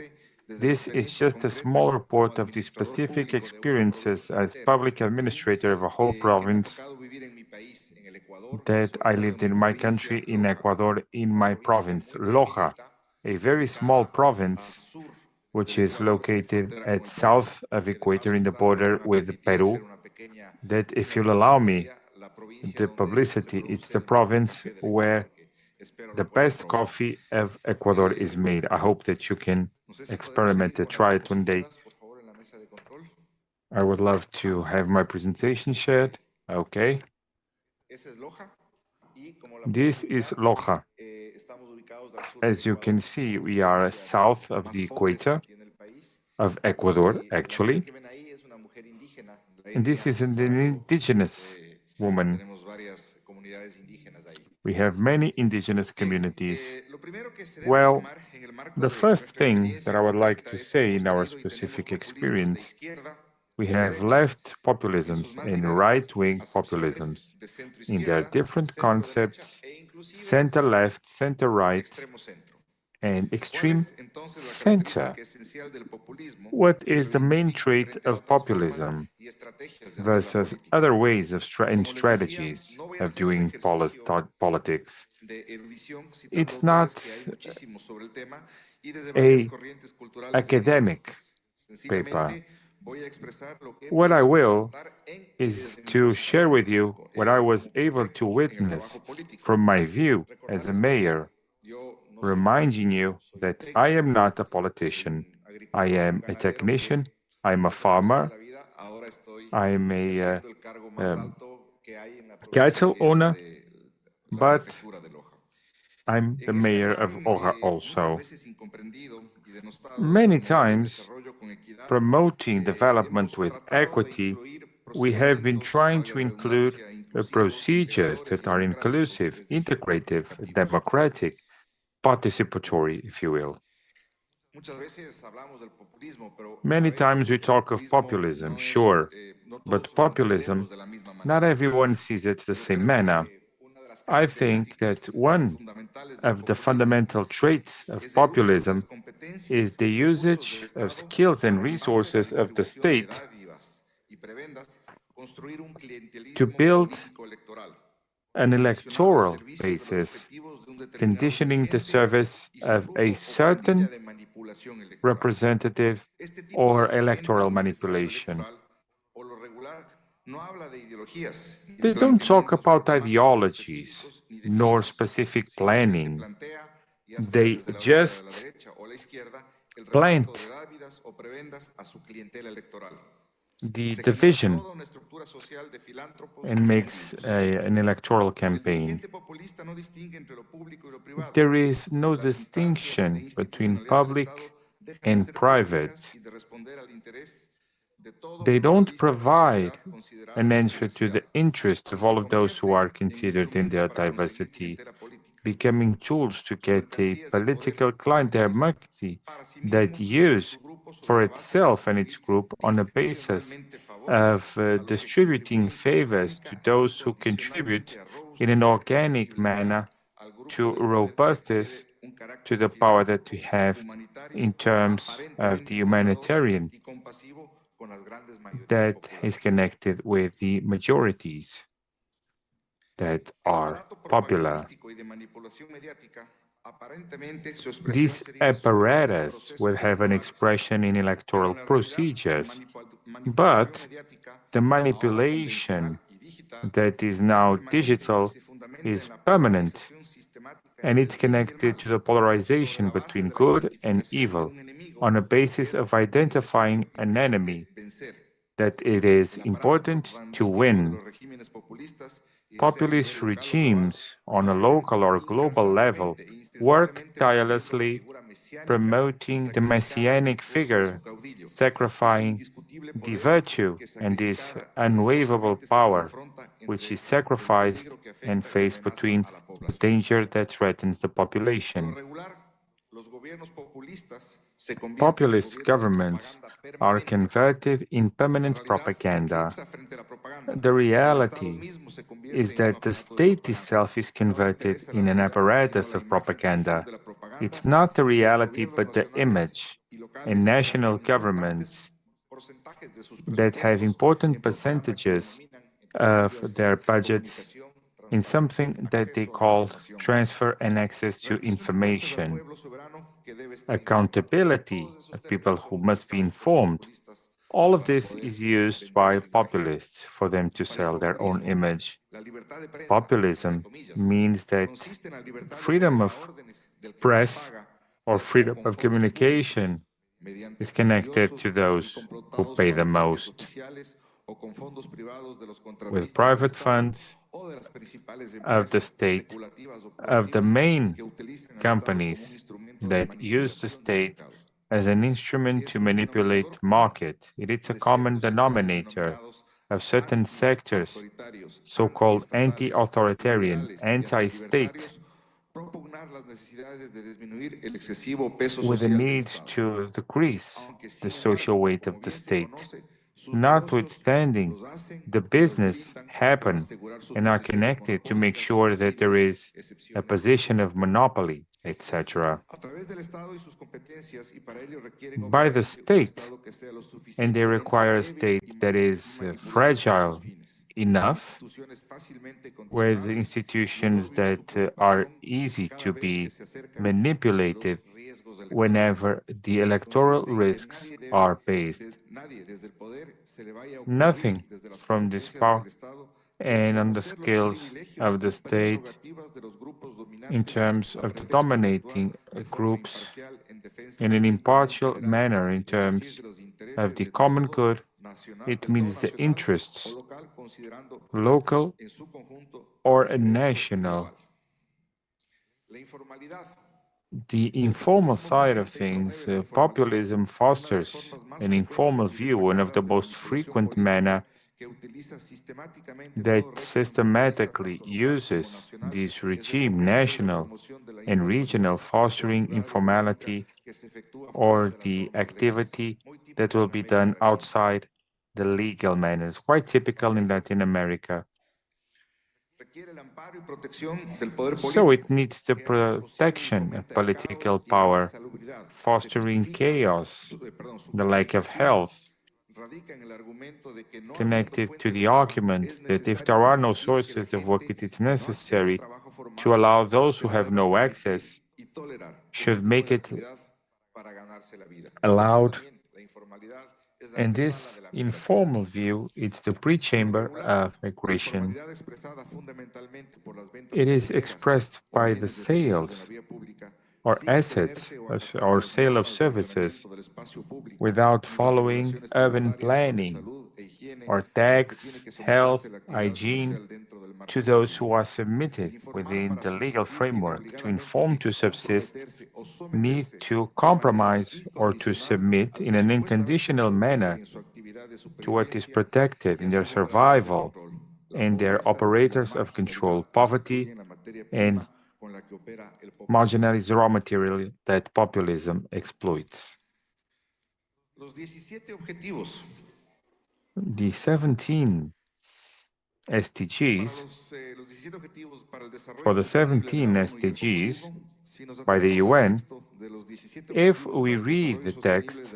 M: This is just a small report of the specific experiences as public administrator of a whole province that I lived in my country, in Ecuador, in my province, Loja, a very small province which is located at south of Equator in the border with Peru, that, if you'll allow me the publicity, it's the province where the best coffee of Ecuador is made. I hope that you can experiment it, try it one day. I would love to have my presentation shared. Okay. This is Loja. As you can see, we are south of the equator of Ecuador, actually. And this is an indigenous woman. We have many indigenous communities. Well, The first thing that I would like to say in our specific experience, we have left populisms and right-wing populisms in their different concepts, center-left, center-right, and extreme center. What is the main trait of populism versus other ways of and strategies of doing politics? It's not a academic paper. What I will is to share with you what I was able to witness from my view as a mayor, reminding you that I am not a politician. I am a technician, I'm a farmer, I'm a cattle owner, but I'm the mayor of Oja also. Many times, promoting development with equity, we have been trying to include procedures that are inclusive, integrative, democratic, participatory, if you will. Many times we talk of populism, sure, but populism, not everyone sees it the same manner. I think that one of the fundamental traits of populism is the usage of skills and resources of the state to build an electoral basis, conditioning the service of a certain representative or electoral manipulation. They don't talk about ideologies nor specific planning. They just plant the division and makes an electoral campaign. There is no distinction between public and private. They don't provide an answer to the interests of all of those who are considered in their diversity, becoming tools to get a political clientelism that use for itself and its group on a basis of distributing favors to those who contribute in an organic manner to robustness to the power that we have in terms of the humanitarian that is connected with the majorities that are popular. This apparatus will have an expression in electoral procedures, but the manipulation that is now digital is permanent, and it's connected to the polarization between good and evil on a basis of identifying an enemy that it is important to win. Populist regimes on a local or global level work tirelessly promoting the messianic figure, sacrificing the virtue and this unwaverable power, which is sacrificed and faced between the danger that threatens the population. Populist governments are converted in permanent propaganda. The reality is that the state itself is converted in an apparatus of propaganda. It's not the reality, but the image. And national governments that have important percentages of their budgets in something that they call transfer and access to information, accountability of people who must be informed. All of this is used by populists for them to sell their own image. Populism means that freedom of press or freedom of communication is connected to those who pay the most, with private funds of the state, of the main companies that use the state as an instrument to manipulate market. It is a common denominator of certain sectors, so-called anti-authoritarian, anti-state, with the need to decrease the social weight of the state. Notwithstanding, the business happen and are connected to make sure that there is a position of monopoly, etc. by the state, and they require a state that is fragile enough, with institutions that are easy to be manipulated whenever the electoral risks are based. Nothing from this power and on the skills of the state in terms of the dominating groups in an impartial manner in terms of the common good. It means the interests, local or national. The informal side of things, populism fosters an informal view, one of the most frequent manner that systematically uses this regime, national and regional, fostering informality or the activity that will be done outside the legal manners, quite typical in Latin America. So it needs the protection of political power, fostering chaos, the lack of health, connected to the argument that if there are no sources of work, it is necessary to allow those who have no access, should make it allowed. And this informal view, it's the pre-chamber of migration. It is expressed by the sales or assets or sale of services without following urban planning or tax, health, hygiene to those who are submitted within the legal framework. To inform to subsist, need to compromise or to submit in an unconditional manner to what is protected in their survival and their operators of control, poverty and marginalized raw material that populism exploits. The 17 SDGs, for the 17 SDGs by the UN, if we read the text,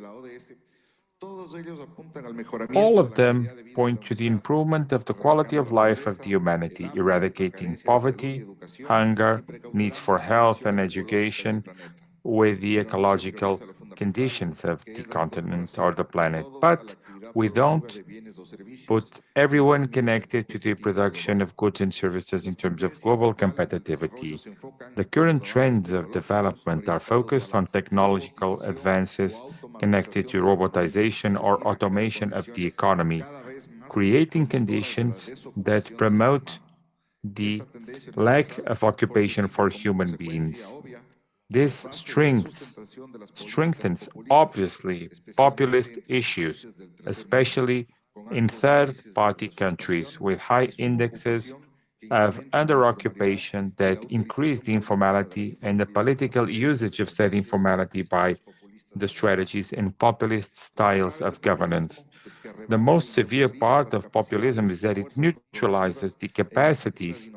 M: all of them point to the improvement of the quality of life of the humanity, eradicating poverty, hunger, needs for health and education, with the ecological conditions of the continent or the planet. But we don't put everyone connected to the production of goods and services in terms of global competitivity. The current trends of development are focused on technological advances connected to robotization or automation of the economy, creating conditions that promote the lack of occupation for human beings. This strengthens, obviously, populist issues, especially in third-party countries with high indexes of under-occupation that increase the informality and the political usage of said informality by the strategies and populist styles of governance. The most severe part of populism is that it neutralizes the capacities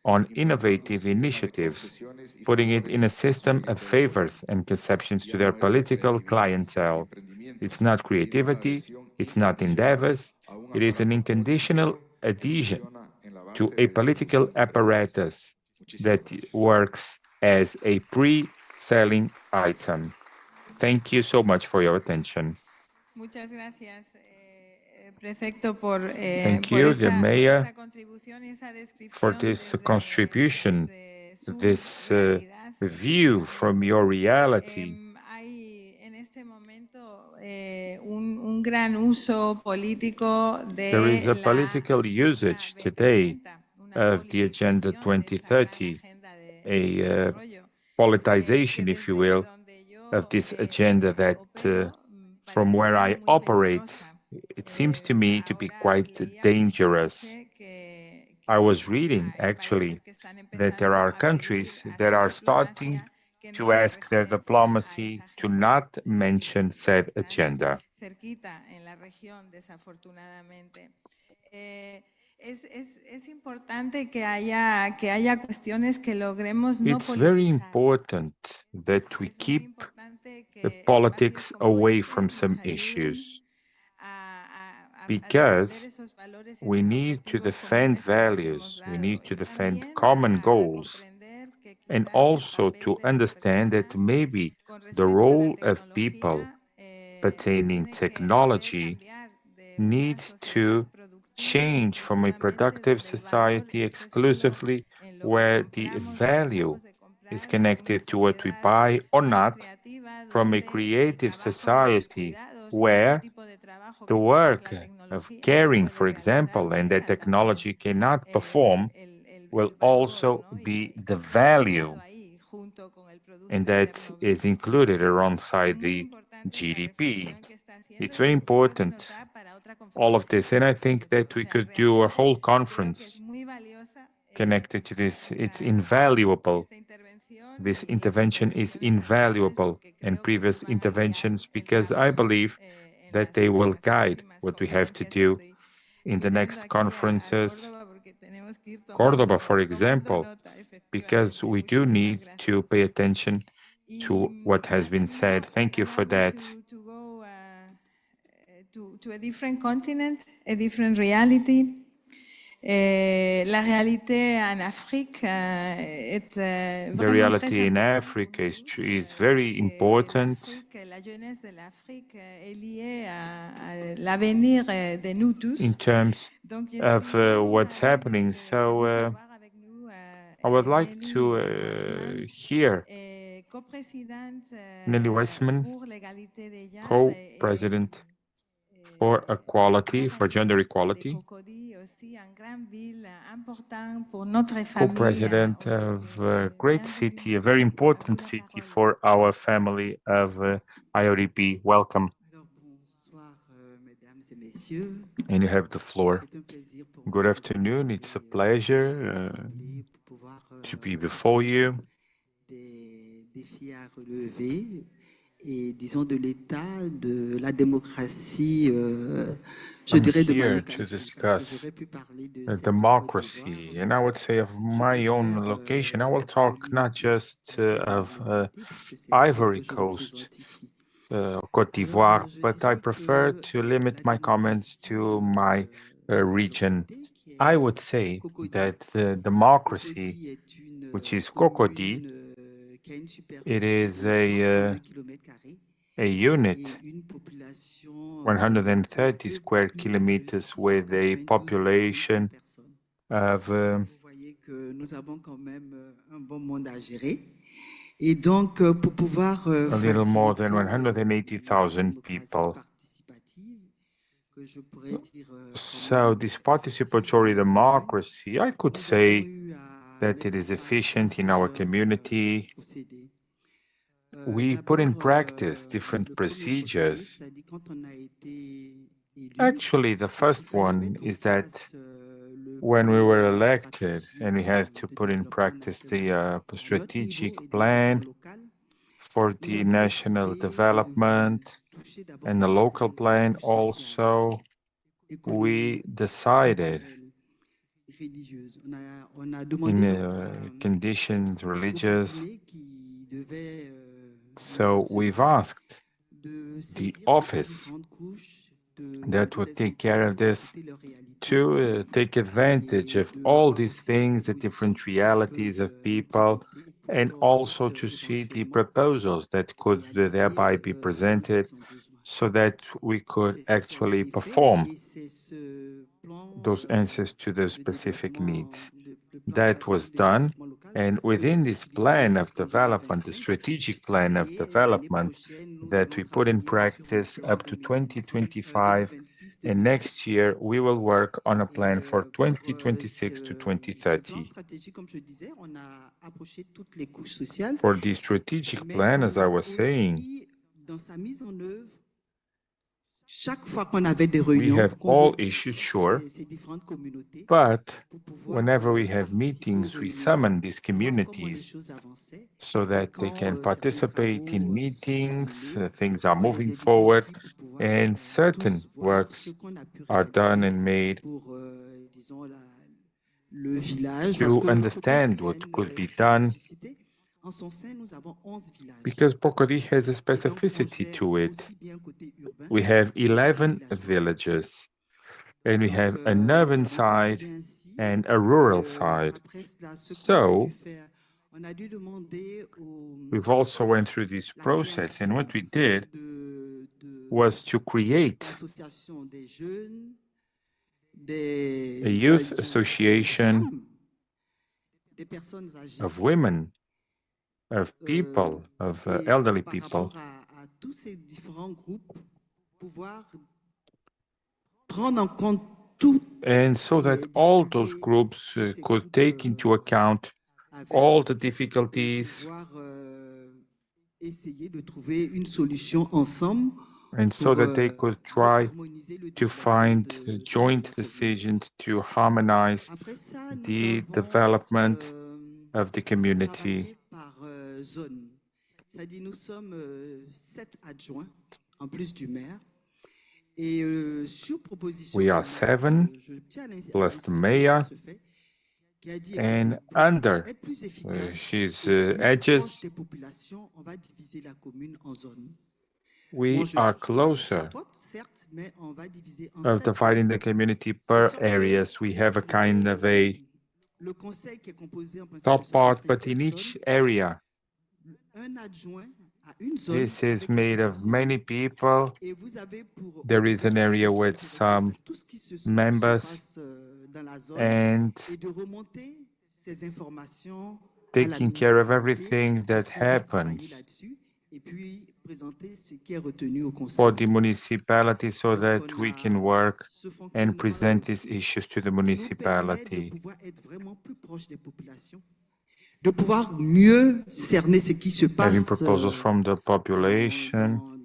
M: on innovative initiatives, putting it in a system of favors and conceptions to their political clientele. It's not creativity, it's not endeavors, it is an unconditional adhesion to a political apparatus that works as a pre-selling item. Thank you so much for your attention.
W: Muchas gracias, Prefecto,
M: Thank you, the Mayor, for this contribution, this view from your reality. There is a political usage today of the Agenda 2030, a politicization, if you will, of this agenda that, from where I operate, it seems to me to be quite dangerous. I was reading, actually, that there are countries that are starting to ask their diplomacy to not mention said agenda.
W: Cerquita en la región, desafortunadamente. Es importante que haya cuestiones que logremos no
M: It's very
W: politizar.
M: important that we keep the politics away from some issues, because we need to defend values, we need to defend common goals, and also to understand that maybe the role of people pertaining technology needs to change from a productive society exclusively where the value is connected to what we buy or not, from a creative society where the work of caring, for example, and that technology cannot perform, will also be the value, and that is included alongside the GDP. It's very important, all of this, and I think that we could do a whole conference connected to this. It's invaluable. This intervention is invaluable, and previous interventions, because I believe that they will guide what we have to do in the next conferences. Cordoba, for example, because we do need to pay attention to what has been said. Thank you for that.
W: To a different continent, a different reality. La réalité en Afrique est
M: The reality in Africa is very important.
W: La jeunesse de l'Afrique est liée à l'avenir de nous tous.
M: In terms of what's happening, so I would like to hear Nelly Weissman, co-president for equality, for gender equality, co-president of a great city, a very important city for our family of IODP. Welcome. And you have the floor. Good afternoon. It's a pleasure to be before you.
F: Et disons de l'état de la démocratie, je
M: I'm
F: dirais de ma
M: here
F: localité.
M: to discuss democracy, and I would say of my own location. I will talk not just of Ivory Coast, Côte d'Ivoire, but I prefer to limit my comments to my region. I would say that the democracy, which is Cocody, it is a unit, 130 square kilometers, with a population of
F: Vous voyez que nous avons quand même un bon monde à gérer. Et donc, pour pouvoir
M: a little more than 180,000 people.
F: que je pourrais dire,
M: So this participatory democracy, I could say that it is efficient in our community. We put in practice different procedures. Actually, the first one is that when we were elected and we had to put in practice the strategic plan for the national development and the local plan also, we decided in conditions religious. So we've asked the office that would take care of this to take advantage of all these things, the different realities of people, and also to see the proposals that could thereby be presented so that we could actually perform those answers to the specific needs. That was done, and within this plan of development, the strategic plan of development that we put in practice up to 2025, and next year we will work on a plan for 2026 to 2030. For the strategic plan, as I was saying, We have all issues, sure, but whenever we have meetings, we summon these communities so that they can participate in meetings, things are moving forward, and certain works are done and made to understand what could be done, because Pocori has a specificity to it. We have 11 villages, and we have an urban side and a rural side. So we've also went through this process, and what we did was to create a youth association of women, of people, of elderly people, and so that all those groups could take into account all the difficulties, and so that they could try to find joint decisions to harmonize the development of the community. We are 7 plus the mayor, and under his edges, we are closer of dividing the community per areas. We have a kind of a top part, but in each area, this is made of many people. There is an area with some members, and taking care of everything that happens for the municipality so that we can work and present these issues to the municipality. Having proposals from the population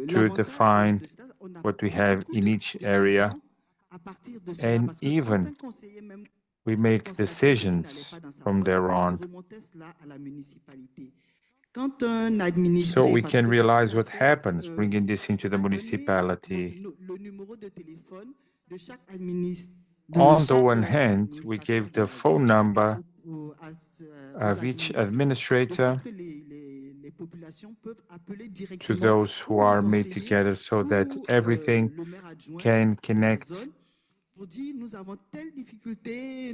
M: to define what we have in each area, and even we make decisions from there on. So we can realize what happens, bringing this into the municipality. On the one hand, we gave the phone number of each administrator to those who are made together so that everything can connect,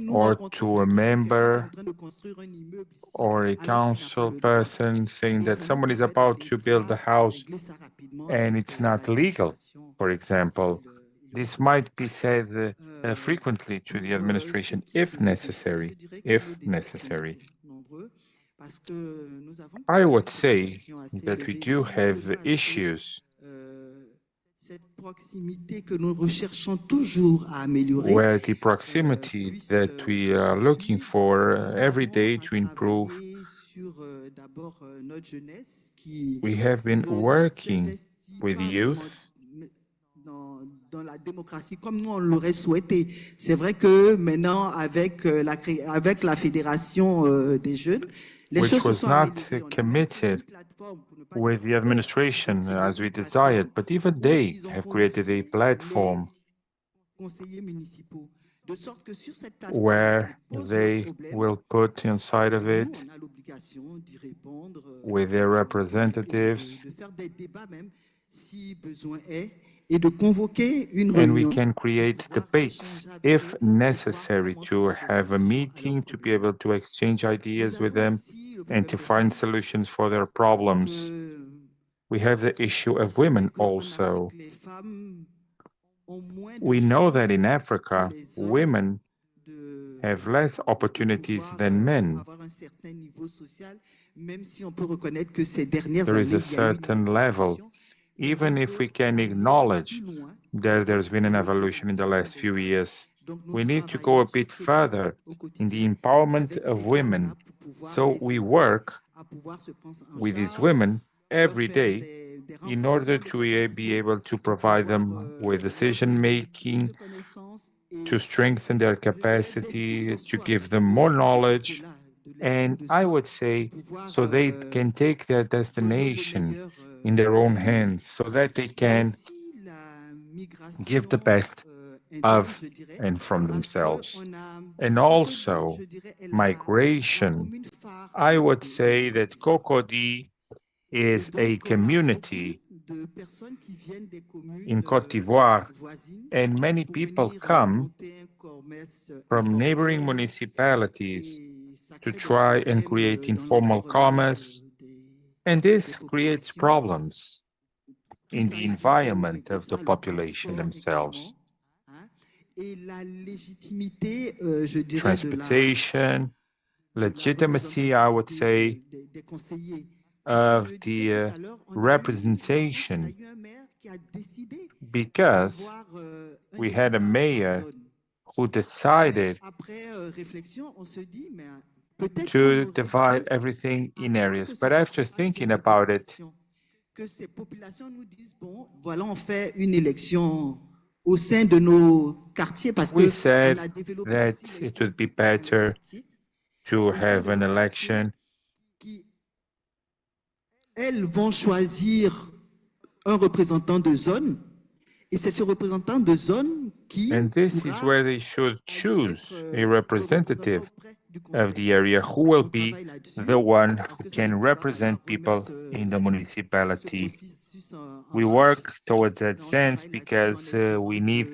M: or to a member or a council person saying that someone is about to build a house and it's not legal, for example. This might be said frequently to the administration if necessary, I would say that we do have issues where the proximity that we are looking for every day to improve. We have been working with youth
F: dans la démocratie comme nous on l'aurait souhaité. C'est vrai que maintenant avec la fédération des jeunes, les
M: which
F: choses se
M: was
F: sont
M: not
F: améliorées.
M: committed with the administration as we desired, but even they have created a platform
F: Conseillers municipaux, de sorte que sur cette
M: where they will put inside of it
F: on a l'obligation d'y répondre,
M: with their representatives,
F: de faire des débats même si besoin est, et de convoquer une
M: and we
F: réunion.
M: can create debates if necessary to have a meeting to be able to exchange ideas with them and to find solutions for their problems. We have the issue of women also. We know that in Africa, women have less opportunities than men. There is a certain level, even if we can acknowledge that there's been an evolution in the last few years. We need to go a bit further in the empowerment of women. So we work with these women every day in order to be able to provide them with decision-making, to strengthen their capacity, to give them more knowledge, and I would say so they can take their destination in their own hands, so that they can give the best of and from themselves. And also, migration, I would say that COCODI is a community in Côte d'Ivoire, and many people come from neighboring municipalities to try and create informal commerce, and this creates problems in the environment of the population themselves. Transportation, legitimacy, I would say, of the representation, because we had a mayor who decided to divide everything in areas. But after thinking about it,
F: au sein de nos quartiers parce que
M: we said that it would be better to have an election.
F: Elles vont choisir un représentant de zone, et c'est ce représentant de zone qui
M: And this is where they should choose a representative of the area who will be the one who can represent people in the municipality. We work towards that sense because we need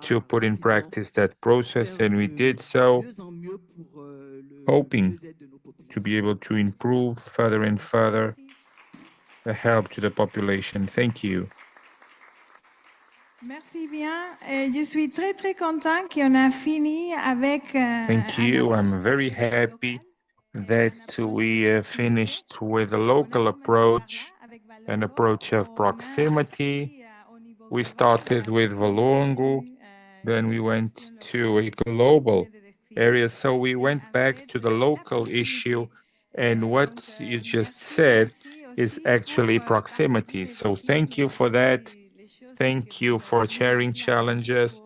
M: to put in practice that process, and we did so, hoping to be able to improve further and further the help to the population. Thank you.
W: Merci bien. Je suis très, très content qu'on a fini avec...
M: Thank you. I'm very happy that we finished with a local approach, an approach of proximity. We started with Valongo, then we went to a global area. So we went back to the local issue, and what you just said is actually proximity. So thank you for that. Thank you for sharing challenges,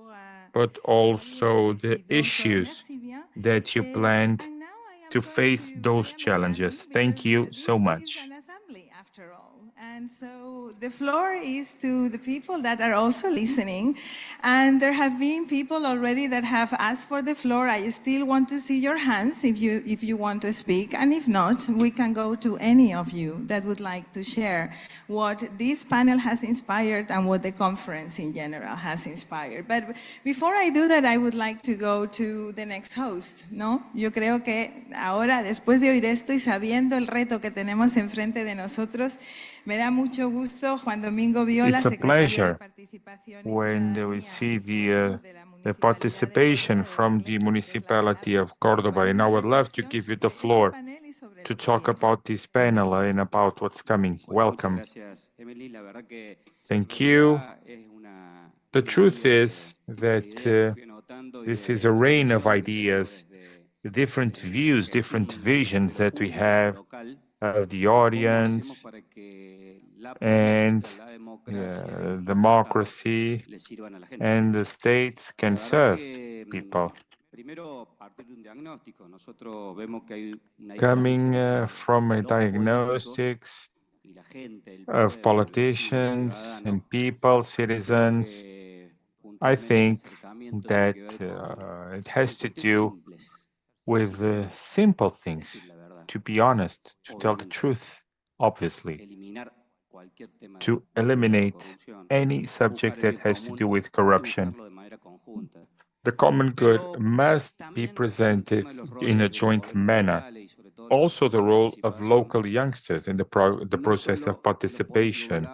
M: but also the issues that you planned to face those challenges. Thank you so much.
W: And so the floor is to the people that are also listening. And there have been people already that have asked for the floor. I still want to see your hands if you want to speak. And if not, we can go to any of you that would like to share what this panel has inspired and what the conference in general has inspired. But before I do that, I would like to go to the next host, ¿no? Yo creo que ahora, después de oír esto y sabiendo el reto que tenemos enfrente de nosotros, me da mucho gusto, Juan Domingo Viola,
M: It's a
W: secretario de
M: pleasure when we see the participation from the municipality of Cordoba, and I would love to give you the floor to talk about this panel and about what's coming. Welcome. Thank you. The truth is that this is a rain of ideas, different views, different visions that we have of the audience and democracy, and the states can serve people. Coming from a diagnostics of politicians and people, citizens, I think that it has to do with simple things, to be honest, to tell the truth, obviously, to eliminate any subject that has to do with corruption. The common good must be presented in a joint manner. Also, the role of local youngsters in the process of participation,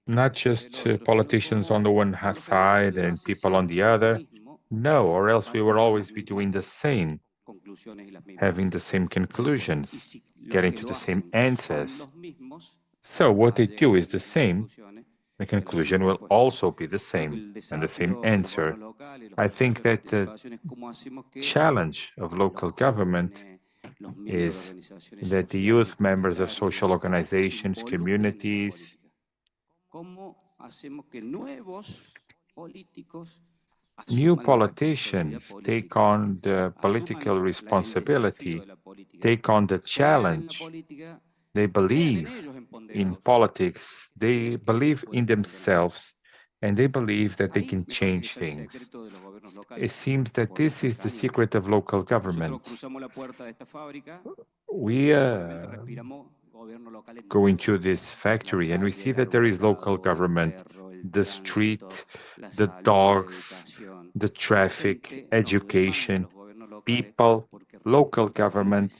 M: not just politicians on the one side and people on the other. No, or else we will always be doing the same, having the same conclusions, getting to the same answers. So what they do is the same. The conclusion will also be the same and the same answer. I think that the challenge of local government is that the youth members of social organizations, communities, New politicians take on the political responsibility, take on the challenge. They believe in politics, they believe in themselves, and they believe that they can change things. It seems that this is the secret of local governments. We go into this factory and we see that there is local government, the street, the dogs, the traffic, education, people, local government,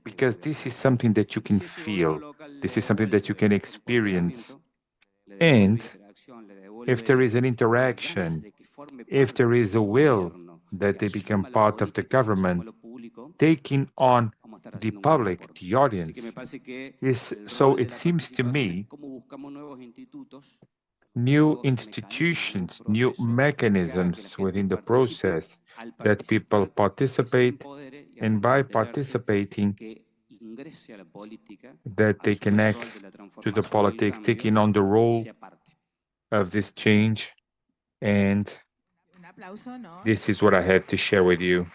M: because this is something that you can feel, this is something that you can experience. And if there is an interaction, if there is a will that they become part of the government, taking on the public, the audience. So it seems to me, new institutions, new mechanisms within the process that people participate, and by participating, that they connect to the politics, taking on the role of this change. And this is what I had to share with you.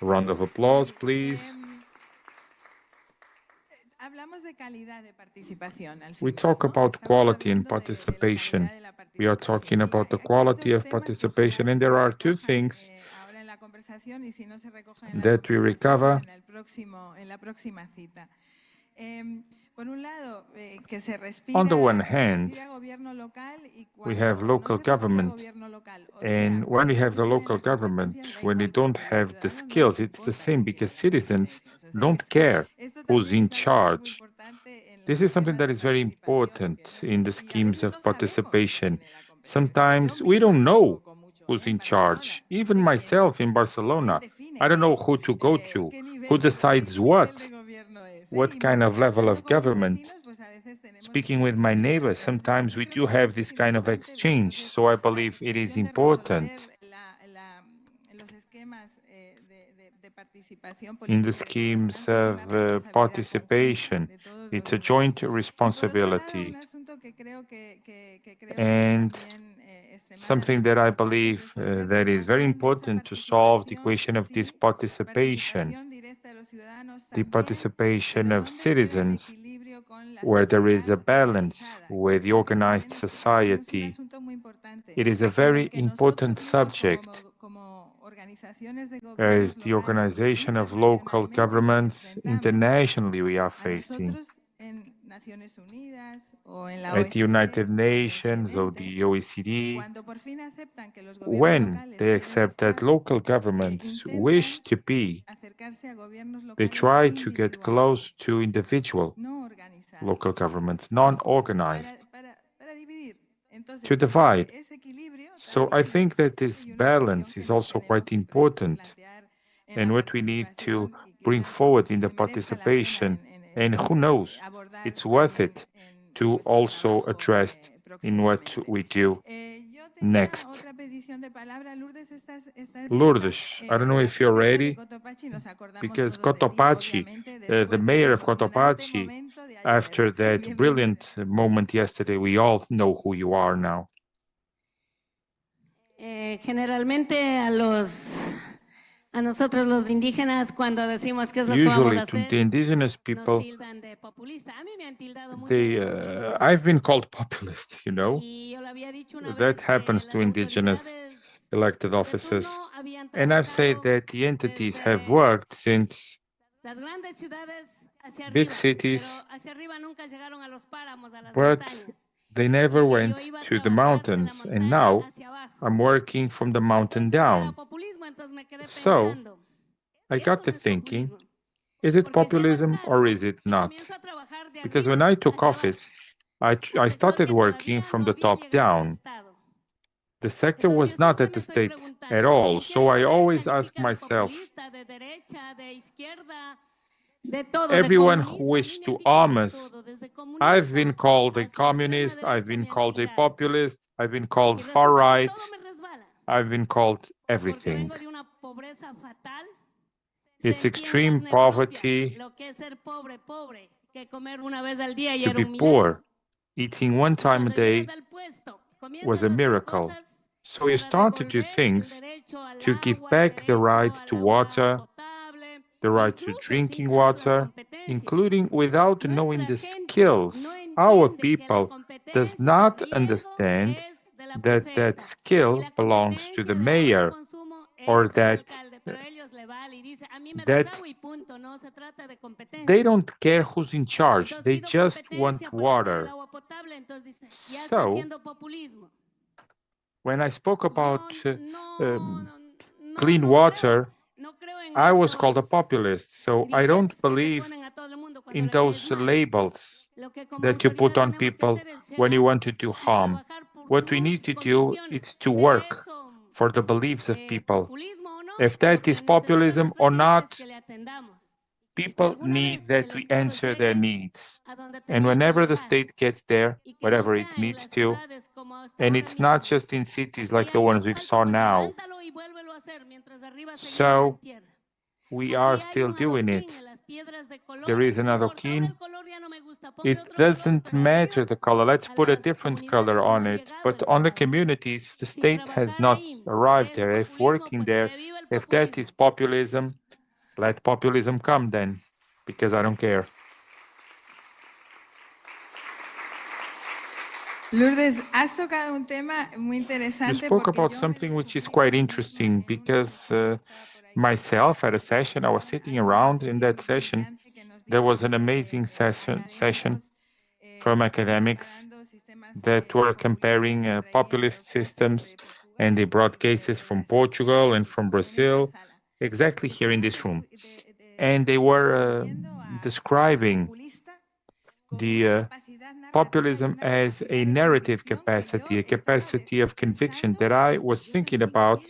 M: A round of applause, please. We talk about quality and participation. We are talking about the quality of participation, and there are two things that we recover. On the one hand, we have local government, and when we have the local government, when they don't have the skills, it's the same, because citizens don't care who's in charge. This is something that is very important in the schemes of participation. Sometimes we don't know who's in charge. Even myself in Barcelona, I don't know who to go to, who decides what kind of level of government. Speaking with my neighbors, sometimes we do have this kind of exchange, so I believe it is important. In the schemes of participation, it's a joint responsibility. And something that I believe that is very important to solve the equation of this participation, the participation of citizens, where there is a balance with the organized society. It is a very important subject, as the organization of local governments internationally we are facing. At the United Nations or the OECD, when they accept that local governments wish to be, they try to get close to individual local governments, non-organized, to divide. So I think that this balance is also quite important, and what we need to bring forward in the participation, and who knows, it's worth it to also address in what we do next. Lourdes, I don't know if you're ready, because Cotopaxi, the mayor of Cotopaxi, after that brilliant moment yesterday, we all know who you are now.
G: Generalmente a nosotros los indígenas, cuando decimos qué es lo que vamos
M: Usually
G: a
M: to
G: hacer,
M: the indigenous people,
G: nos tildan de populista. A mí me han tildado mucho
M: they,
G: de populista.
M: I've been called populist, you know.
G: Y yo lo había dicho una
M: That
G: vez
M: happens
G: que
M: to
G: las
M: indigenous
G: autoridades
M: elected
G: de
M: officers.
G: turno habían
M: And I've said that the entities have worked since
G: las grandes ciudades hacia
M: big
G: arriba,
M: cities,
G: pero hacia arriba nunca llegaron a los páramos, a las
M: but
G: montañas.
M: they never went to the mountains. And now I'm working from the mountain down.
G: Populismo, entonces me quedé
M: So
G: pensando,
M: I got to thinking, is it populism or is it not? Because when I took office, I started working from the top down. The sector was not at the state at all. So I always ask myself, everyone who wished to arm us, I've been called a communist, I've been called a populist, I've been called far right, I've been called everything. It's extreme poverty. To be poor Eating one time a day was a miracle. So he started to do things to give back the right to water, the right to drinking water, including without knowing the skills. Our people does not understand that that skill belongs to the mayor, or that they don't care who's in charge, they just want water. So, when I spoke about clean water, I was called a populist, so I don't believe in those labels that you put on people when you want to do harm. What we need to do is to work for the beliefs of people. If that is populism or not, people need that we answer their needs. And whenever the state gets there, whatever it needs to, and it's not just in cities like the ones we saw now. So we are still doing it. There is another king. It doesn't matter the color. Let's put a different color on it. But on the communities, the state has not arrived there. If working there, if that is populism, let populism come then, because I don't care.
W: Lourdes, has tocado un tema muy interesante.
M: You spoke about something which is quite interesting, because myself at a session, I was sitting around in that session. There was an amazing session from academics that were comparing populist systems, and they brought cases from Portugal and from Brazil, exactly here in this room. And they were describing the populism as a narrative capacity, a capacity of conviction that I was thinking about,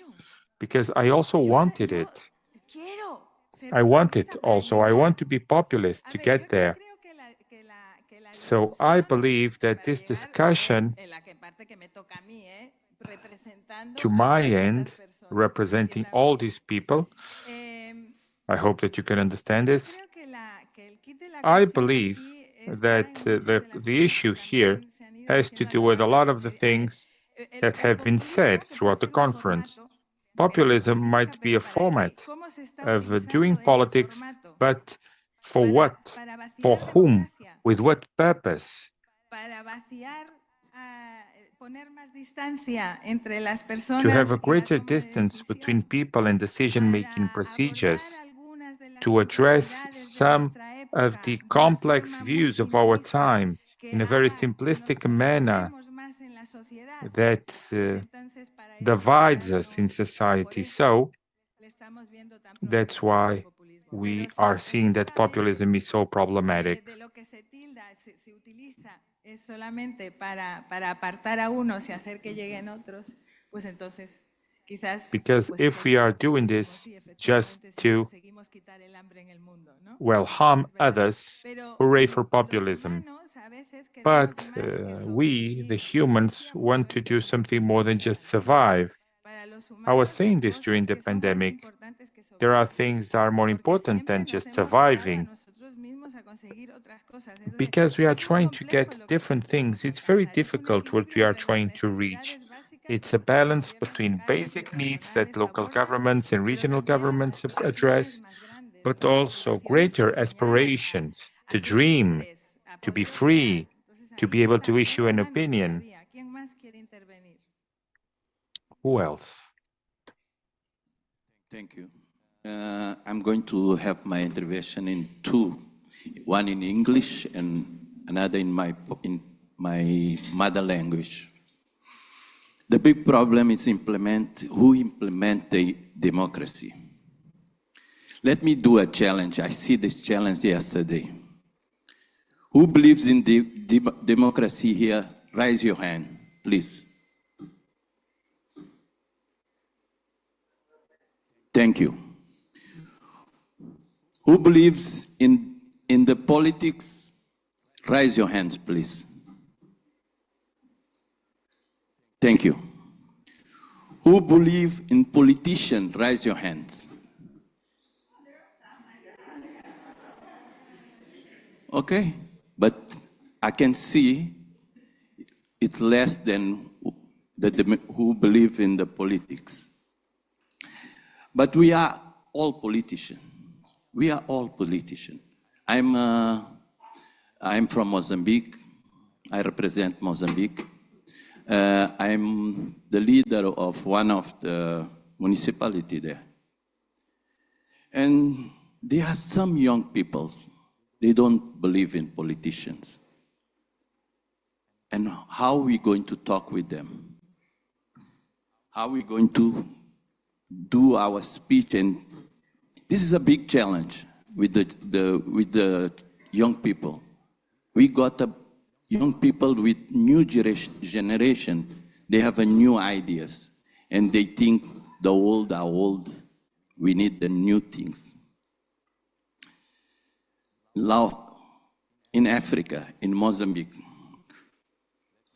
M: because I also wanted it. I want it also. I want to be populist to get there. So I believe that this discussion, to my end, representing all these people, I hope that you can understand this. I believe that the issue here has to do with a lot of the things that have been said throughout the conference. Populism might be a format of doing politics, but for what? For whom? With what purpose? To have a greater distance between people and decision-making procedures, to address some of the complex views of our time in a very simplistic manner that divides us in society. So that's why we are seeing that populism is so problematic. Because if we are doing this just to, well, harm others, hooray for populism. But we, the humans, want to do something more than just survive. I was saying this during the pandemic. There are things that are more important than just surviving. Because we are trying to get different things, it's very difficult what we are trying to reach. It's a balance between basic needs that local governments and regional governments address, but also greater aspirations to dream, to be free, to be able to issue an opinion. Who else?
E: Thank you. I'm going to have my intervention in two, one in English and another in my mother language. The big problem is who implement the democracy. Let me do a challenge. I see this challenge yesterday. Who believes in the democracy here? Raise your hand, please. Thank you. Who believes in the politics? Raise your hands, please. Thank you. Who believe in politicians? Raise your hands. Okay, but I can see it's less than who believe in the politics. But we are all politicians. We are all politicians. I'm from Mozambique. I represent Mozambique. I'm the leader of one of the municipality there. And there are some young people, they don't believe in politicians. And how are we going to talk with them? How are we going to do our speech? And this is a big challenge with the young people. We got young people with new generation. They have new ideas, and they think the old are old. We need the new things. Now, in Africa, in Mozambique,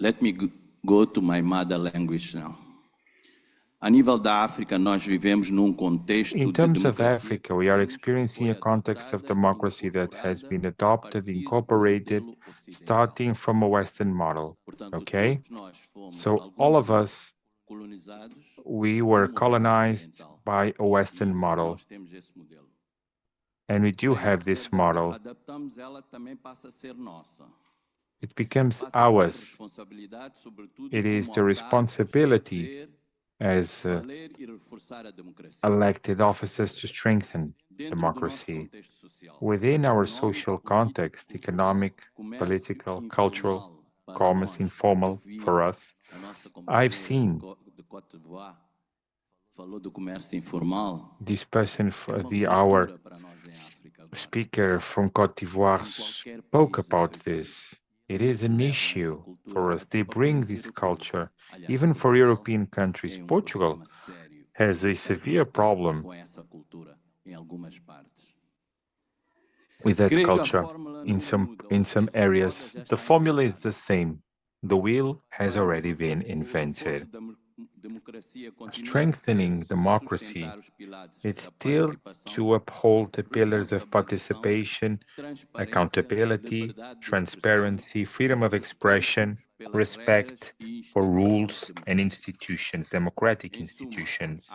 E: let me go to my mother language now. A nível da África, nós vivemos num contexto
M: In
E: de
M: terms of
E: democracia.
M: Africa, we are experiencing a context of democracy that has been adopted, incorporated, starting from a Western model, okay? So all of us, we were colonized by a Western model, and we do have this model. It becomes ours. It is the responsibility as elected officers to strengthen democracy within our social context, economic, political, cultural, commerce, informal for us. I've seen this person, our speaker from Côte d'Ivoire, spoke about this. It is an issue for us. They bring this culture, even for European countries. Portugal has a severe problem with that culture in some areas. The formula is the same. The wheel has already been invented. Strengthening democracy, it's still to uphold the pillars of participation, accountability, transparency, freedom of expression, respect for rules and institutions, democratic institutions.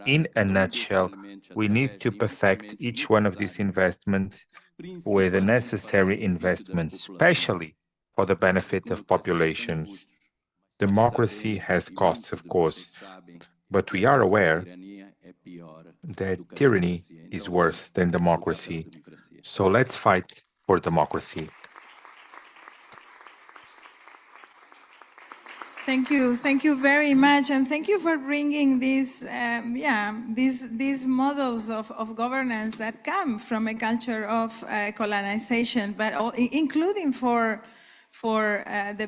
M: In a nutshell, we need to perfect each one of these investments with the necessary investments, especially for the benefit of populations. Democracy has costs, of course, but we are aware that tyranny is worse than democracy. So let's fight for democracy.
W: Thank you very much, and thank you for bringing these models of governance that come from a culture of colonization, but including for the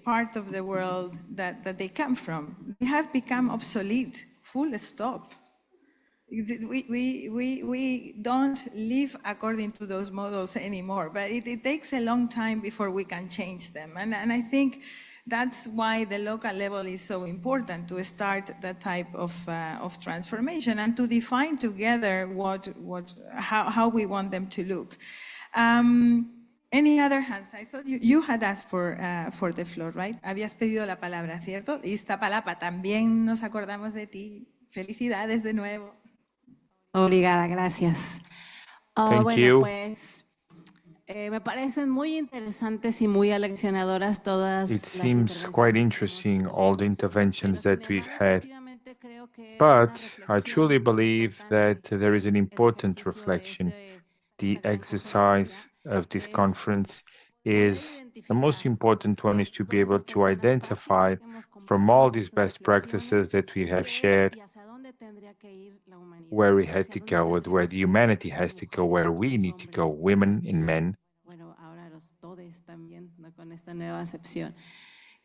W: part of the world that they come from. They have become obsolete, full stop. We don't live according to those models anymore, but it takes a long time before we can change them. And I think that's why the local level is so important, to start that type of transformation and to define together how we want them to look. Any other hands? I thought you had asked for the floor, right? Habías pedido la palabra, ¿cierto? Iztapalapa, también nos acordamos de ti. Felicidades de nuevo.
G: Obrigada, gracias.
M: Thank you.
G: Pues me parecen muy interesantes y muy aleccionadoras todas
M: It
G: las
M: seems quite interesting, all the interventions that we've had. But I truly believe that there is an important reflection. The exercise of this conference is the most important one, is to be able to identify from all these best practices that we have shared where we had to go, where the humanity has to go, where we need to go, women and men.
G: Ahora los todes también, ¿no? Con esta nueva acepción.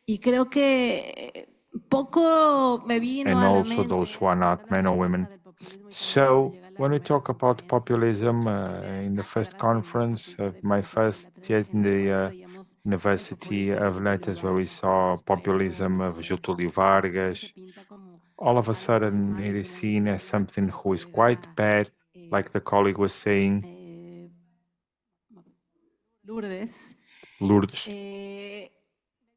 G: Y creo que poco me vino
M: And
G: a la
M: also
G: mente
M: those who are not men or women. So when we talk about populism, in the first conference of my first year in the University of Letters, where we saw populism of Getúlio Vargas, all of a sudden it is seen as something who is quite bad, like the colleague was saying.
G: Lourdes.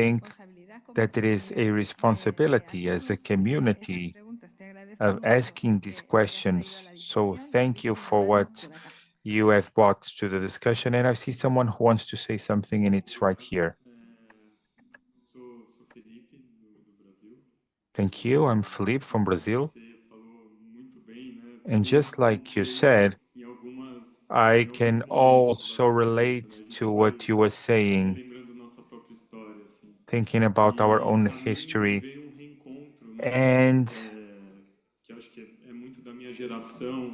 M: think that it is a responsibility as a community of asking these questions. So thank you for what you have brought to the discussion. And I see someone who wants to say something, and it's right here. Thank you. I'm Felipe from Brazil. And just like you said, I can also relate to what you were saying, thinking about our own history. And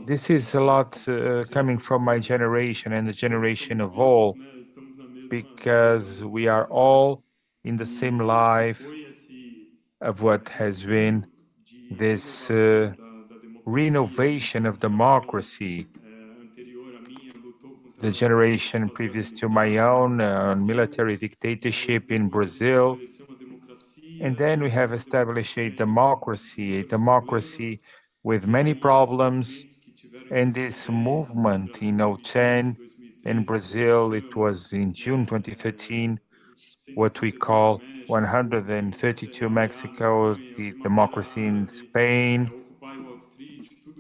M: this is a lot coming from my generation and the generation of all, because we are all in the same life of what has been this renovation of democracy. The generation previous to my own on military dictatorship in Brazil. And then we have established a democracy with many problems. And this movement in 2010 in Brazil, it was in June 2013, what we call 132 Mexico, the democracy in Spain,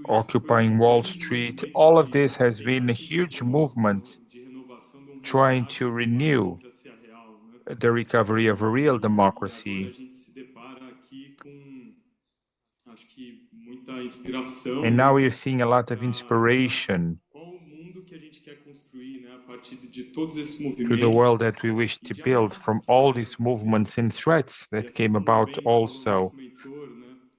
M: occupying Wall Street. All of this has been a huge movement trying to renew the recovery of a real democracy. And now we're seeing a lot of inspiration to the world that we wish to build from all these movements and threats that came about also.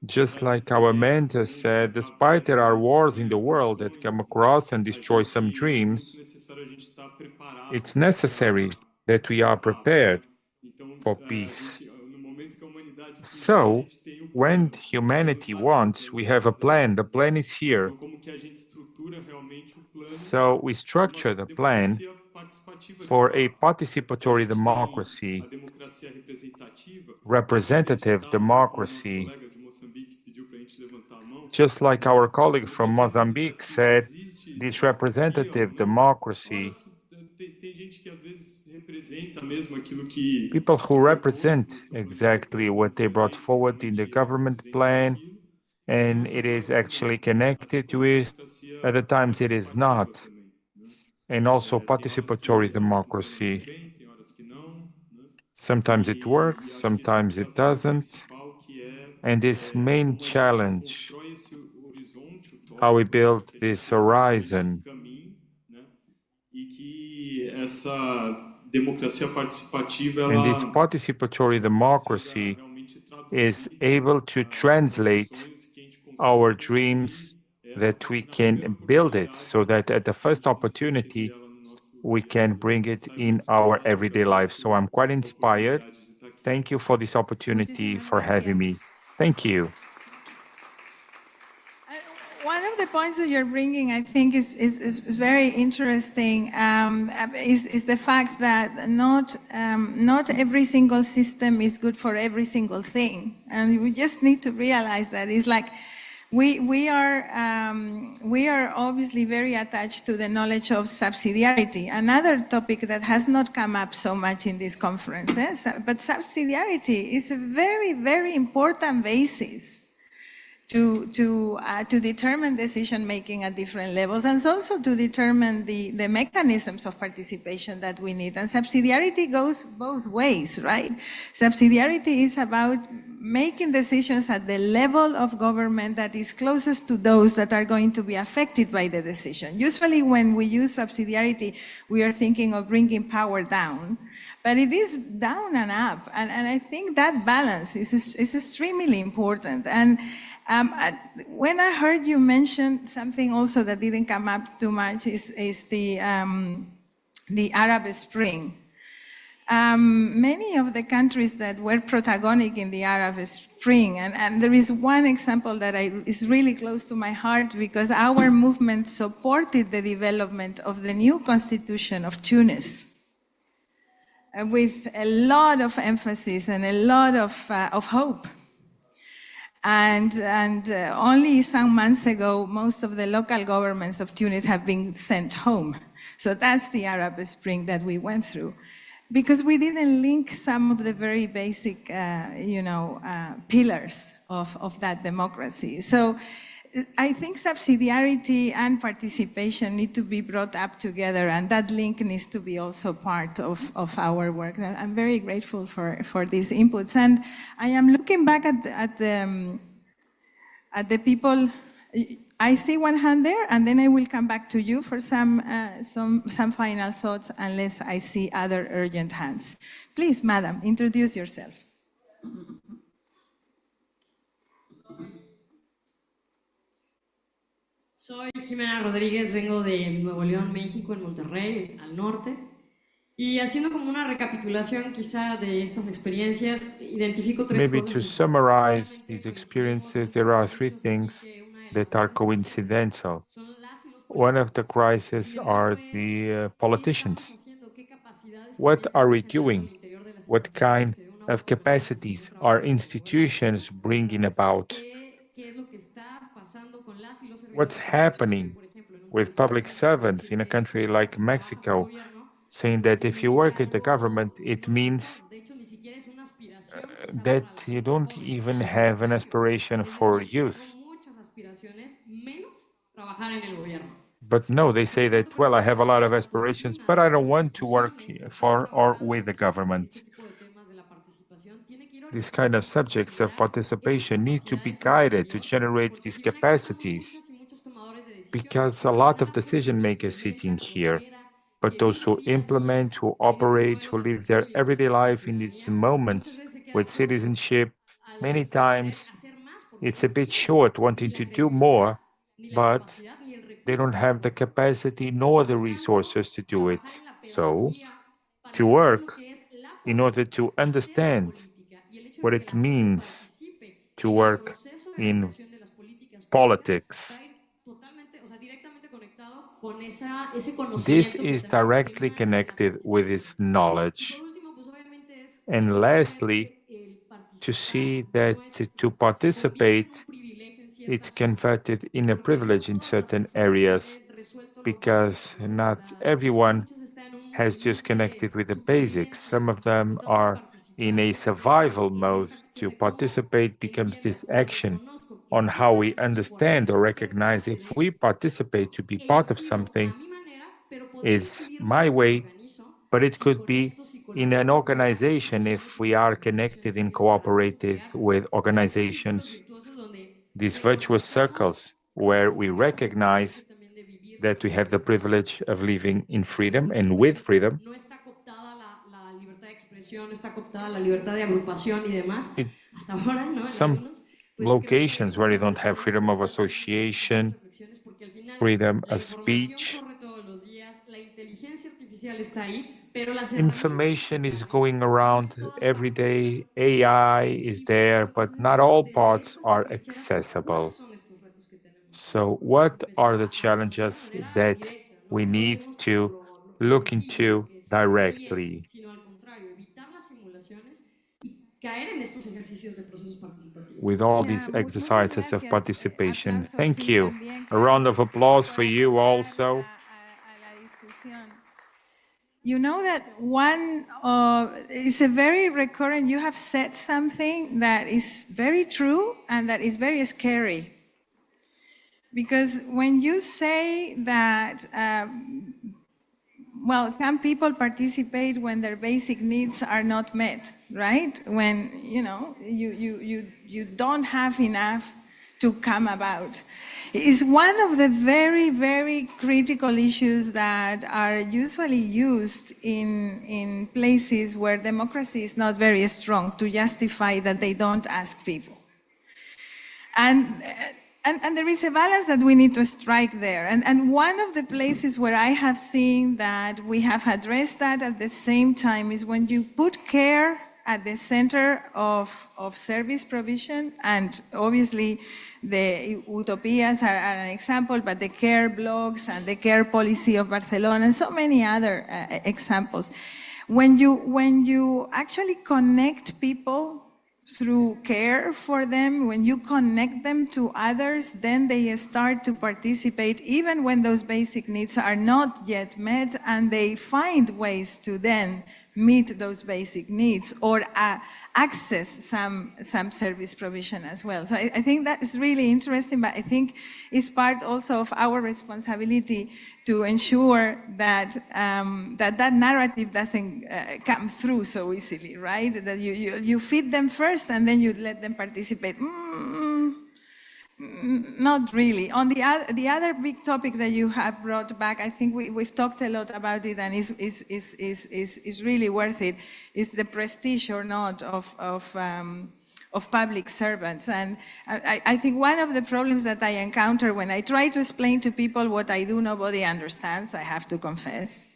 M: Just like our mentor said, despite there are wars in the world that come across and destroy some dreams, it's necessary that we are prepared for peace. So, when humanity wants, we have a plan. The plan is here. So, we structure the plan for a participatory democracy, representative democracy. Just like our colleague from Mozambique said, this representative democracy, people who represent exactly what they brought forward in the government plan, and it is actually connected to it, other times it is not. And also participatory democracy. Sometimes it works, sometimes it doesn't. And this main challenge, how we build this horizon, and this participatory democracy is able to translate our dreams, that we can build it so that at the first opportunity, we can bring it in our everyday life. So I'm quite inspired. Thank you for this opportunity, for having me. Thank you.
W: One of the points that you're bringing, I think, is very interesting, is the fact that not every single system is good for every single thing. And we just need to realize that. It's like we are obviously very attached to the knowledge of subsidiarity, another topic that has not come up so much in this conference. But subsidiarity is a very, very important basis to determine decision-making at different levels, and also to determine the mechanisms of participation that we need. And subsidiarity goes both ways, right? Subsidiarity is about making decisions at the level of government that is closest to those that are going to be affected by the decision. Usually when we use subsidiarity, we are thinking of bringing power down, but it is down and up. And I think that balance is extremely important. And when I heard you mention something also that didn't come up too much is the Arab Spring. Many of the countries that were protagonic in the Arab Spring, and there is one example that is really close to my heart, because our movement supported the development of the new constitution of Tunis with a lot of emphasis and a lot of hope. And only some months ago, most of the local governments of Tunis have been sent home. So that's the Arab Spring that we went through, because we didn't link some of the very basic, pillars of that democracy. So I think subsidiarity and participation need to be brought up together, and that link needs to be also part of our work. I'm very grateful for these inputs, and I am looking back at the people. I see one hand there, and then I will come back to you for some final thoughts unless I see other urgent hands. Please, madam, introduce yourself.
H: Soy Jimena Rodríguez, vengo de Nuevo León, México, en Monterrey, al norte. Y haciendo como una recapitulación quizá de estas experiencias, identifico tres
M: Maybe
H: cosas.
M: to summarize these experiences, there are three things that are coincidental. One of the crises are the politicians. What are we doing? What kind of capacities are institutions bringing about? What's happening with public servants in a country like Mexico, saying that if you work at the government, it means that you don't even have an aspiration for youth. But no, they say that, well, I have a lot of aspirations, but I don't want to work for or with the government. These kind of subjects of participation need to be guided to generate these capacities, because a lot of decision makers sitting here, but those who implement, who operate, who live their everyday life in these moments with citizenship, many times it's a bit short, wanting to do more, but they don't have the capacity nor the resources to do it. So, to work in order to understand what it means to work in politics. This is directly connected with its knowledge. And lastly, to see that to participate, it's converted in a privilege in certain areas, because not everyone has just connected with the basics. Some of them are in a survival mode. To participate becomes this action on how we understand or recognize if we participate to be part of something is my way, but it could be in an organization if we are connected and cooperative with organizations, these virtuous circles where we recognize that we have the privilege of living in freedom and with freedom. Some locations where you don't have freedom of association, freedom of speech. Information is going around every day. AI is there, but not all parts are accessible. So what are the challenges that we need to look into directly? With all these exercises of participation. Thank you. A round of applause for you also.
W: You know that it's a very recurrent, you have said something that is very true and that is very scary. Because when you say that, well, can people participate when their basic needs are not met, right? When, you know, you don't have enough to come about. It's one of the very, very critical issues that are usually used in places where democracy is not very strong to justify that they don't ask people. And there is a balance that we need to strike there. And one of the places where I have seen that we have addressed that at the same time is when you put care at the center of service provision, and obviously the utopias are an example, but the care blogs and the care policy of Barcelona and so many other examples. When you actually connect people through care for them, when you connect them to others, then they start to participate even when those basic needs are not yet met, and they find ways to then meet those basic needs or access some service provision as well. So I think that is really interesting, but I think it's part also of our responsibility to ensure that that narrative doesn't come through so easily, right? That you feed them first and then you let them participate. Not really. On the other big topic that you have brought back, I think we've talked a lot about it, and is really worth it. Is the prestige or not of public servants. And I think one of the problems that I encounter when I try to explain to people what I do, nobody understands, I have to confess.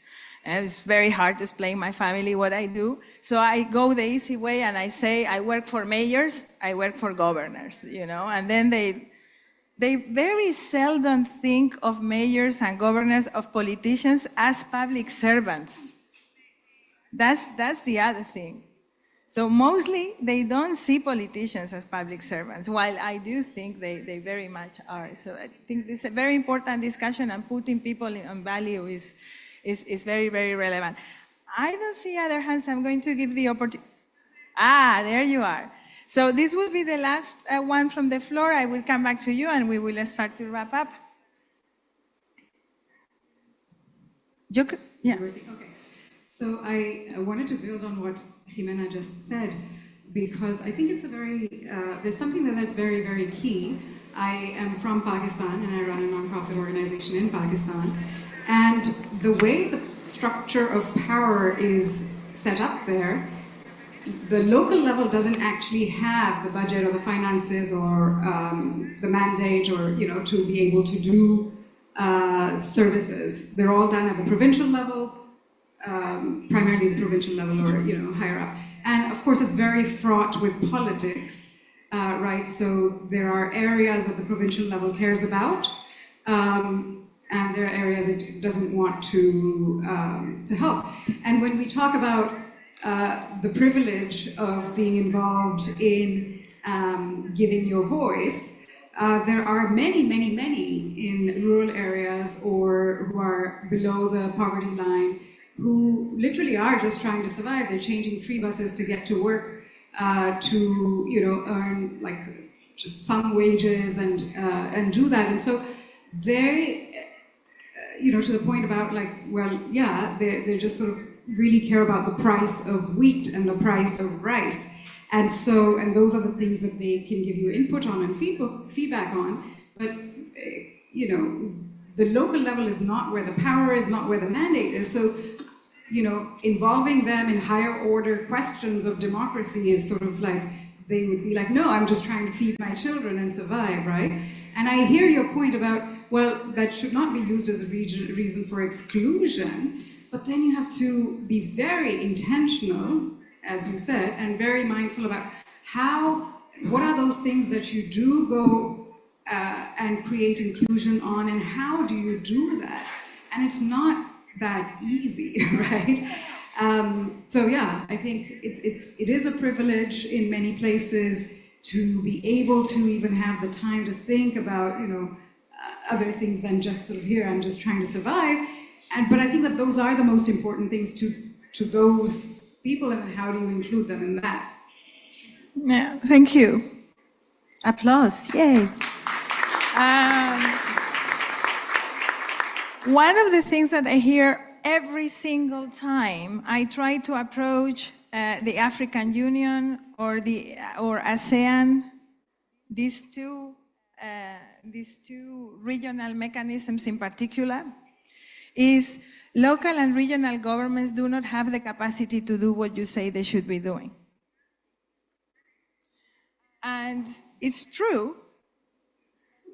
W: And it's very hard to explain my family what I do. So I go the easy way and I say, I work for mayors, I work for governors, you know, and then they very seldom think of mayors and governors, of politicians as public servants. That's the other thing. So mostly they don't see politicians as public servants, while I do think they very much are. So I think this is a very important discussion, and putting people on value is very, very relevant. I don't see other hands. I'm going to give the opportunity. There you are. So this will be the last one from the floor. I will come back to you and we will start to wrap up. Yeah.
J: Okay. So I wanted to build on what Jimena just said, because I think it's a very, there's something that's very, very key. I am from Pakistan and I run a nonprofit organization in Pakistan. And the way the structure of power is set up there, the local level doesn't actually have the budget or the finances or the mandate or, you know, to be able to do services. They're all done at the provincial level, primarily the provincial level or, you know, higher up. And of course, it's very fraught with politics, right? So there are areas that the provincial level cares about, and there are areas it doesn't want to help. And when we talk about the privilege of being involved in giving your voice, there are many, many, many in rural areas or who are below the poverty line who literally are just trying to survive. They're changing 3 buses to get to work, to, you know, earn like just some wages and do that. And so they, you know, to the point about like, well, yeah, they just sort of really care about the price of wheat and the price of rice. And so, and those are the things that they can give you input on and feedback on. But, you know, the local level is not where the power is, not where the mandate is. So, you know, involving them in higher order questions of democracy is sort of like, they would be like, no, I'm just trying to feed my children and survive, right? And I hear your point about, well, that should not be used as a reason for exclusion, but then you have to be very intentional, as you said, and very mindful about what are those things that you do go and create inclusion on, and how do you do that? And it's not that easy, right? So yeah, I think it is a privilege in many places to be able to even have the time to think about, you know, other things than just sort of here, I'm just trying to survive. But I think that those are the most important things to those people, and how do you include them in that?
W: Yeah, thank you. Applause, yay. One of the things that I hear every single time I try to approach the African Union or ASEAN, these two regional mechanisms in particular, is local and regional governments do not have the capacity to do what you say they should be doing. And it's true,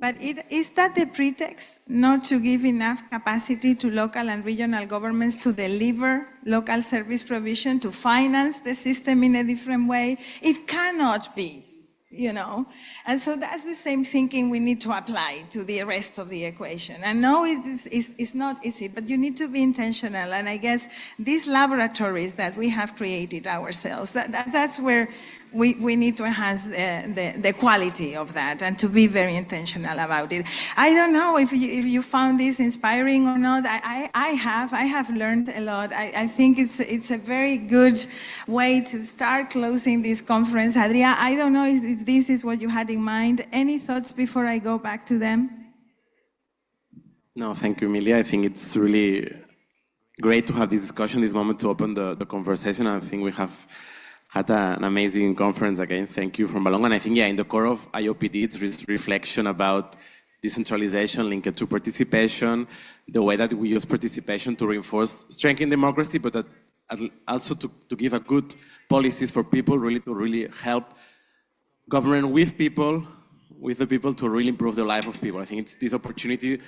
W: but is that the pretext not to give enough capacity to local and regional governments to deliver local service provision, to finance the system in a different way? It cannot be, you know? And so that's the same thinking we need to apply to the rest of the equation. And no, it's not easy, but you need to be intentional. And I guess these laboratories that we have created ourselves, that's where we need to enhance the quality of that and to be very intentional about it. I don't know if you found this inspiring or not. I have learned a lot. I think it's a very good way to start closing this conference. Adria, I don't know if this is what you had in mind. Any thoughts before I go back to them?
V: No, thank you, Emilia. I think it's really great to have this discussion, this moment to open the conversation. I think we have had an amazing conference again. Thank you from Balong. And I think, in the core of IOPD, it's this reflection about decentralization linked to participation, the way that we use participation to reinforce strengthen democracy, but that also to give a good policies for people, really to really help government with the people to really improve the life of people. I think it's this opportunity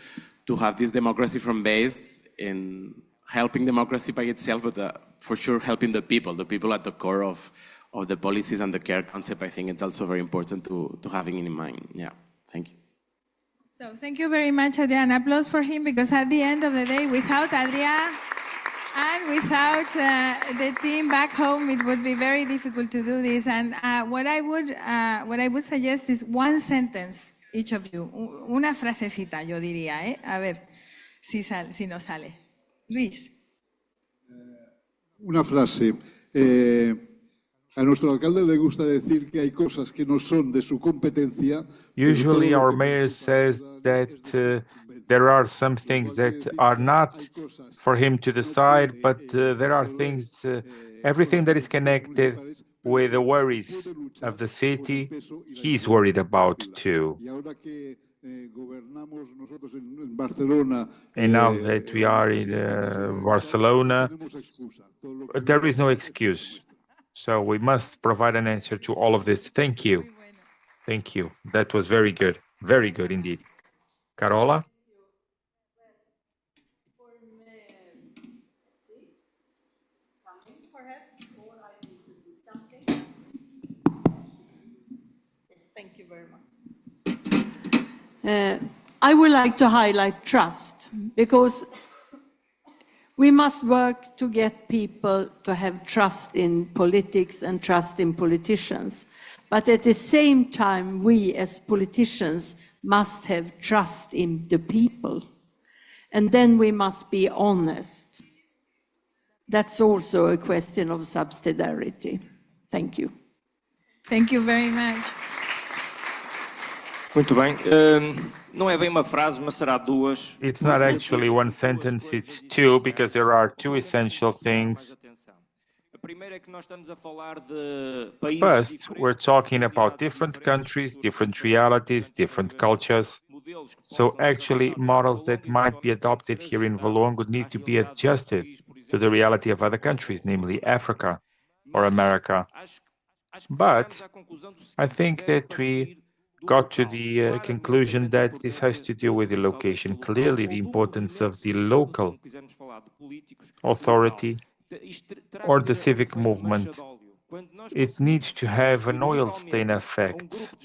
V: to have this democracy from base in helping democracy by itself, but for sure helping the people at the core of the policies and the care concept. I think it's also very important to having in mind. Yeah, thank you.
W: So thank you very much, Adrian. Applause for him, because at the end of the day, without Adrian and without the team back home, it would be very difficult to do this. And what I would suggest is one sentence, each of you. Una frasecita, yo diría, ¿eh? A ver si nos sale. Luis.
D: Una frase. A nuestro alcalde le gusta decir que hay cosas que no son de su competencia.
M: Usually our mayor says that there are some things that are not for him to decide, but there are things, everything that is connected with the worries of the city, he's worried about too. And now that we are in Barcelona, there is no excuse. So we must provide an answer to all of this. Thank you. Thank you. That was very good. Very good indeed. Carola?
A: Yes, thank you very much. I would like to highlight trust, because we must work to get people to have trust in politics and trust in politicians. But at the same time, we as politicians must have trust in the people. And then we must be honest. That's also a question of subsidiarity. Thank you.
W: Thank you very much.
K: Muito bem. Não é bem uma frase, mas será duas.
M: It's not actually one sentence, it's two, because there are two essential things. First, we're talking about different countries, different realities, different cultures. So actually, models that might be adopted here in Valongo would need to be adjusted to the reality of other countries, namely Africa or America. But I think that we got to the conclusion that this has to do with the location. Clearly, the importance of the local authority or the civic movement. It needs to have an oil stain effect.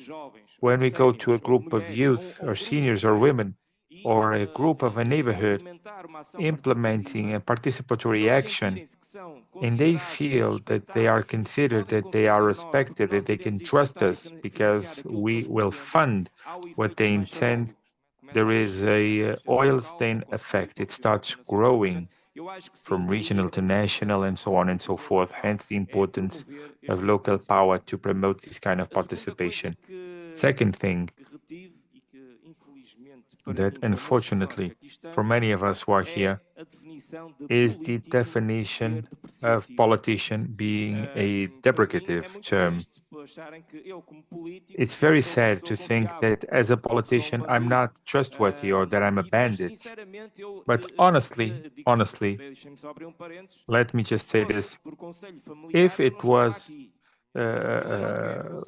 M: When we go to a group of youth or seniors or women, or a group of a neighborhood implementing a participatory action, and they feel that they are considered, that they are respected, that they can trust us because we will fund what they intend, there is a oil stain effect. It starts growing from regional to national and so on and so forth, hence the importance of local power to promote this kind of participation. Second thing, that unfortunately for many of us who are here is the definition of politician being a deprecative term. It's very sad to think that as a politician I'm not trustworthy or that I'm a bandit. But honestly, let me just say this. If it was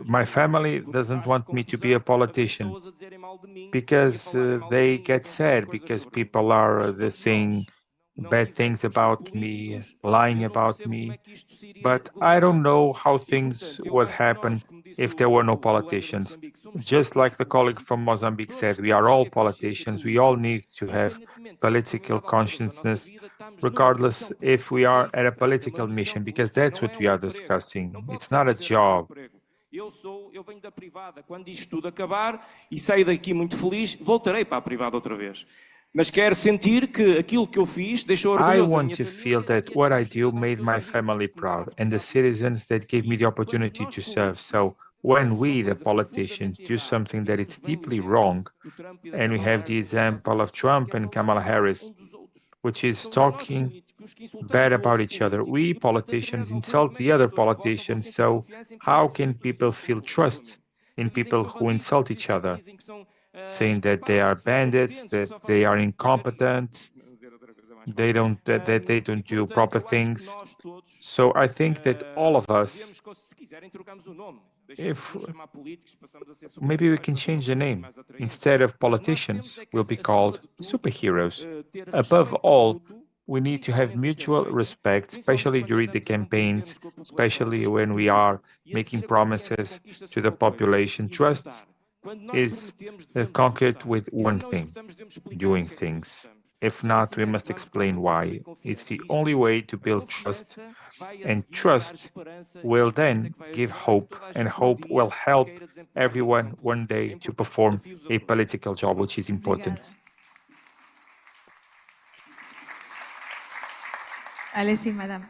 M: my family doesn't want me to be a politician because they get sad because people are saying bad things about me, lying about me. But I don't know how things would happen if there were no politicians. Just like the colleague from Mozambique said, we are all politicians. We all need to have political consciousness, regardless if we are at a political mission, because that's what we are discussing. It's not a job.
K: Eu venho da privada. Quando isto tudo acabar e saio daqui muito feliz, voltarei para a privada outra vez. Mas quero sentir que aquilo que eu fiz deixou orgulhoso a minha família.
M: I want to feel that what I do made my family proud and the citizens that gave me the opportunity to serve. So when we, the politicians, do something that is deeply wrong, and we have the example of Trump and Kamala Harris, which is talking bad about each other. We politicians insult the other politicians, so how can people feel trust in people who insult each other, saying that they are bandits, that they are incompetent, that they don't do proper things? So I think that all of us, if maybe we can change the name. Instead of politicians, we'll be called superheroes. Above all, we need to have mutual respect, especially during the campaigns, especially when we are making promises to the population. Trust is conquered with one thing: doing things. If not, we must explain why. It's the only way to build trust, and trust will then give hope, and hope will help everyone one day to perform a political job, which is important.
W: Allez-y, madame.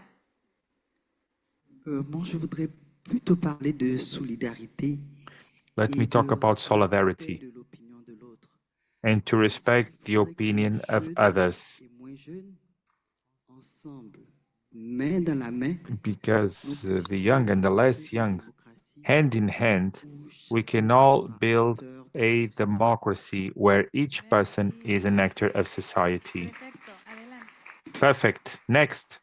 F: Moi, je voudrais plutôt parler de solidarité.
M: Let me talk about solidarity and to respect the opinion of others. Because the young and the less young, hand in hand, we can all build a democracy where each person is an actor of society. Perfect. Next.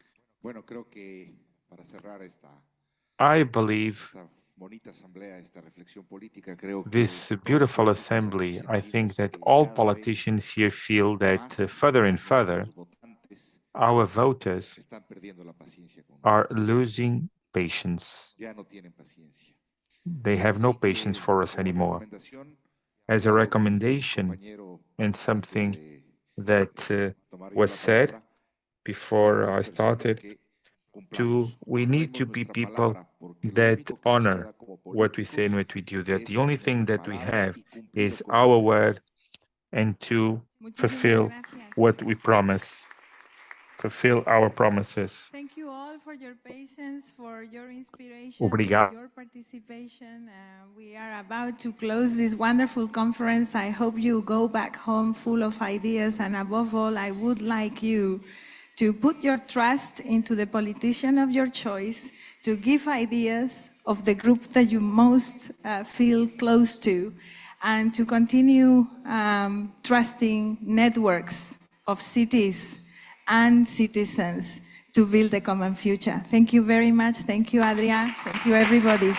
M: I believe this beautiful assembly, I think that all politicians here feel that further and further, our voters are losing patience. They have no patience for us anymore. As a recommendation, and something that was said before I started, we need to be people that honor what we say and what we do, that the only thing that we have is our word, and to fulfill what we promise, fulfill our promises.
W: Thank you all for your patience, for your inspiration,
M: Obrigado.
W: for your participation. We are about to close this wonderful conference. I hope you go back home full of ideas, and above all, I would like you to put your trust into the politician of your choice, to give ideas of the group that you most feel close to, and to continue trusting networks of cities and citizens to build a common future. Thank you very much. Thank you, Adrià. Thank you, everybody.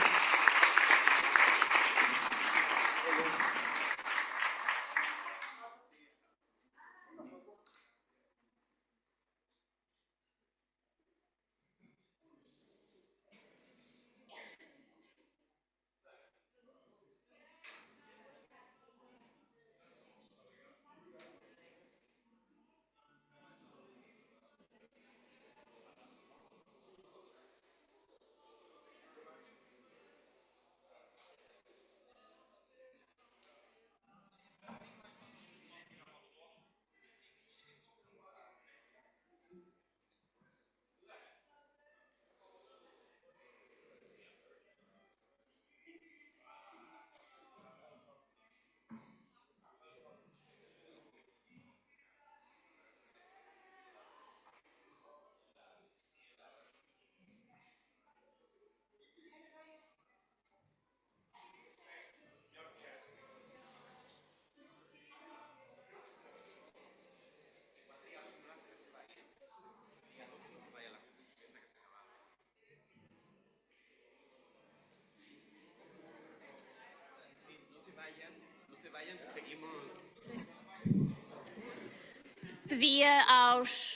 L: Pedia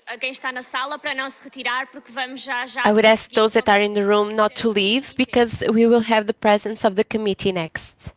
L: a quem está na sala para não se retirar, porque vamos já.
B: I would ask those that are in the room not to leave, because we will have the presence of the committee next.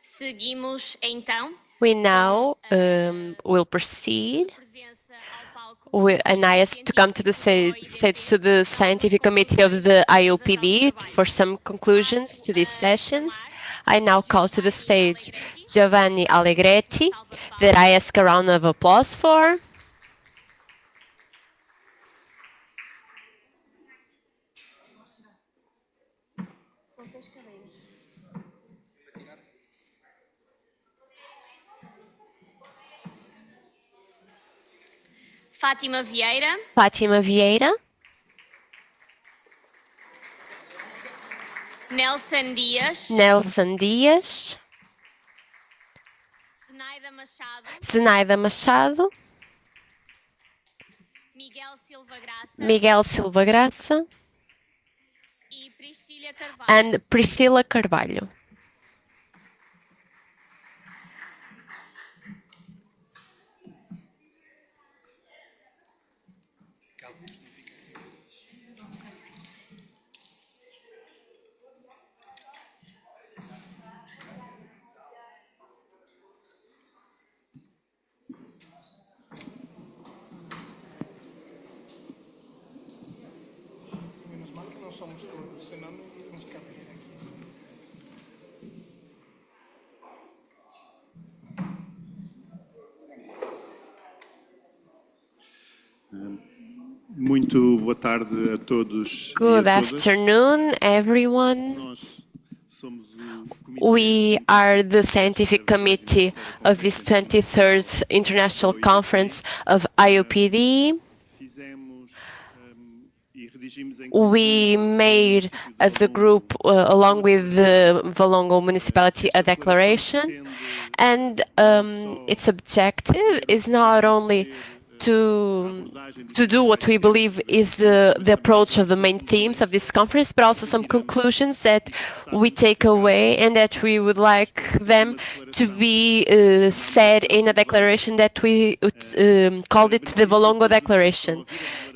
L: Seguimos então.
B: We now will proceed. And I ask to come to the stage to the Scientific Committee of the IOPD for some conclusions to these sessions. I now call to the stage Giovanni Allegretti, that I ask a round of applause for.
L: Fátima Vieira.
B: Fátima Vieira.
L: Nelson Dias.
B: Nelson Dias.
L: Zenaida Machado.
B: Zenaida Machado.
L: Miguel Silva Graça.
B: Miguel Silva Graça.
L: E Priscila Carvalho.
B: And Priscila Carvalho.
P: Muito boa tarde a todos.
B: Good afternoon, everyone. We are the Scientific Committee of this 23rd International Conference of IOPD. We made, as a group, along with the Valongo municipality, a declaration, and its objective is not only to do what we believe is the approach of the main themes of this conference, but also some conclusions that we take away and that we would like them to be said in a declaration that we called it the Valongo Declaration.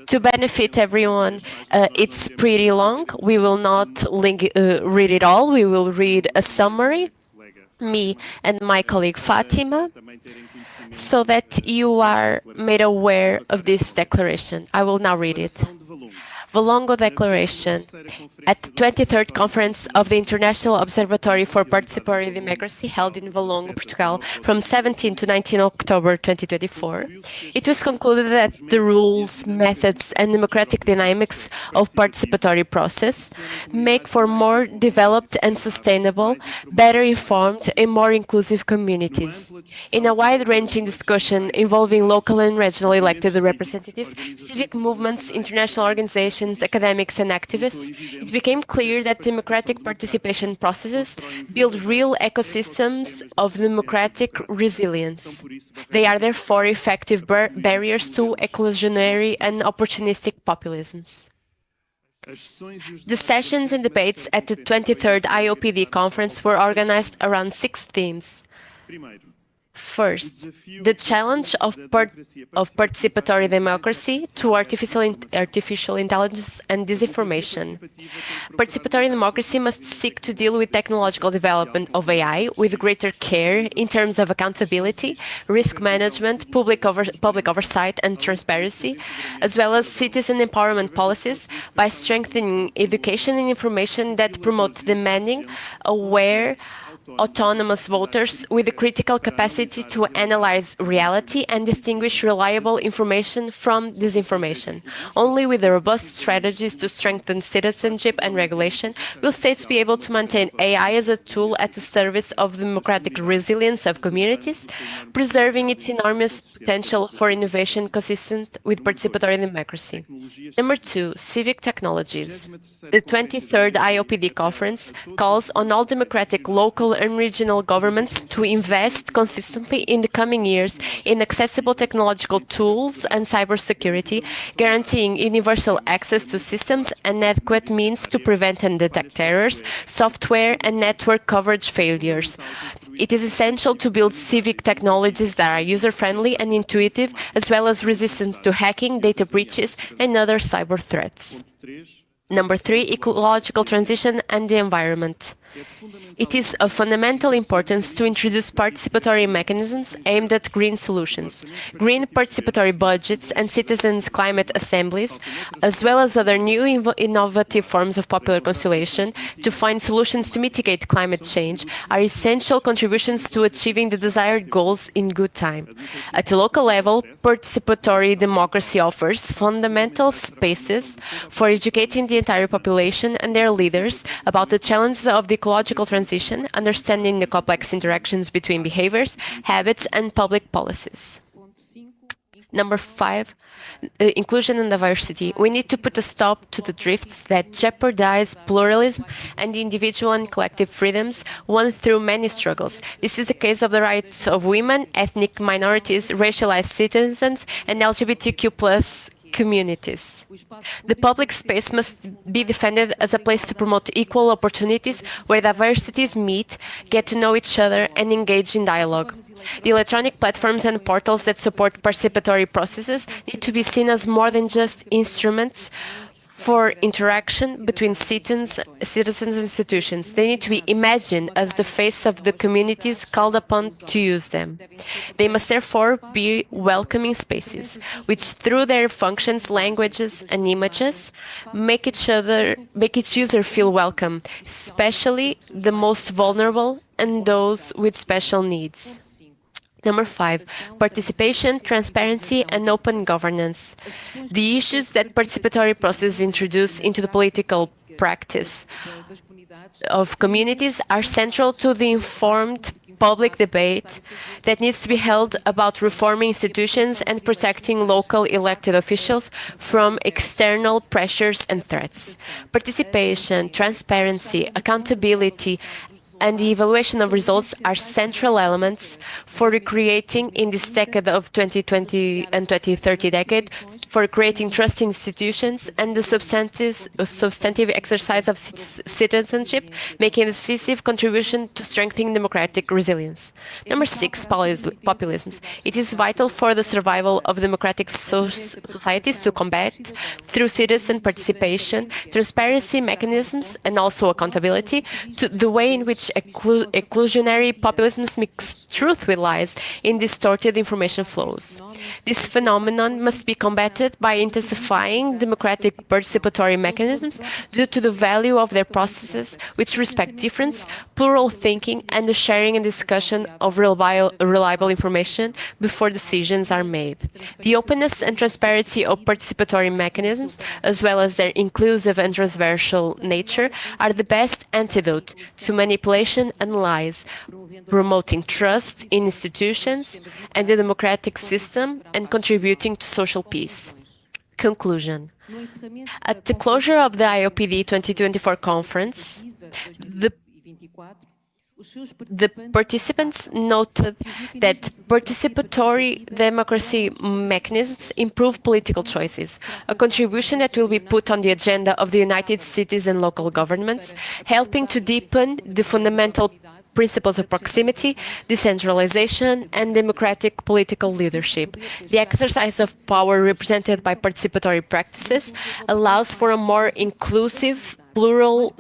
B: To benefit everyone, it's pretty long. We will not read it all. We will read a summary, me and my colleague Fatima, so that you are made aware of this declaration. I will now read it. Valongo Declaration. At the 23rd Conference of the International Observatory for Participatory Democracy held in Valongo, Portugal, from 17 to 19 October 2024, it was concluded that the rules, methods, and democratic dynamics of participatory process make for more developed and sustainable, better informed, and more inclusive communities. In a wide-ranging discussion involving local and regional elected representatives, civic movements, international organizations, academics, and activists, it became clear that democratic participation processes build real ecosystems of democratic resilience. They are therefore effective barriers to exclusionary and opportunistic populisms. The sessions and debates at the 23rd IOPD conference were organized around 6 themes. First, the challenge of participatory democracy to artificial intelligence and disinformation. Participatory democracy must seek to deal with technological development of AI with greater care in terms of accountability, risk management, public oversight and transparency, as well as citizen empowerment policies by strengthening education and information that promote demanding, aware, autonomous voters with the critical capacity to analyze reality and distinguish reliable information from disinformation. Only with the robust strategies to strengthen citizenship and regulation will states be able to maintain AI as a tool at the service of the democratic resilience of communities, preserving its enormous potential for innovation consistent with participatory democracy. Number 2, civic technologies. The 23rd IOPD conference calls on all democratic local and regional governments to invest consistently in the coming years in accessible technological tools and cybersecurity, guaranteeing universal access to systems and adequate means to prevent and detect errors, software and network coverage failures. It is essential to build civic technologies that are user-friendly and intuitive, as well as resistant to hacking, data breaches, and other cyber threats. Number 3, ecological transition and the environment. It is of fundamental importance to introduce participatory mechanisms aimed at green solutions, green participatory budgets and citizens' climate assemblies, as well as other new innovative forms of popular consultation to find solutions to mitigate climate change are essential contributions to achieving the desired goals in good time. At the local level, participatory democracy offers fundamental spaces for educating the entire population and their leaders about the challenges of the ecological transition, understanding the complex interactions between behaviors, habits, and public policies. Number 5, inclusion and diversity. We need to put a stop to the drifts that jeopardize pluralism and individual and collective freedoms won through many struggles. This is the case of the rights of women, ethnic minorities, racialized citizens, and LGBTQ+ communities. The public space must be defended as a place to promote equal opportunities where diversities meet, get to know each other, and engage in dialogue. The electronic platforms and portals that support participatory processes need to be seen as more than just instruments for interaction between citizens and institutions. They need to be imagined as the face of the communities called upon to use them. They must therefore be welcoming spaces, which through their functions, languages, and images, make each user feel welcome, especially the most vulnerable and those with special needs. Number 5, participation, transparency, and open governance. The issues that participatory processes introduce into the political practice of communities are central to the informed public debate that needs to be held about reforming institutions and protecting local elected officials from external pressures and threats. Participation, transparency, accountability, and the evaluation of results are central elements for recreating in this decade of 2020 and 2030 decade, for creating trust in institutions and the substantive exercise of citizenship, making a decisive contribution to strengthening democratic resilience. Number 6, populisms. It is vital for the survival of democratic societies to combat, through citizen participation, transparency mechanisms, and also accountability, to the way in which exclusionary populisms mix truth with lies in distorted information flows. This phenomenon must be combated by intensifying democratic participatory mechanisms due to the value of their processes, which respect difference, plural thinking, and the sharing and discussion of reliable information before decisions are made. The openness and transparency of participatory mechanisms, as well as their inclusive and transversal nature, are the best antidote to manipulation and lies, promoting trust in institutions and the democratic system and contributing to social peace. Conclusion. At the closure of the IOPD 2024 conference, the participants noted that participatory democracy mechanisms improve political choices, a contribution that will be put on the agenda of the United Cities and local governments, helping to deepen the fundamental principles of proximity, decentralization, and democratic political leadership. The exercise of power represented by participatory practices allows for a more inclusive, plural,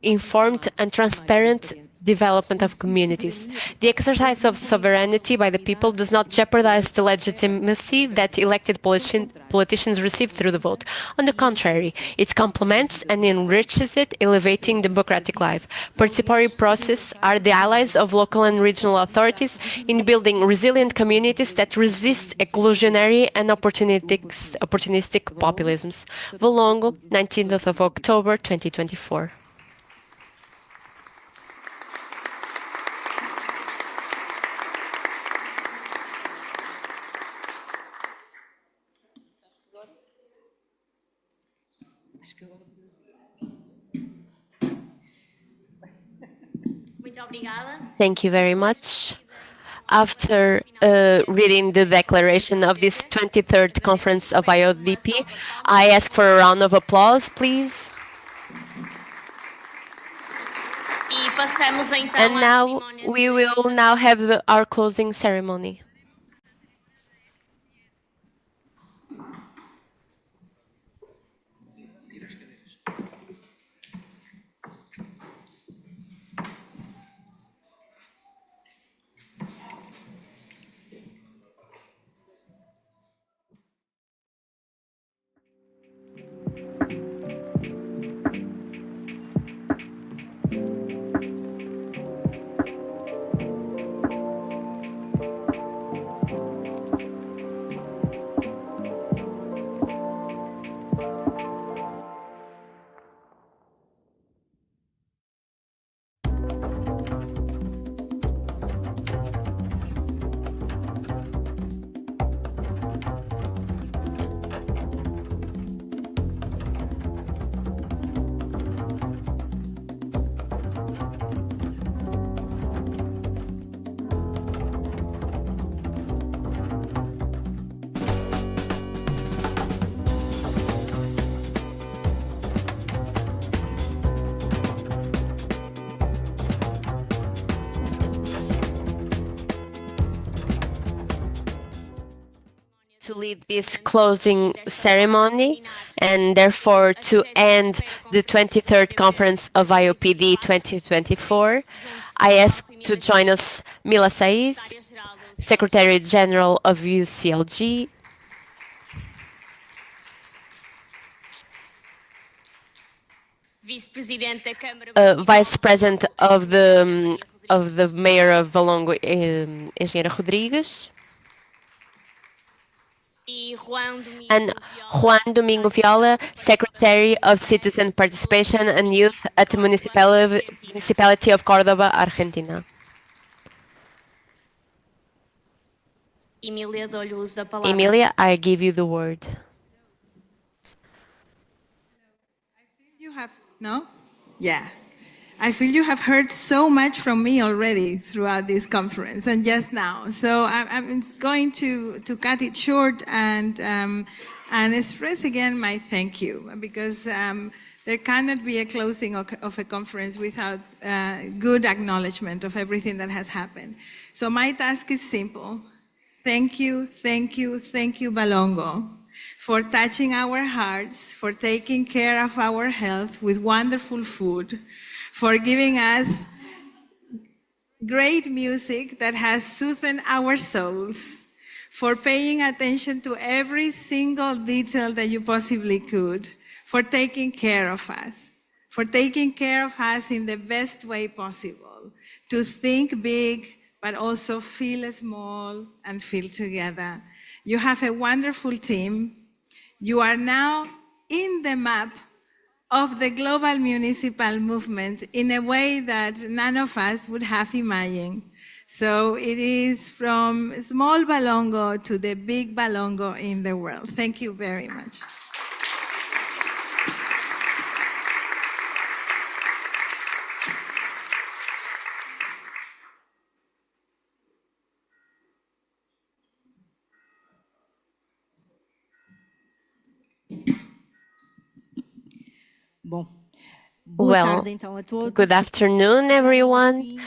B: informed, and transparent development of communities. The exercise of sovereignty by the people does not jeopardize the legitimacy that elected politicians receive through the vote. On the contrary, it complements and enriches it, elevating democratic life. Participatory processes are the allies of local and regional authorities in building resilient communities that resist exclusionary and opportunistic populisms. Volongo, 19th of October, 2024. Thank you very much. After reading the declaration of this 23rd Conference of IODP, I ask for a round of applause, please. And now we will have our closing ceremony. to lead this closing ceremony and therefore to end the 23rd Conference of IOPD 2024. I ask to join us Mila Saiz, Secretary General of UCLG, Vice President of the Mayor of Valongo, Engenheira Rodrigues, and Juan Domingo Viola, Secretary of Citizen Participation and Youth at the Municipality of Córdoba, Argentina. Emilia, I give you the word.
W: No? Yeah. I feel you have heard so much from me already throughout this conference and just now. So I'm going to cut it short and express again my thank you, because there cannot be a closing of a conference without good acknowledgement of everything that has happened. So my task is simple. Thank you, thank you, thank you, Valongo, for touching our hearts, for taking care of our health with wonderful food, for giving us great music that has soothed our souls, for paying attention to every single detail that you possibly could, for taking care of us in the best way possible, to think big, but also feel small and feel together. You have a wonderful team. You are now in the map of the global municipal movement in a way that none of us would have imagined. So it is from small Valongo to the big Valongo in the world. Thank you very much.
B: Well, good afternoon, everyone.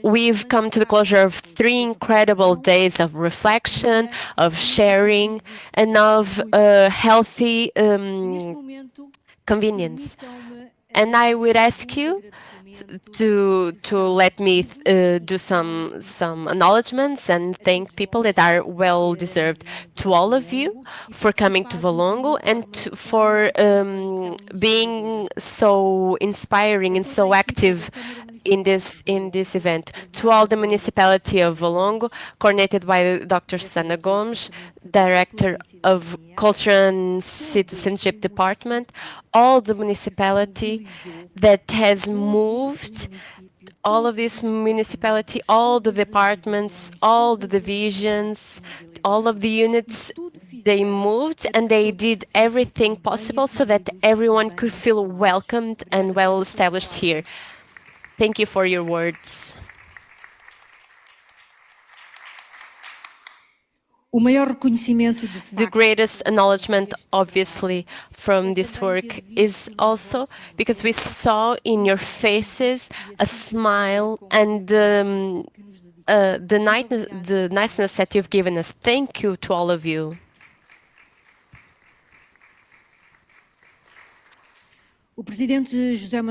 B: We've come to the closure of 3 incredible days of reflection, of sharing, and of healthy convenience. And I would ask you to let me do some acknowledgements and thank people that are well deserved. To all of you for coming to Valongo and for being so inspiring and so active in this event. To all the municipality of Valongo, coordinated by Dr. Susana Gomes, Director of Culture and Citizenship Department, all the municipality that has moved, all of this municipality, all the departments, all the divisions, all of the units, they moved and they did everything possible so that everyone could feel welcomed and well established here. Thank you for your words. The greatest acknowledgement, obviously, from this work is also because we saw in your faces a smile and the niceness that you've given us. Thank you to all of you. José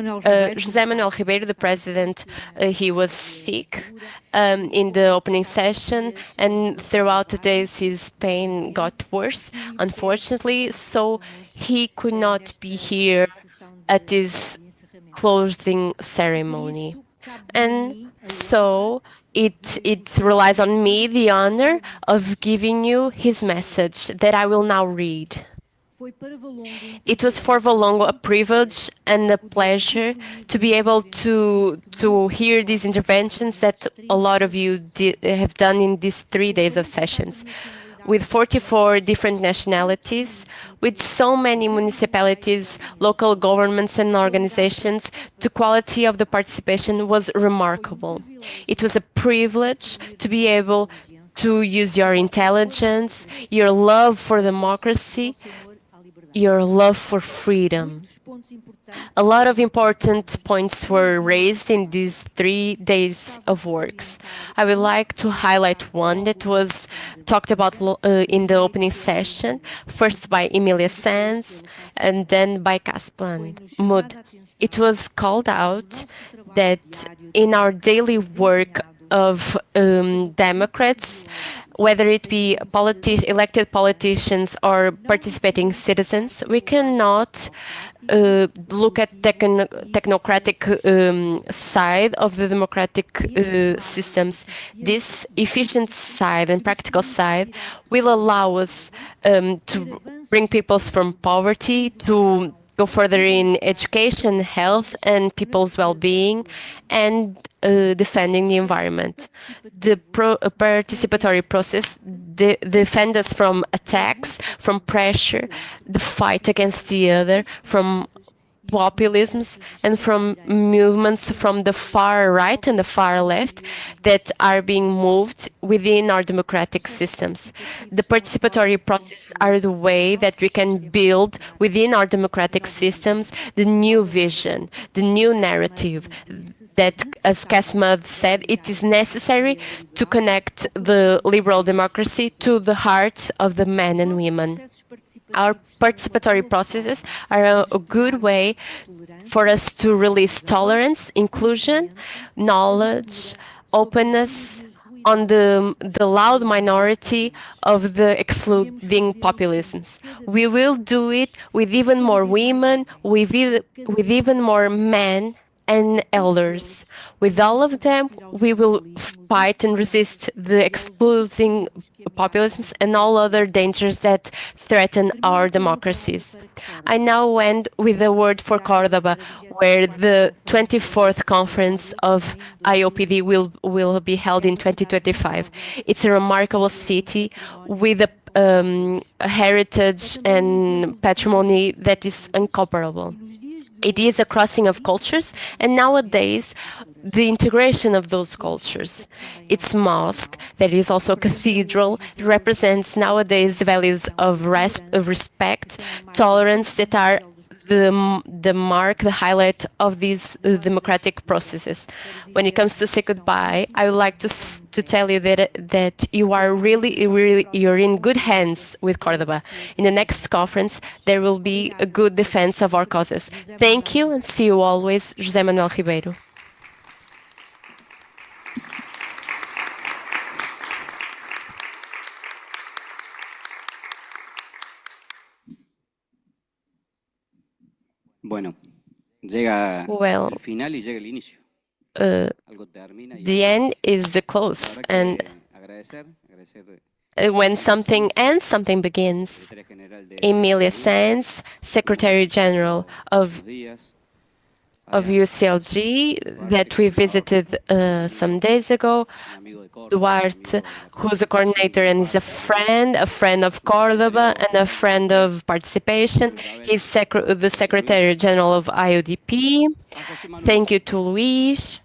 B: Manuel Ribeiro, the president, he was sick in the opening session, and throughout the days his pain got worse, unfortunately, so he could not be here at this closing ceremony. And so it relies on me, the honor of giving you his message that I will now read. It was for Valongo a privilege and a pleasure to be able to hear these interventions that a lot of you have done in these 3 days of sessions. With 44 different nationalities, with so many municipalities, local governments and organizations, the quality of the participation was remarkable. It was a privilege to be able to use your intelligence, your love for democracy, your love for freedom. A lot of important points were raised in these 3 days of works. I would like to highlight one that was talked about in the opening session, first by Emilia Sanz and then by Casplan Mood. It was called out that in our daily work of Democrats, whether it be elected politicians or participating citizens, we cannot look at technocratic side of the democratic systems. This efficient side and practical side will allow us to bring people from poverty to go further in education, health, and people's well-being, and defending the environment. The participatory process defends us from attacks, from pressure, the fight against the other, from populisms, and from movements from the far right and the far left that are being moved within our democratic systems. The participatory process are the way that we can build within our democratic systems the new vision, the new narrative that, as Casma said, it is necessary to connect the liberal democracy to the hearts of the men and women. Our participatory processes are a good way for us to release tolerance, inclusion, knowledge, openness on the loud minority of the excluding populisms. We will do it with even more women, with even more men and elders. With all of them, we will fight and resist the excluding populisms and all other dangers that threaten our democracies. I now end with a word for Córdoba, where the 24th conference of IOPD will be held in 2025. It's a remarkable city with a heritage and patrimony that is incomparable. It is a crossing of cultures, and nowadays, the integration of those cultures. Its mosque, that is also a cathedral, represents nowadays the values of respect, tolerance that are the mark, the highlight of these democratic processes. When it comes to say goodbye, I would like to tell you that you are you're in good hands with Córdoba. In the next conference, there will be a good defense of our causes. Thank you, and see you always, José Manuel Ribeiro.
Q: Bueno, llega el final y llega el inicio. Algo termina y
B: the end is the close, and when something ends, something begins. Emilia Sanz, Secretary General of UCLG, that we visited some days ago. Duarte, who's a coordinator and is a friend of Córdoba and a friend of participation. He's the Secretary General of IODP. Thank you to Luis,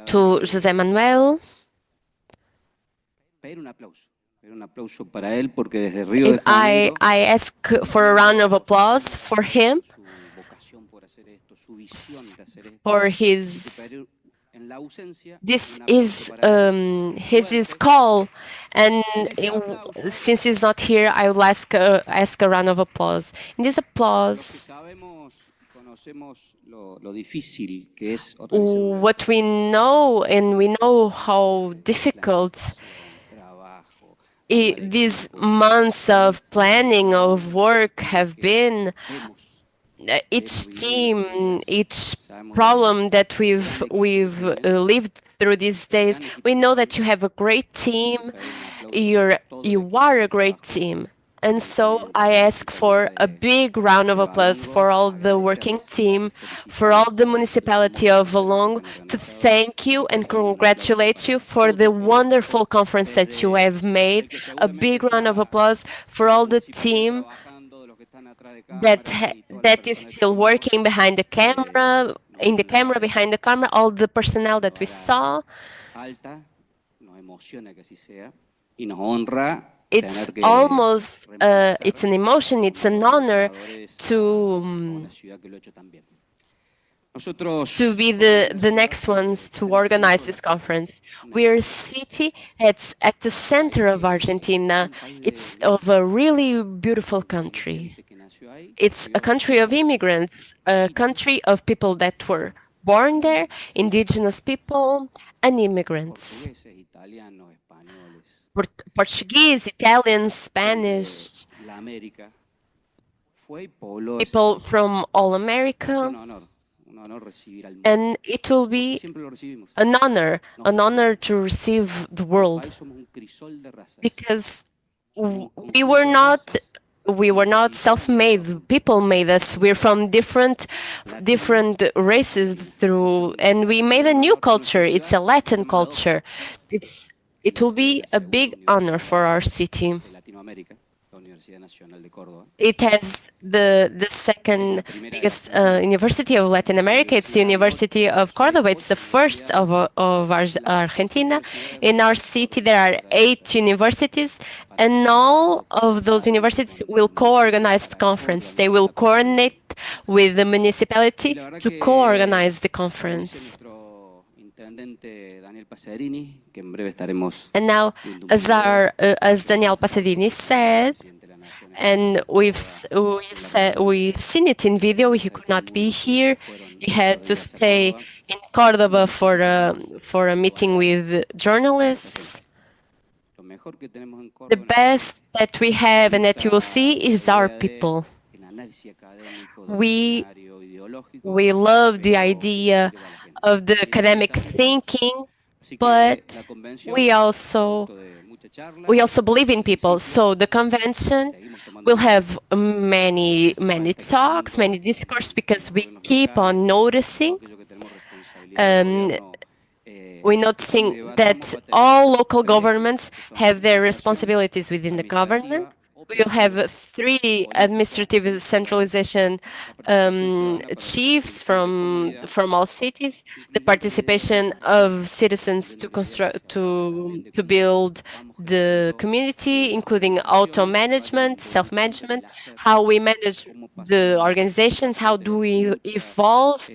B: to José Manuel. I ask for a round of applause for him, for this is his call, and since he's not here, I will ask a round of applause. In this applause, what we know, and we know how difficult these months of planning, of work have been. Each team, each problem that we've lived through these days, we know that you have a great team. You are a great team, and so I ask for a big round of applause for all the working team, for all the municipality of Valongo, to thank you and congratulate you for the wonderful conference that you have made. A big round of applause for all the team that is still working behind the camera, behind the camera, all the personnel that we saw. It's almost, it's an emotion, it's an honor to to be the next ones to organize this conference. We're a city that's at the center of Argentina. It's of a really beautiful country. It's a country of immigrants, a country of people that were born there, indigenous people and immigrants. Portuguese, Italian, Spanish, people from all America. And it will be an honor to receive the world, because we were not self-made. People made us. We're from different races and we made a new culture. It's a Latin culture. It will be a big honor for our city. It has the second biggest university of Latin America. It's the University of Cordoba. It's the first of Argentina. In our city, there are 8 universities, and all of those universities will co-organize the conference. They will coordinate with the municipality to co-organize the conference. And now, as Daniel Pasadini said, and we've seen it in video, he could not be here. He had to stay in Cordoba for a meeting with journalists. The best that we have and that you will see is our people. We love the idea of the academic thinking, but we also believe in people. So the convention will have many talks, many discourse, because we keep on noticing. We're noticing that all local governments have their responsibilities within the government. We will have 3 administrative centralization chiefs from all cities. The participation of citizens to build the community, including auto-management, self-management, how we manage the organizations, how do we evolve,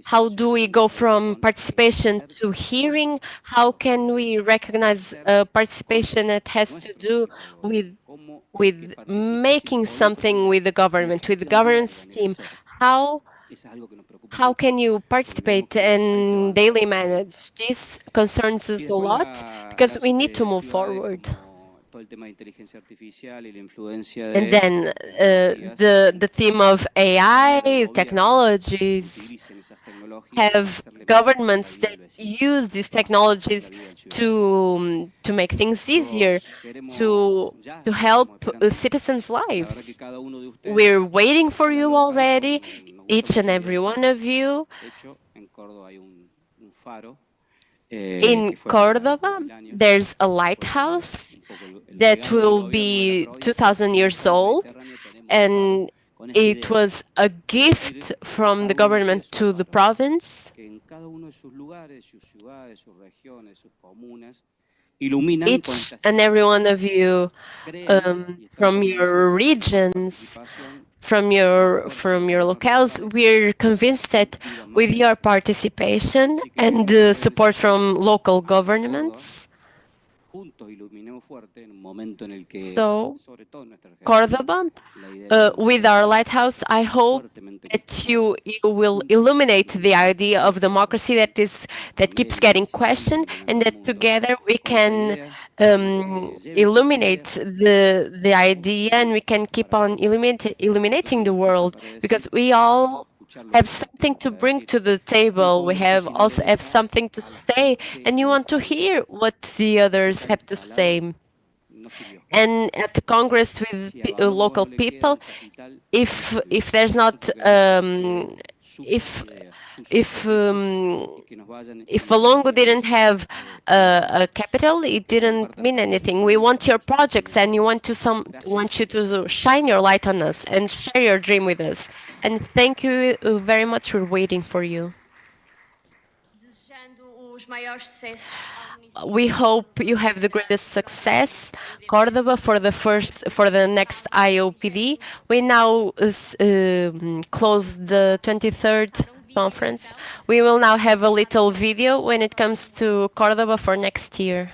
B: how do we go from participation to hearing? How can we recognize participation that has to do with making something with the government's team? How can you participate and daily manage? This concerns us a lot because we need to move forward. And then the theme of AI, technologies, have governments that use these technologies to make things easier, to help citizens' lives. We're waiting for you already, each and every one of you. In Cordoba, there's a lighthouse that will be 2,000 years old, and it was a gift from the government to the province. Each and every one of you from your regions, from your locales, we're convinced that with your participation and the support from local governments, so Cordoba, with our lighthouse, I hope that you will illuminate the idea of democracy that keeps getting questioned, and that together we can illuminate the idea, and we can keep on illuminating the world, because we all have something to bring to the table. We also have something to say, and you want to hear what the others have to say. And at the Congress with local people, if there's not if Valongo didn't have a capital, it didn't mean anything. We want your projects, and we want you to shine your light on us and share your dream with us. And thank you very much. We're waiting for you. we hope you have the greatest success, Cordoba, for the next IOPD. We now close the 23rd conference. We will now have a little video when it comes to Cordoba for next year.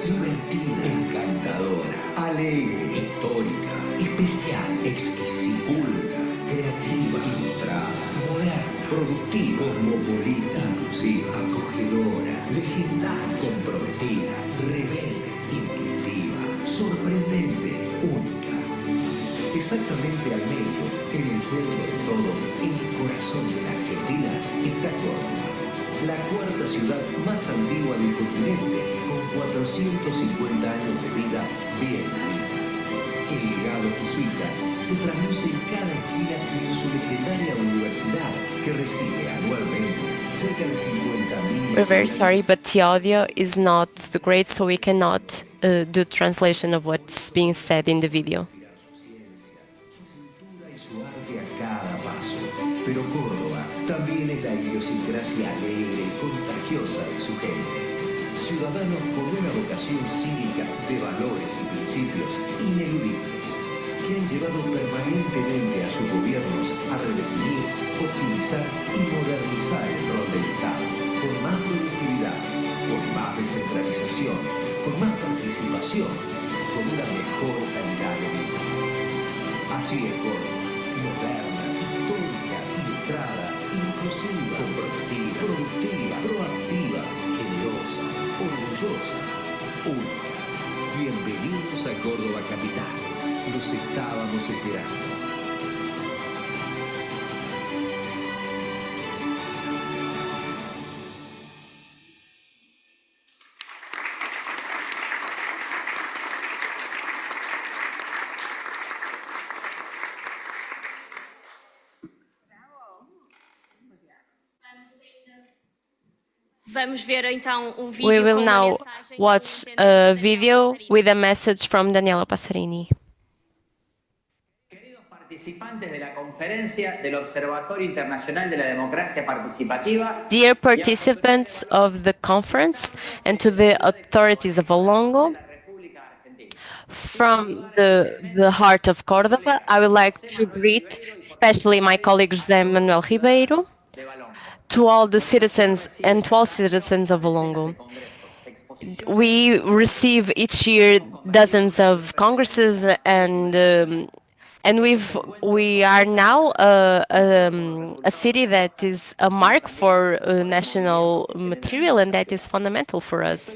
O: Divertida, encantadora, alegre, histórica, especial, exquisita, culta, creativa, ilustrada, moderna, productiva, cosmopolita, inclusiva, acogedora, legendaria, comprometida, rebelde, intuitiva, sorprendente, única. Exactamente al medio, en el centro de todo, en el corazón de la Argentina, está Córdoba, la cuarta ciudad más antigua del continente, con 450 años de vida bien vivida. El legado jesuita se traduce en cada esquina y en su legendaria universidad, que recibe anualmente cerca de 50.000...
B: We're very sorry, but the audio is not great, so we cannot do translation of what's being said in the video.
O: Pero Córdoba también es la idiosincrasia alegre y contagiosa de su gente. Ciudadanos con una vocación cívica de valores y principios ineludibles, que han llevado permanentemente a sus gobiernos a redefinir, optimizar y modernizar el rol del Estado, con más productividad, con más descentralización, con más participación, con una mejor calidad de vida. Así es Córdoba, moderna, histórica, ilustrada, inclusiva, comprometida, productiva, proactiva, generosa, orgullosa, única. Bienvenidos a Córdoba Capital. Los estábamos esperando.
L: Vamos ver então vídeo
B: We will
L: com
B: now
L: mensagem
B: watch a video with a message from Daniela Passerini.
R: Participantes de la Conferencia del Observatorio Internacional de la Democracia Participativa.
B: Dear participants of the conference and to the authorities of Olongo, from the heart of Córdoba, I would like to greet especially my colleague José Manuel Ribeiro, to all the citizens and to all citizens of Olongo. We receive each year dozens of congresses and we are now a city that is a mark for national material, and that is fundamental for us.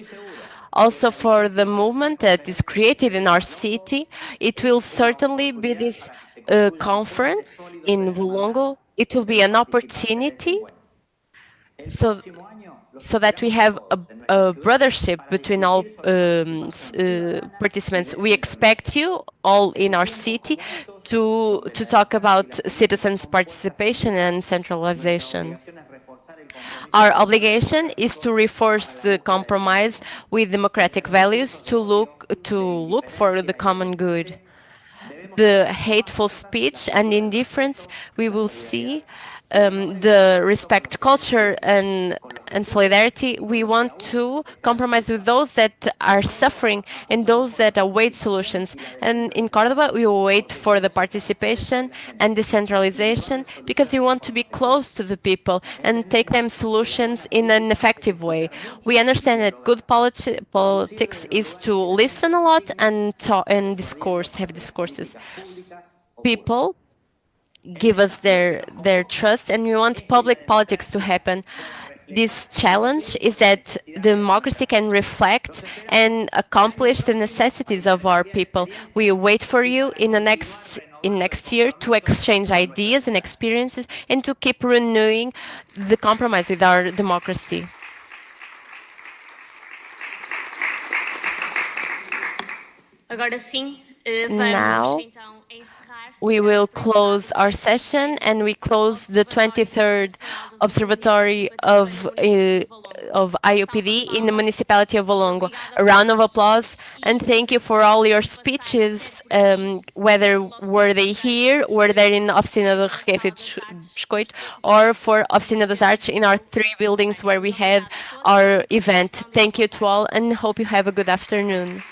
B: Also for the movement that is created in our city, it will certainly be this conference in Olongo. It will be an opportunity so that we have a brothership between all participants. We expect you all in our city to talk about citizens' participation and centralization. Our obligation is to reinforce the compromise with democratic values to look for the common good. The hateful speech and indifference we will see, the respect culture and solidarity, we want to compromise with those that are suffering and those that await solutions. And in Córdoba, we will wait for the participation and decentralization because we want to be close to the people and take them solutions in an effective way. We understand that good politics is to listen a lot and talk and have discourses. People give us their trust, and we want public politics to happen. This challenge is that democracy can reflect and accomplish the necessities of our people. We wait for you in next year to exchange ideas and experiences and to keep renewing the compromise with our democracy.
L: Agora sim,
B: Now, we will close our session, and we close the 23rd Observatory of IOPD in the municipality of Valongo. A round of applause, and thank you for all your speeches, whether were they here, were they in Oficina de Requefe de Biscoito, or for Oficina das Artes in our 3 buildings where we had our event. Thank you to all, and hope you have a good afternoon.